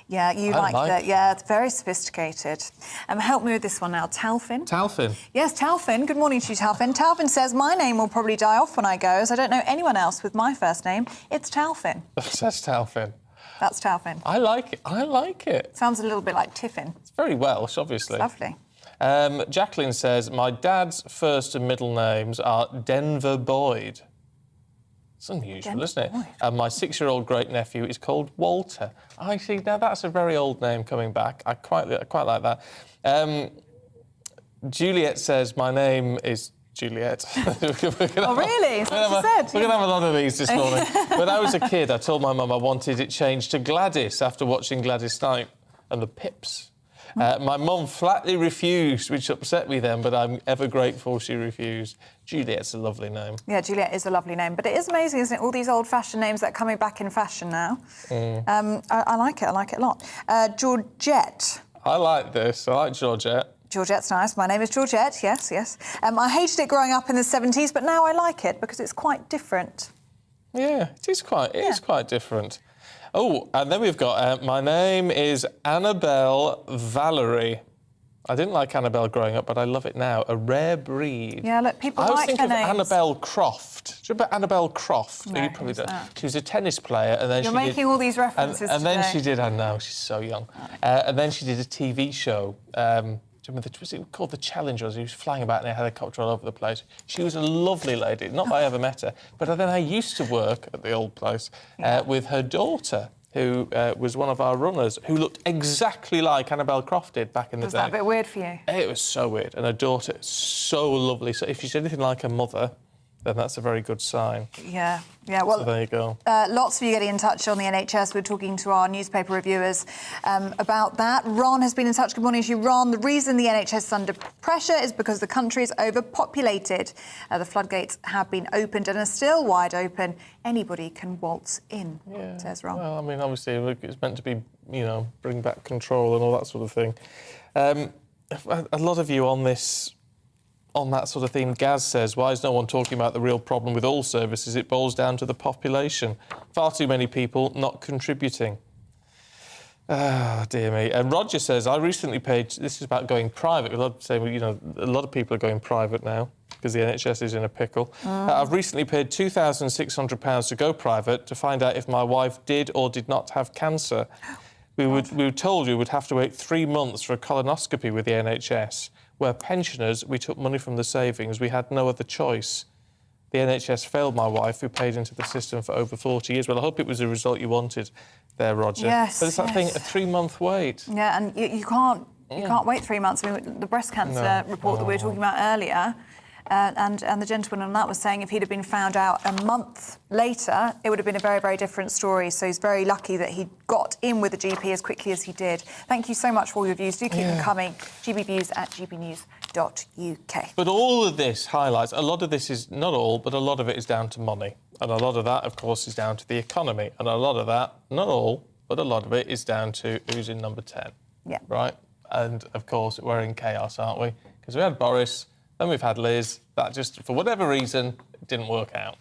Yeah, you like that. Yeah, it's very sophisticated. Help me with this one now. Talfin. Talfin. Yes, Talfin. Good morning to you, Talfin. Talfin says, my name will probably die off when I go, as I don't know anyone else with my first name. It's Talfin. That's Talfin. That's Talfin. I like it. I like it. Sounds a little bit like Tiffin. It's very Welsh, obviously. It's lovely. Jacqueline says, my dad's first and middle names are Denver Boyd. It's unusual, isn't it? And my 6-year-old great-nephew is called Walter. I see, now that's a very old name coming back. I quite like that. Juliet says, my name is Juliet. Oh, really? Is that what you said? We're going to have a lot of these this morning. When I was a kid, I told my mum I wanted it changed to Gladys after watching Gladys Knight and the Pips. My mum flatly refused, which upset me then, but I'm ever grateful she refused. Juliet's a lovely name. Yeah, Juliet is a lovely name. But it is amazing, isn't it? All these old-fashioned names that are coming back in fashion now. I like it. I like it a lot. Georgette. I like this. I like Georgette. Georgette's nice. My name is Georgette, yes, yes. I hated it growing up in the 70s, but now I like it because it's quite different. Yeah, it is quite different. Oh, and then we've got, my name is Annabelle Valerie. I didn't like Annabelle growing up, but I love it now. A rare breed. Yeah, look, people like their names. I was thinking of names. Annabelle Croft. Do you remember Annabelle Croft? No, You probably who's don't. that? She was a tennis player, and then You're making all these references and then today. she did, I know, she's so young. And then she did a TV show. Do you remember, was it called The Challengers? She was flying about in a helicopter all over the place. She was a lovely lady. Not that I ever met her, but then I used to work at the old place with her daughter, who was one of our runners, who looked exactly like Annabelle Croft did back in the day. Was that a bit weird for you? It was so weird. And her daughter is so lovely. So if she's anything like her mother, then that's a very good sign. Yeah, yeah. Well, so there you go. Lots of you getting in touch on the NHS. We're talking to our newspaper reviewers about that. Ron has been in touch. Good morning to you, Ron. The reason the NHS is under pressure is because the country is overpopulated. The floodgates have been opened and are still wide open. Anybody can waltz in, says Ron. Well, I mean, obviously, it's meant to be, you know, bring back control and all that sort of thing. A lot of you on that sort of theme, Gaz says, why is no one talking about the real problem with all services? It boils down to the population. Far too many people not contributing. Oh, dear me. And Roger says, I recently paid... This is about going private. A lot of people are going private now because the NHS is in a pickle. I've recently paid £2,600 to go private to find out if my wife did or did not have cancer. We were told we would have to wait 3 months for a colonoscopy with the NHS. Where pensioners, we took money from the savings. We had no other choice. The NHS failed my wife, who paid into the system for over 40 years. Well, I hope it was the result you wanted there, Roger. Yes, but it's that thing, a 3-month wait. Yeah, and you can't wait 3 months. I mean, the breast cancer report that we were talking about earlier, and the gentleman on that was saying if he'd have been found out a month later, it would have been a very, very different story. So he's very lucky that he got in with the GP as quickly as he did. Thank you so much for all your views. Do keep them coming. gbviews@gbnews.uk. But all of this highlights, a lot of this is, not all, but a lot of it is down to money. And a lot of that, of course, is down to the economy. And a lot of that, not all, but a lot of it is down to who's in number 10. Yeah. Right? And, of course, we're in chaos, aren't we? Because we had Boris, then we've had Liz. That just, for whatever reason, didn't work out.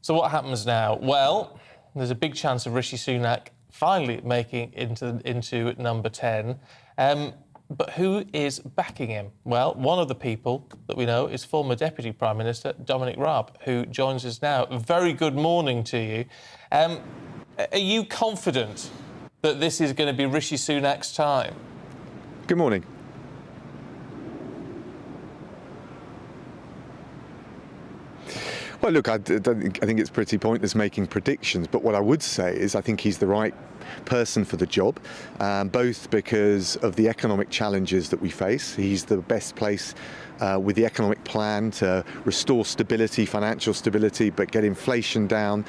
So what happens now? Well, there's a big chance of Rishi Sunak finally making into number 10. But who is backing him? Well, one of the people that we know is former Deputy Prime Minister Dominic Raab, who joins us now. Very good morning to you. Are you confident that this is going to be Rishi Sunak's time? Good morning. Well, look, I think it's pretty pointless making predictions, but what I would say is I think he's the right person for the job, both because of the economic challenges that we face. He's the best place with the economic plan to restore stability, financial stability, but get inflation down,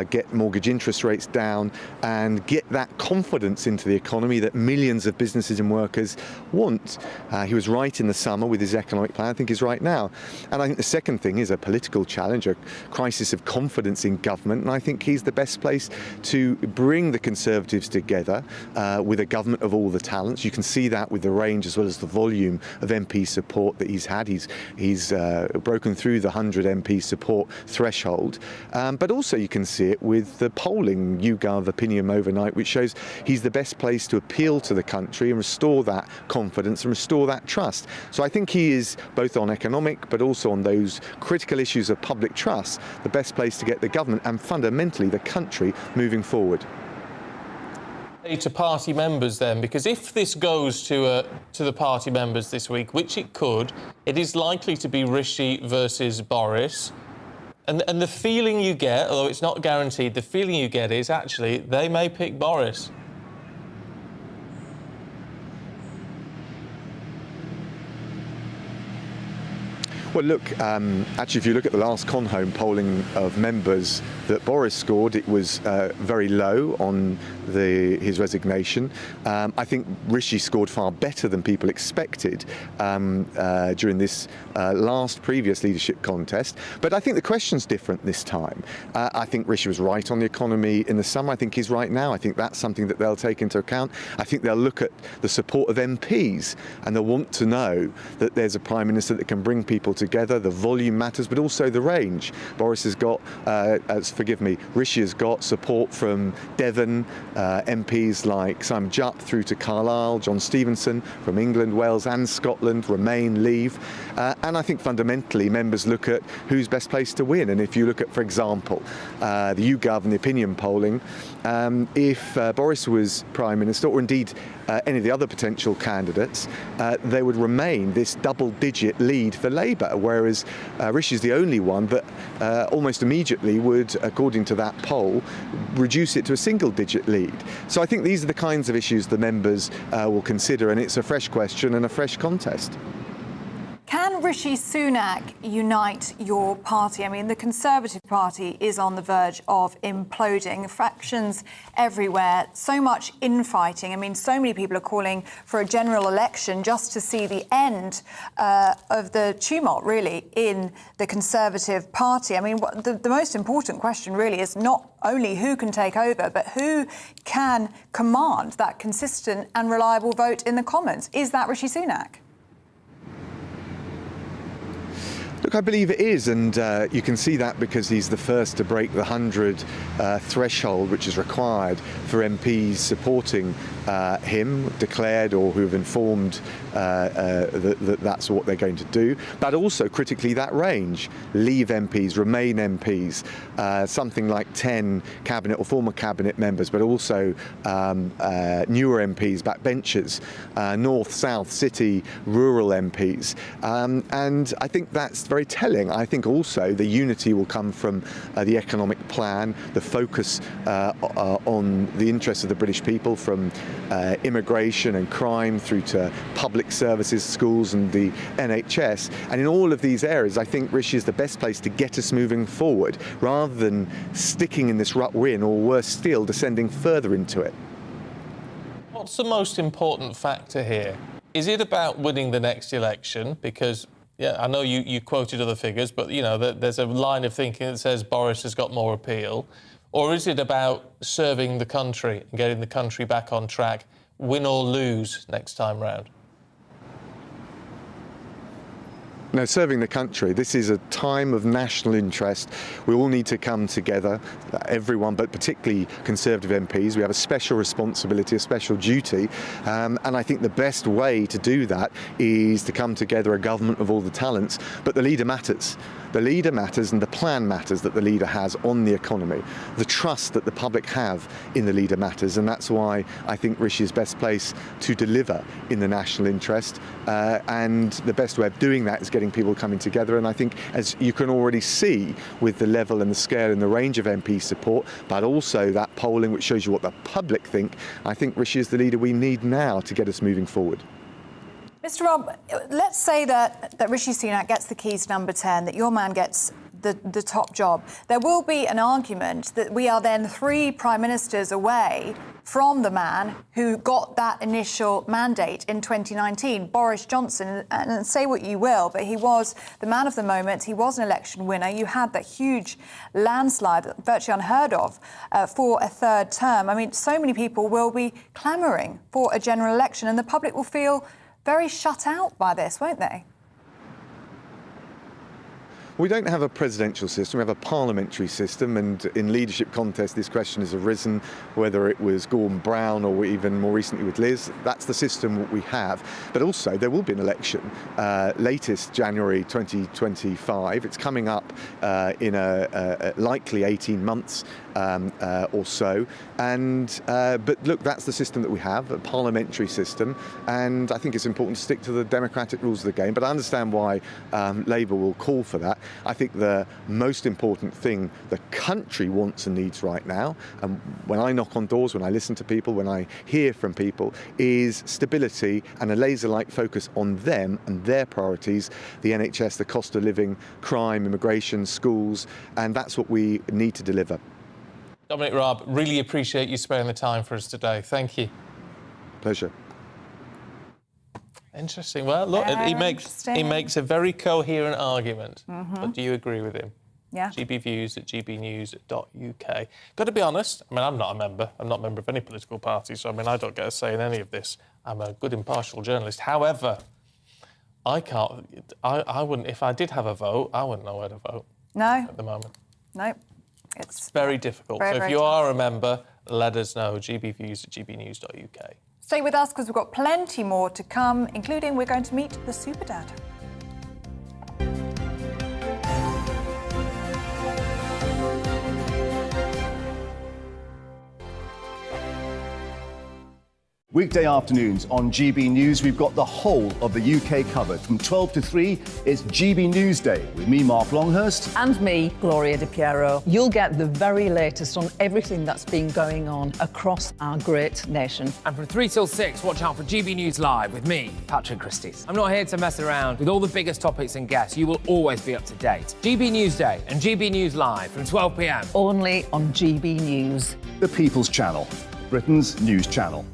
get mortgage interest rates down, and get that confidence into the economy that millions of businesses and workers want. He was right in the summer with his economic plan. I think he's right now. And I think the second thing is a political challenge, a crisis of confidence in government. And I think he's the best place to bring the Conservatives together with a government of all the talents. You can see that with the range as well as the volume of MP support that he's had. He's broken through the 100 MP support threshold. But also you can see it with the polling, YouGov opinion overnight, which shows he's the best place to appeal to the country and restore that confidence and restore that trust. So I think he is, both on economic but also on those critical issues of public trust, the best place to get the government and fundamentally the country moving forward. To party members then, because if this goes to the party members this week, which it could, it is likely to be Rishi versus Boris. And the feeling you get, although it's not guaranteed, the feeling you get is actually they may pick Boris. Well, look, actually, if you look at the last Conhome polling of members that Boris scored, it was very low on his resignation. I think Rishi scored far better than people expected during this previous leadership contest. But I think the question's different this time. I think Rishi was right on the economy in the summer. I think he's right now. I think that's something that they'll take into account. I think they'll look at the support of MPs and they'll want to know that there's a Prime Minister that can bring people together. The volume matters, but also the range. Boris has got, Rishi has got support from Devon, MPs like Simon Jupp through to Carlisle, John Stevenson from England, Wales and Scotland, Remain, Leave. And I think fundamentally members look at who's best placed to win. And if you look at, for example, the YouGov and the opinion polling, if Boris was Prime Minister, or indeed any of the other potential candidates, there would remain this double-digit lead for Labour, whereas Rishi is the only one that almost immediately would, according to that poll, reduce it to a single-digit lead. So I think these are the kinds of issues the members will consider, and it's a fresh question and a fresh contest. Can Rishi Sunak unite your party? I mean, the Conservative Party is on the verge of imploding. Fractions everywhere, so much infighting. I mean, so many people are calling for a general election just to see the end of the tumult, really, in the Conservative Party. I mean, the most important question, really, is not only who can take over, but who can command that consistent and reliable vote in the Commons. Is that Rishi Sunak? Look, I believe it is, and you can see that because he's the first to break the 100 threshold, which is required for MPs supporting him, declared or who have informed that that's what they're going to do. But also, critically, that range. Leave MPs, Remain MPs, something like 10 cabinet or former cabinet members, but also newer MPs, backbenchers, North, South, City, rural MPs. And I think that's very telling. I think also the unity will come from the economic plan, the focus on the interests of the British people, from immigration and crime through to public services, schools and the NHS. And in all of these areas, I think Rishi is the best place to get us moving forward, rather than sticking in this rut we're in, or worse still, descending further into it. What's the most important factor here? Is it about winning the next election? Because yeah, I know you quoted other figures, but, you know, there's a line of thinking that says Boris has got more appeal. Or is it about serving the country and getting the country back on track, win or lose next time round? No, serving the country. This is a time of national interest. We all need to come together, everyone, but particularly Conservative MPs. We have a special responsibility, a special duty, and I think the best way to do that is to come together, a government of all the talents, but the leader matters. The leader matters, and the plan matters that the leader has on the economy. The trust that the public have in the leader matters, and that's why I think Rishi is best placed to deliver in the national interest, and the best way of doing that is getting getting people coming together. And I think, as you can already see with the level and the scale and the range of MP support, but also that polling which shows you what the public think, I think Rishi is the leader we need now to get us moving forward. Mr. Rob, let's say that Rishi Sunak gets the keys to number 10, that your man gets the top job. There will be an argument that we are then 3 prime ministers away from the man who got that initial mandate in 2019, Boris Johnson. And say what you will, but he was the man of the moment. He was an election winner. You had that huge landslide, virtually unheard of, for a third term. I mean, so many people will be clamouring for a general election, and the public will feel very shut out by this, won't they? We don't have a presidential system, we have a parliamentary system, and in leadership contests this question has arisen, whether it was Gordon Brown or even more recently with Liz. That's the system we have. But also there will be an election, latest January 2025. It's coming up in a likely 18 months or so. But look, that's the system that we have, a parliamentary system, and I think it's important to stick to the democratic rules of the game. But I understand why Labour will call for that. I think the most important thing the country wants and needs right now, and when I knock on doors, when I listen to people, when I hear from people, is stability and a laser-like focus on them and their priorities, the NHS, the cost of living, crime, immigration, schools, and that's what we need to deliver. Dominic Raab, really appreciate you sparing the time for us today. Thank you. Pleasure. Interesting. Well, look, he makes a very coherent argument. But do you agree with him? Yeah. gbviews@gbnews.uk. Got to be honest, I mean, I'm not a member. I'm not a member of any political party, so, I mean, I don't get a say in any of this. I'm a good, impartial journalist. However, I wouldn't, if I did have a vote, I wouldn't know where to vote. No. At the moment. No. It's very difficult. Very, so if very you tough. are a member, let us know. gbviews@gbnews.uk. Stay with us because we've got plenty more to come, including we're going to meet the Super Dad. Weekday afternoons on GB News, we've got the whole of the UK covered. From 12 to 3, it's GB News Day with me, Mark Longhurst. And me, Gloria Di Piero. You'll get the very latest on everything that's been going on across our great nation. And from 3 till 6, watch out for GB News Live with me, Patrick Christys. I'm not here to mess around with all the biggest topics and guests. You will always be up to date. GB News Day and GB News Live from 12 p.m. Only on GB News. The People's Channel, Britain's news channel.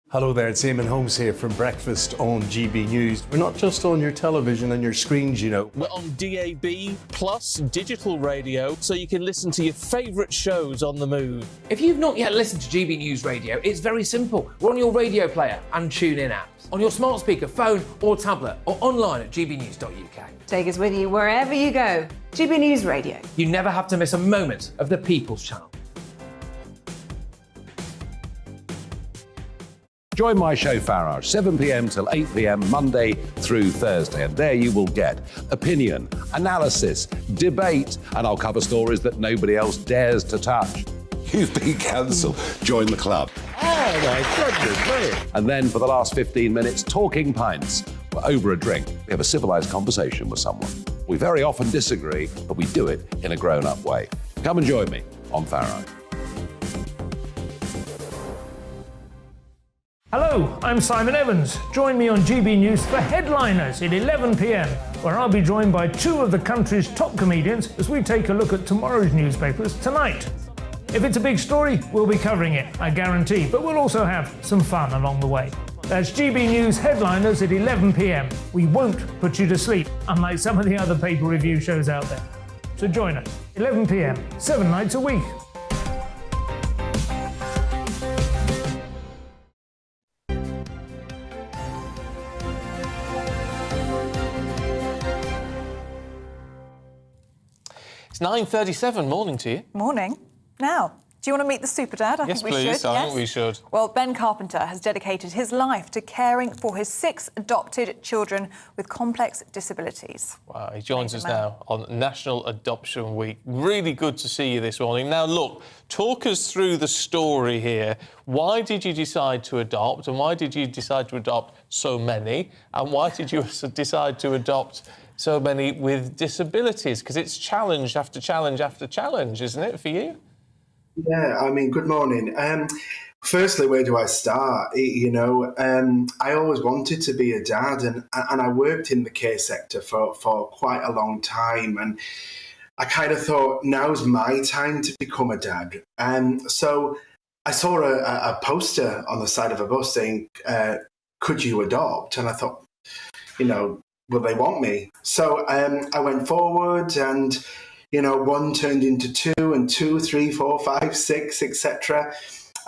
Hello there, it's Eamon Holmes here from Breakfast on GB News. We're not just on your television and your screens, you know. We're on DAB plus digital radio, so you can listen to your favourite shows on the move. If you've not yet listened to GB News Radio, it's very simple. We're on your radio player and TuneIn apps, on your smart speaker, phone or tablet, or online at gbnews.uk. Take us with you wherever you go. GB News Radio. You never have to miss a moment of the People's Channel. Join my show Farage, 7 p.m. till 8 p.m. Monday through Thursday. And there you will get opinion, analysis, debate, and I'll cover stories that nobody else dares to touch. You've been cancelled. Join the club. Oh my goodness me. And then for the last 15 minutes, talking pints. We're over a drink. We have a civilised conversation with someone. We very often disagree, but we do it in a grown-up way. Come and join me on Farage. Hello, I'm Simon Evans. Join me on GB News for Headliners at 11 p.m, where I'll be joined by 2 of the country's top comedians as we take a look at tomorrow's newspapers tonight. If it's a big story, we'll be covering it, I guarantee, but we'll also have some fun along the way. That's GB News Headliners at 11 p.m. We won't put you to sleep, unlike some of the other paper review shows out there. So join us, 11 p.m, 7 nights a week. It's 9:37. Morning to you. Morning. Now, do you want to meet the Super Dad? I Yes, think we please. should. I think we should. Well, Ben Carpenter has dedicated his life to caring for his 6 adopted children with complex disabilities. Wow, he joins us now on National Adoption Week. Really good to see you this morning. Now, look, talk us through the story here. Why did you decide to adopt, and why did you decide to adopt so many, and why did you decide to adopt so many with disabilities? Because it's challenge after challenge after challenge, isn't it, for you? Yeah, I mean, good morning. Firstly, where do I start? I always wanted to be a dad, and I worked in the care sector for quite a long time, and I kind of thought, now's my time to become a dad. So I saw a poster on the side of a bus saying, could you adopt? And I thought, will they want me? So I went forward, and one turned into two, and 2, 3, 4, 5, 6, etc.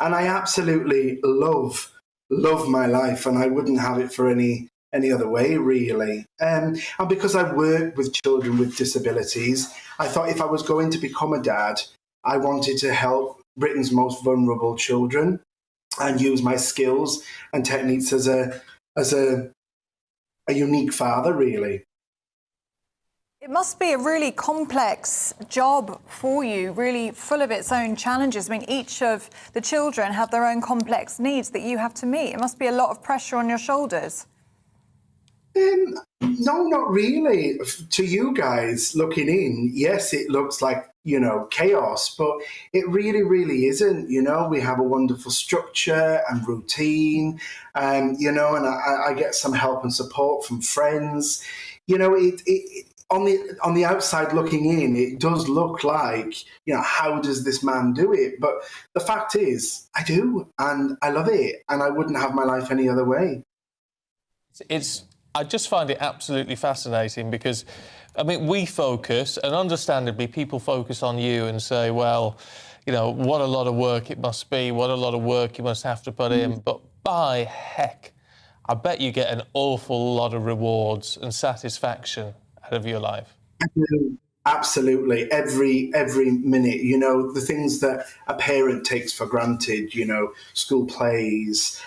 And I absolutely love my life, and I wouldn't have it for any other way, really. And because I work with children with disabilities, I thought if I was going to become a dad, I wanted to help Britain's most vulnerable children and use my skills and techniques as a unique father, really. It must be a really complex job for you, really full of its own challenges. I mean, each of the children have their own complex needs that you have to meet. It must be a lot of pressure on your shoulders. No, not really. To you guys looking in, yes, it looks like, chaos, but it really, really isn't. We have a wonderful structure and routine, and I get some help and support from friends. On the outside looking in, it does look like, how does this man do it? But the fact is, I do, and I love it, and I wouldn't have my life any other way. I just find it absolutely fascinating because, I mean, we focus, and understandably, people focus on you and say, well, what a lot of work it must be, what a lot of work you must have to put in. But by heck, I bet you get an awful lot of rewards and satisfaction out of your life. Absolutely, every minute. The things that a parent takes for granted. School plays,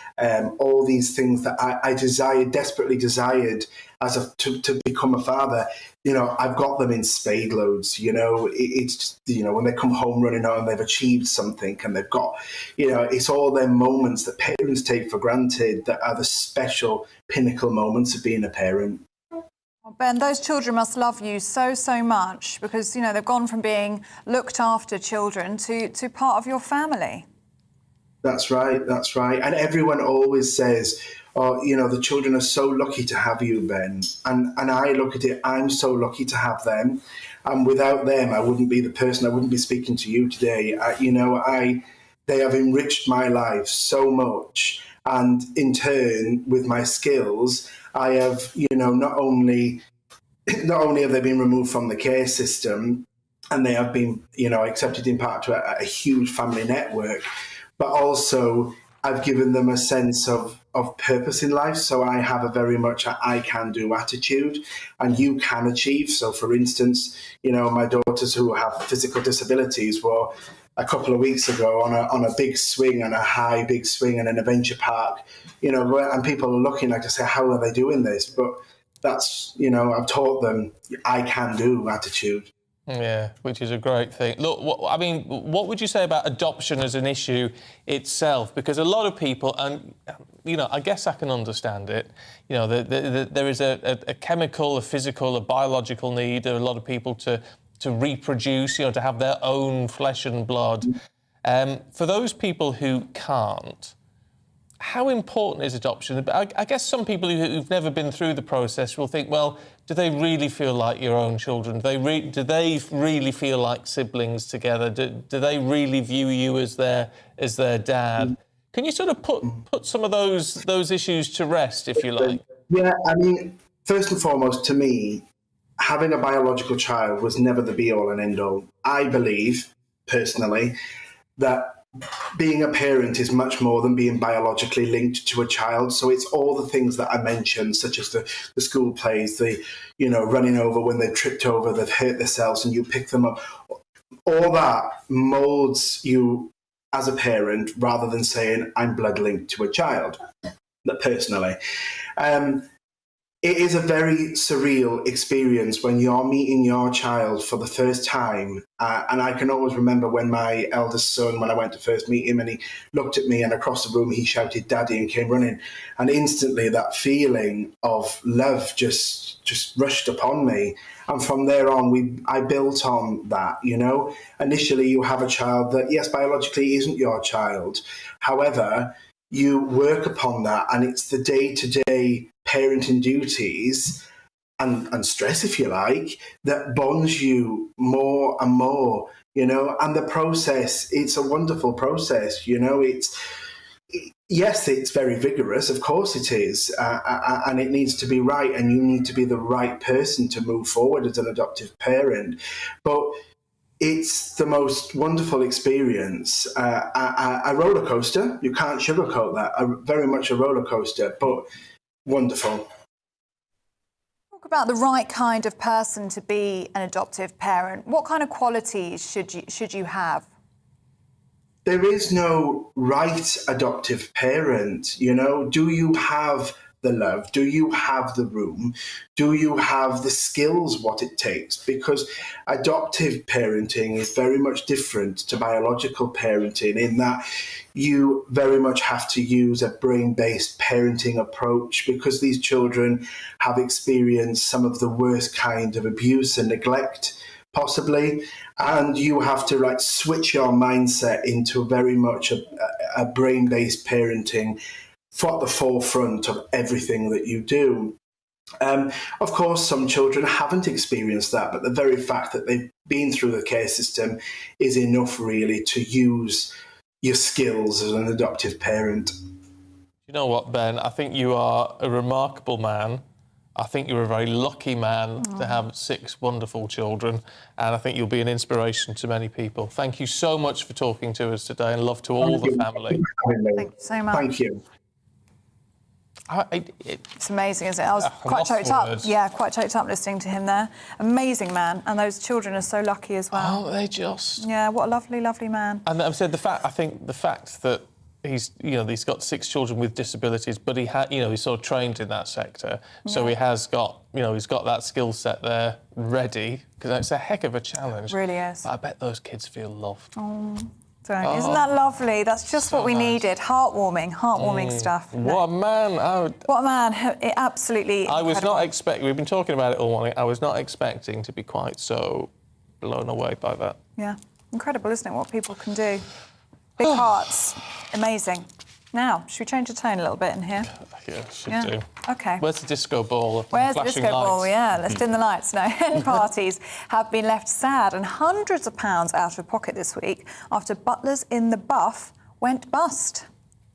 all these things that I desperately desired to become a father. I've got them in spade loads. It's just, when they come home running out and they've achieved something and they've got, it's all them moments that parents take for granted that are the special pinnacle moments of being a parent. Ben, those children must love you so, so much because, they've gone from being looked after children to part of your family. That's right. And everyone always says, the children are so lucky to have you, Ben. And I look at it, I'm so lucky to have them. And without them, I wouldn't be the person, I wouldn't be speaking to you today. They have enriched my life so much. And in turn, with my skills, I have, not only have they been removed from the care system and they have been, accepted in part to a huge family network, but also I've given them a sense of purpose in life. So I have a very much I can do attitude and you can achieve. So for instance, my daughters who have physical disabilities were a couple of weeks ago on a big swing, on a big swing in an adventure park, and people are looking like to say, how are they doing this? But that's, I've taught them I can do attitude. Yeah, which is a great thing. Look, what would you say about adoption as an issue itself? Because a lot of people, and, I guess I can understand it, there is a chemical, a physical, a biological need. There are a lot of people to reproduce, to have their own flesh and blood. For those people who can't, how important is adoption? I guess some people who've never been through the process will think, well, do they really feel like your own children? Do they really feel like siblings together? Do they really view you as their dad? Can you sort of put some of those issues to rest, if you like? Yeah, I mean, first and foremost, to me, having a biological child was never the be-all and end-all. I believe, personally, that being a parent is much more than being biologically linked to a child. So it's all the things that I mentioned, such as the school plays, the, running over when they've tripped over, they've hurt themselves and you pick them up. All that molds you as a parent rather than saying I'm blood linked to a child, personally. It is a very surreal experience when you're meeting your child for the first time. And I can always remember when my eldest son, when I went to first meet him, and he looked at me, and across the room he shouted "Daddy" and came running. And instantly that feeling of love just rushed upon me. And from there on, I built on that, you know. Initially, you have a child that, yes, biologically isn't your child. However, you work upon that, and it's the day-to-day parenting duties and stress, if you like, that bonds you more and more, you know. And the process, it's a wonderful process, you know. Yes, it's very vigorous, of course it is, and it needs to be right, and you need to be the right person to move forward as an adoptive parent. But it's the most wonderful experience. A roller coaster, you can't sugarcoat that. Very much a roller coaster, but wonderful. Talk about the right kind of person to be an adoptive parent. What kind of qualities should you have? There is no right adoptive parent, you know. Do you have the love? Do you have the room? Do you have the skills, what it takes? Because adoptive parenting is very much different to biological parenting in that you very much have to use a brain-based parenting approach, because these children have experienced some of the worst kind of abuse and neglect, possibly, and you have to like switch your mindset into very much a brain-based parenting for the forefront of everything that you do. Of course, some children haven't experienced that, but the very fact that they've been through the care system is enough, really, to use your skills as an adoptive parent. You know what, Ben? I think you are a remarkable man. I think you're a very lucky man to have 6 wonderful children, and I think you'll be an inspiration to many people. Thank you so much for talking to us today, and love to all the family. Thank you so much. Thank you. It's amazing, isn't it? I was quite choked up. Yeah, quite choked up listening to him there. Amazing man, and those children are so lucky as well. Oh, they just... Yeah, what a lovely, lovely man. And I've said I think the fact that he's got 6 children with disabilities, but he's sort of trained in that sector, so he has got, he's got that skill set there ready, because it's a heck of a challenge. It really is. But I bet those kids feel loved. Isn't that lovely? That's just what we needed. Heartwarming stuff. What a man. What a man. It absolutely I was not expecting, we've been talking about it all morning, I was not expecting to be quite so blown away by that. Yeah. Incredible, isn't it, what people can do? Big hearts. Amazing. Now, should we change the tone a little bit in here? Yeah, should do. OK. Where's the disco ball? Where's the disco ball? Yeah, let's dim the lights. No, hen parties have been left sad and hundreds of pounds out of pocket this week after butlers in the Buff went bust.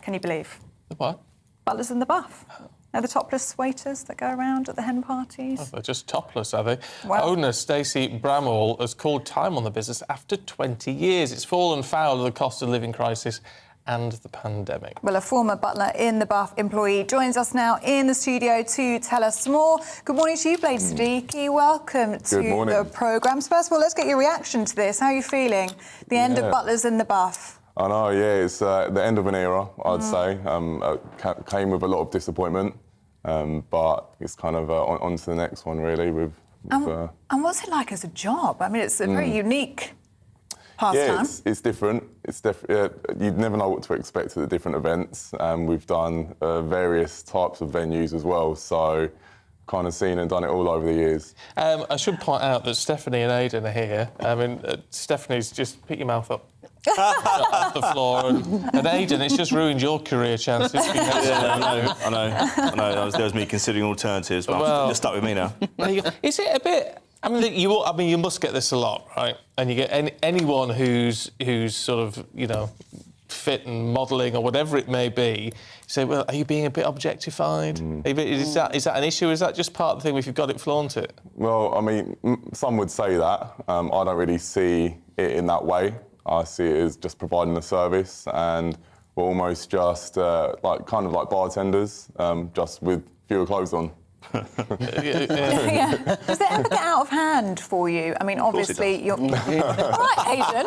Can you believe? The what? Butlers in the Buff. They're the topless waiters that go around at the hen parties. Oh, they're just topless, are they? Well, owner Stacey Bramall has called time on the business after 20 years. It's fallen foul of the cost of living crisis and the pandemic. Well, a former butler in the Buff employee joins us now in the studio to tell us more. Good morning to you, Blade Siddiqui. Welcome to the programme. So first of all, let's get your reaction to this. How are you feeling? The end of butlers in the Buff. I know, yeah, it's the end of an era, I'd say. Came with a lot of disappointment, but it's kind of on to the next one, really. And what's it like as a job? I mean, it's a very unique pastime. Yeah, it's different. You'd never know what to expect at the different events. We've done various types of venues as well, so kind of seen and done it all over the years. I should point out that Stephanie and Aidan are here. I mean, Stephanie's just pick your mouth up. Off the floor, and Aidan, it's just ruined your career chances. Yeah, I know. That was me considering alternatives, but you're stuck with me now. Is it a bit? I mean, you must get this a lot, right? And you get anyone who's sort of fit and modelling or whatever it may be. Say, well, are you being a bit objectified? Is that an issue? Or is that just part of the thing if you've got it, flaunt it? Well, I mean, some would say that. I don't really see it in that way. I see it as just providing a service, and we're almost just kind of like bartenders, just with fewer clothes on. Yeah. Does it ever get out of hand for you? I mean, obviously, you're... All right, Aidan.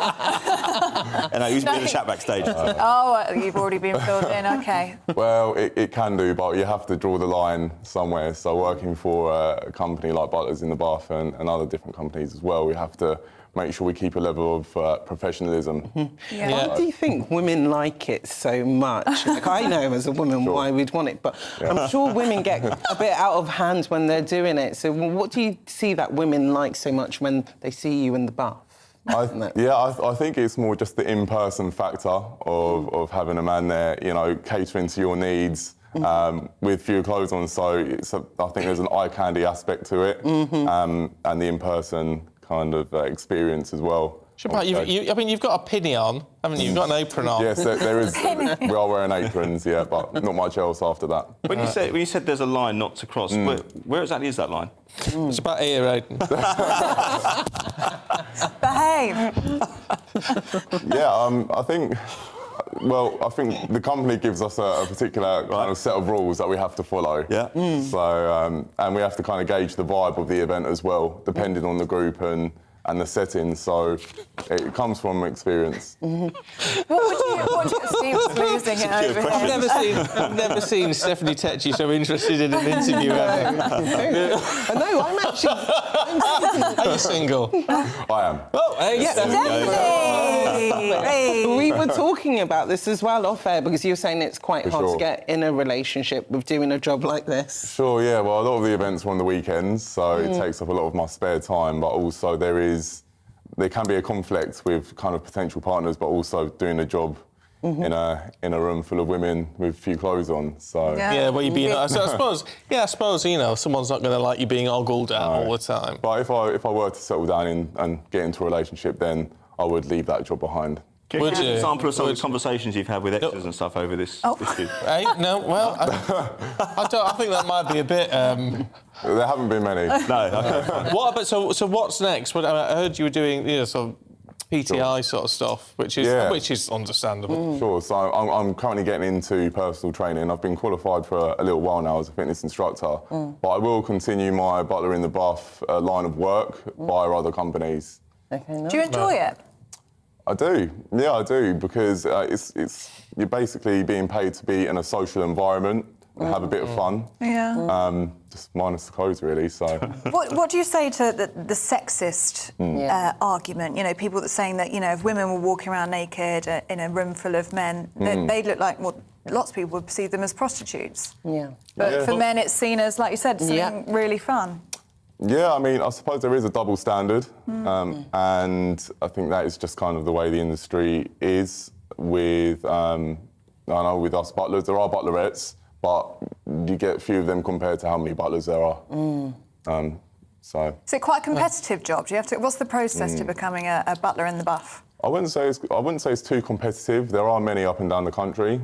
No, you used to be in the chat backstage. Oh, you've already been filled in, OK. Well, it can do, but you have to draw the line somewhere. So working for a company like Butlers in the Bath and other different companies as well, we have to make sure we keep a level of professionalism. Why do you think women like it so much? Like, I know as a woman why we'd want it, but I'm sure women get a bit out of hand when they're doing it. So what do you see that women like so much when they see you in the bath? I think it's more just the in-person factor of having a man there, you know, catering to your needs with few clothes on. So I think there's an eye candy aspect to it, and the in-person kind of experience as well. You've got a pinny on, haven't you? You've got an apron on. Yes, there is. We are wearing aprons, yeah, but not much else after that. When you said there's a line not to cross, where exactly is that line? It's about here, Aidan. Behave. I think. Well, I think the company gives us a particular kind of set of rules that we have to follow. Yeah. So, and we have to kind of gauge the vibe of the event as well, depending on the group and the setting. So it comes from experience. What would you Steve was losing it over here. I've never seen Stephanie Tetchy so interested in an interview ever. No, I'm actually... Are you single? I am. Oh, hey, Stephanie! We were talking about this as well off air because you were saying it's quite hard to get in a relationship with doing a job like this. Sure, yeah. Well, a lot of the events are on the weekends, so it takes up a lot of my spare time, but also there can be a conflict with kind of potential partners, but also doing a job in a room full of women with few clothes on. So well, you'd be. So I suppose you know someone's not going to like you being ogled at all the time. But if I were to settle down and get into a relationship, then I would leave that job behind. Can you give an example of some of the conversations you've had with extras and stuff over this? Hey, no, well, I think that might be a bit. There haven't been many. No. What about so? What's next? I heard you were doing sort of PTI sort of stuff, which is understandable. Sure. So I'm currently getting into personal training. I've been qualified for a little while now as a fitness instructor, but I will continue my Butler in the Bath line of work via other companies. Okay, do you enjoy it? I do. Yeah, I do, because you're basically being paid to be in a social environment and have a bit of fun. Yeah. Just minus the clothes, really. So. What do you say to the sexist argument? You know, people that saying that if women were walking around naked in a room full of men, they'd look like lots of people would perceive them as prostitutes. Yeah. But for men, it's seen as, like you said, something really fun. Yeah, I mean, I suppose there is a double standard, and I think that is just kind of the way the industry is with, I know with us butlers, there are butlerettes, but you get few of them compared to how many butlers there are. So. Is it quite a competitive job? Do you have to? What's the process to becoming a butler in the Bath? I wouldn't say it's too competitive. There are many up and down the country.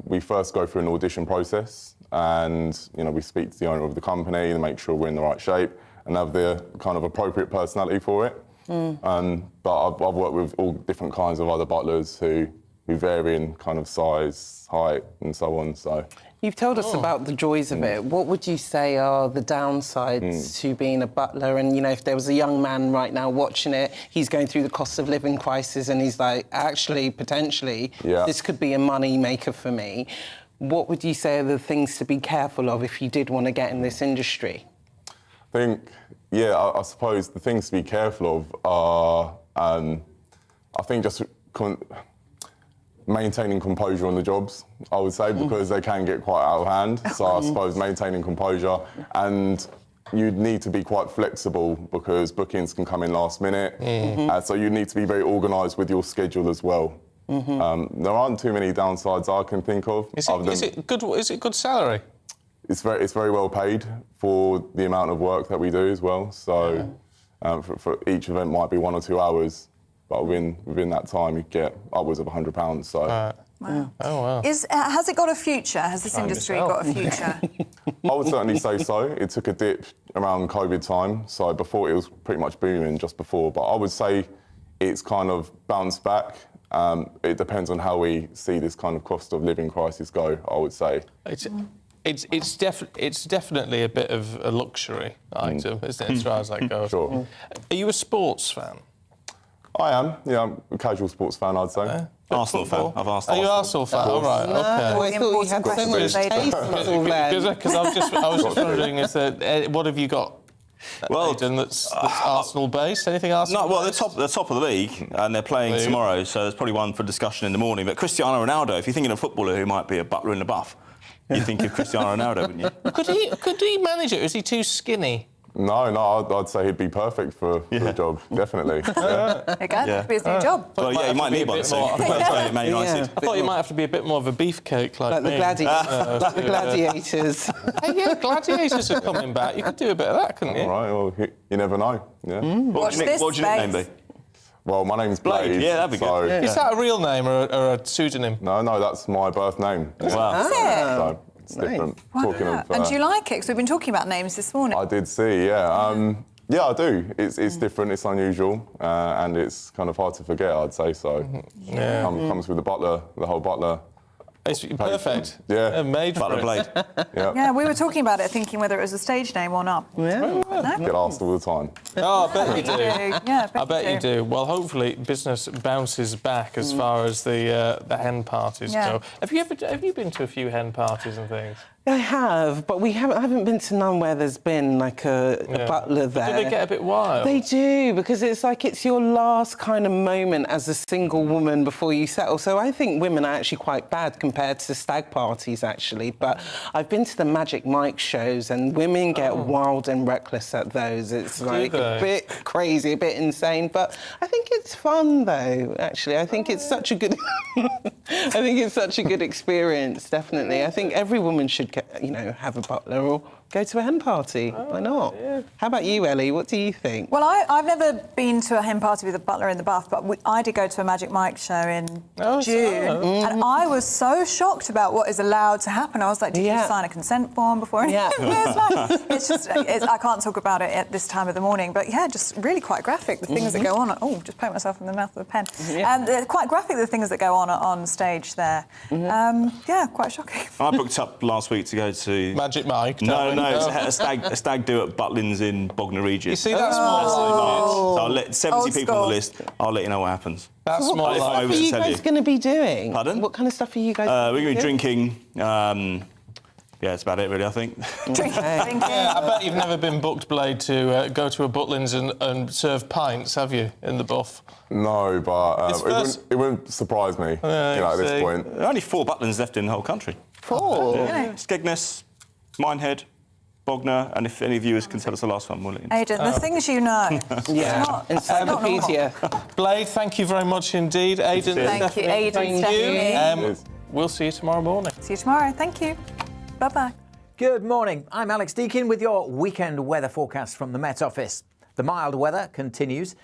We first go through an audition process, and we speak to the owner of the company and make sure we're in the right shape and have the kind of appropriate personality for it. But I've worked with all different kinds of other butlers who vary in kind of size, height, and so on. So. You've told us about the joys of it. What would you say are the downsides to being a butler? And, if there was a young man right now watching it, he's going through the cost of living crisis and he's like, actually, potentially, this could be a money maker for me. What would you say are the things to be careful of if you did want to get in this industry? I think, I suppose the things to be careful of are, I think just maintaining composure on the jobs, I would say, because they can get quite out of hand. So I suppose maintaining composure, and you'd need to be quite flexible because bookings can come in last minute. So you need to be very organised with your schedule as well. There aren't too many downsides I can think of. Is it good salary? It's very well paid for the amount of work that we do as well. So for each event might be 1 or 2 hours, but within that time you get upwards of £100. So. Wow. Oh wow. Has it got a future? Has this industry got a future? I would certainly say so. It took a dip around COVID time, so before it was pretty much booming just before. But I would say it's kind of bounced back. It depends on how we see this kind of cost of living crisis go, I would say. It's definitely a bit of a luxury item, isn't it, as far as that goes? Sure. Are you a sports fan? I am. Yeah, I'm a casual sports fan, I'd say. Arsenal fan. I've asked. Are you Arsenal fan? All right. No, Okay. I thought you had so much taste until then. Because I was just wondering, what have you got? Well, Aidan, that's Arsenal based. Anything Arsenal? No, well, they're top of the league, and they're playing tomorrow, so there's probably one for discussion in the morning. But Cristiano Ronaldo, if you're thinking of a footballer who might be a butler in the buff, you think of Cristiano Ronaldo, wouldn't you? Could he manage it? Is he too skinny? No, I'd say he'd be perfect for the job, definitely. There you go. That could be his new job. Well, yeah, he might need one soon. Man United. I thought you might have to be a bit more of a beefcake like the me. gladiators. Hey, yeah, gladiators are coming back. You could do a bit of that, couldn't you? All right, well, you never know. Yeah. Watch this What would your nickname be? Well, my name's Blade. Yeah, that'd be good. Yeah. Is that a real name or a pseudonym? No, that's my birth name. Wow. So it's different. Talking of, And do you like it? Because we've been talking about names this morning. I did see, yeah. Yeah, I do. It's different, it's unusual, and it's kind of hard to forget, I'd say so. Yeah. Comes with the butler, the whole butler. It's perfect. Yeah. Made for Butler Blade. Yeah, we were talking about it, thinking whether it was a stage name or not. Yeah. Get asked all the time. Oh, I bet you do. Yeah, I bet you do. Well, hopefully business bounces back as far as the hen parties go. Have you been to a few hen parties and things? I have, but I haven't been to none where there's been like a butler there. But do they get a bit wild? They do, because it's like it's your last kind of moment as a single woman before you settle. So I think women are actually quite bad compared to stag parties, actually. But I've been to the Magic Mike shows, and women get wild and reckless at those. It's like a bit crazy, a bit insane. But I think it's fun, though. Actually, I think it's such a good. I think it's such a good experience. Definitely, I think every woman should have a butler or go to a hen party. Why not? Yeah. How about you, Ellie? What do you think? Well, I've never been to a hen party with a butler in the buff, but I did go to a Magic Mike show in June, and I was so shocked about what is allowed to happen. I was like, did you sign a consent form before anything? It's just, I can't talk about it at this time of the morning, but yeah, just really quite graphic, the things that go on. Oh, just poke myself in the mouth with a pen. They're quite graphic, the things that go on stage there. Yeah, quite shocking. I booked up last week to go to Magic Mike. No, it's a stag do at Butlins in Bognor Regis. You see, that's small. So I'll let 70 people on the list. I'll let you know what happens. That's small. What are you guys going to be doing? Pardon? What kind of stuff are you guys we're going to be drinking. Yeah, that's about it, really, I think. Drinking. Yeah, I bet you've never been booked, Blade, to go to a Butlins and serve pints, have you, in the buff? No, but it wouldn't surprise me at this point. There are only 4 Butlins left in the whole country. 4? Yeah. Skegness, Minehead, Bognor, and if any viewers can tell us the last one, we'll let you know. Aidan, the things you know. Encyclopedia. Blade, thank you very much indeed. Aidan, thank you, Aidan. Stephanie. We'll see you tomorrow morning. See you tomorrow. Thank you. Bye-bye. Good morning. I'm Alex Deakin with your weekend weather forecast from the Met Office. The mild weather continues,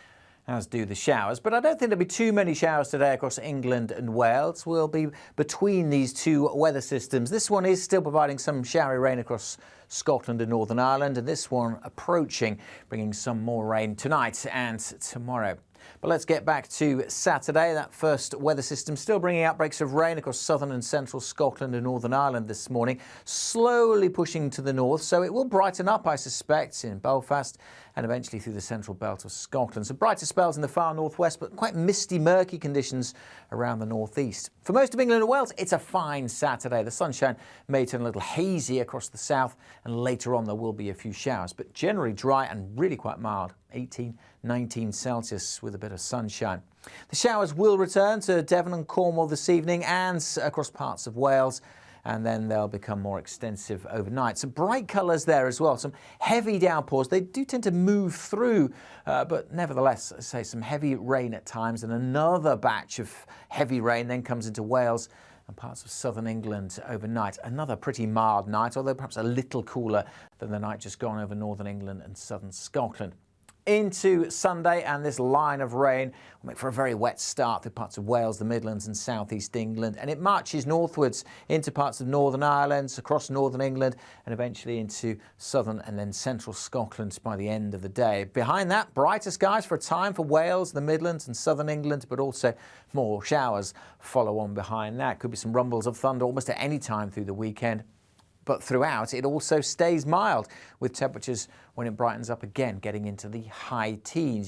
as do the showers, but I don't think there'll be too many showers today across England and Wales. We'll be between these two weather systems. This one is still providing some showery rain across Scotland and Northern Ireland, and this one approaching, bringing some more rain tonight and tomorrow. But let's get back to Saturday. That first weather system still bringing outbreaks of rain across southern and central Scotland and Northern Ireland this morning, slowly pushing to the north, so it will brighten up, I suspect, in Belfast and eventually through the central belt of Scotland. Some brighter spells in the far northwest, but quite misty, murky conditions around the northeast. For most of England and Wales, it's a fine Saturday. The sunshine may turn a little hazy across the south, and later on there will be a few showers, but generally dry and really quite mild, 18, 19 Celsius with a bit of sunshine. The showers will return to Devon and Cornwall this evening and across parts of Wales, and then they'll become more extensive overnight. Some bright colours there as well, some heavy downpours. They do tend to move through, but nevertheless, I say some heavy rain at times, and another batch of heavy rain then comes into Wales and parts of southern England overnight. Another pretty mild night, although perhaps a little cooler than the night just gone over northern England and southern Scotland. Into Sunday, and this line of rain will make for a very wet start through parts of Wales, the Midlands and southeast England, and it marches northwards into parts of Northern Ireland, across northern England, and eventually into southern and then central Scotland by the end of the day. Behind that, brighter skies for a time for Wales, the Midlands and southern England, but also more showers follow on behind that. Could be some rumbles of thunder almost at any time through the weekend. But throughout, it also stays mild, with temperatures when it brightens up again getting into the high teens.